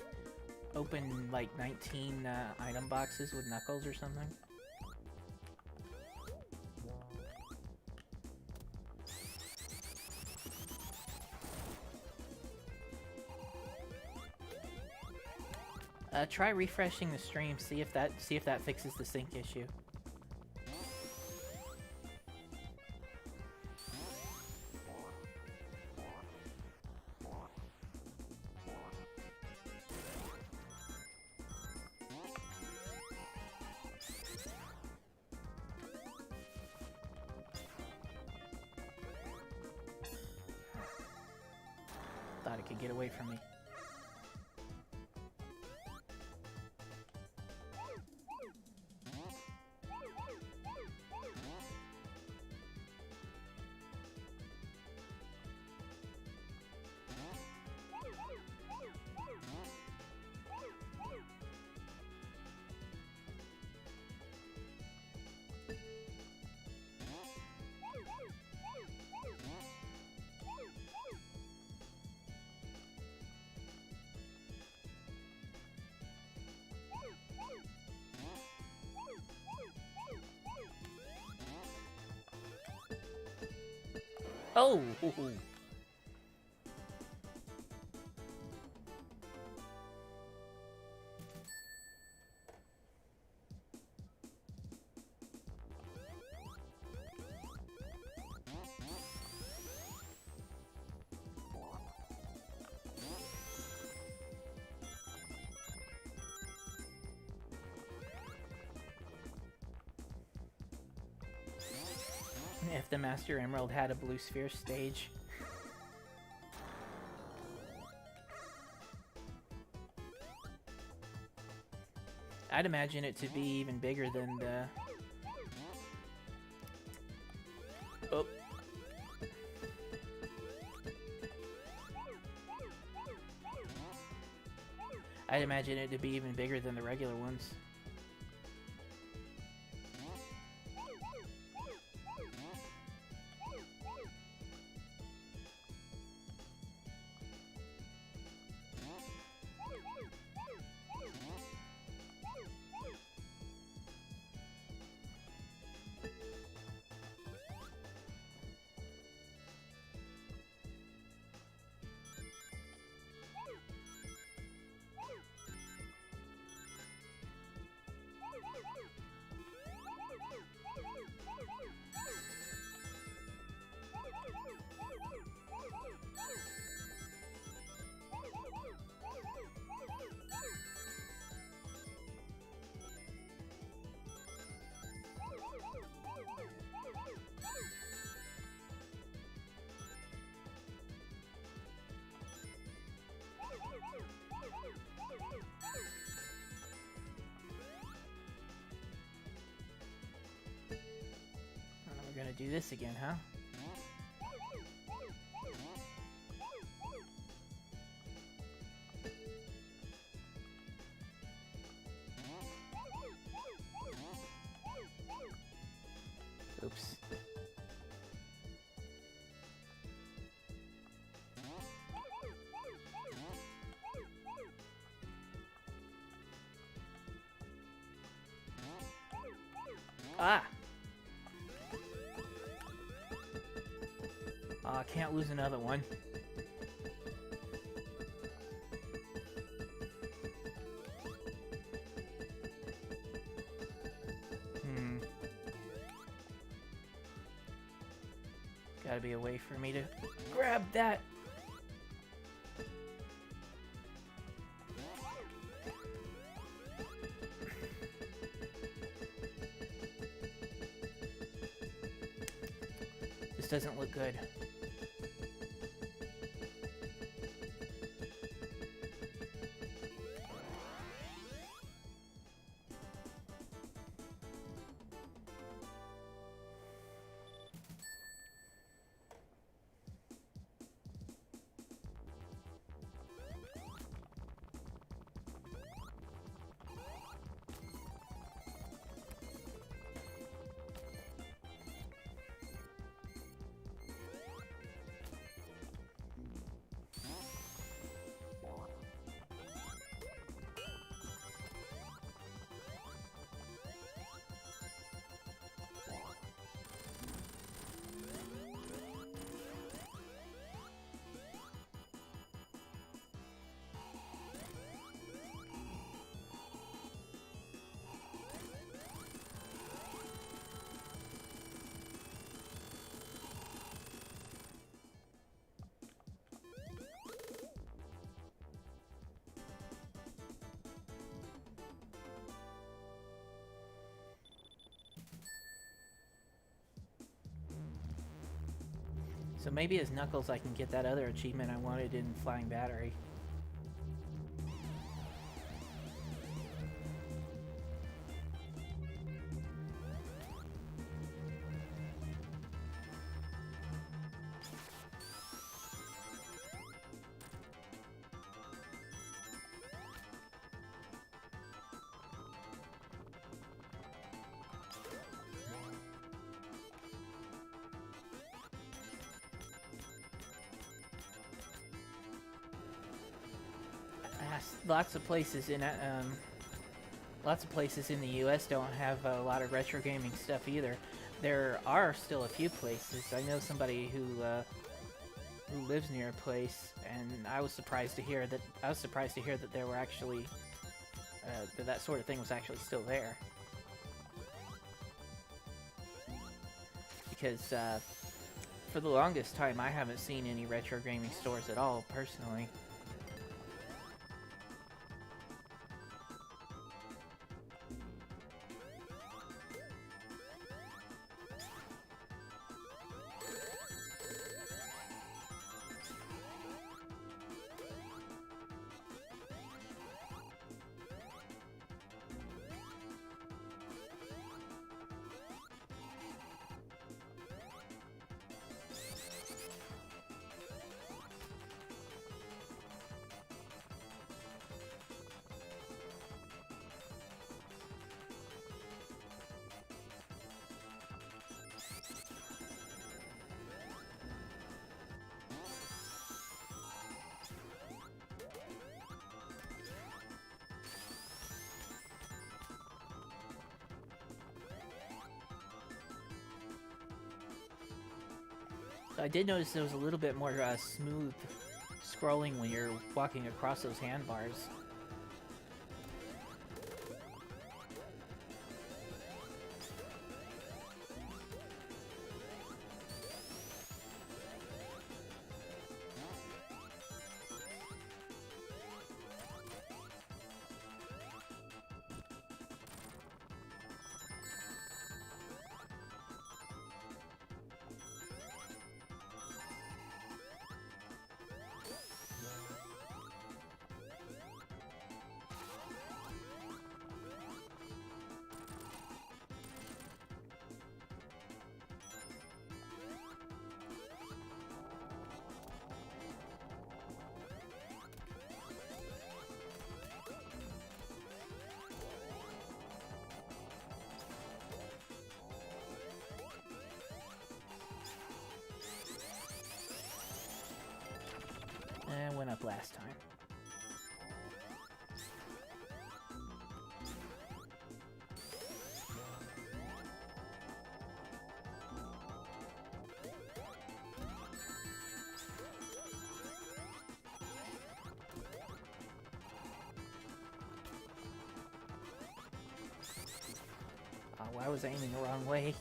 open like 19 item boxes with Knuckles or something? Try refreshing the stream, see if that fixes the sync issue. Thought it could get away from me. Oh! If the Master Emerald had a blue sphere stage. I'd imagine it to be even bigger than the... Oh. I'd imagine it to be even bigger than the regular ones. We're gonna do this again, huh? Oops. Ah! I can't lose another one. Gotta be a way for me to grab that. This doesn't look good. So maybe as Knuckles I can get that other achievement I wanted in Flying Battery. Lots of places in the U.S. don't have a lot of retro gaming stuff either. There are still a few places. I know somebody who lives near a place, and I was surprised to hear that there were actually that sort of thing was actually still there. Because for the longest time, I haven't seen any retro gaming stores at all, personally. So I did notice there was a little bit more smooth scrolling when you're walking across those handbars. And went up last time. Oh, I was aiming the wrong way.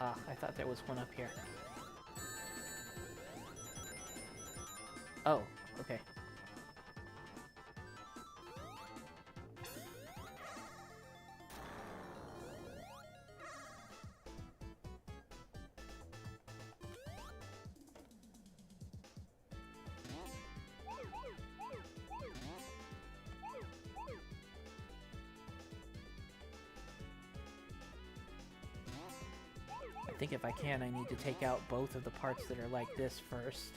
Ah, I thought there was one up here. Oh, okay. I think if I can, I need to take out both of the parts that are like this first.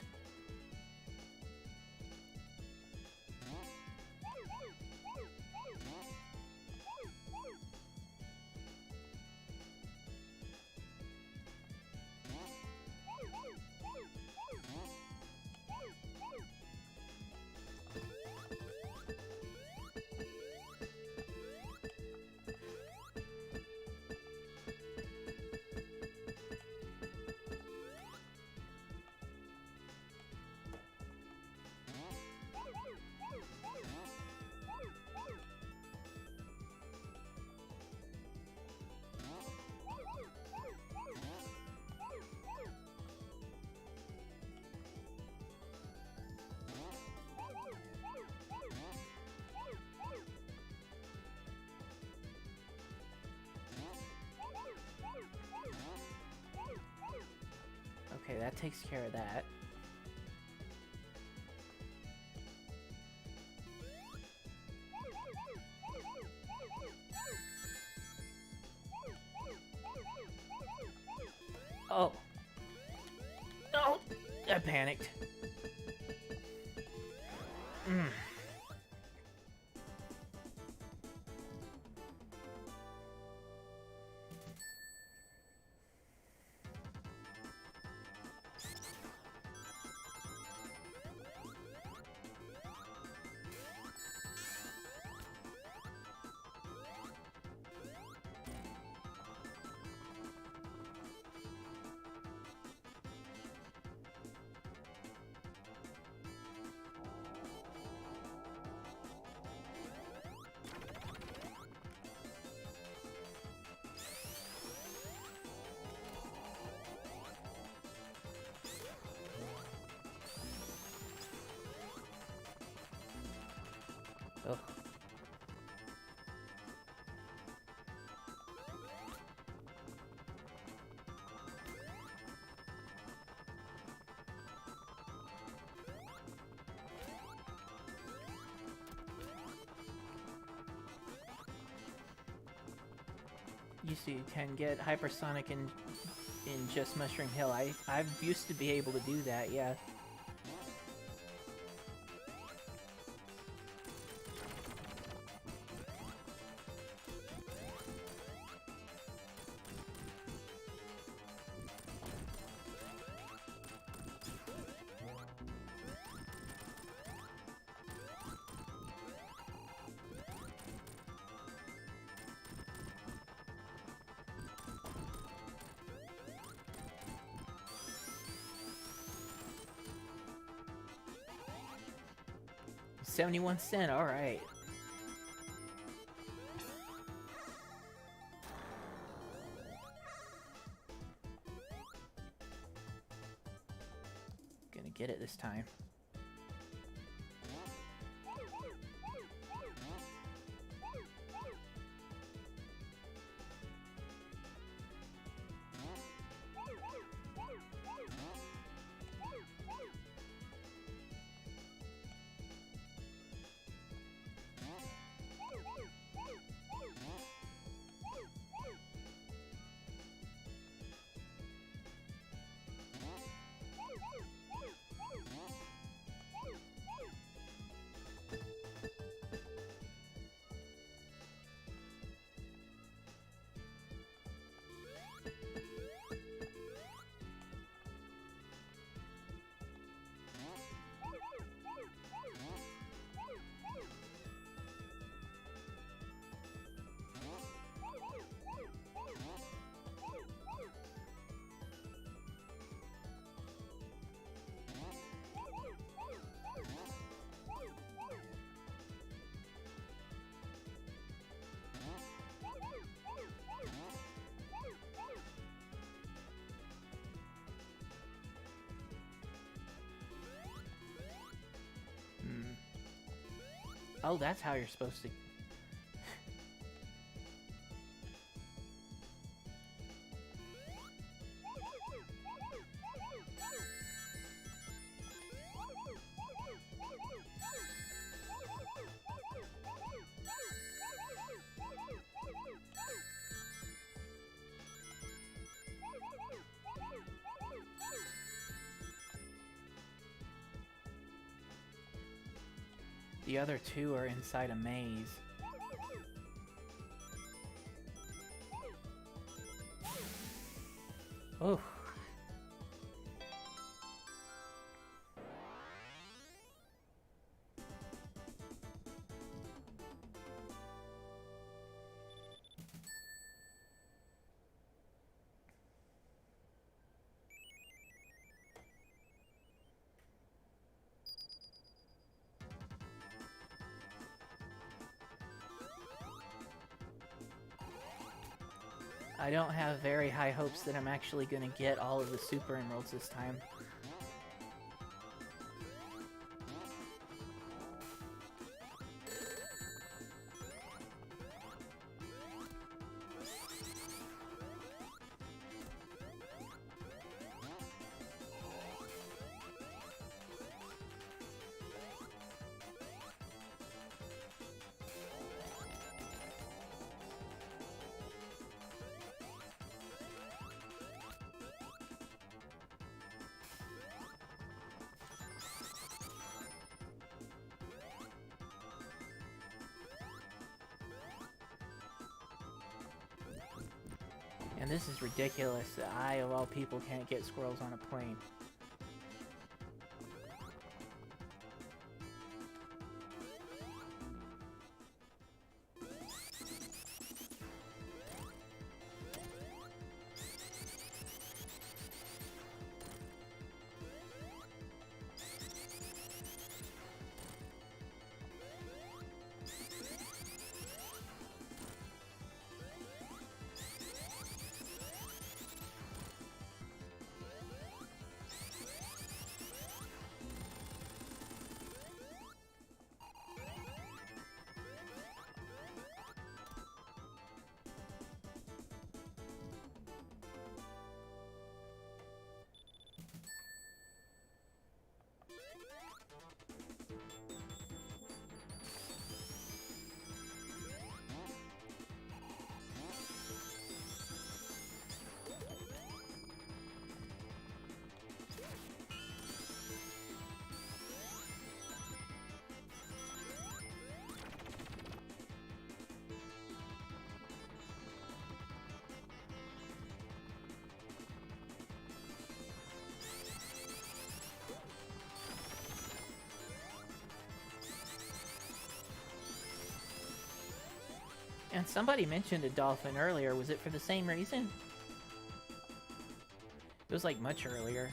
that takes care of that. Oh. Oh! I panicked. Mm. Oh. You can get hypersonic in just Mushroom Hill. I used to be able to do that, yeah. $0.71, alright. Gonna get it this time. Oh, that's how you're supposed to... The other two are inside a maze. Oh. I don't have very high hopes that I'm actually gonna get all of the Super Emeralds this time. And this is ridiculous that I, of all people, can't get squirrels on a plane. And somebody mentioned a dolphin earlier. Was it for the same reason? It was like much earlier.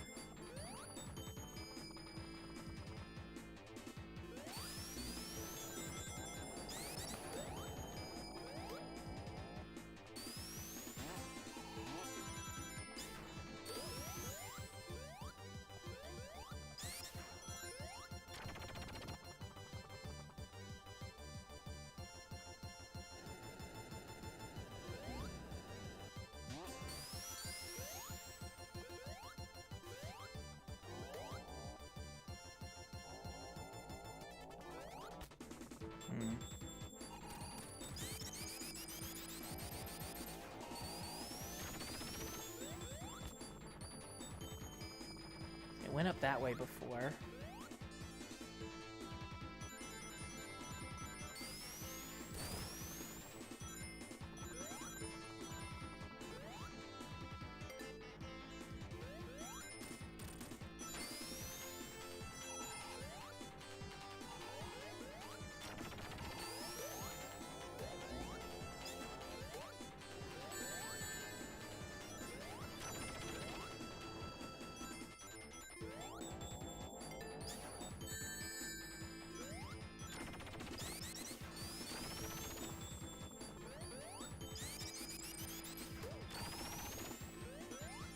It went up that way before.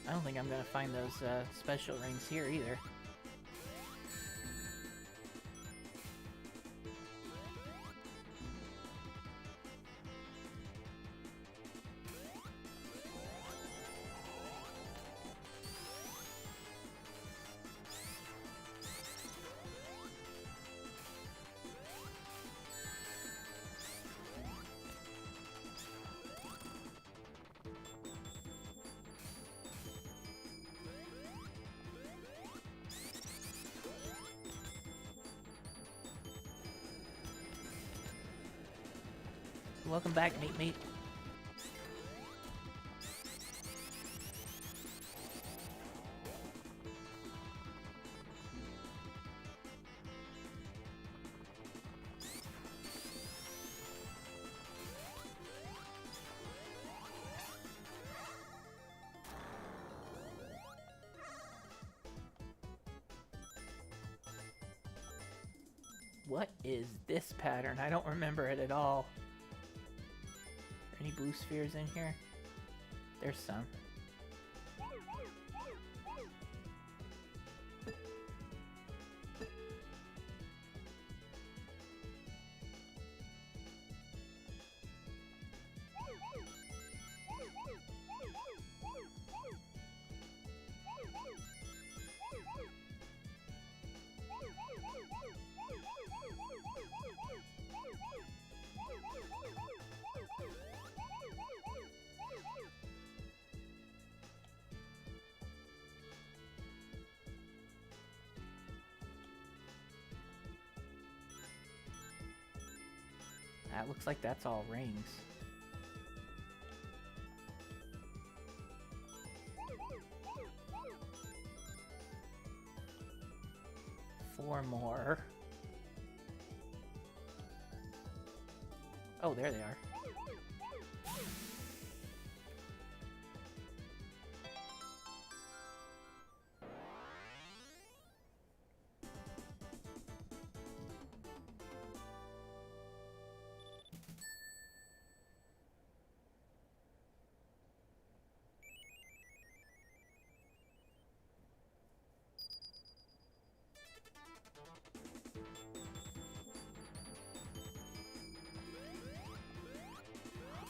I don't think I'm gonna find those special rings here either. Welcome back, Meat Meat. What is this pattern? I don't remember it at all. Any blue spheres in here? There's some. That looks like that's all rings. 4 more. Oh, there they are.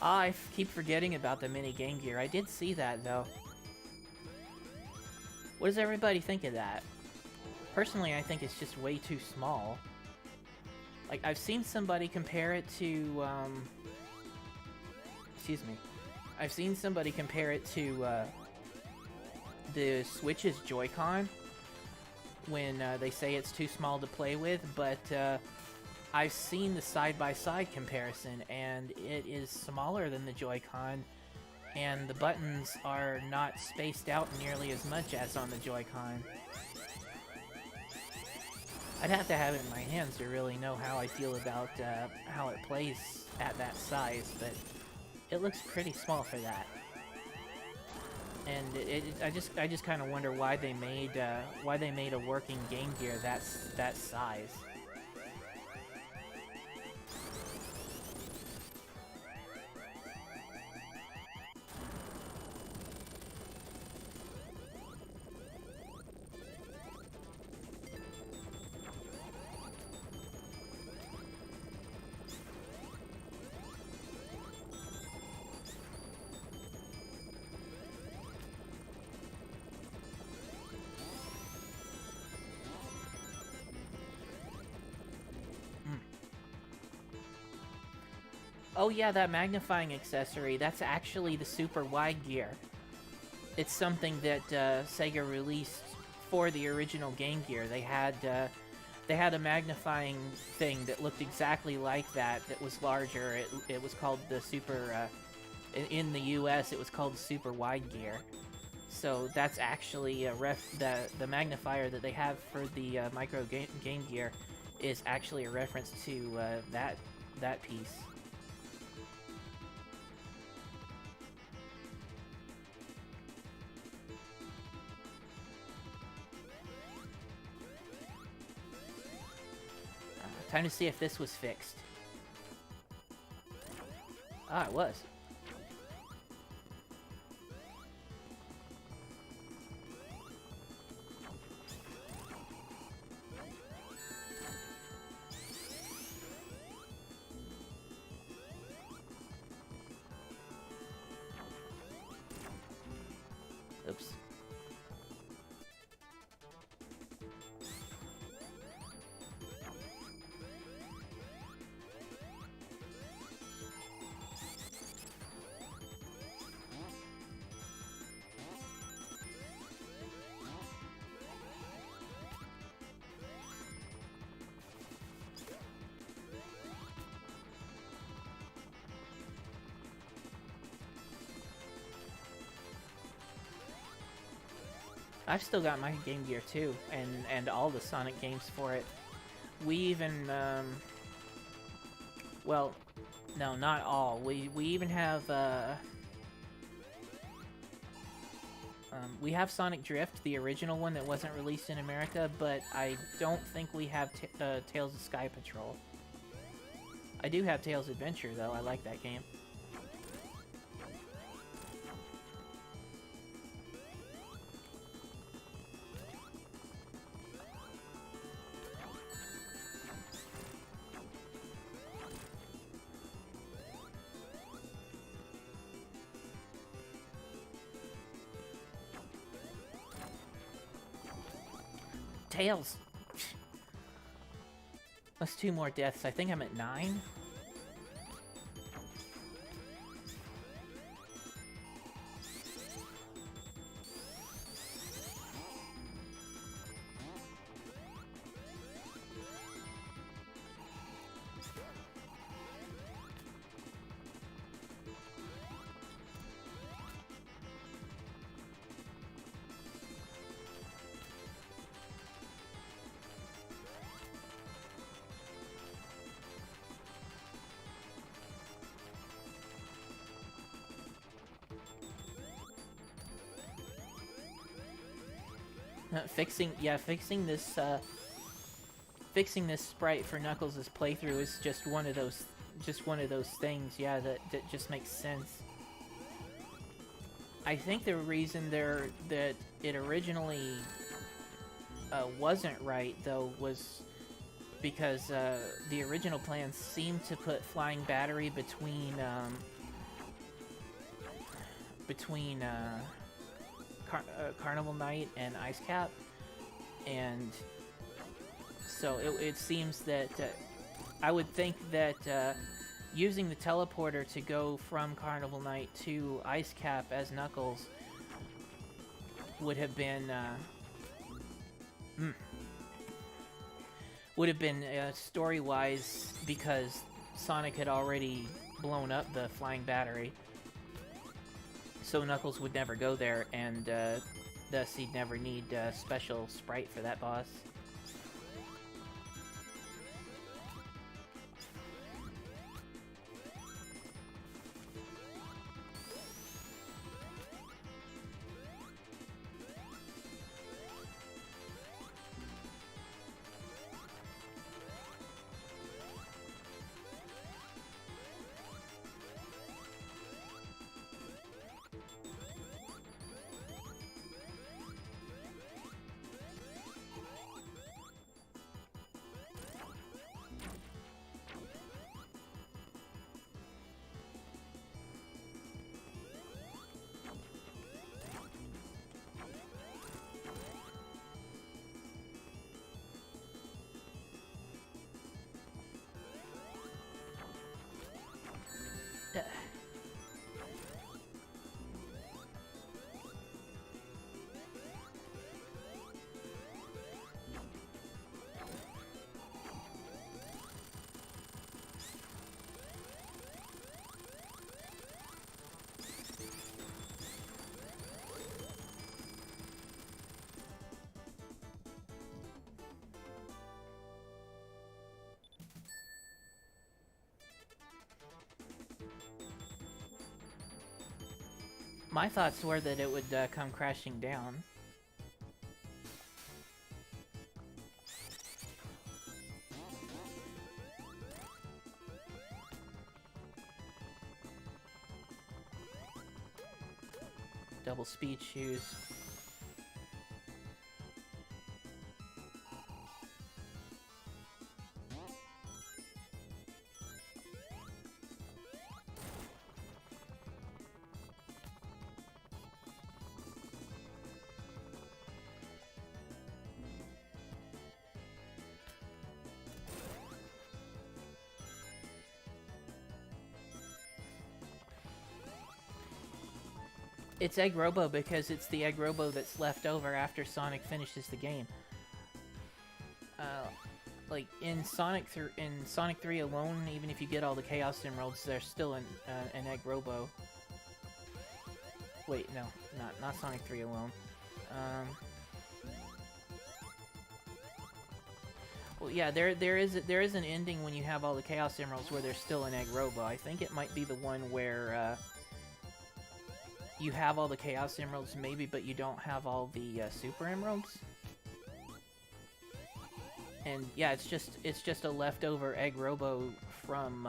I keep forgetting about the mini Game Gear. I did see that, though. What does everybody think of that? Personally, I think it's just way too small. Like, I've seen somebody compare it to, excuse me. I've seen somebody compare it to, the Switch's Joy-Con when they say it's too small to play with, but I've seen the side-by-side comparison, and it is smaller than the Joy-Con, and the buttons are not spaced out nearly as much as on the Joy-Con. I'd have to have it in my hands to really know how I feel about how it plays at that size, but it looks pretty small for that. And I just kind of wonder why they made a working Game Gear that size. Oh yeah, that magnifying accessory, that's actually the super wide gear. It's something that Sega released for the original Game Gear. They had a magnifying thing that looked exactly like that was larger. It was called the super, in the US it was called the super wide gear. So that's actually the magnifier that they have for the micro Game Gear is actually a reference to that piece. Time to see if this was fixed. Ah, it was. Oops. I've still got my Game Gear too, and all the Sonic games for it. We even, well, no, not all. We even have, we have Sonic Drift, the original one that wasn't released in America, but I don't think we have Tales of Sky Patrol. I do have Tales Adventure, though. I like that game. Tails! That's 2 more deaths. I think I'm at 9. Fixing this sprite for Knuckles' playthrough is just one of those things, yeah, that just makes sense. I think the reason that it originally wasn't right, though, was because the original plan seemed to put Flying Battery between Carnival Night and Ice Cap, and so it seems that I would think that using the teleporter to go from Carnival Night to Ice Cap as Knuckles would have been story-wise, because Sonic had already blown up the Flying Battery, so Knuckles would never go there, and thus he'd never need a special sprite for that boss. My thoughts were that it would come crashing down. Double speed shoes. It's Egg Robo because it's the Egg Robo that's left over after Sonic finishes the game. Like in Sonic 3 alone, even if you get all the Chaos Emeralds, there's still an Egg Robo. Wait, no, not Sonic 3 alone. Well, yeah, there is an ending when you have all the Chaos Emeralds where there's still an Egg Robo. I think it might be the one where you have all the Chaos Emeralds, maybe, but you don't have all the Super Emeralds. And yeah, it's just a leftover Egg Robo from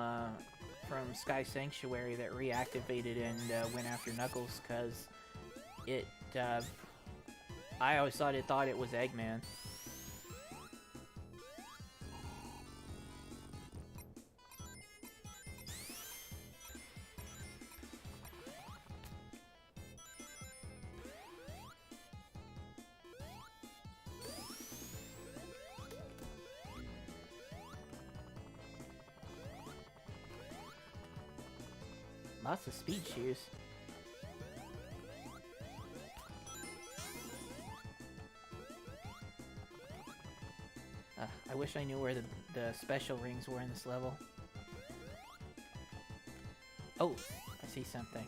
Sky Sanctuary that reactivated and went after Knuckles, because it. I always thought it was Eggman. Lots of speed shoes. I wish I knew where the special rings were in this level. Oh, I see something.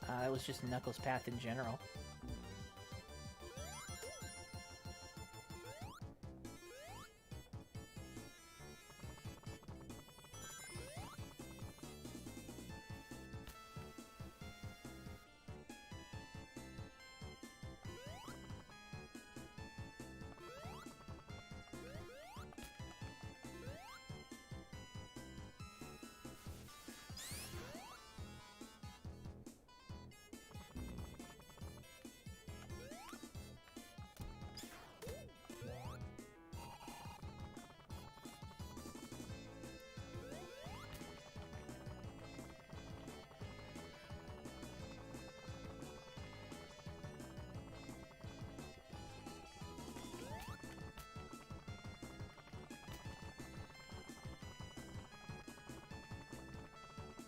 That was just Knuckles' path in general.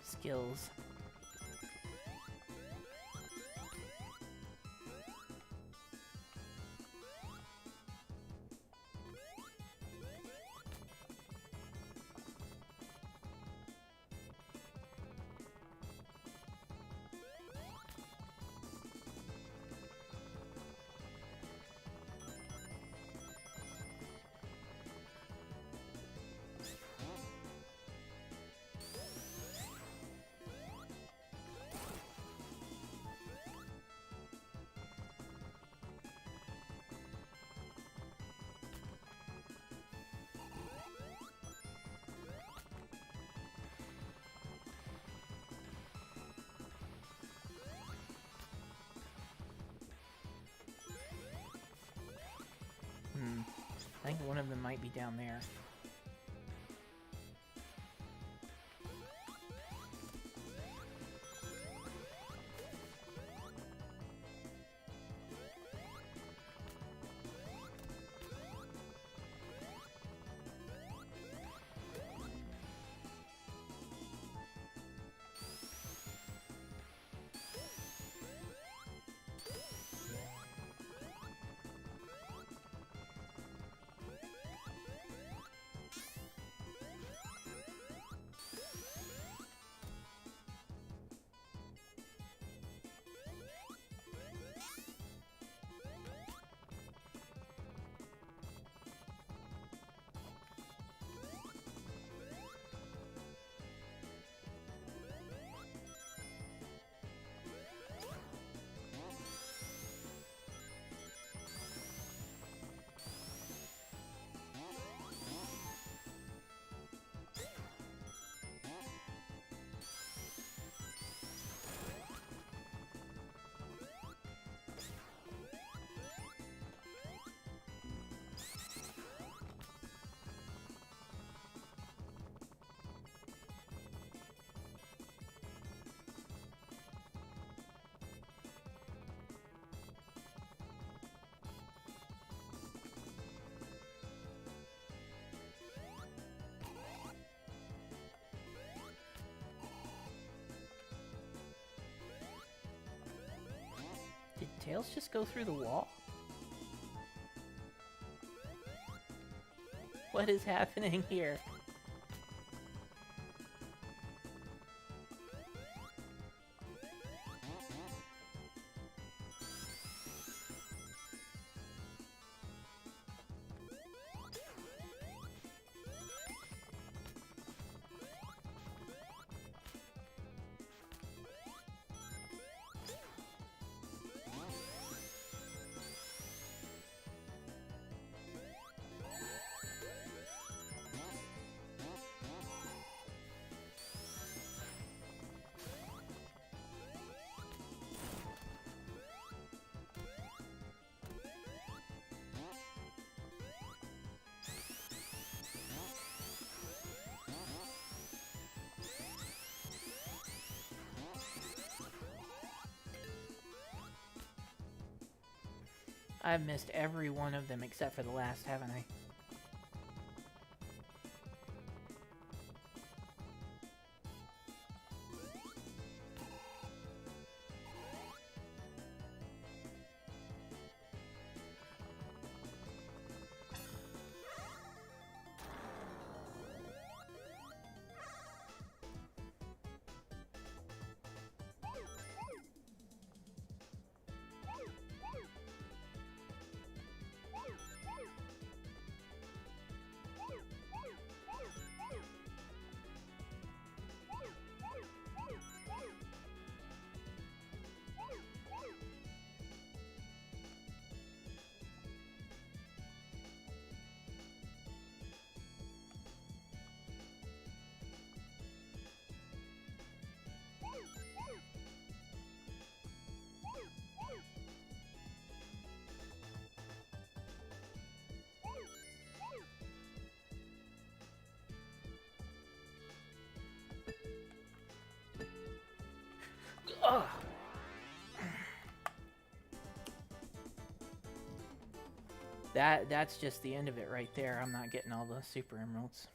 Skills. I think one of them might be down there. Did Tails just go through the wall? What is happening here? I've missed every one of them except for the last, haven't I? Ugh. That's just the end of it right there. I'm not getting all the super emeralds.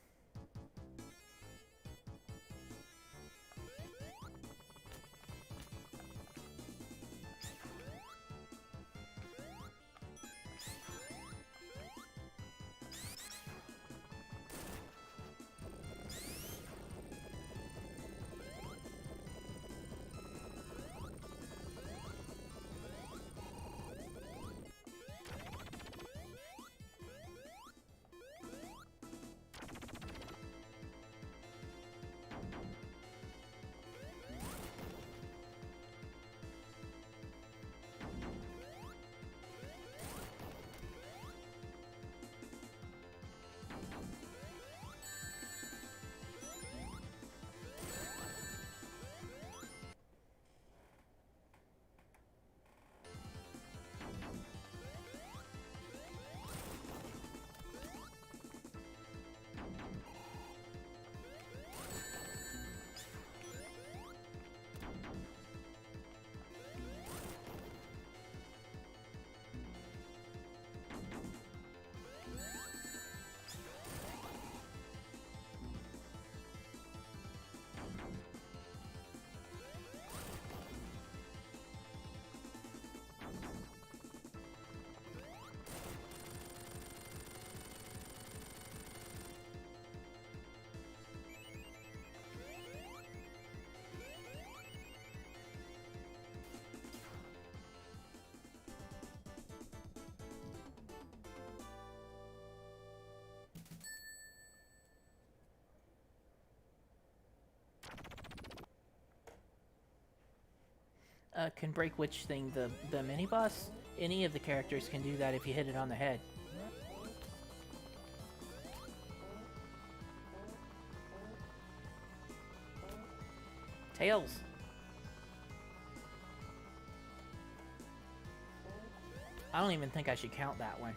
Can break which thing? The mini boss? Any of the characters can do that if you hit it on the head. Tails. I don't even think I should count that one.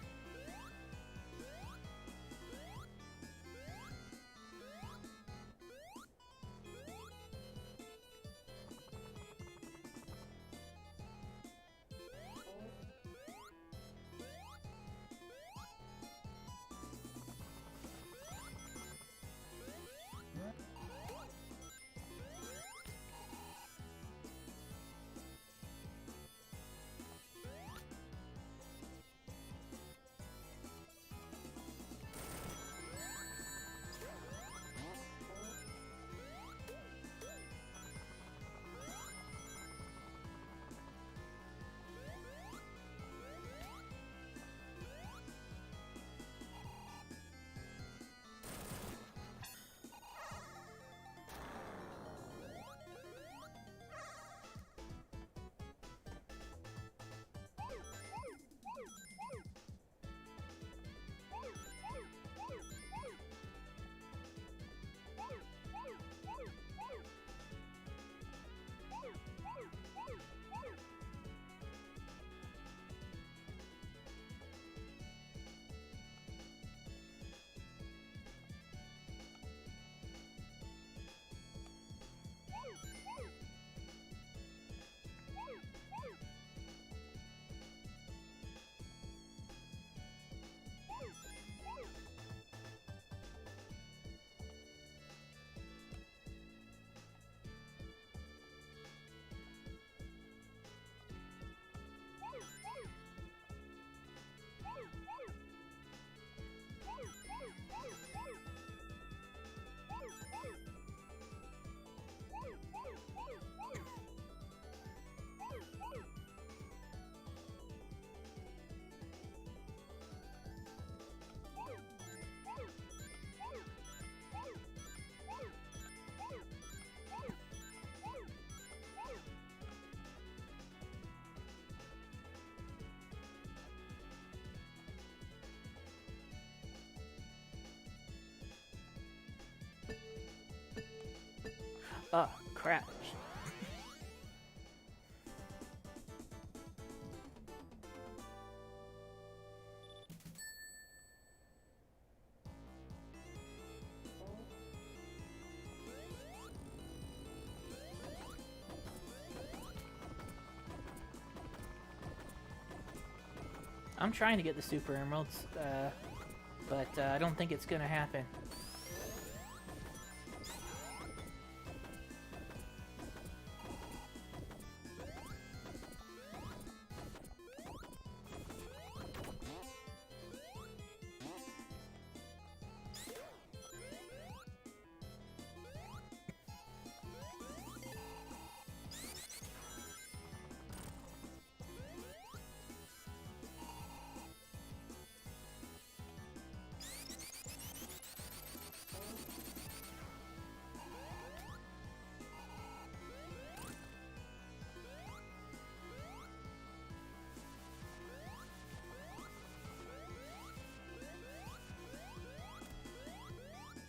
Oh, crap. I'm trying to get the Super Emeralds, but I don't think it's gonna happen.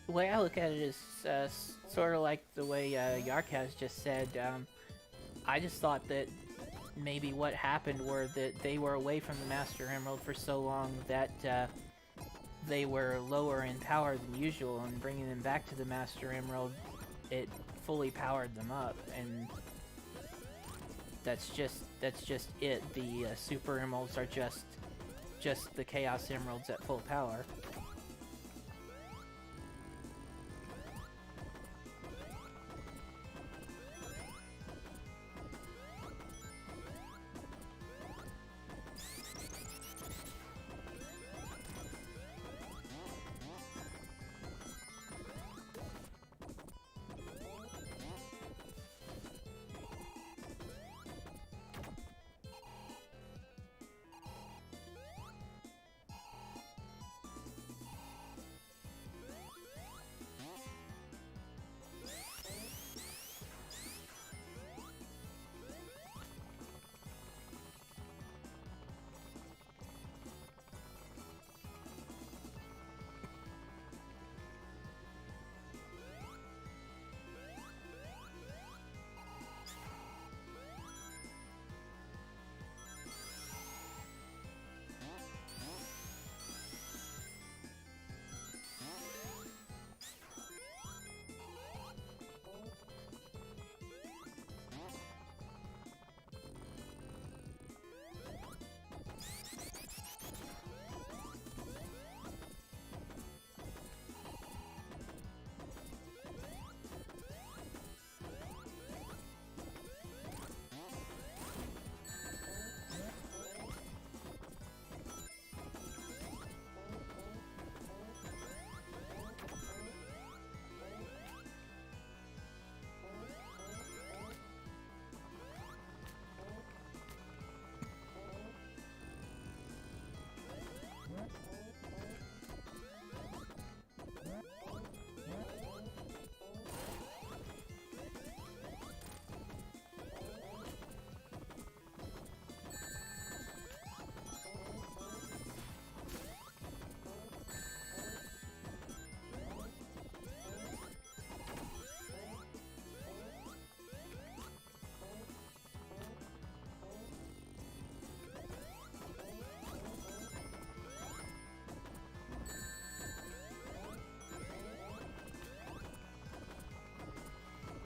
The way I look at it is sort of like the way Yark has just said. I just thought that maybe what happened were that they were away from the Master Emerald for so long that they were lower in power than usual, and bringing them back to the Master Emerald, it fully powered them up, and that's just it. The Super Emeralds are just the Chaos Emeralds at full power.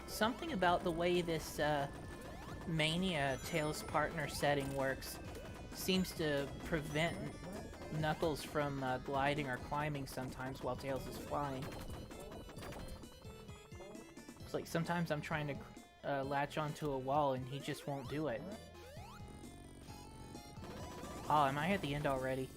Something about the way this Mania Tails partner setting works seems to prevent Knuckles from gliding or climbing sometimes while Tails is flying. It's like sometimes I'm trying to latch onto a wall and he just won't do it. Oh, am I at the end already?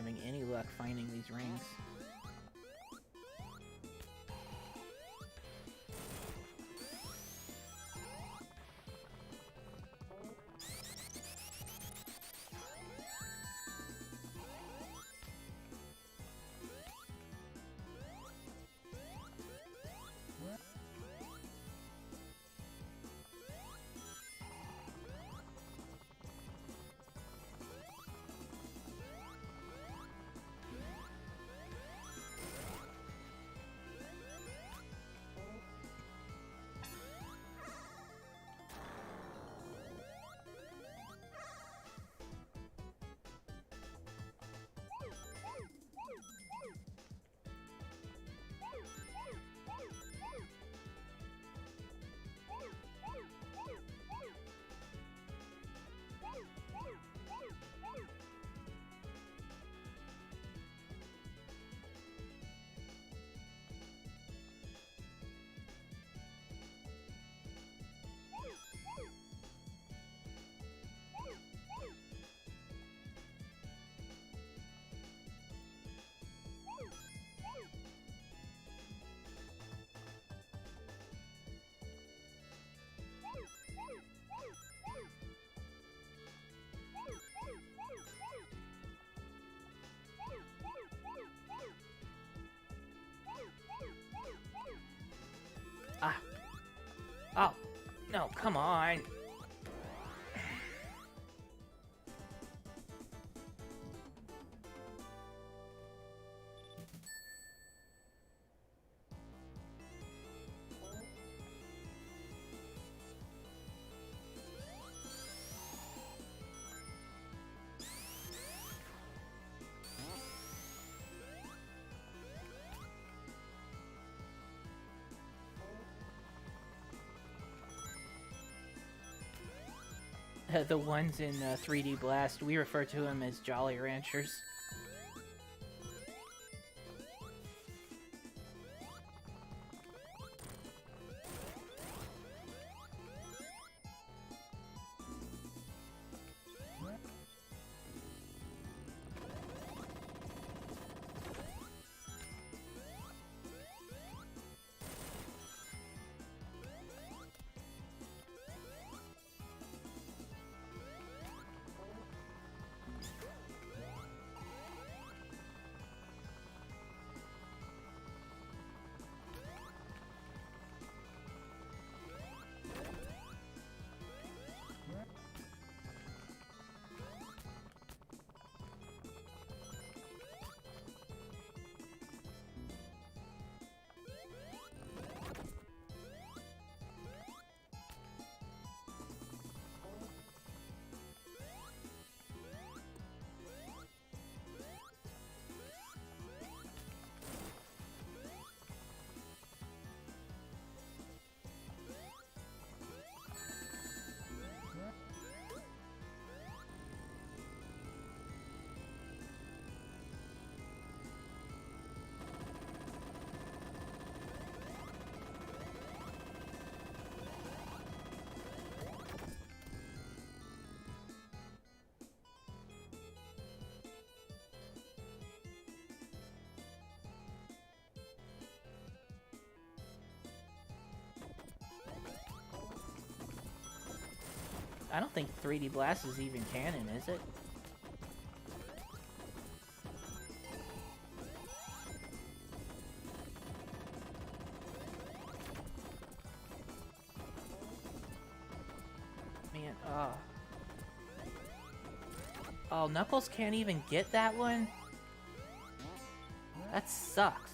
having any luck finding these rings. Ah! Oh! No, come on! The ones in 3D Blast, we refer to them as Jolly Ranchers. I don't think 3D Blast is even canon, is it? Man, oh. Oh, Knuckles can't even get that one? That sucks.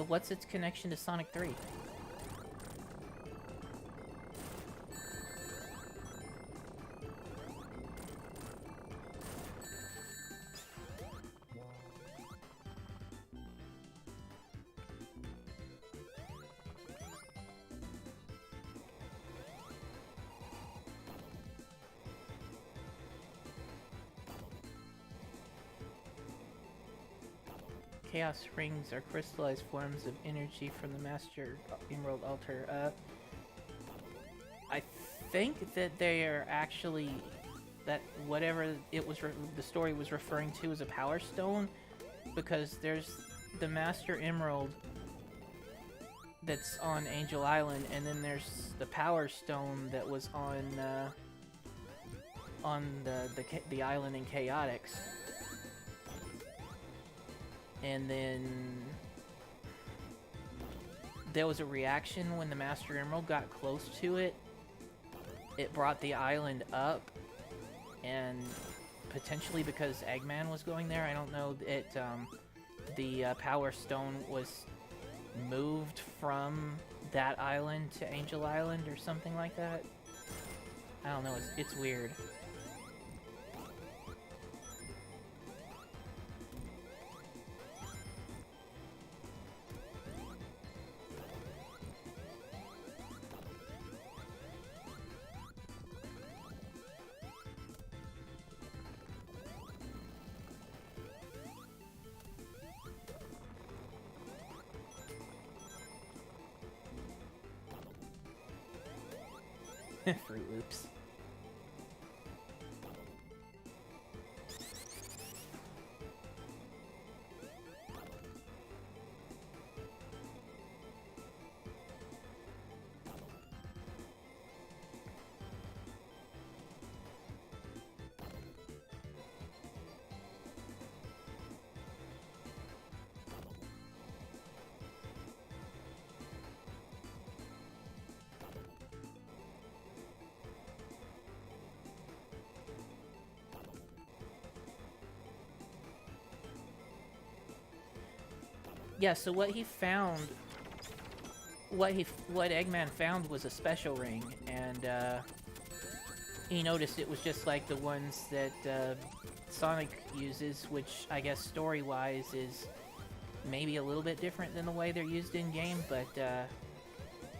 What's its connection to Sonic 3? Chaos rings are crystallized forms of energy from the Master Emerald Altar. I think that they are actually that whatever it was the story was referring to as a Power Stone, because there's the Master Emerald that's on Angel Island, and then there's the Power Stone that was on the island in Chaotix. And then there was a reaction when the Master Emerald got close to it. It brought the island up, and potentially because Eggman was going there, I don't know, the Power Stone was moved from that island to Angel Island or something like that. I don't know, it's weird. Fruit Loops. Yeah, so what Eggman found was a special ring, and he noticed it was just like the ones that Sonic uses, which I guess story-wise is maybe a little bit different than the way they're used in game, but I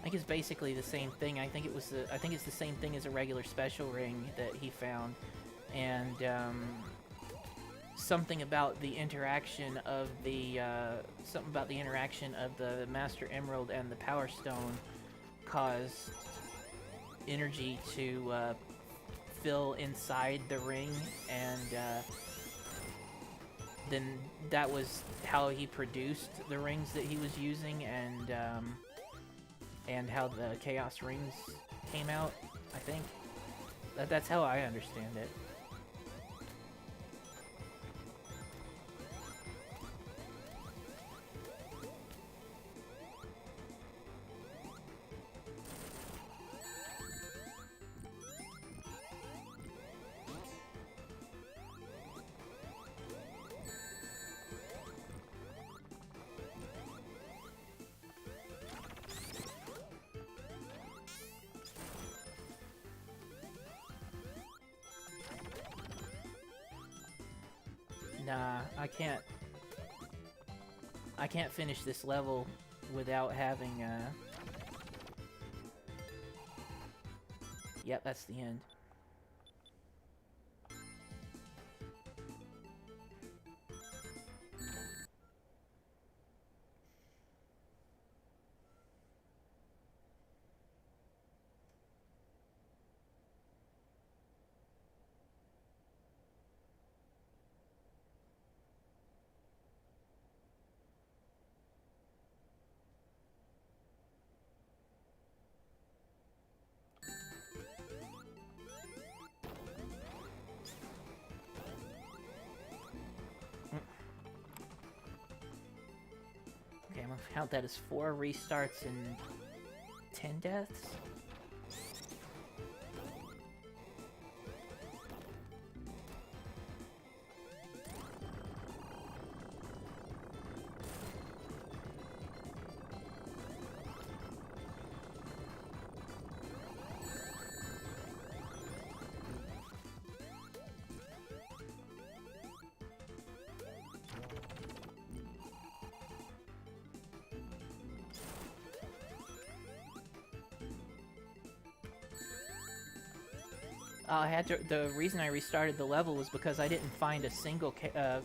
think it's basically the same thing. I think it's the same thing as a regular special ring that he found, and something about the interaction of the Master Emerald and the Power Stone caused energy to fill inside the ring, and then that was how he produced the rings that he was using, and how the Chaos rings came out. I think that's how I understand it. Nah, I can't finish this level without having, Yep, that's the end. Okay, I'm gonna count that as 4 restarts and 10 deaths. I had to. The reason I restarted the level was because I didn't find a single. I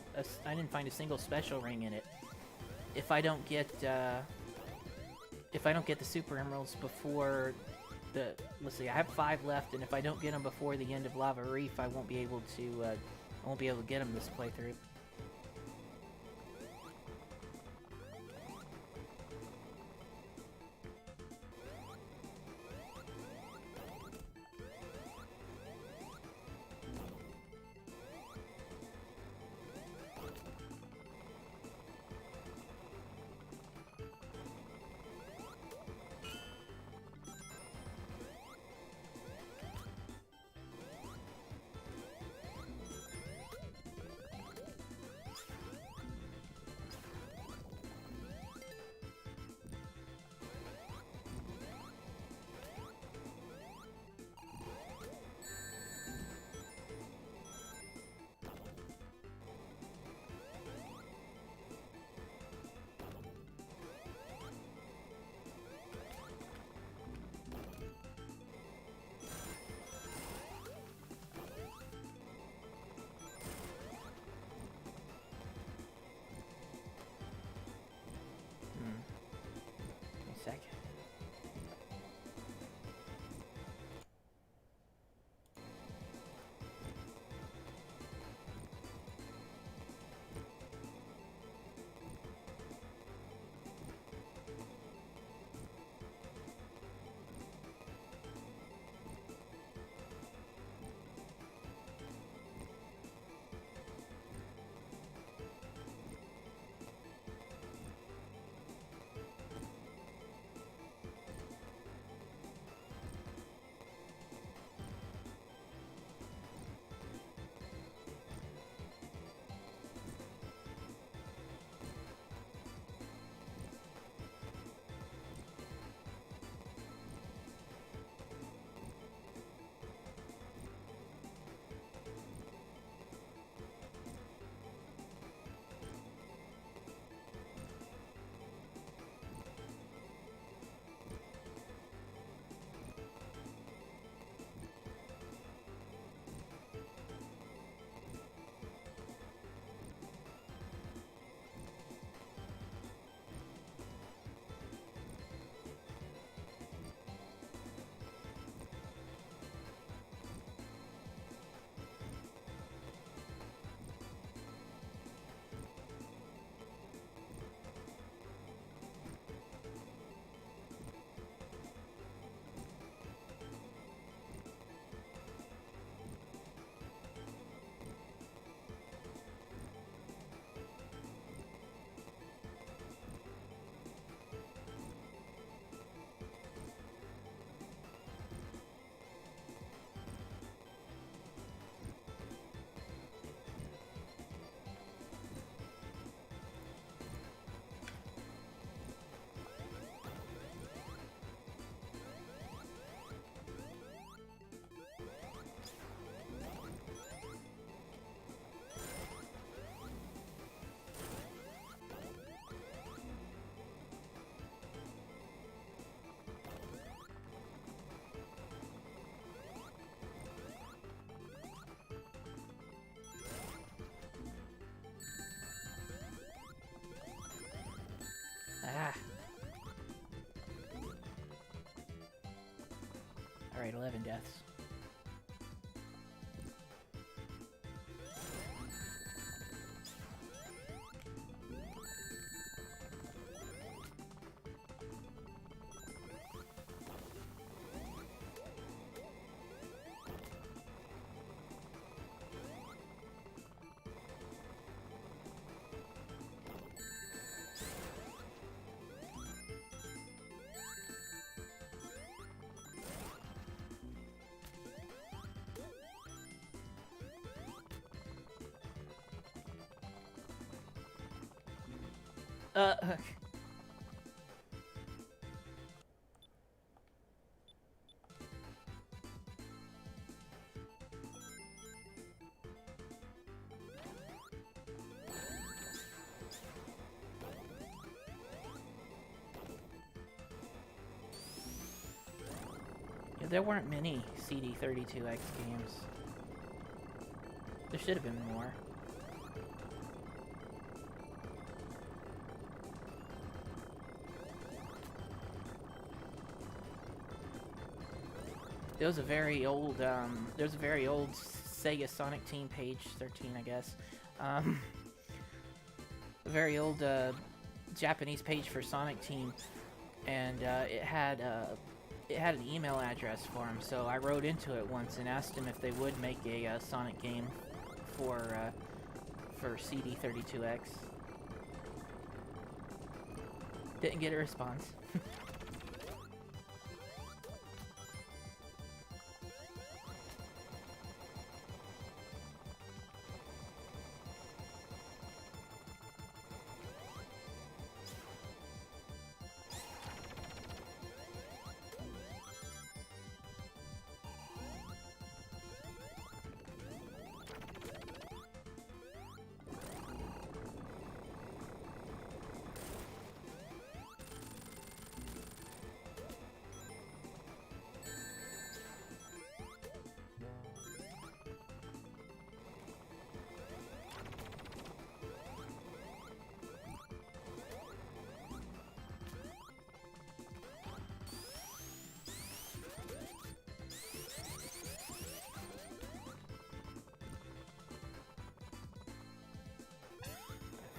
didn't find a single special ring in it. If I don't get the super emeralds before the, let's see, I have 5 left, and if I don't get them before the end of Lava Reef, I won't be able to. I won't be able to get them this playthrough. A second. Ah. Alright, 11 deaths. Uh, yep. There weren't many CD32X games. There should have been more. There's a very old Sega Sonic Team page 13, I guess. A very old Japanese page for Sonic Team, and it had an email address for him. So I wrote into it once and asked him if they would make a Sonic game for CD32X. Didn't get a response.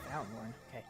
Found one. Okay.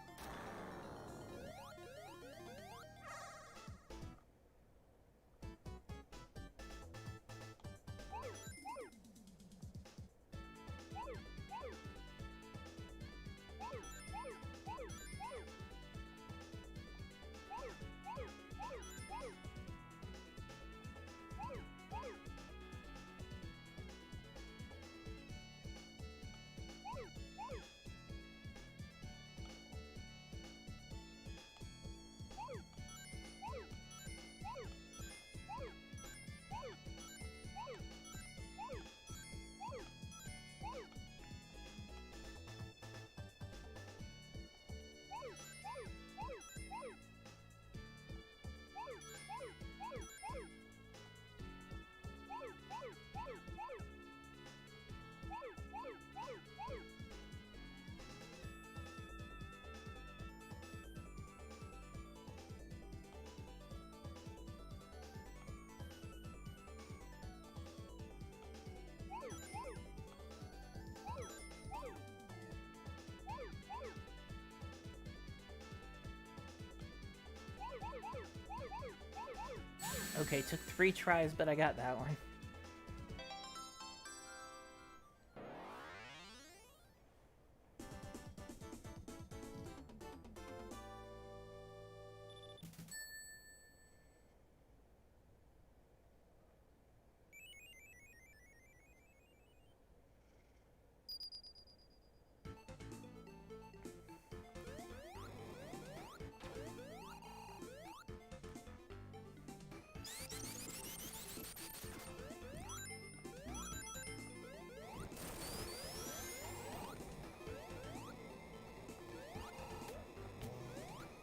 Okay, took 3 tries, but I got that one.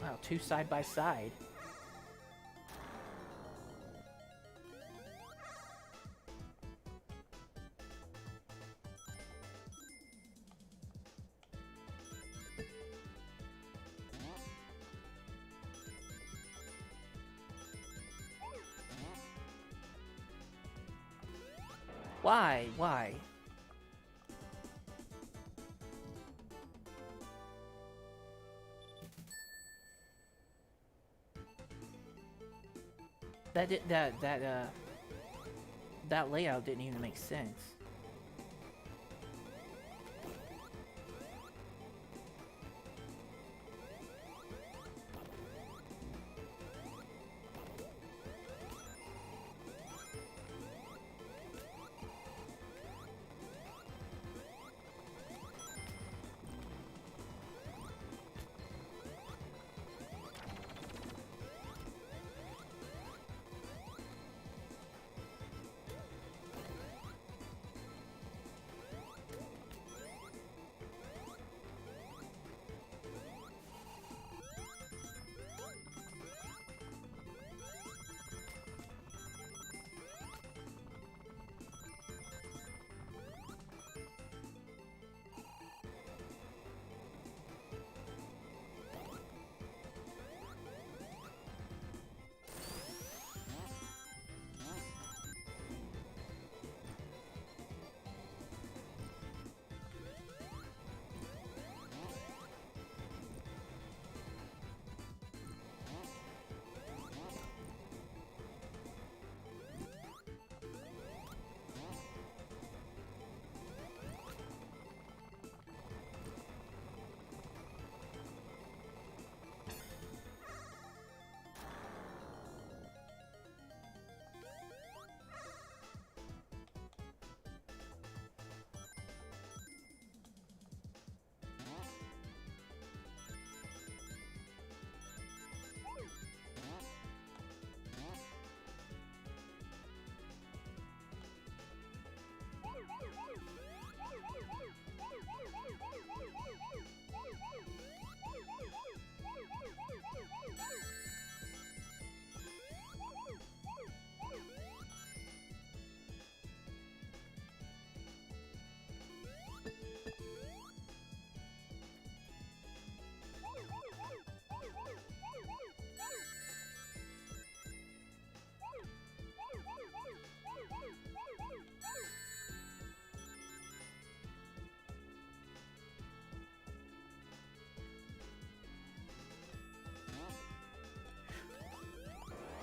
Wow, 2 side by side. Why? Why? That layout didn't even make sense.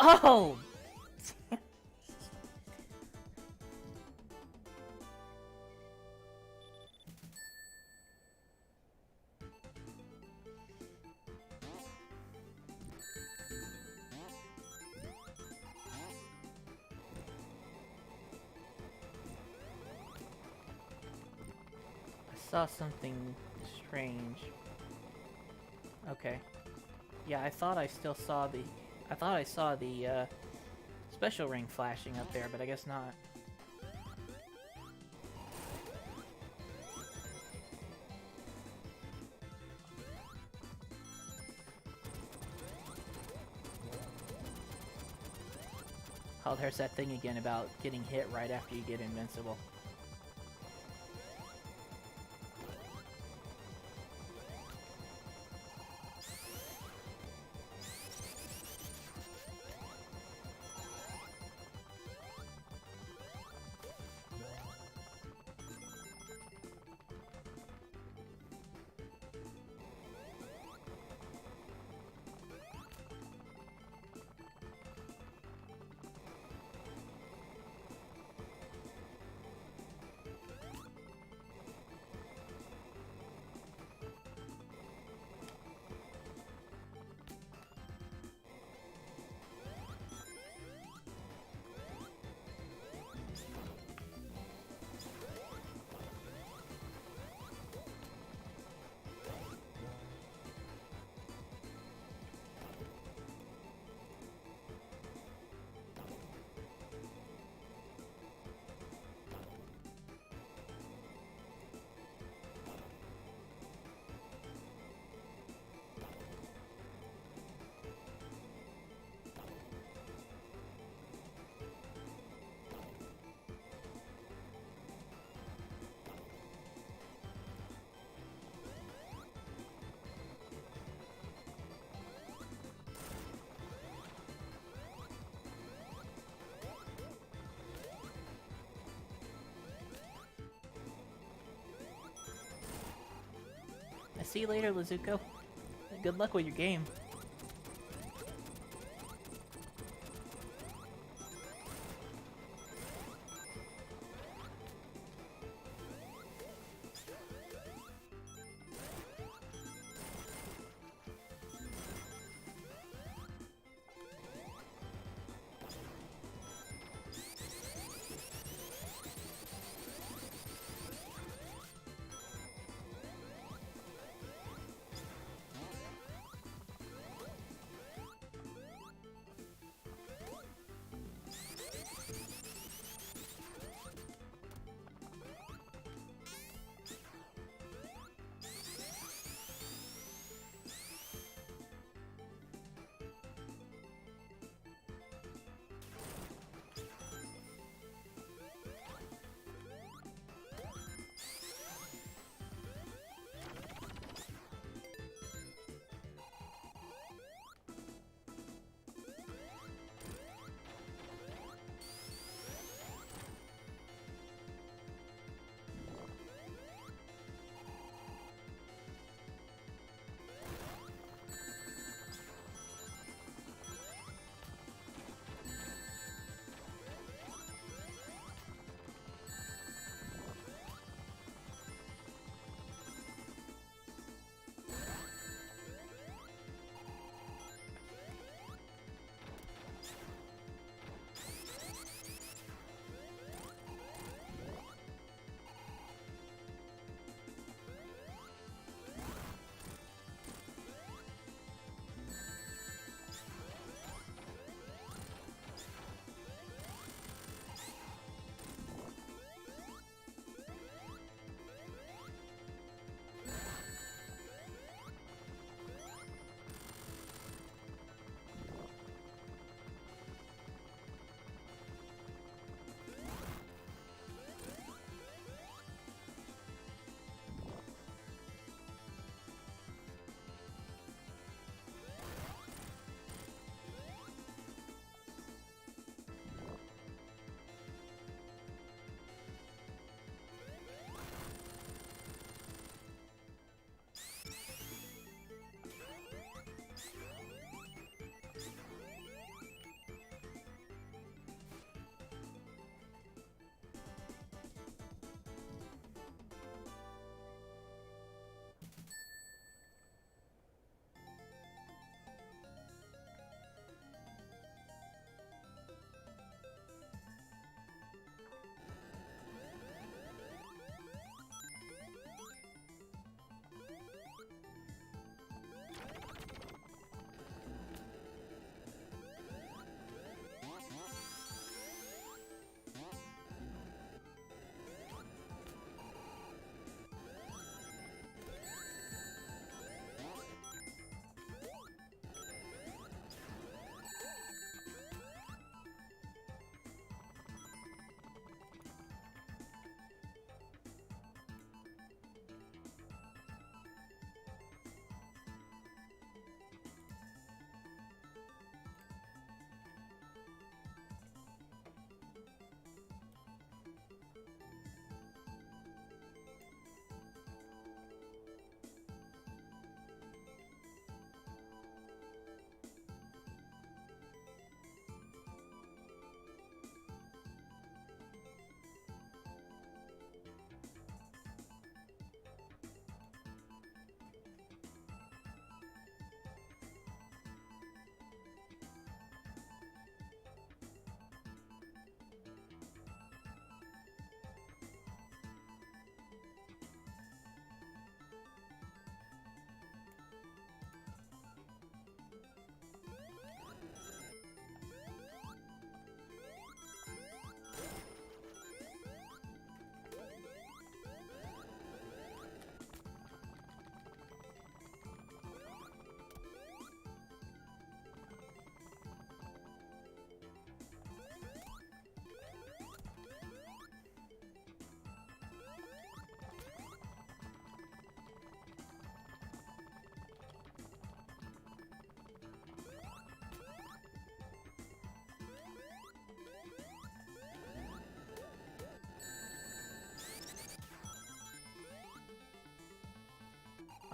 Oh! I saw something strange. Okay. Yeah, I thought I still saw the... I thought I saw the, special ring flashing up there, but I guess not. Oh, there's that thing again about getting hit right after you get invincible. I'll see you later, Lizuko. Good luck with your game.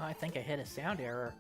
Oh, I think I hit a sound error.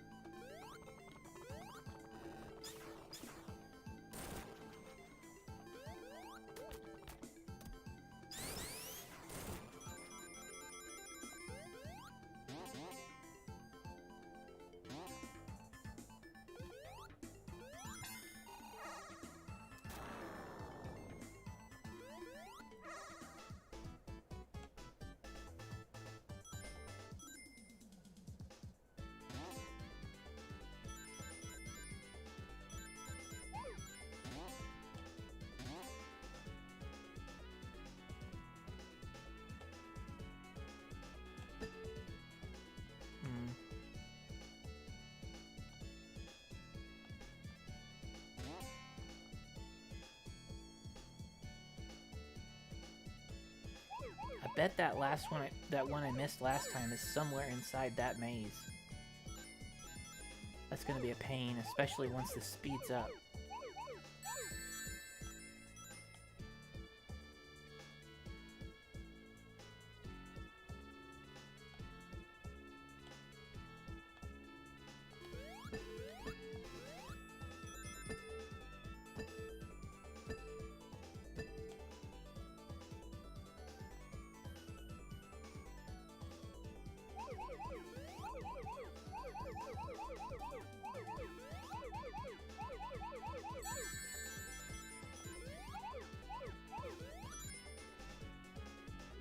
I bet that last one, that one I missed last time is somewhere inside that maze. That's gonna be a pain, especially once this speeds up.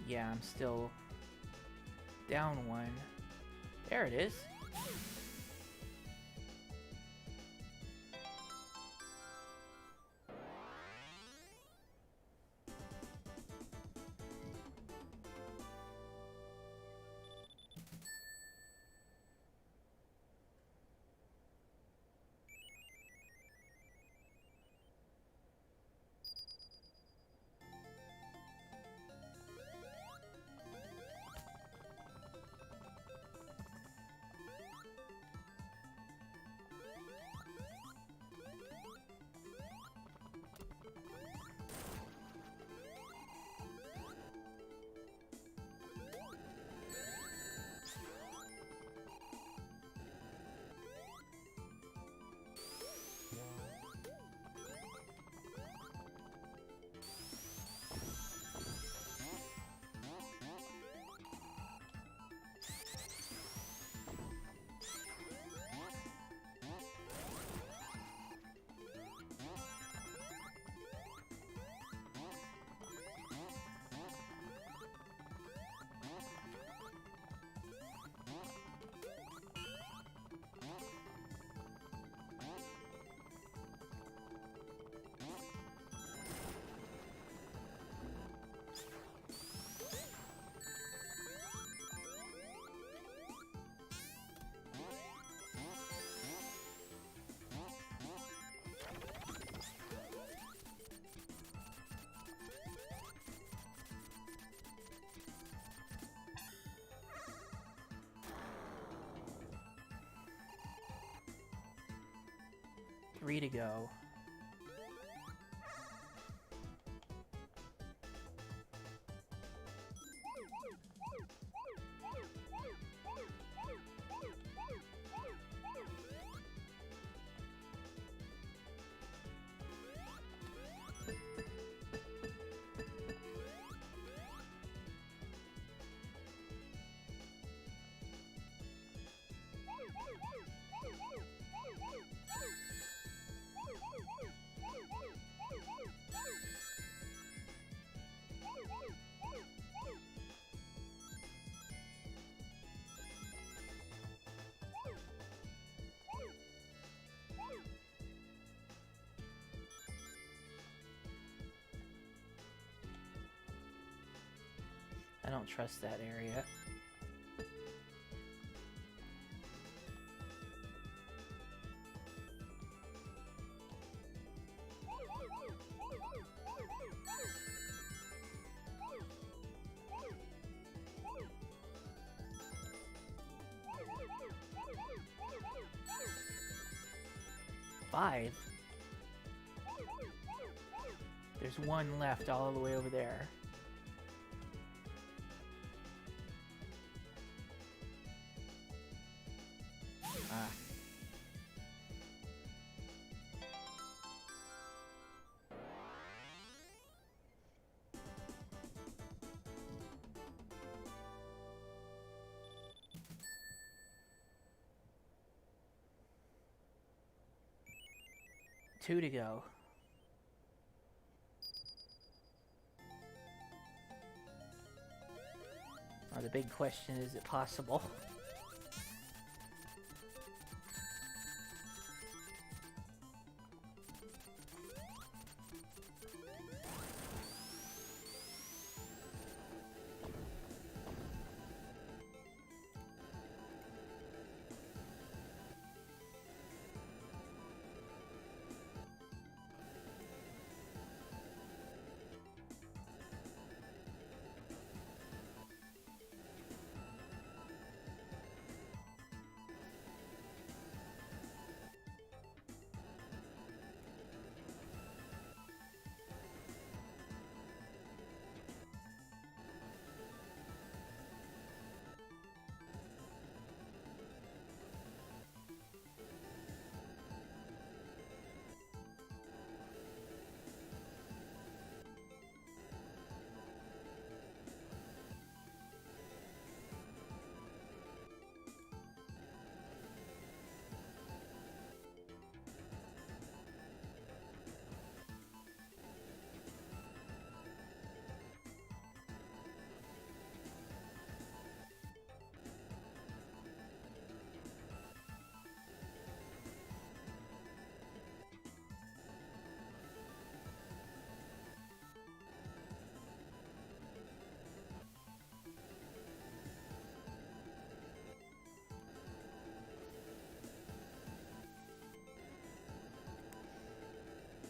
Yeah, I'm still down one. There it is. Three to go. I don't trust that area. Five? There's one left all the way over there. 2 to go. The big question, is it possible?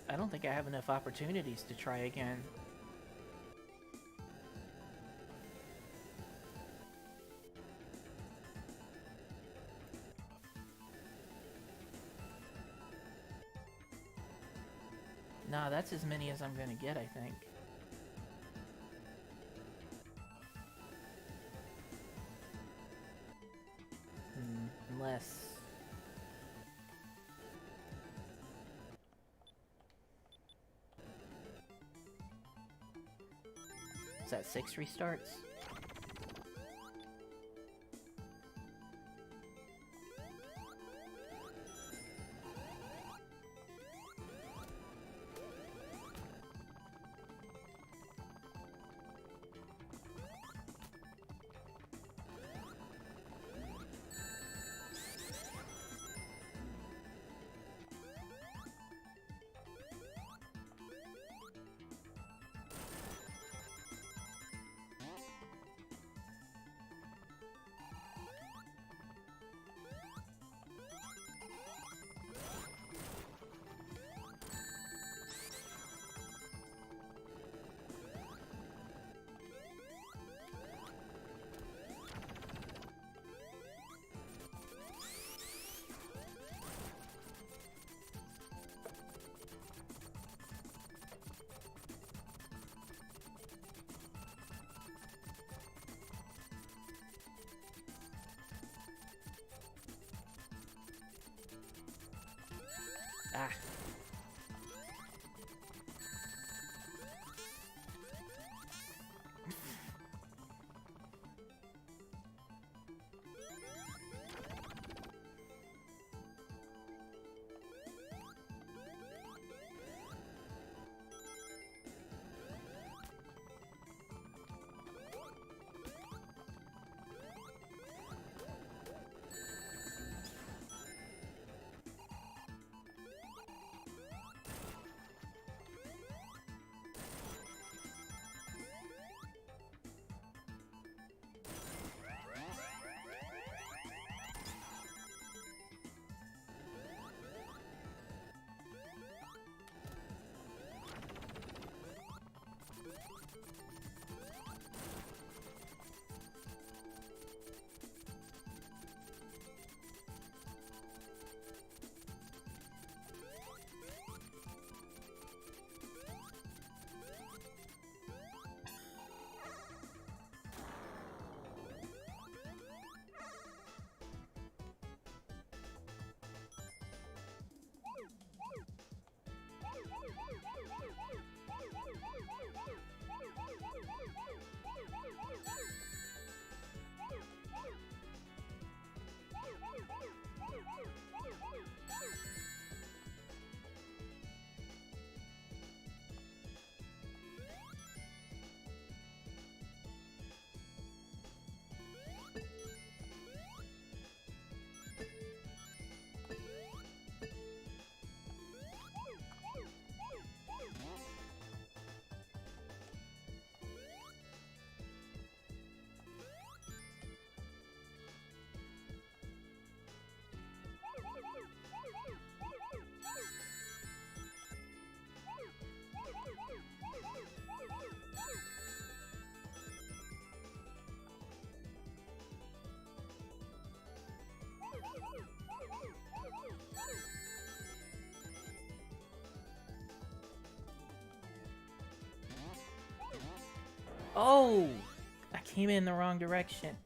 I don't think I have enough opportunities to try again. Nah, that's as many as I'm gonna get, I think. Unless... Is that 6 restarts? Ah. Oh! I came in the wrong direction.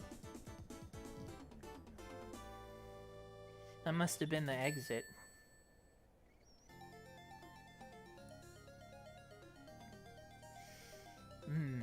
That must have been the exit. Hmm.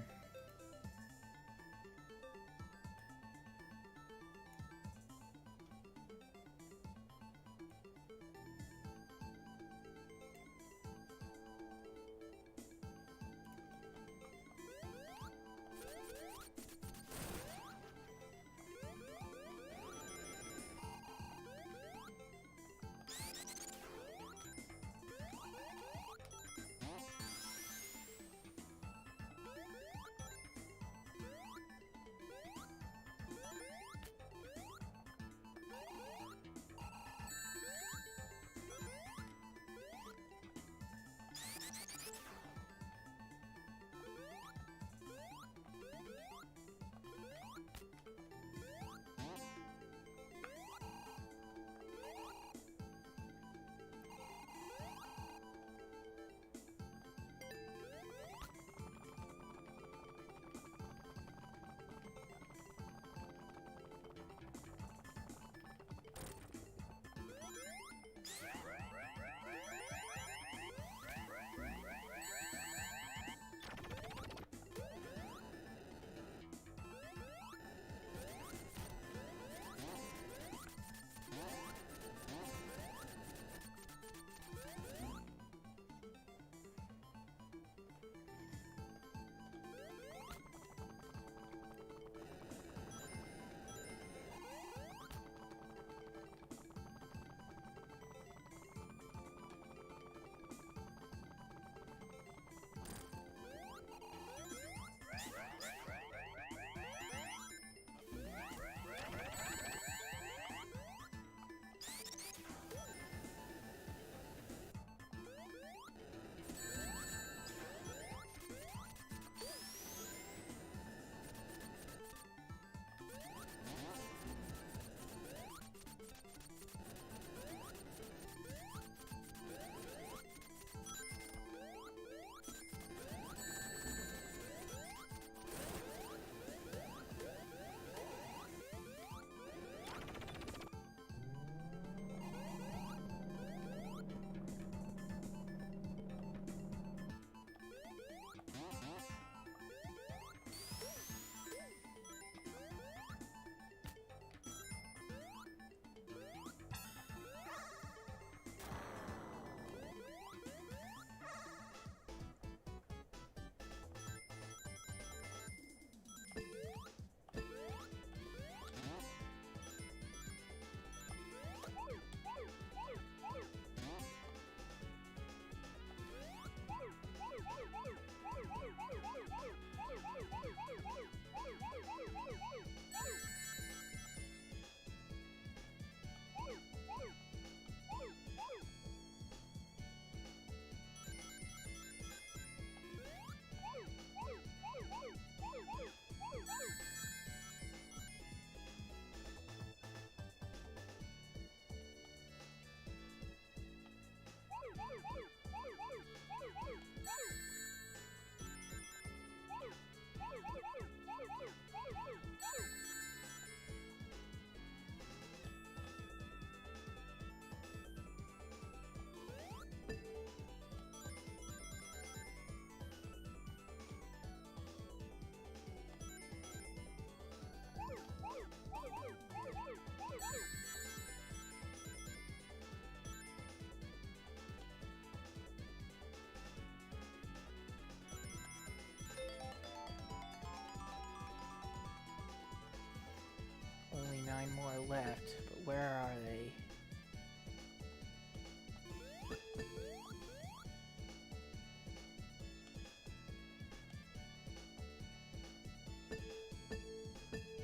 Only 9 more left, but where are they?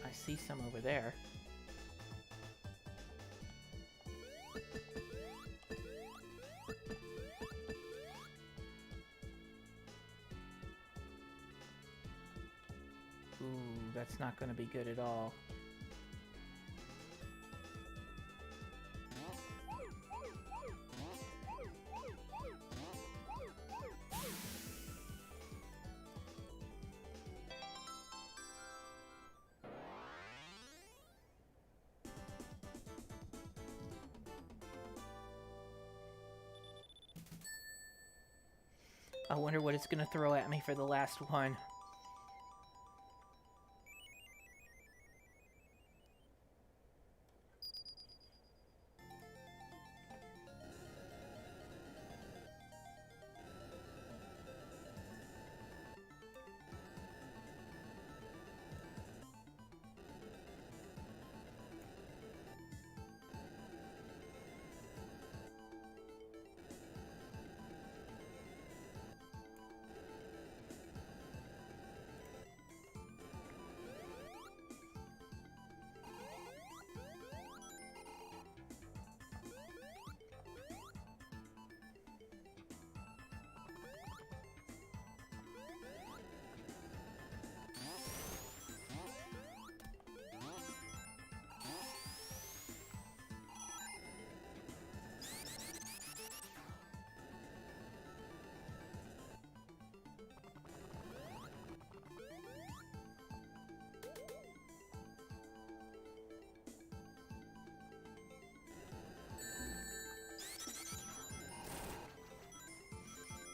I see some over there. Ooh, that's not going to be good at all. I wonder what it's gonna throw at me for the last one.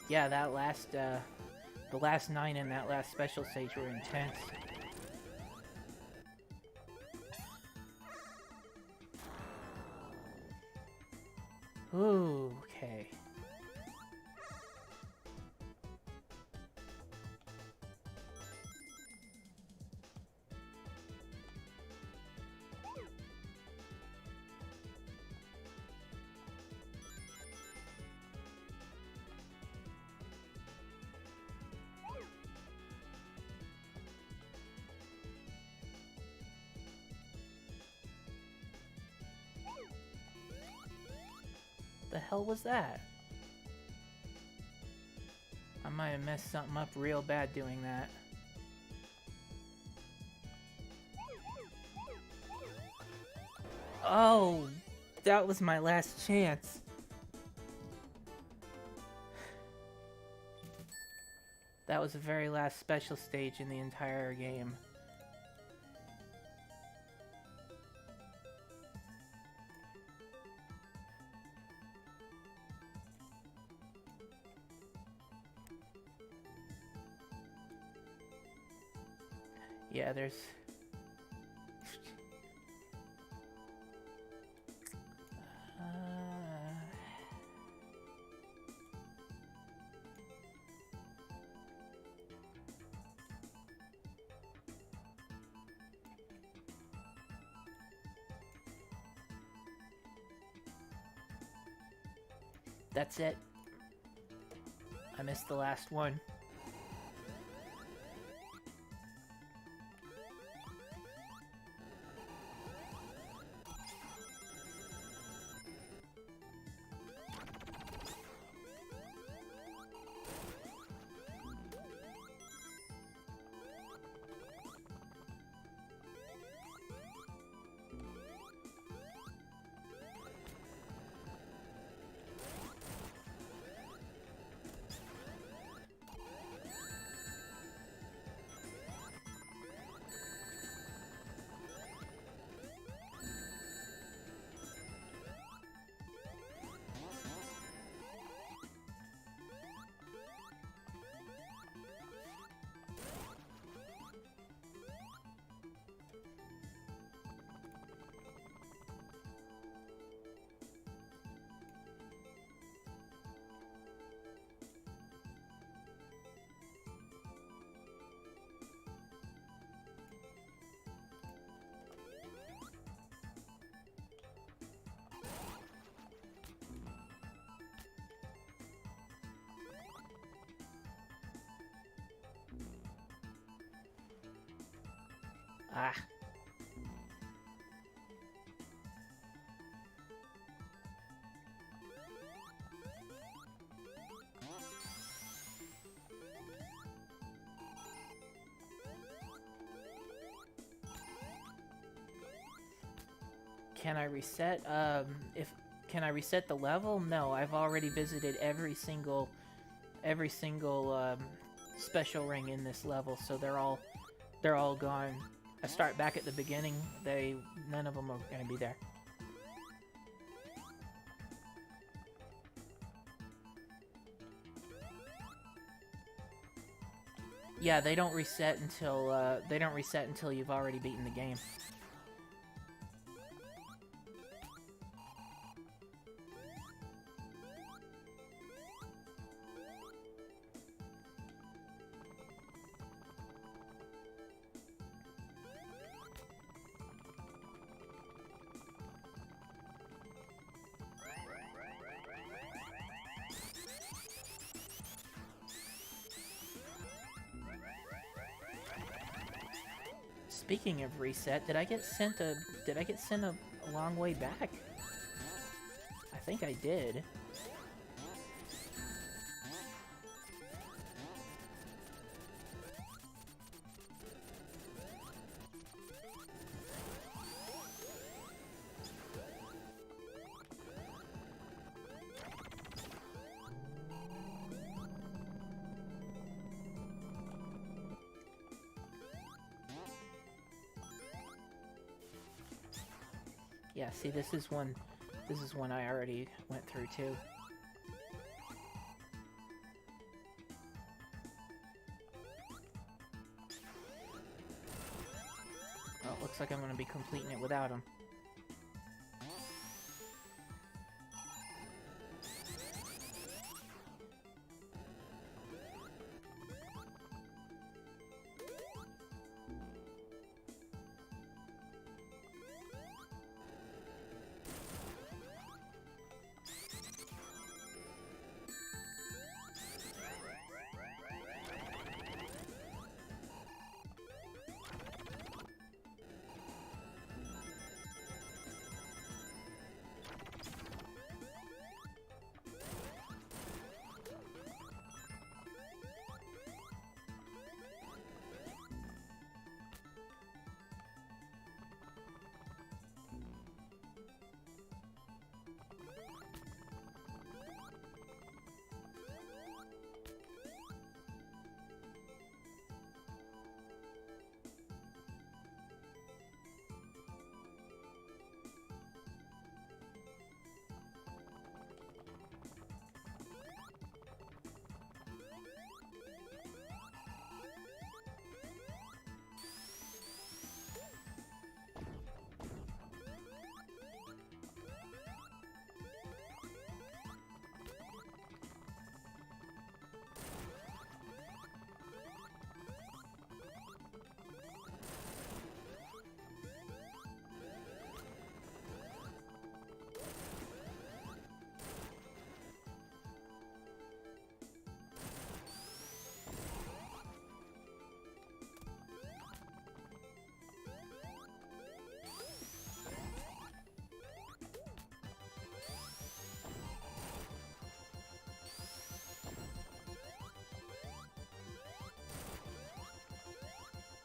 Yeah, the last 9 in that last special stage were intense. Ooh, okay. The hell was that? I might have messed something up real bad doing that. Oh, that was my last chance. That was the very last special stage in the entire game. Yeah, there's... That's it. I missed the last one. Ah. Can I reset, can I reset the level? No, I've already visited every single, special ring in this level, so they're all gone. I start back at the beginning, none of them are gonna be there. Yeah, they don't reset until you've already beaten the game. Speaking of reset, did I get sent a long way back? I think I did. Yeah, see, this is one I already went through too. Well, it looks like I'm gonna be completing it without him.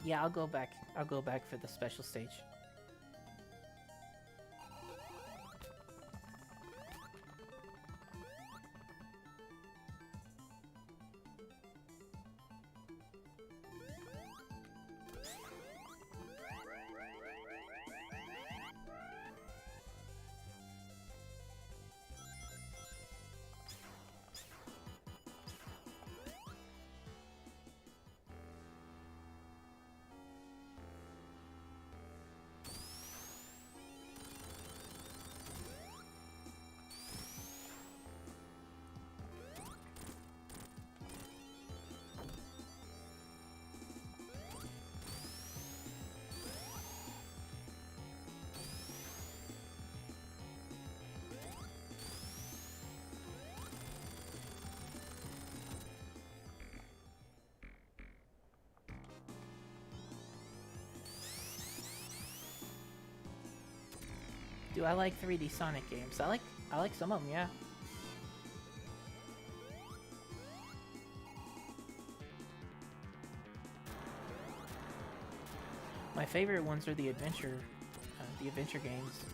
Yeah, I'll go back. I'll go back for the special stage. Do I like 3D Sonic games? I like some of them, yeah. My favorite ones are the adventure games.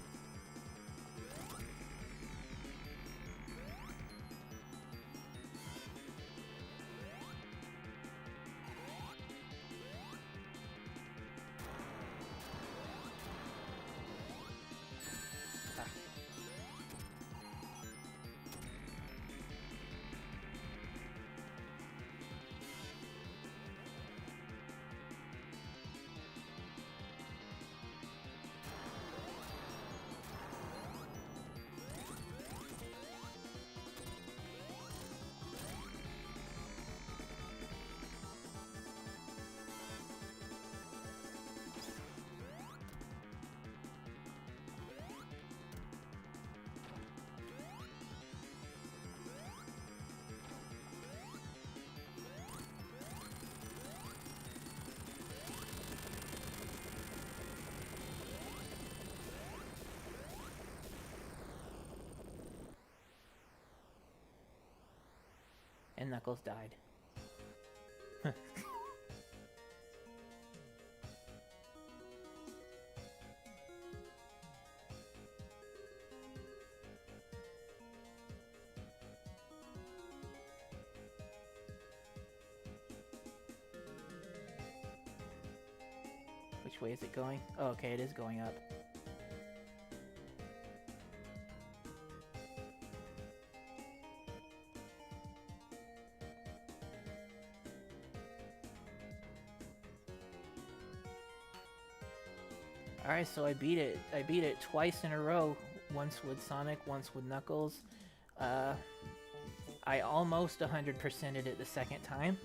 And Knuckles died. Which way is it going? Oh, okay, it is going up. Alright, so I beat it. I beat it twice in a row. Once with Sonic, once with Knuckles. I almost 100%ed it the second time.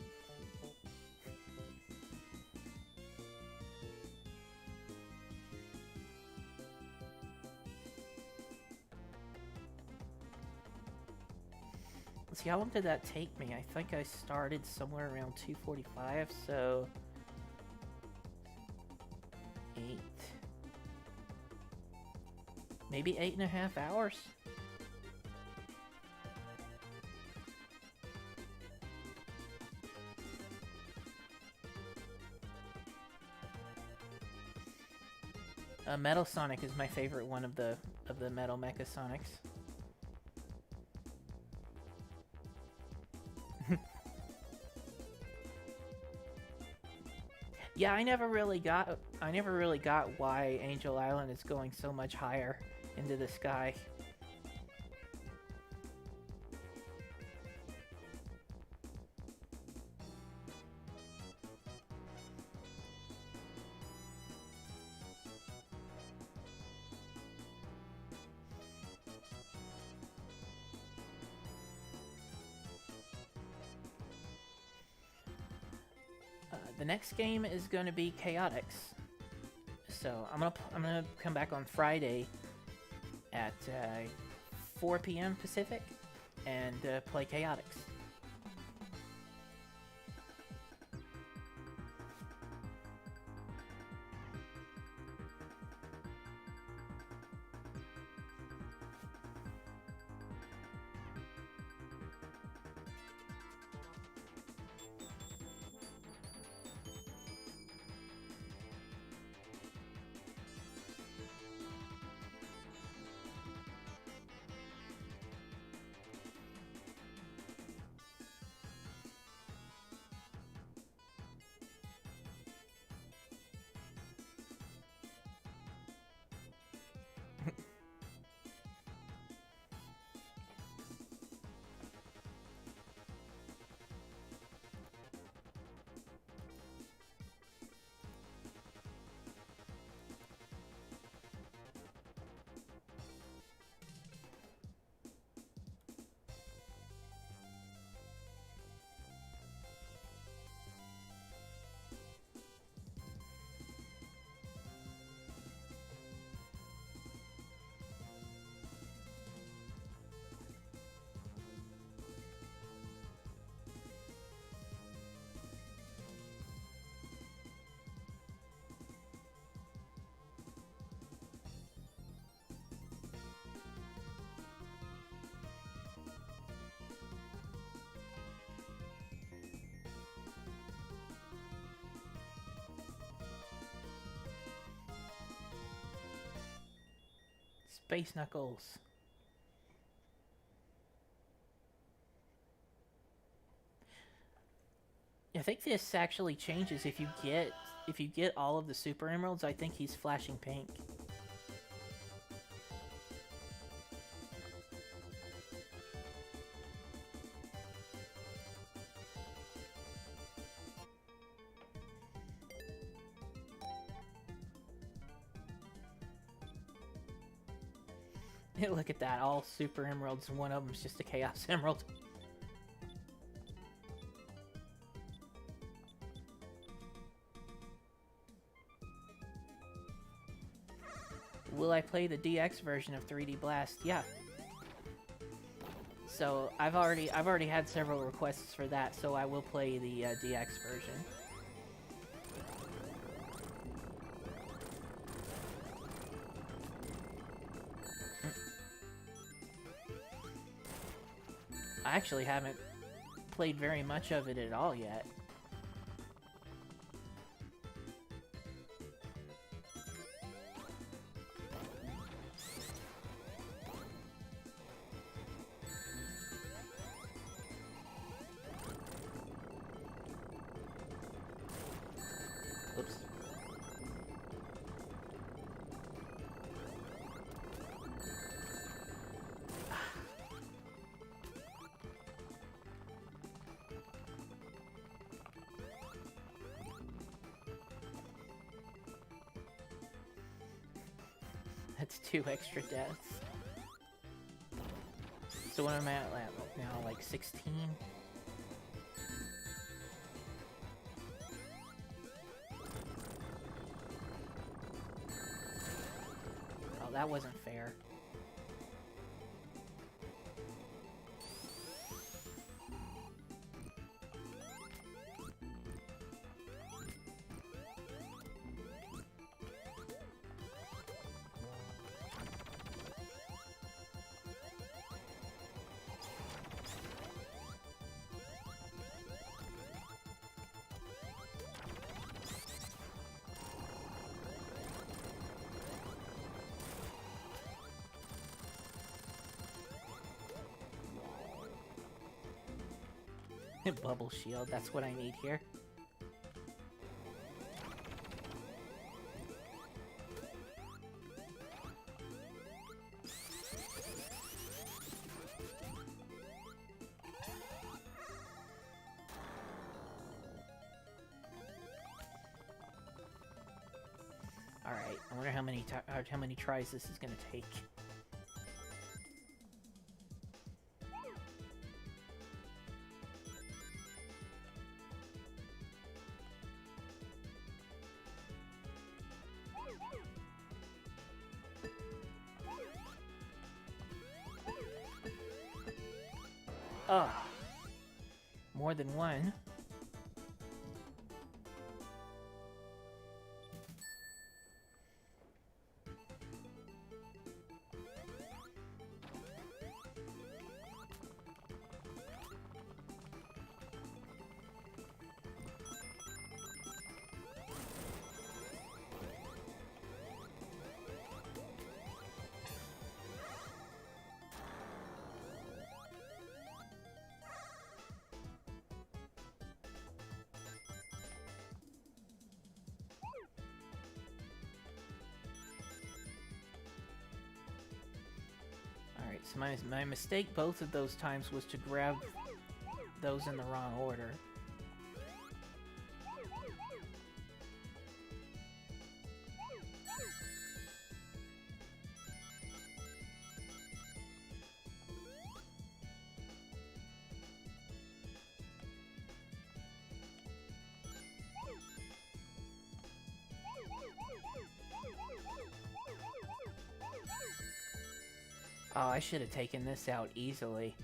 Let's see, how long did that take me? I think I started somewhere around 2:45, so... 8... Maybe 8.5 hours? Metal Sonic is my favorite one of the Metal Mecha Sonics. Yeah, I never really got why Angel Island is going so much higher into the sky. The next game is going to be Chaotix. So I'm gonna come back on Friday at 4 p.m. Pacific and play Chaotix. Space Knuckles. I think this actually changes if you get all of the Super Emeralds. I think he's flashing pink. Look at that, all Super Emeralds, and one of them's just a Chaos Emerald. Will I play the DX version of 3D Blast? Yeah. So I've already had several requests for that, so I will play the DX version. I actually haven't played very much of it at all yet. Oops. That's 2 extra deaths. So what am I at now? Like 16? Oh, that wasn't fair. Bubble shield, that's what I need here. Alright, I wonder how many tries this is gonna take. Ugh. More than one. Alright, so my mistake both of those times was to grab those in the wrong order. Oh, I should have taken this out easily.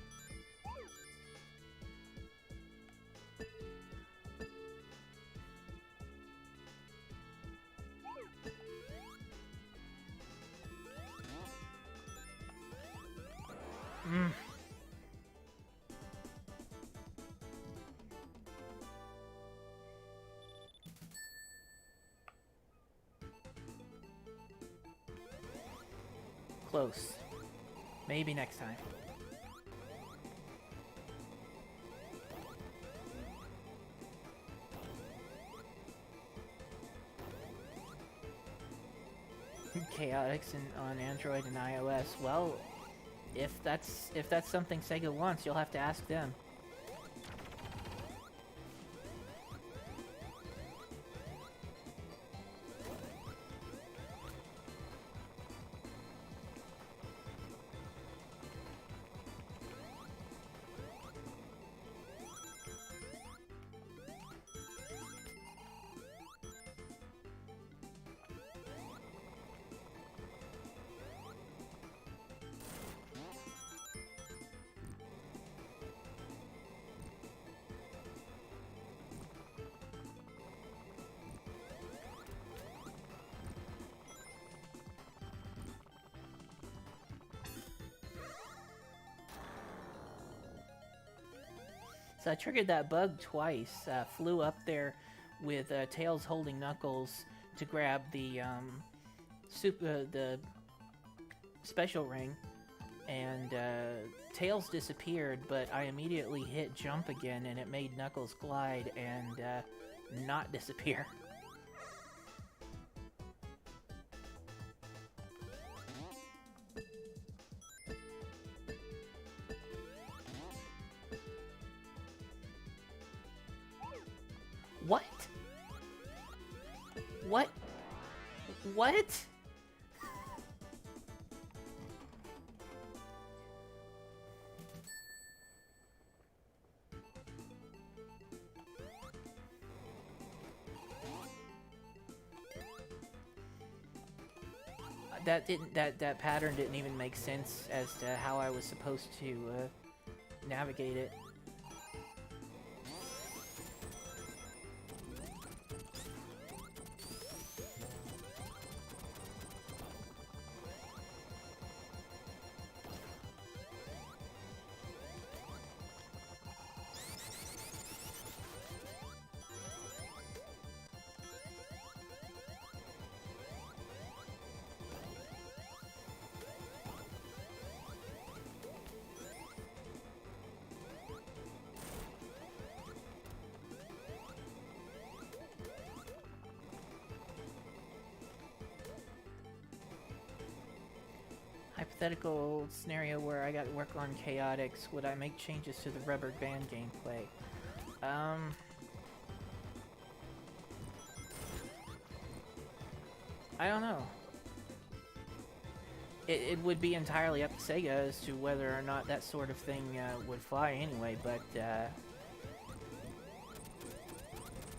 Close. Maybe next time. Chaotix on Android and iOS. Well, if that's something Sega wants, you'll have to ask them. So I triggered that bug twice. Flew up there with Tails holding Knuckles to grab the the special ring, and Tails disappeared, but I immediately hit jump again, and it made Knuckles glide and not disappear. What? What? What? That pattern didn't even make sense as to how I was supposed to navigate it. Hypothetical scenario where I got to work on chaotics, would I make changes to the rubber band gameplay? I don't know. It would be entirely up to Sega as to whether or not that sort of thing would fly anyway, but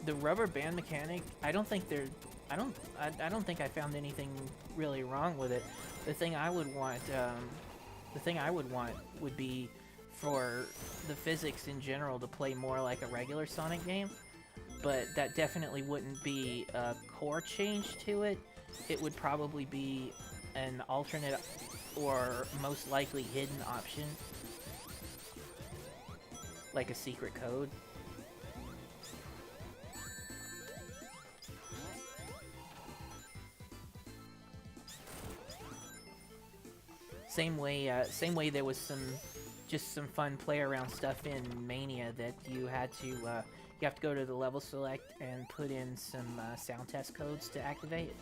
the rubber band mechanic, I don't think I found anything really wrong with it. The thing I would want would be for the physics in general to play more like a regular Sonic game, but that definitely wouldn't be a core change to it. It would probably be an alternate or most likely hidden option, like a secret code. Same way there was just some fun play around stuff in Mania that you have to go to the level select and put in some sound test codes to activate.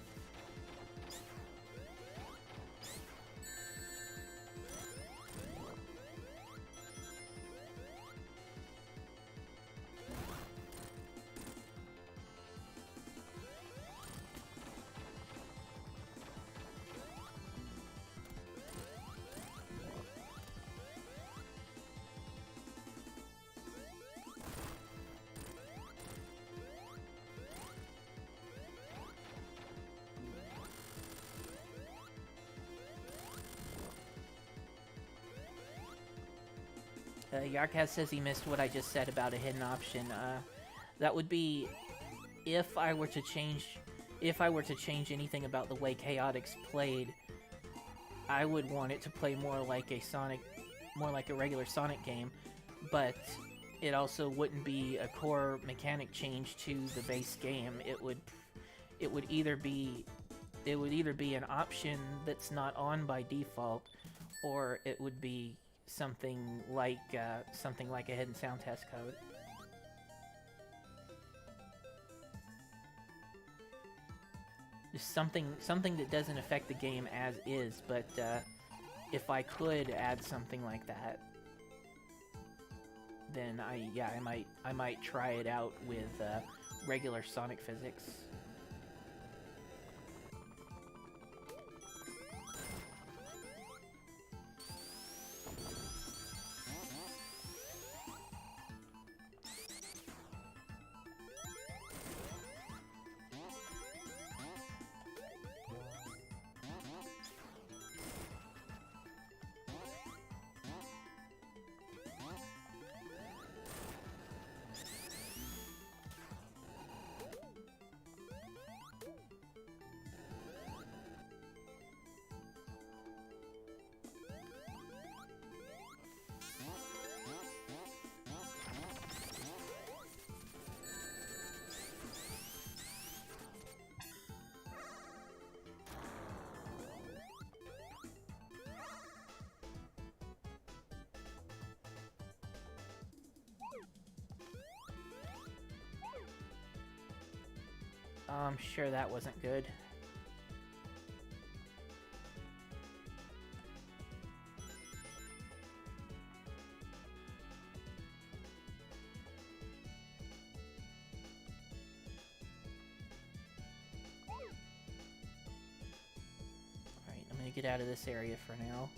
Yarkaz says he missed what I just said about a hidden option. That would be if I were to change anything about the way Chaotix played. I would want it to play more like a regular Sonic game, but it also wouldn't be a core mechanic change to the base game. It would either be an option that's not on by default, or it would be something like a hidden sound test code. Just something that doesn't affect the game as is, but if I could add something like that, then I might try it out with regular Sonic physics. I'm sure that wasn't good. Alright, I'm gonna get out of this area for now.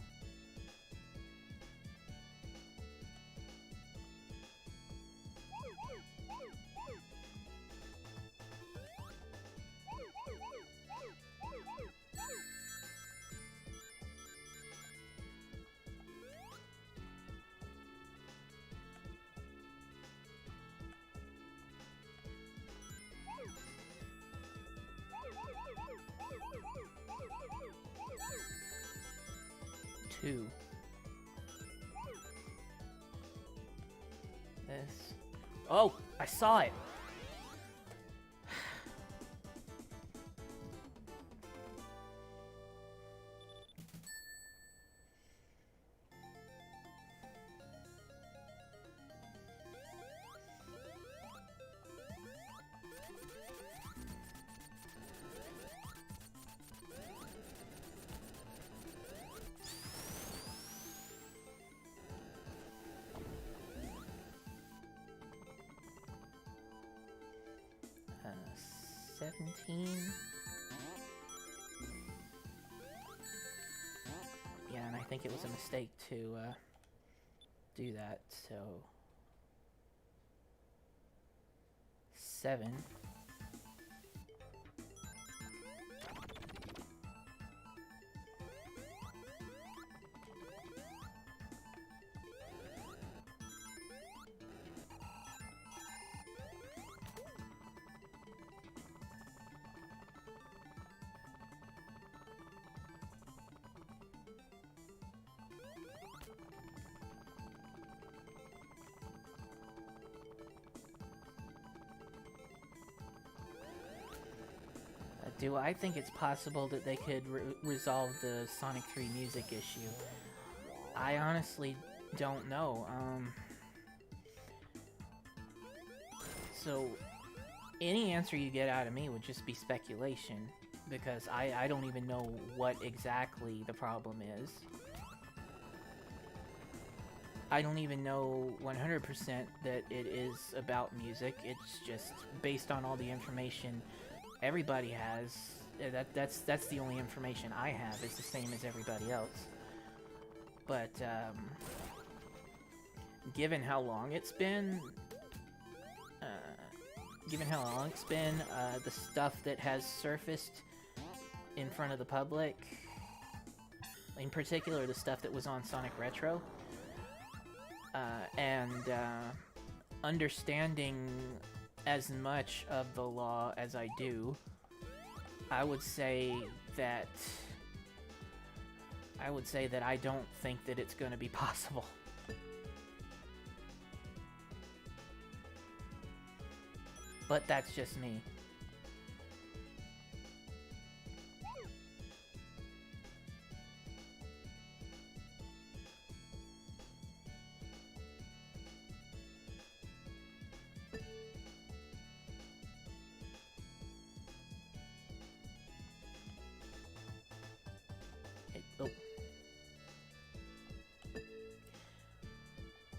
Two. This. Oh, I saw it. Uh, 17. Yeah, and I think it was a mistake to do that, so 7. Do I think it's possible that they could resolve the Sonic 3 music issue? I honestly don't know. So, any answer you get out of me would just be speculation, because I don't even know what exactly the problem is. I don't even know 100% that it is about music. It's just based on all the information everybody has. That's the only information I have. It's the same as everybody else. But given how long it's been, the stuff that has surfaced in front of the public, in particular the stuff that was on Sonic Retro, and understanding as much of the law as I do, I would say that I don't think that it's going to be possible. But that's just me.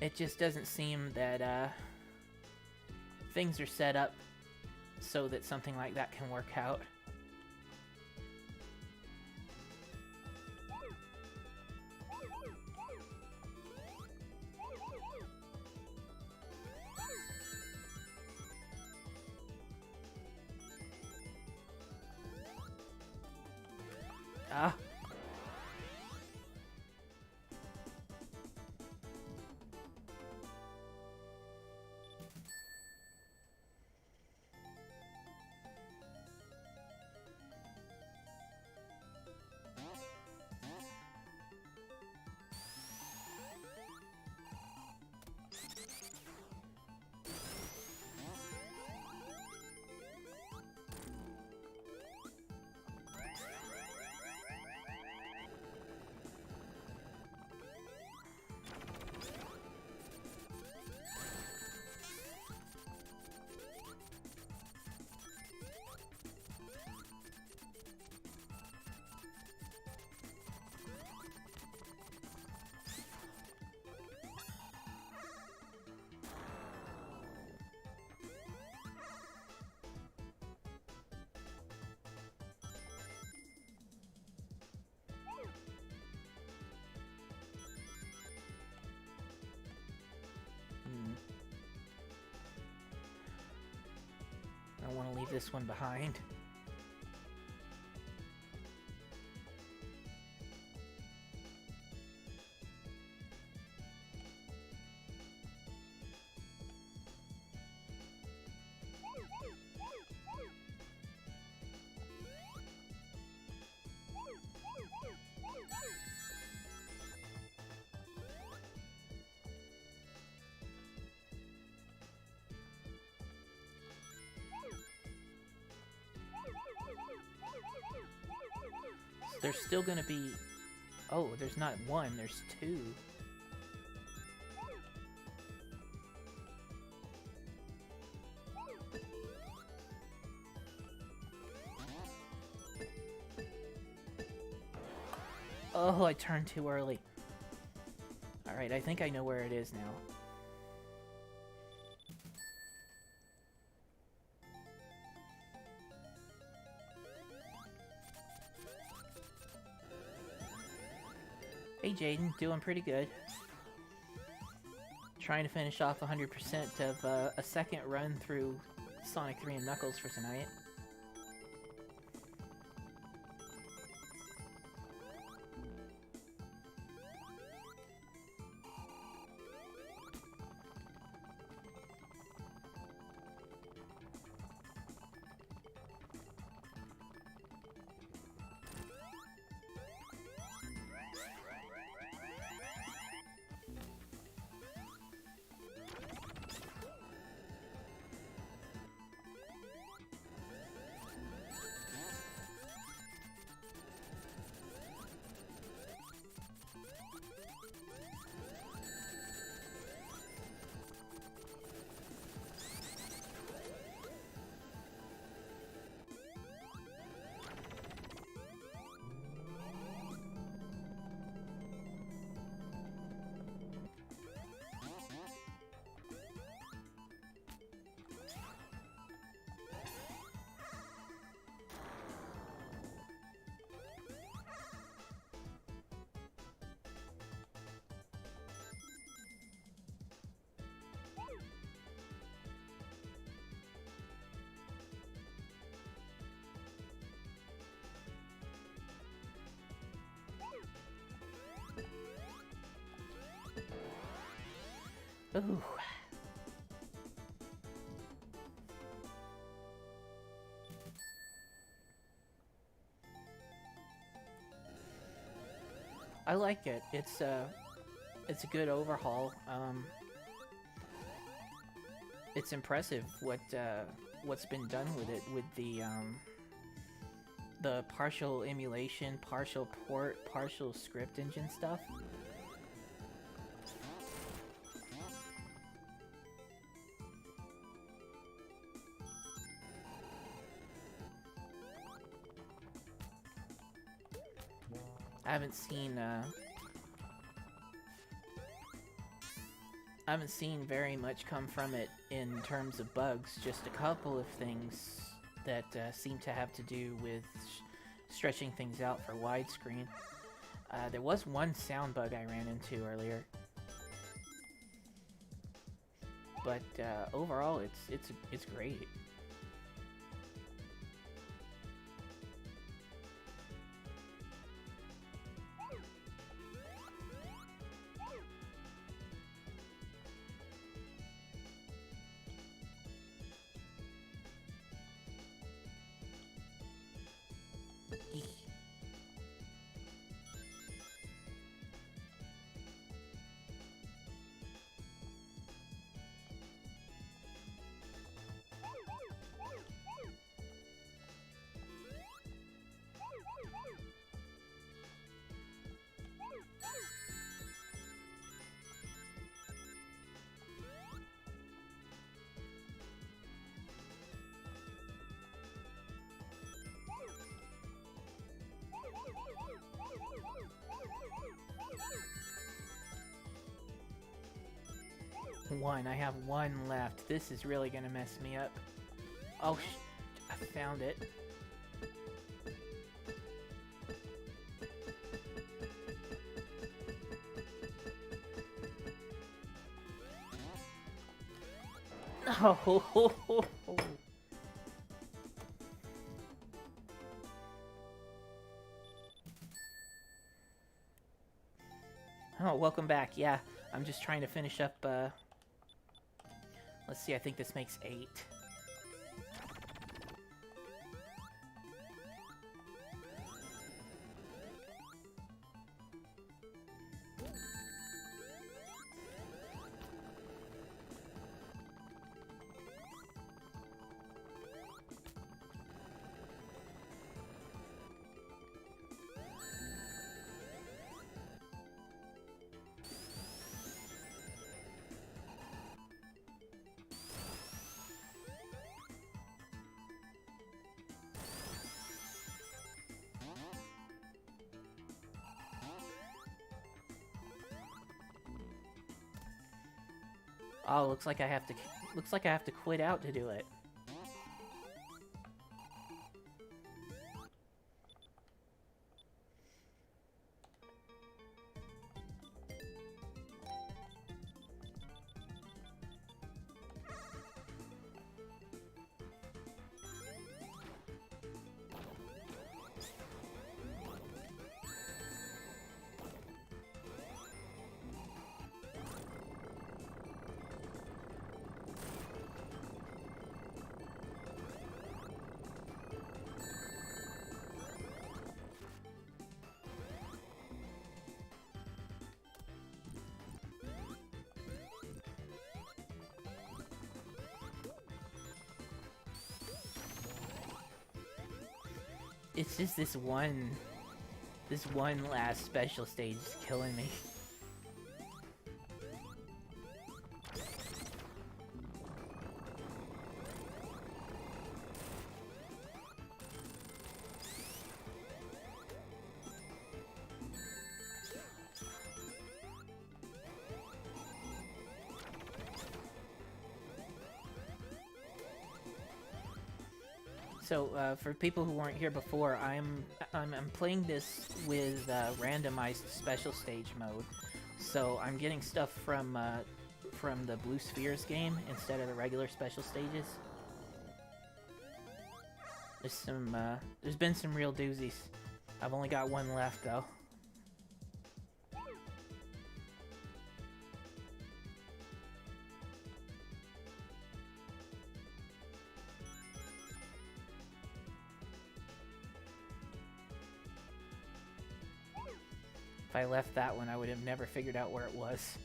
It just doesn't seem that things are set up so that something like that can work out. Ah. Hmm. I don't want to leave this one behind. There's still gonna be... Oh, there's not one, there's two. Oh, I turned too early. Alright, I think I know where it is now. Hey Jaden, doing pretty good. Trying to finish off 100% of a second run through Sonic 3 and Knuckles for tonight. Ooh. I like it. It's a good overhaul. It's impressive what's been done with it, with the partial emulation, partial port, partial script engine stuff. I haven't seen very much come from it in terms of bugs. Just a couple of things that seem to have to do with stretching things out for widescreen. There was one sound bug I ran into earlier, but overall, it's great. One. I have one left. This is really gonna mess me up. Oh, I found it. Oh. Oh, welcome back. Yeah, I'm just trying to finish up, let's see, I think this makes 8. Oh, looks like I have to quit out to do it. It's just this one last special stage is killing me. So, for people who weren't here before, I'm playing this with randomized special stage mode. So I'm getting stuff from the Blue Spheres game instead of the regular special stages. There's been some real doozies. I've only got one left though. If I left that one, I would have never figured out where it was.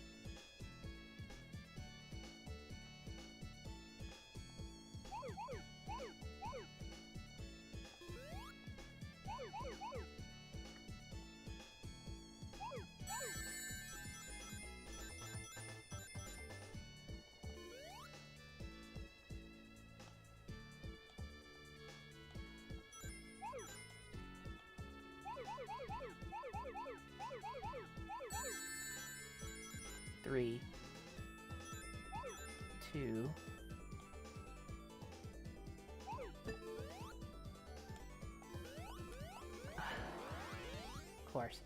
Three, 2, of course.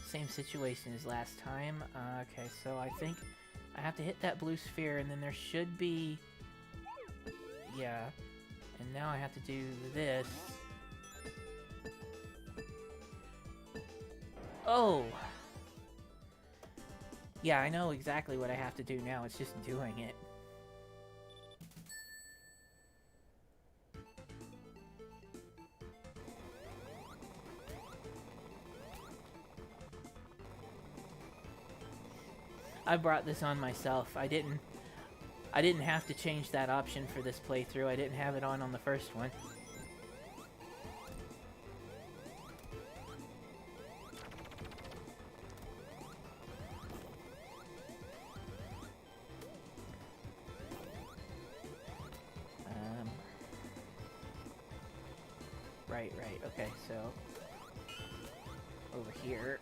Same situation as last time. Okay, so I think I have to hit that blue sphere, and then there should be... Yeah. And now I have to do this. Oh! Yeah, I know exactly what I have to do now. It's just doing it. I brought this on myself. I didn't have to change that option for this playthrough. I didn't have it on the first one. Right. Okay, so over here.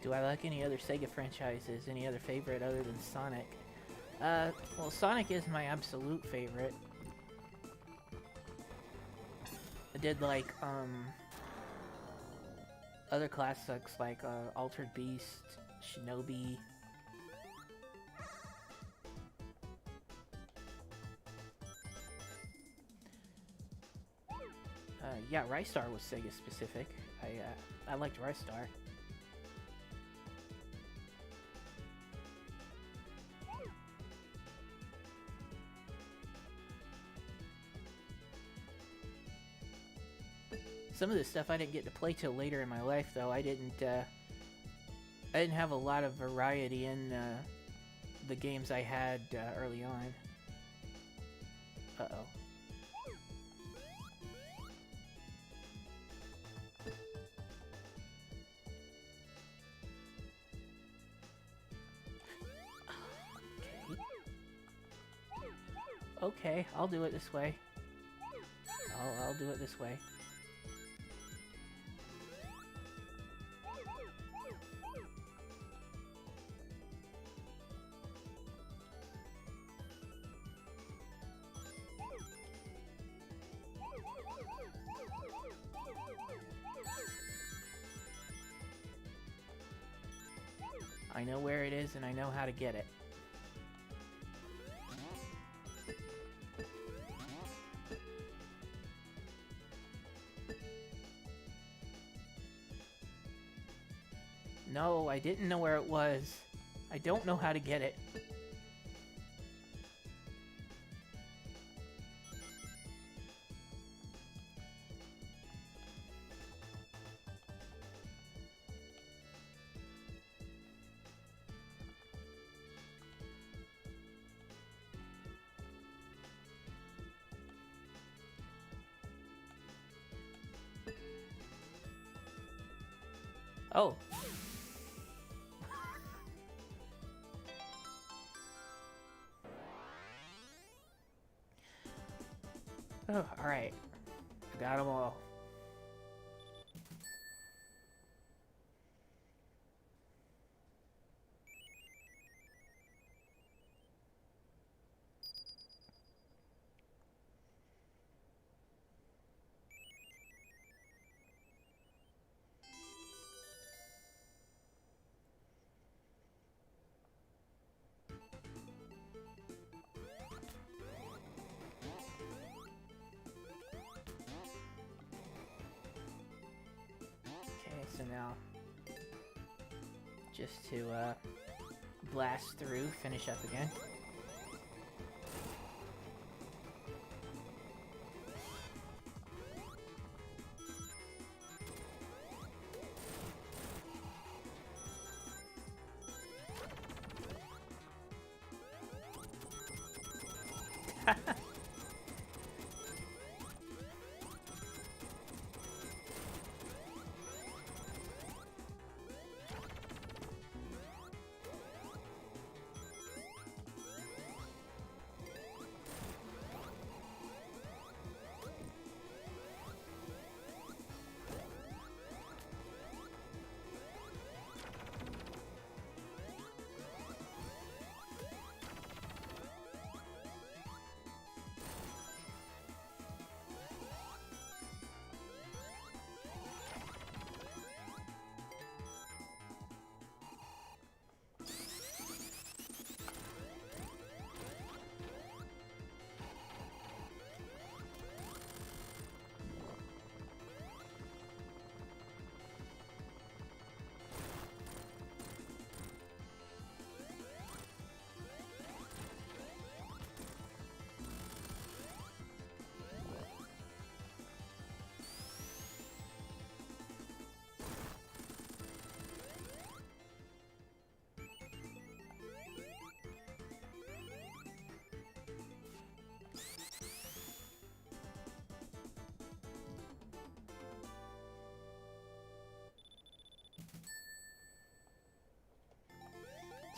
Do I like any other Sega franchises? Any other favorite other than Sonic? Well, Sonic is my absolute favorite. I did like, other classics like, Altered Beast, Shinobi. Yeah, Ristar was Sega specific. I liked Ristar. Some of this stuff I didn't get to play till later in my life, though. I didn't have a lot of variety in the games I had early on. Uh-oh. Okay, I'll do it this way. I'll do it this way. I know where it is and I know how to get it. No, I didn't know where it was. I don't know how to get it. Oh. Oh, alright. I got them all. So now, just to blast through, finish up again.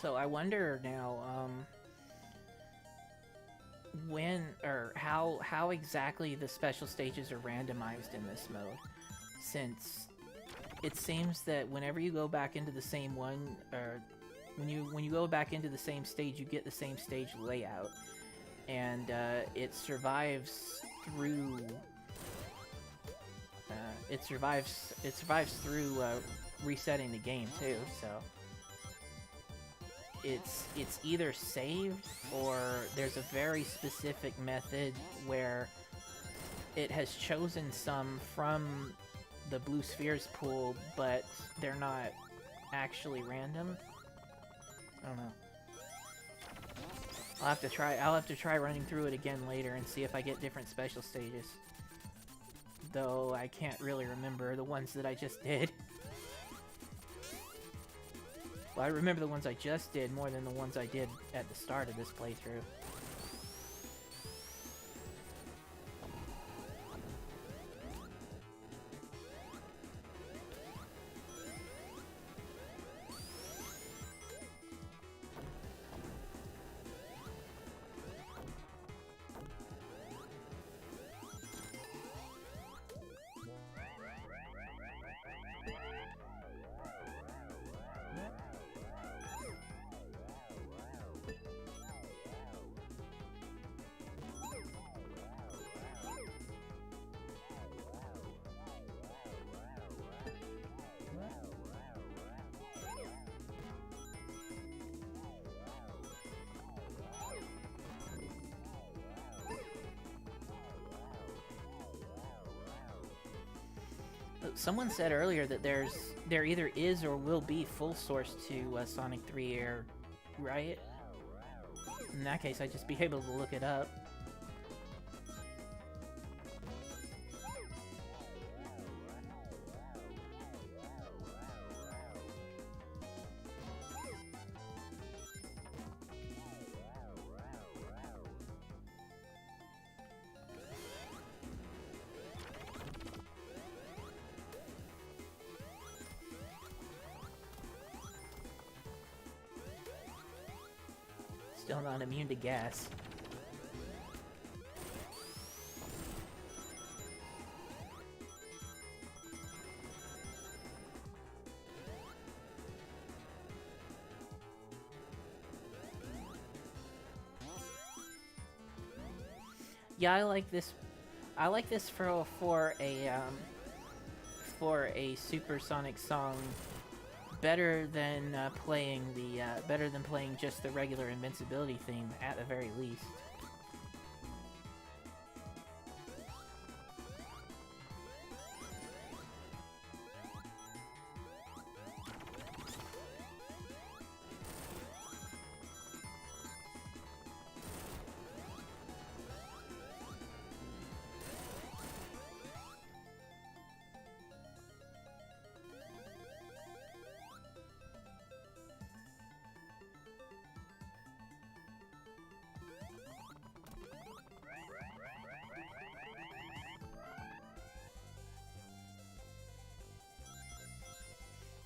So I wonder now, when or how exactly the special stages are randomized in this mode, since it seems that whenever you go back into the same one, or when you go back into the same stage, you get the same stage layout, and it survives through. It survives through resetting the game too. So it's either saved or there's a very specific method where it has chosen some from the blue spheres pool, but they're not actually random. I don't know. I'll have to try running through it again later and see if I get different special stages. Though I can't really remember the ones that I just did. Well, I remember the ones I just did more than the ones I did at the start of this playthrough. Someone said earlier that there either is or will be full source to Sonic 3 Air, right? In that case, I'd just be able to look it up. Still not immune to gas. Yeah, I like this. I like this for a supersonic song better than playing just the regular invincibility theme at the very least.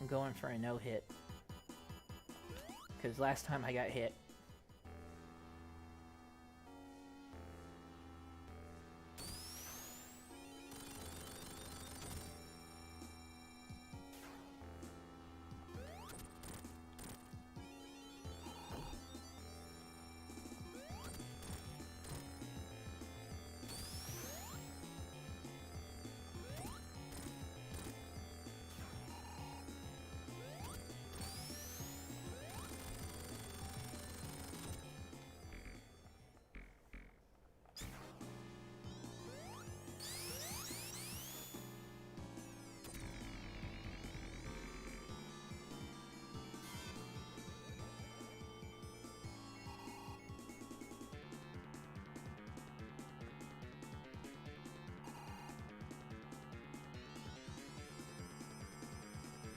I'm going for a no-hit. Because last time I got hit.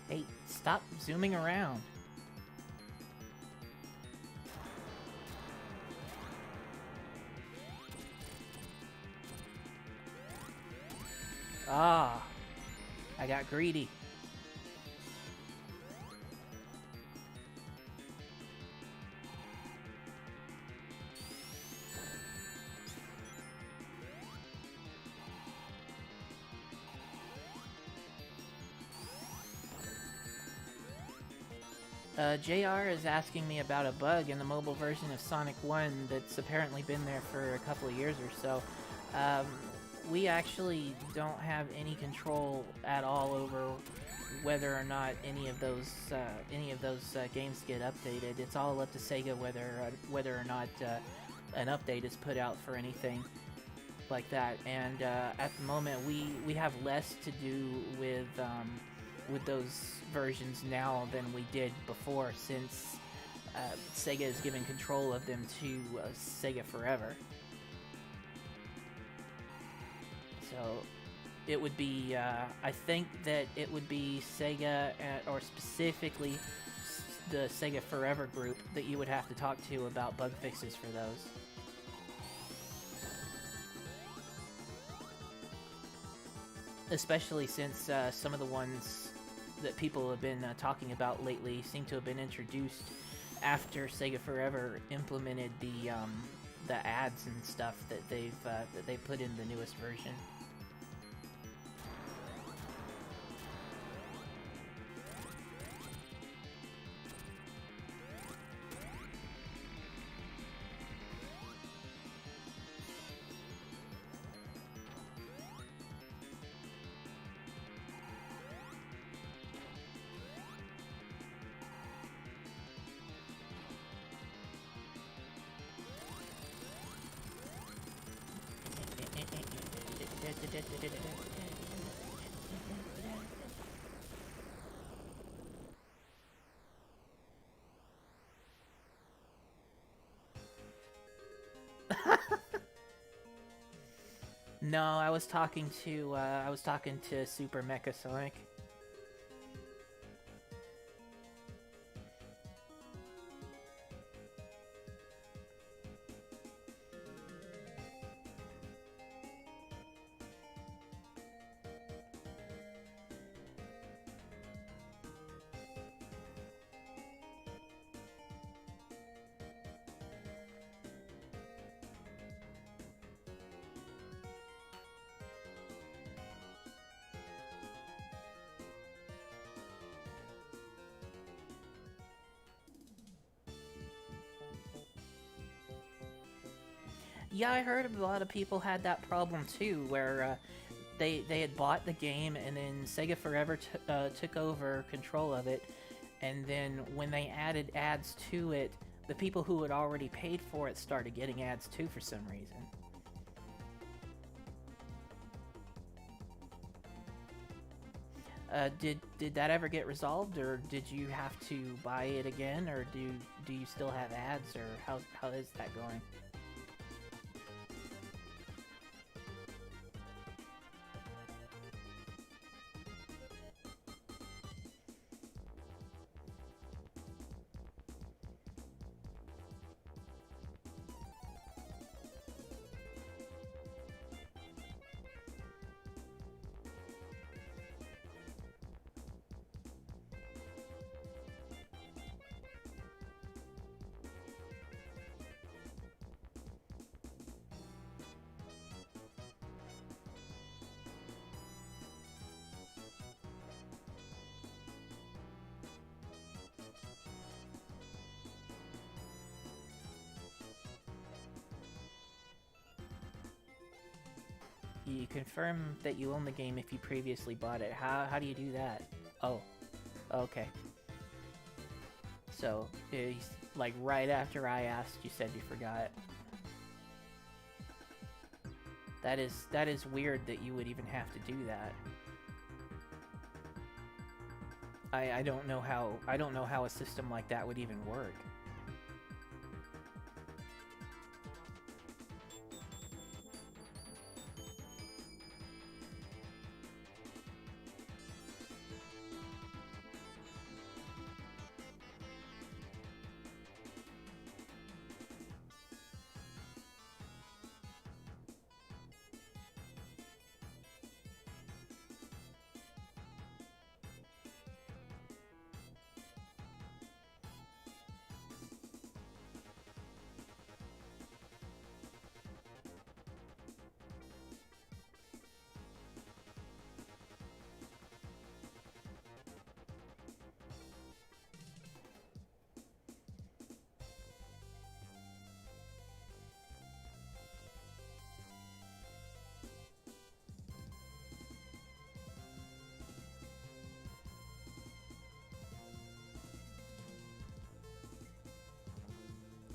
Hey, stop zooming around. Ah, I got greedy. JR is asking me about a bug in the mobile version of Sonic 1 that's apparently been there for a couple of years or so. Um, we actually don't have any control at all over whether or not any of those games get updated. It's all up to Sega whether or not an update is put out for anything like that. And at the moment, we have less to do with those versions now than we did before, since Sega has given control of them to Sega Forever. So it would be, I think that it would be Sega, or specifically the Sega Forever group, that you would have to talk to about bug fixes for those. Especially since some of the ones that people have been talking about lately seem to have been introduced after Sega Forever implemented the ads and stuff that they put in the newest version. No, I was talking to Super Mecha Sonic. Yeah, I heard a lot of people had that problem too, where they had bought the game and then Sega Forever took over control of it, and then when they added ads to it, the people who had already paid for it started getting ads too for some reason. Did that ever get resolved, or did you have to buy it again, or do you still have ads, or how is that going? You confirm that you own the game if you previously bought it. How do you do that? Oh, okay. So, like right after I asked, you said you forgot. That is weird that you would even have to do that. I don't know how a system like that would even work.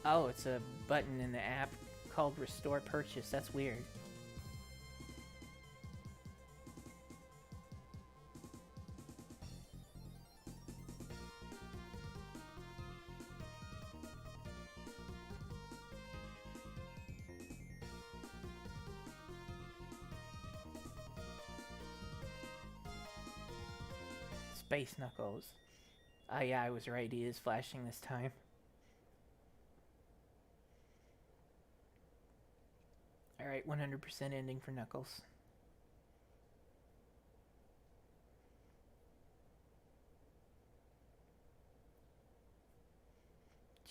Oh, it's a button in the app called Restore Purchase. That's weird. Space Knuckles. Oh yeah, I was right. He is flashing this time. Alright, 100% ending for Knuckles.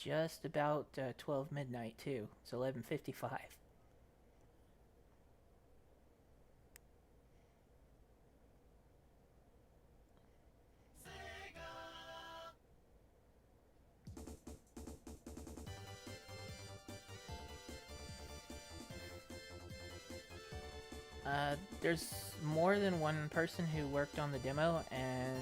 Just about 12 midnight, too. It's 11:55. There's more than one person who worked on the demo, and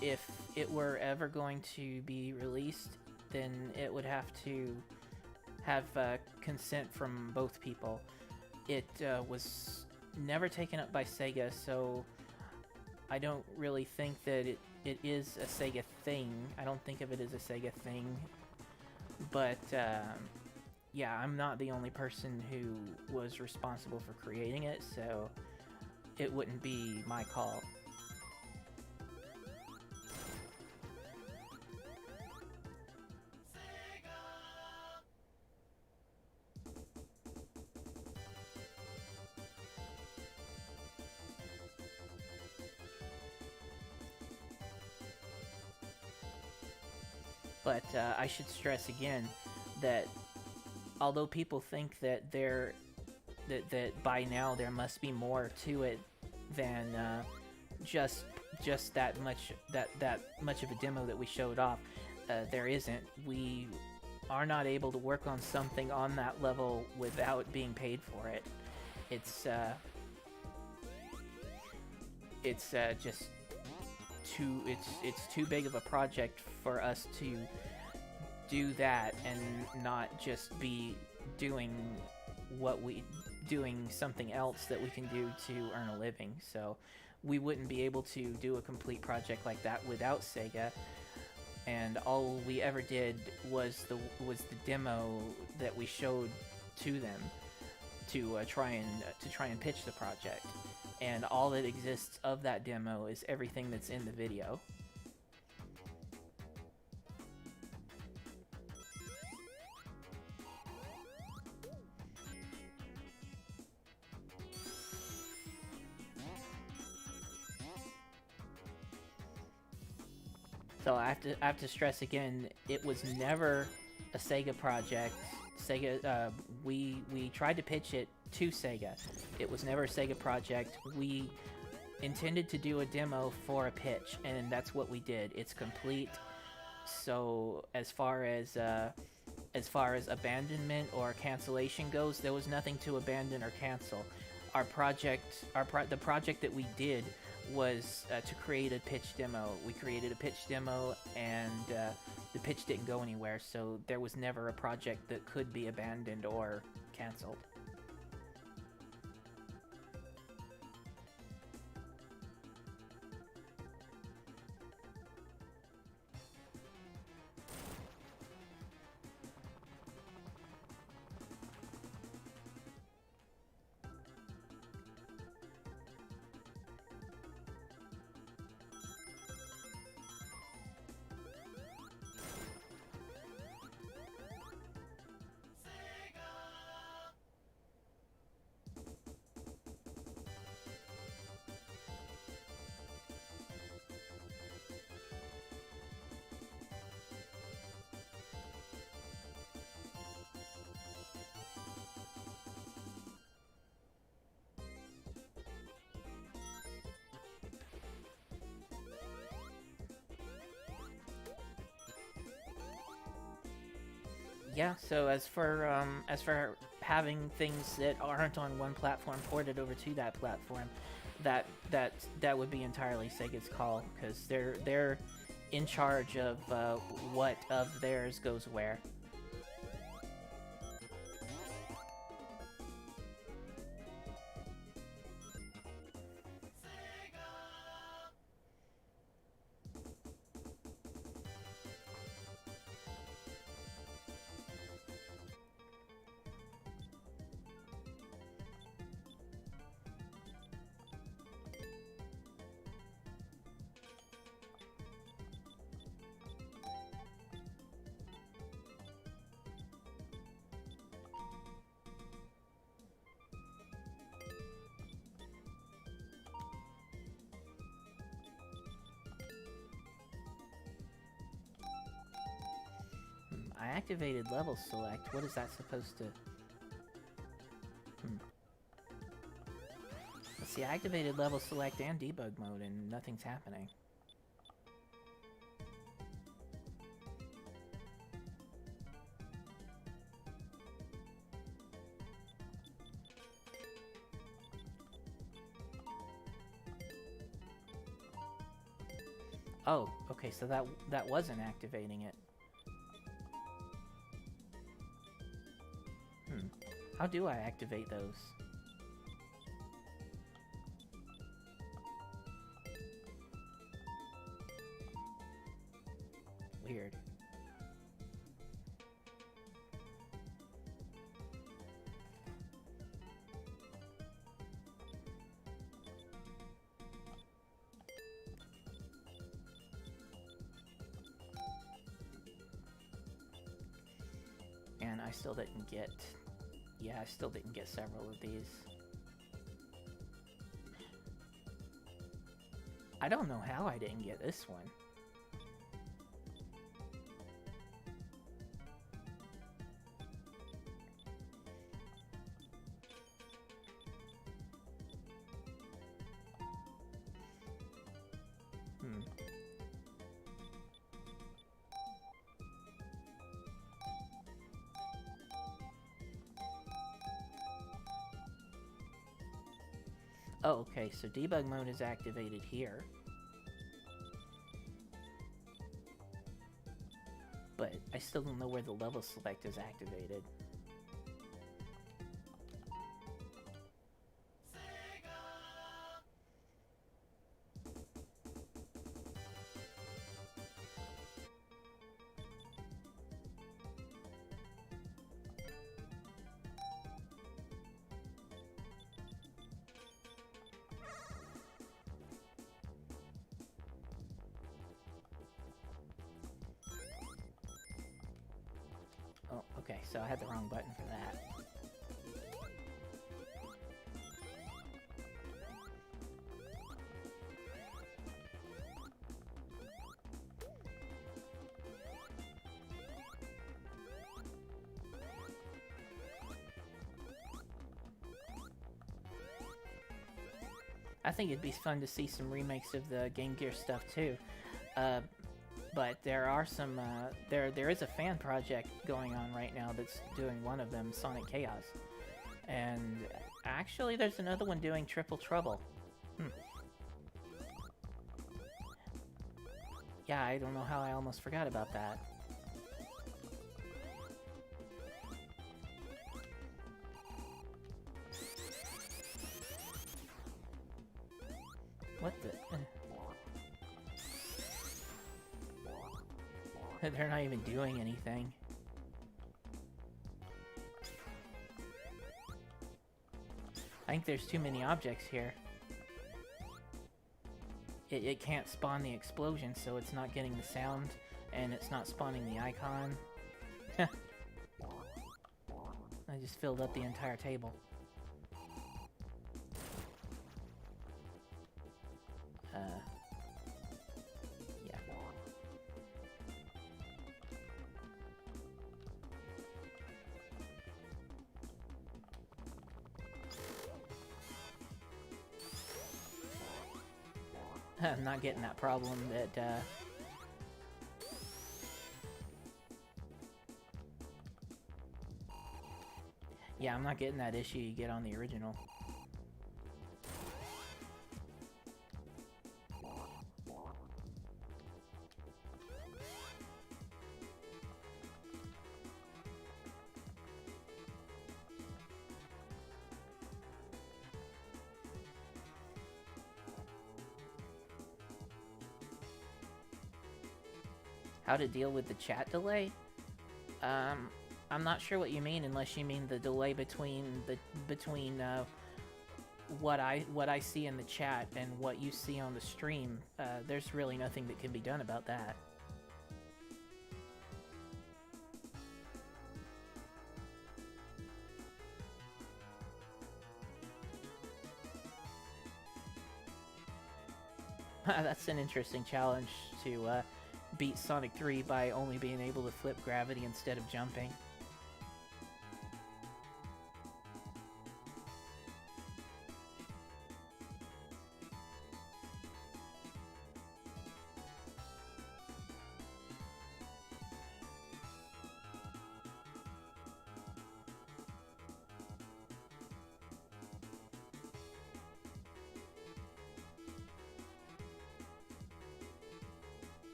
if it were ever going to be released, then it would have to have consent from both people. It was never taken up by Sega, so I don't really think that it is a Sega thing. I don't think of it as a Sega thing. But yeah, I'm not the only person who was responsible for creating it, so it wouldn't be my call. But I should stress again that although people think that that by now there must be more to it than just that much of a demo that we showed off, there isn't. We are not able to work on something on that level without being paid for it. It's just it's too big of a project for us to do that and not just be doing something else that we can do to earn a living. So we wouldn't be able to do a complete project like that without Sega. And all we ever did was the demo that we showed to them to try and pitch the project. And all that exists of that demo is everything that's in the video. So I have to stress again, it was never a Sega project. Sega, we tried to pitch it to Sega. It was never a Sega project. We intended to do a demo for a pitch, and that's what we did. It's complete. So as far as abandonment or cancellation goes, there was nothing to abandon or cancel. The project that we did was to create a pitch demo. We created a pitch demo, and the pitch didn't go anywhere, so there was never a project that could be abandoned or canceled. Yeah, so as for having things that aren't on one platform ported over to that platform, that would be entirely Sega's call, because in charge of what of theirs goes where. I activated level select. What is that supposed to... Let's see, I activated level select and debug mode and nothing's happening. Oh, okay, so that wasn't activating it. How do I activate those? Weird. And I still didn't get... Yeah, I still didn't get several of these. I don't know how I didn't get this one. Oh, okay, so debug mode is activated here. But I still don't know where the level select is activated. Oh, okay, so I had the wrong button for that. I think it'd be fun to see some remakes of the Game Gear stuff too. But there are some, there is a fan project going on right now that's doing one of them, Sonic Chaos. And actually there's another one doing Triple Trouble. Yeah, I don't know how I almost forgot about that. What the... They're not even doing anything. I think there's too many objects here. It can't spawn the explosion, so it's not getting the sound, and it's not spawning the icon. I just filled up the entire table. Yeah. I'm not getting that problem that, yeah, I'm not getting that issue you get on the original. How to deal with the chat delay? I'm not sure what you mean, unless you mean the delay between what I see in the chat and what you see on the stream. There's really nothing that can be done about that. That's an interesting challenge to beat Sonic 3 by only being able to flip gravity instead of jumping.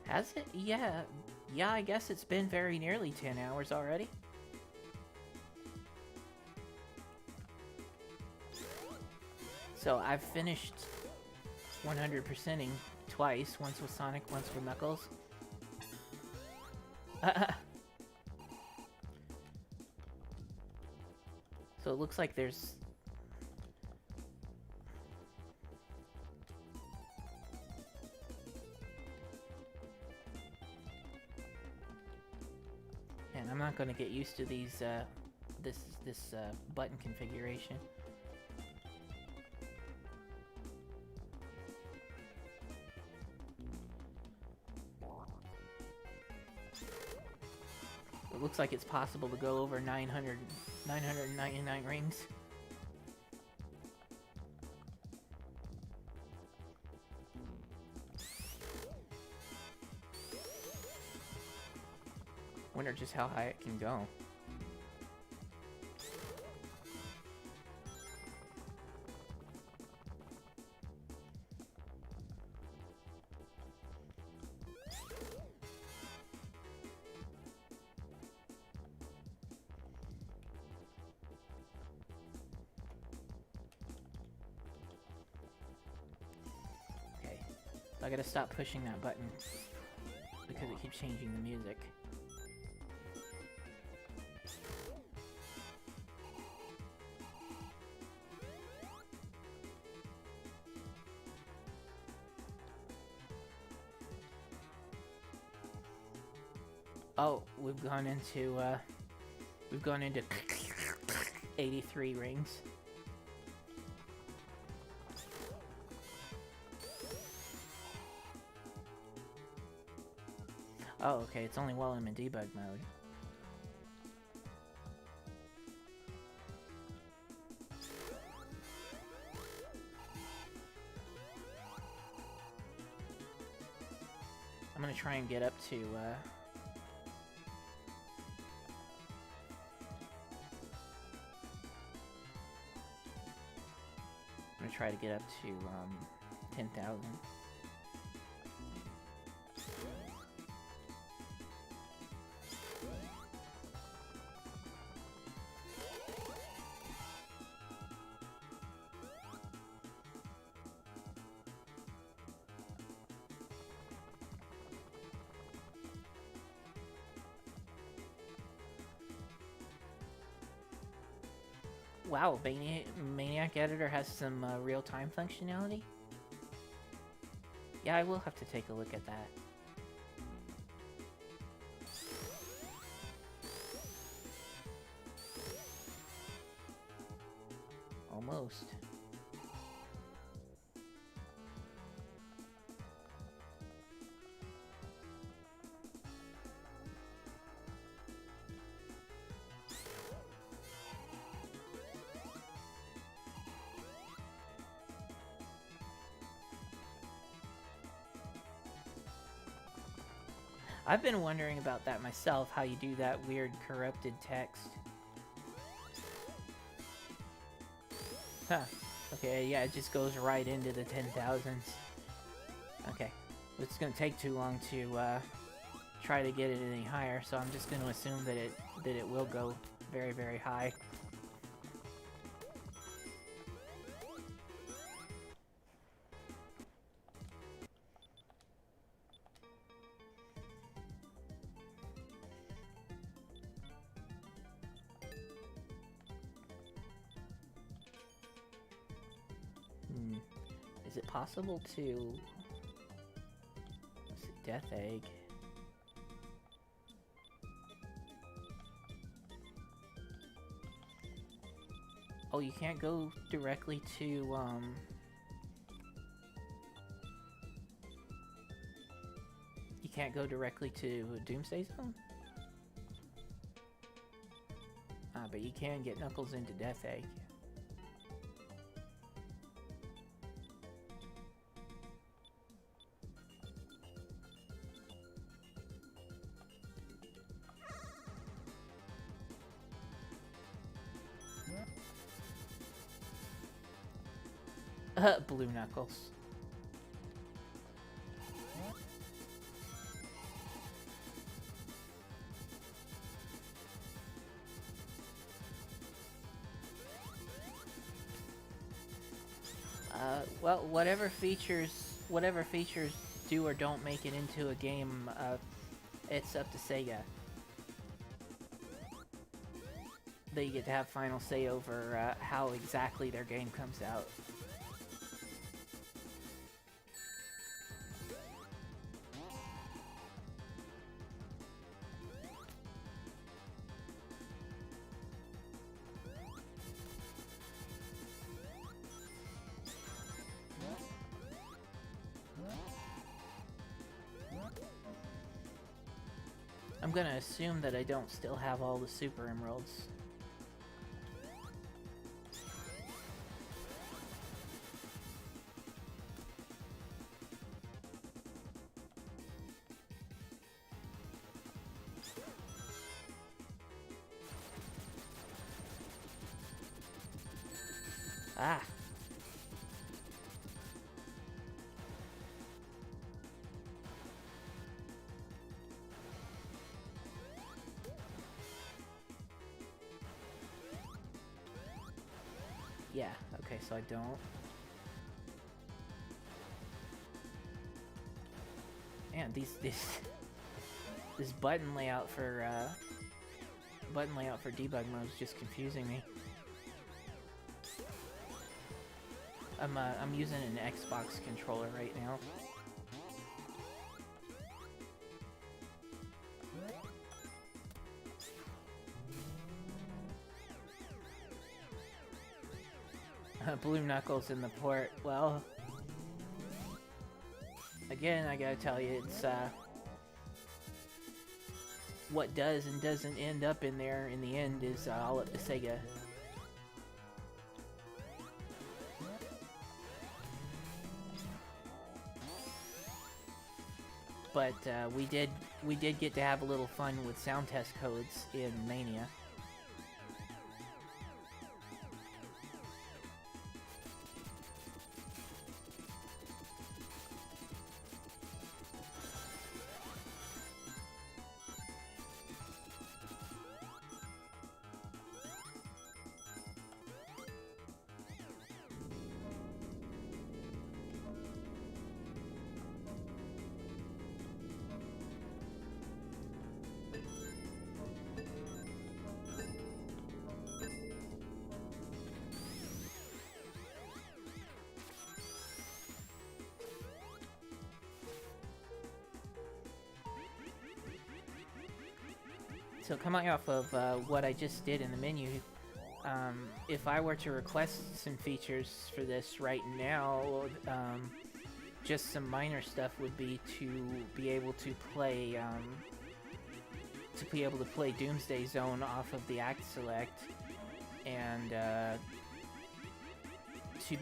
Has it? Yeah. Yeah, I guess it's been very nearly 10 hours already. So I've finished 100%ing twice, once with Sonic, once with Knuckles. So it looks like there's... And I'm not going to get used to these, this button configuration. It looks like it's possible to go over 999 rings. Wonder just how high it can go. So I gotta stop pushing that button because it keeps changing the music. Oh, we've gone into 83 rings. Oh, okay, it's only while I'm in debug mode. I'm gonna try and get up to, I'm gonna try to get up to, 10,000. Wow, Maniac Editor has some real-time functionality? Yeah, I will have to take a look at that. Almost. I've been wondering about that myself, how you do that weird corrupted text. Huh. Okay, yeah, it just goes right into the 10,000s. Okay. It's gonna take too long to try to get it any higher, so I'm just gonna assume that it will go very, very high. Is it possible to... Let's see, Death Egg. Oh, you can't go directly to, You can't go directly to Doomsday Zone? Ah, but you can get Knuckles into Death Egg. Blue Knuckles. Well, whatever features do or don't make it into a game, it's up to Sega. They get to have final say over how exactly their game comes out. I'm gonna assume that I don't still have all the Super Emeralds. Ah! Yeah, okay, so I don't. Man, this button layout for debug mode is just confusing me. I'm using an Xbox controller right now. Blue Knuckles in the port. Well, again, I gotta tell you, it's what does and doesn't end up in there in the end is all up to Sega. But we did get to have a little fun with sound test codes in Mania. So coming off of what I just did in the menu, if I were to request some features for this right now, just some minor stuff would be to be able to play Doomsday Zone off of the Act Select, and to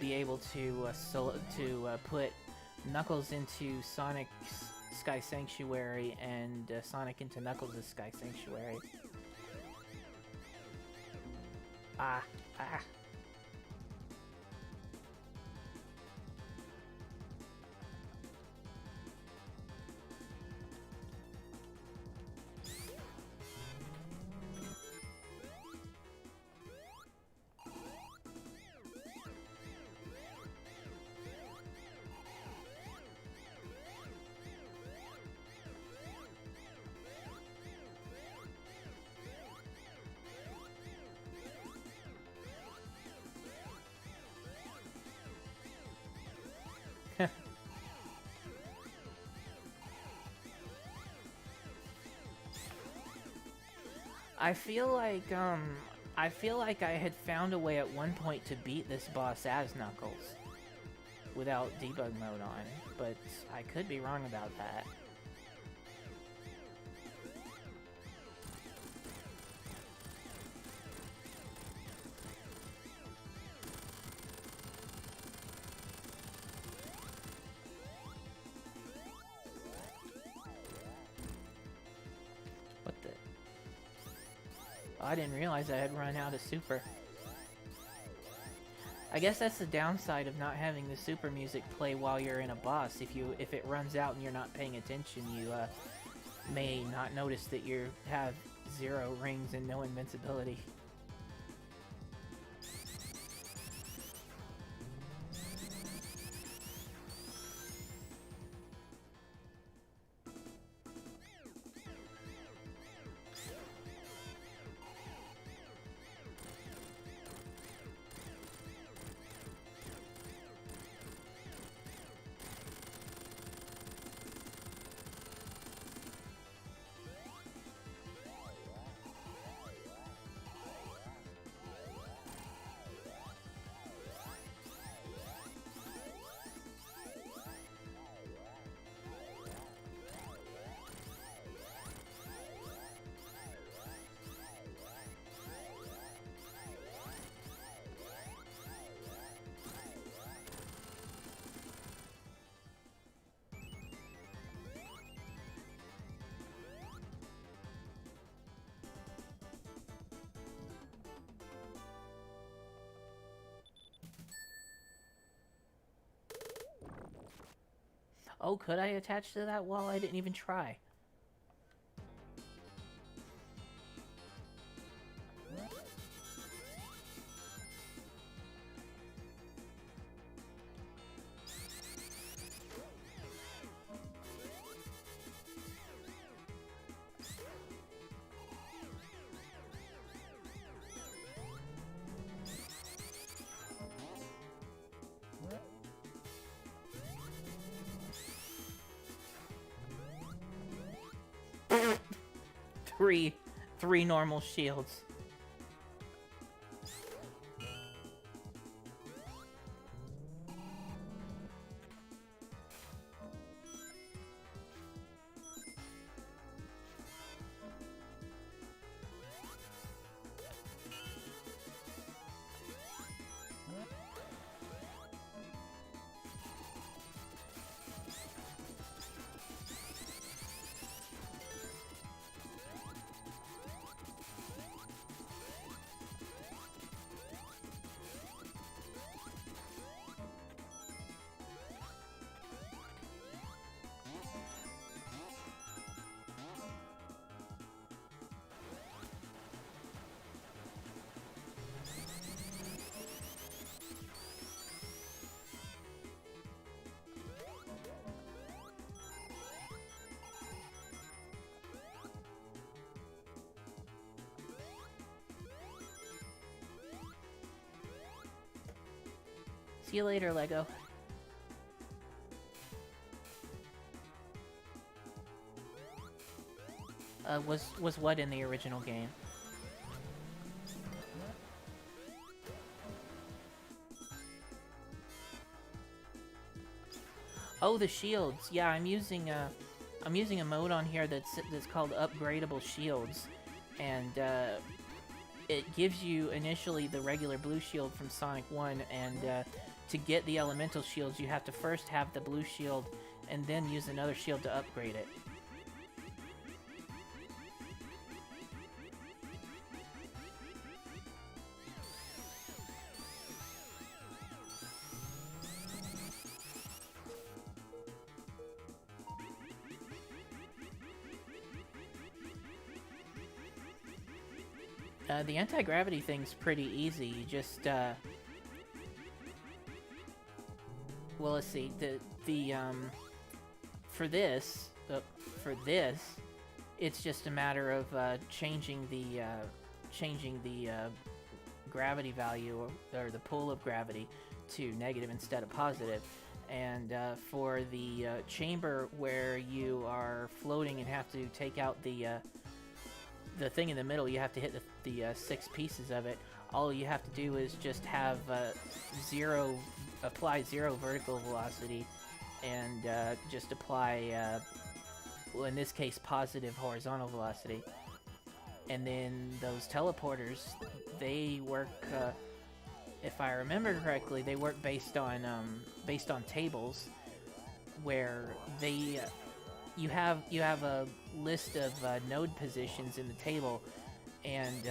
be able to put Knuckles into Sonic's Sky Sanctuary and Sonic into Knuckles' Sky Sanctuary. Ah. I feel like I had found a way at one point to beat this boss as Knuckles without debug mode on, but I could be wrong about that. What the? Oh, I didn't realize I had run out of super. I guess that's the downside of not having the super music play while you're in a boss. If it runs out and you're not paying attention, you may not notice that you have 0 rings and no invincibility. Oh, could I attach to that wall? I didn't even try. Three normal shields. See you later, Lego. Was what in the original game? Oh, the shields. Yeah, I'm using a mode on here that's called upgradable shields, and it gives you initially the regular blue shield from Sonic 1, and to get the elemental shields, you have to first have the blue shield and then use another shield to upgrade it. The anti-gravity thing's pretty easy. You just, well, let's see. For this, it's just a matter of changing the gravity value or the pull of gravity to negative instead of positive. And for the chamber where you are floating and have to take out the the thing in the middle, you have to hit the 6 pieces of it. All you have to do is just have apply 0 vertical velocity, and just apply, well, in this case, positive horizontal velocity. And then those teleporters, they work, if I remember correctly, they work based on tables, where you have a list of node positions in the table, and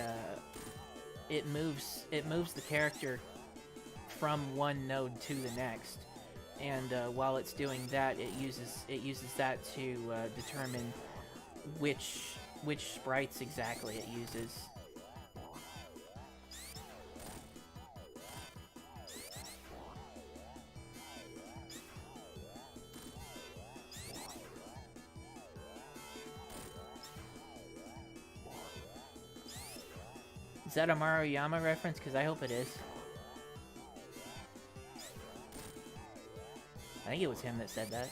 it moves the character from one node to the next. And while it's doing that, it uses that to determine which sprites exactly it uses. Is that a Maruyama reference? Because I hope it is. I think it was him that said that.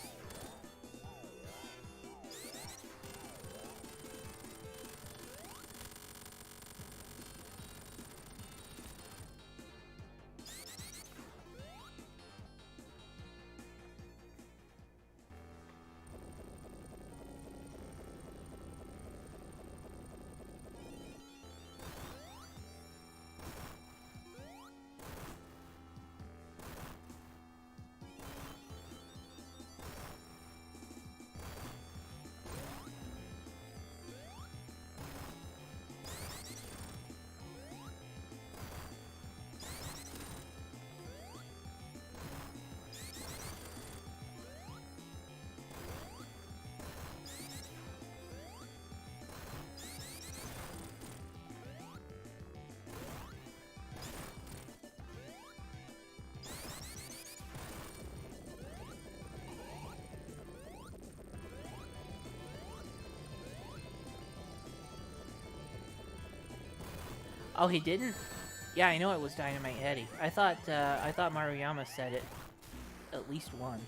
Oh, he didn't? Yeah, I know it was Dynamite Eddie. I thought Maruyama said it at least once.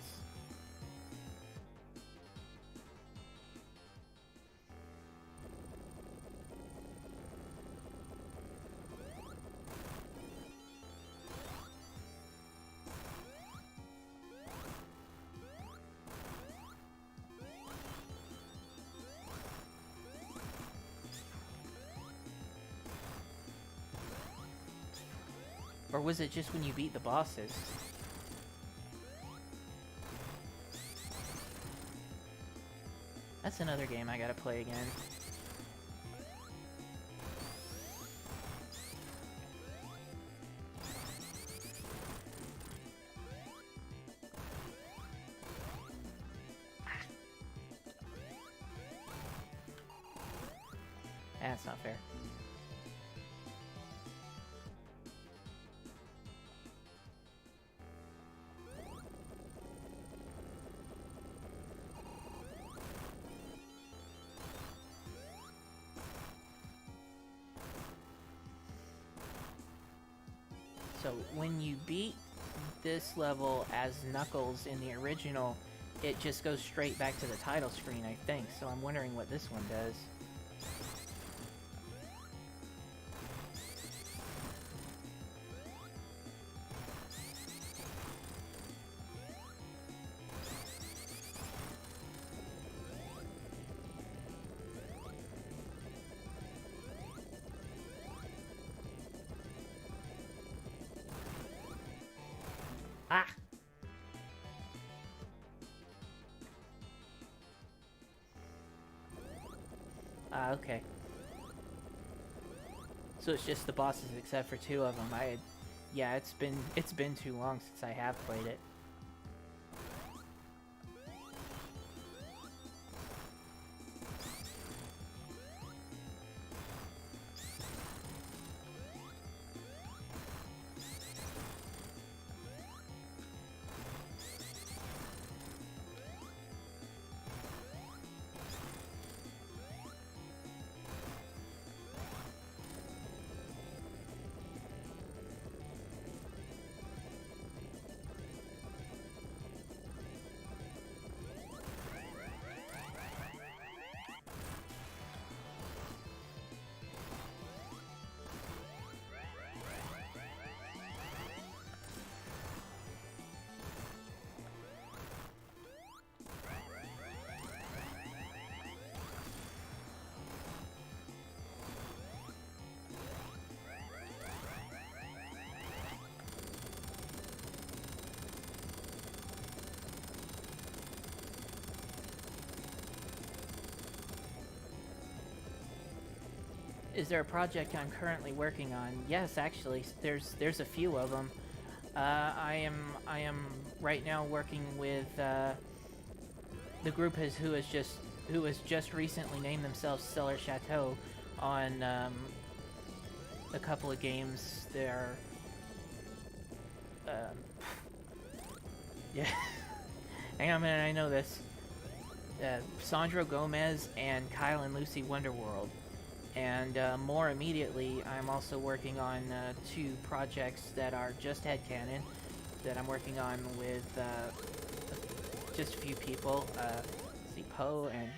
Or was it just when you beat the bosses? That's another game I gotta play again. That's not fair. So when you beat this level as Knuckles in the original, it just goes straight back to the title screen, I think. So I'm wondering what this one does. Ah! Ah, okay. So it's just the bosses except for 2 of them. Yeah, it's been too long since I have played it. Is there a project I'm currently working on? Yes, actually, there's a few of them. I am right now working with the group who has just recently named themselves Cellar Chateau on a couple of games. They're um, yeah. Hang on a minute, I know this. Sandro Gomez and Kyle and Lucy Wonderworld. And more immediately, I'm also working on two projects that are just headcanon that I'm working on with just a few people. See, Poe and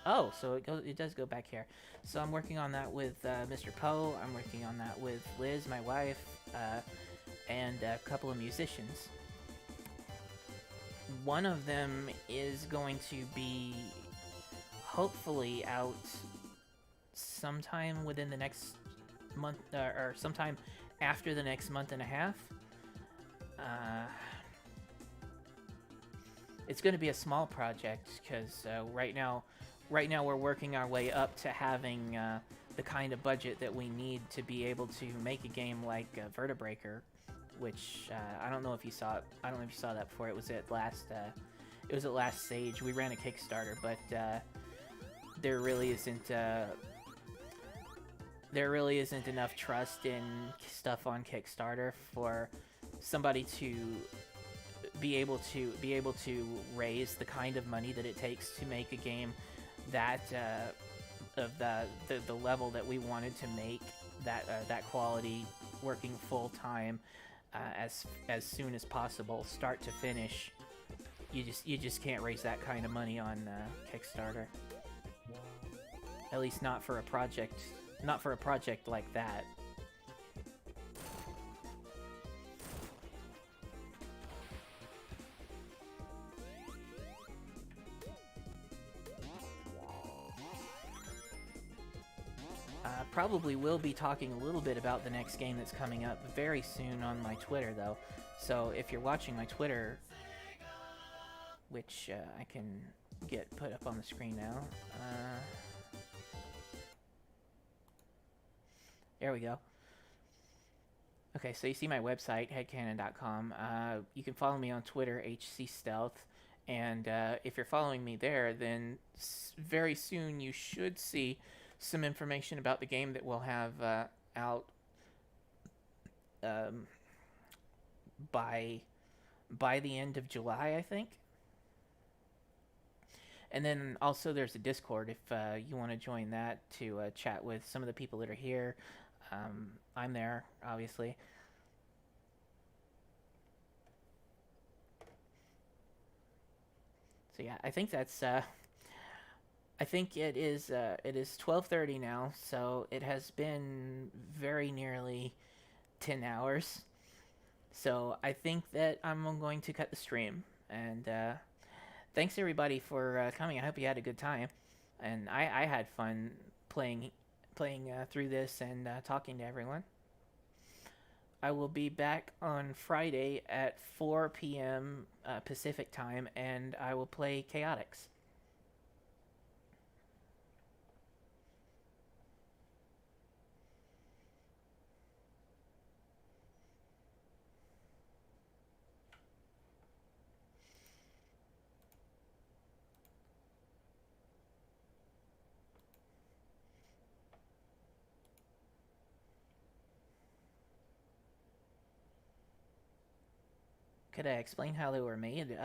oh, so it does go back here. So I'm working on that with Mr. Poe. I'm working on that with Liz, my wife, and a couple of musicians. One of them is going to be hopefully out sometime within the next month, or sometime after the next month and a half. Uh, it's going to be a small project because right now we're working our way up to having the kind of budget that we need to be able to make a game like Vertebreaker, which I don't know if you saw. I don't know if you saw that before. It was at last. It was at last Sage. We ran a Kickstarter, but there really isn't. There really isn't enough trust in stuff on Kickstarter for somebody to be able to raise the kind of money that it takes to make a game that of the level that we wanted to make, that quality, working full time as soon as possible, start to finish. You just can't raise that kind of money on Kickstarter. At least not for a project like that. Probably will be talking a little bit about the next game that's coming up very soon on my Twitter, though. So if you're watching my Twitter, which I can get put up on the screen now. There we go. Okay, so you see my website, headcanon.com. You can follow me on Twitter, HCStealth. And if you're following me there, then very soon you should see some information about the game that we'll have out um, by the end of July, I think. And then also there's a Discord if you want to join that to chat with some of the people that are here. I'm there, obviously. So yeah, I think that's. I think it is. It is 12:30 now, so it has been very nearly 10 hours. So I think that I'm going to cut the stream. And thanks everybody for coming. I hope you had a good time, and I had fun playing through this and talking to everyone. I will be back on Friday at 4 p.m. Pacific time, and I will play Chaotix. Could I explain how they were made?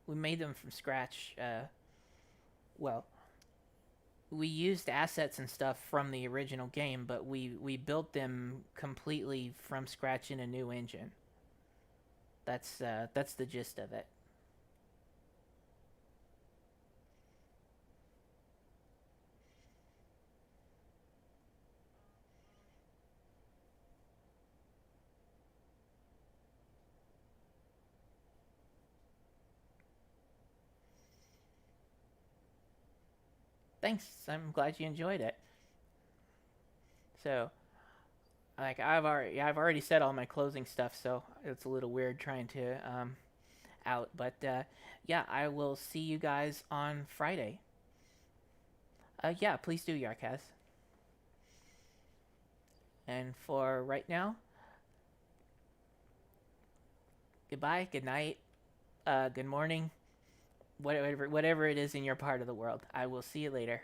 We made them from scratch. Well, we used assets and stuff from the original game, but we built them completely from scratch in a new engine. That's the gist of it. Thanks. I'm glad you enjoyed it. So, like I've already said all my closing stuff, so it's a little weird trying to out. But yeah, I will see you guys on Friday. Yeah, please do, Yarkaz. And for right now, goodbye, good night, good morning, whatever it is in your part of the world. I will see you later.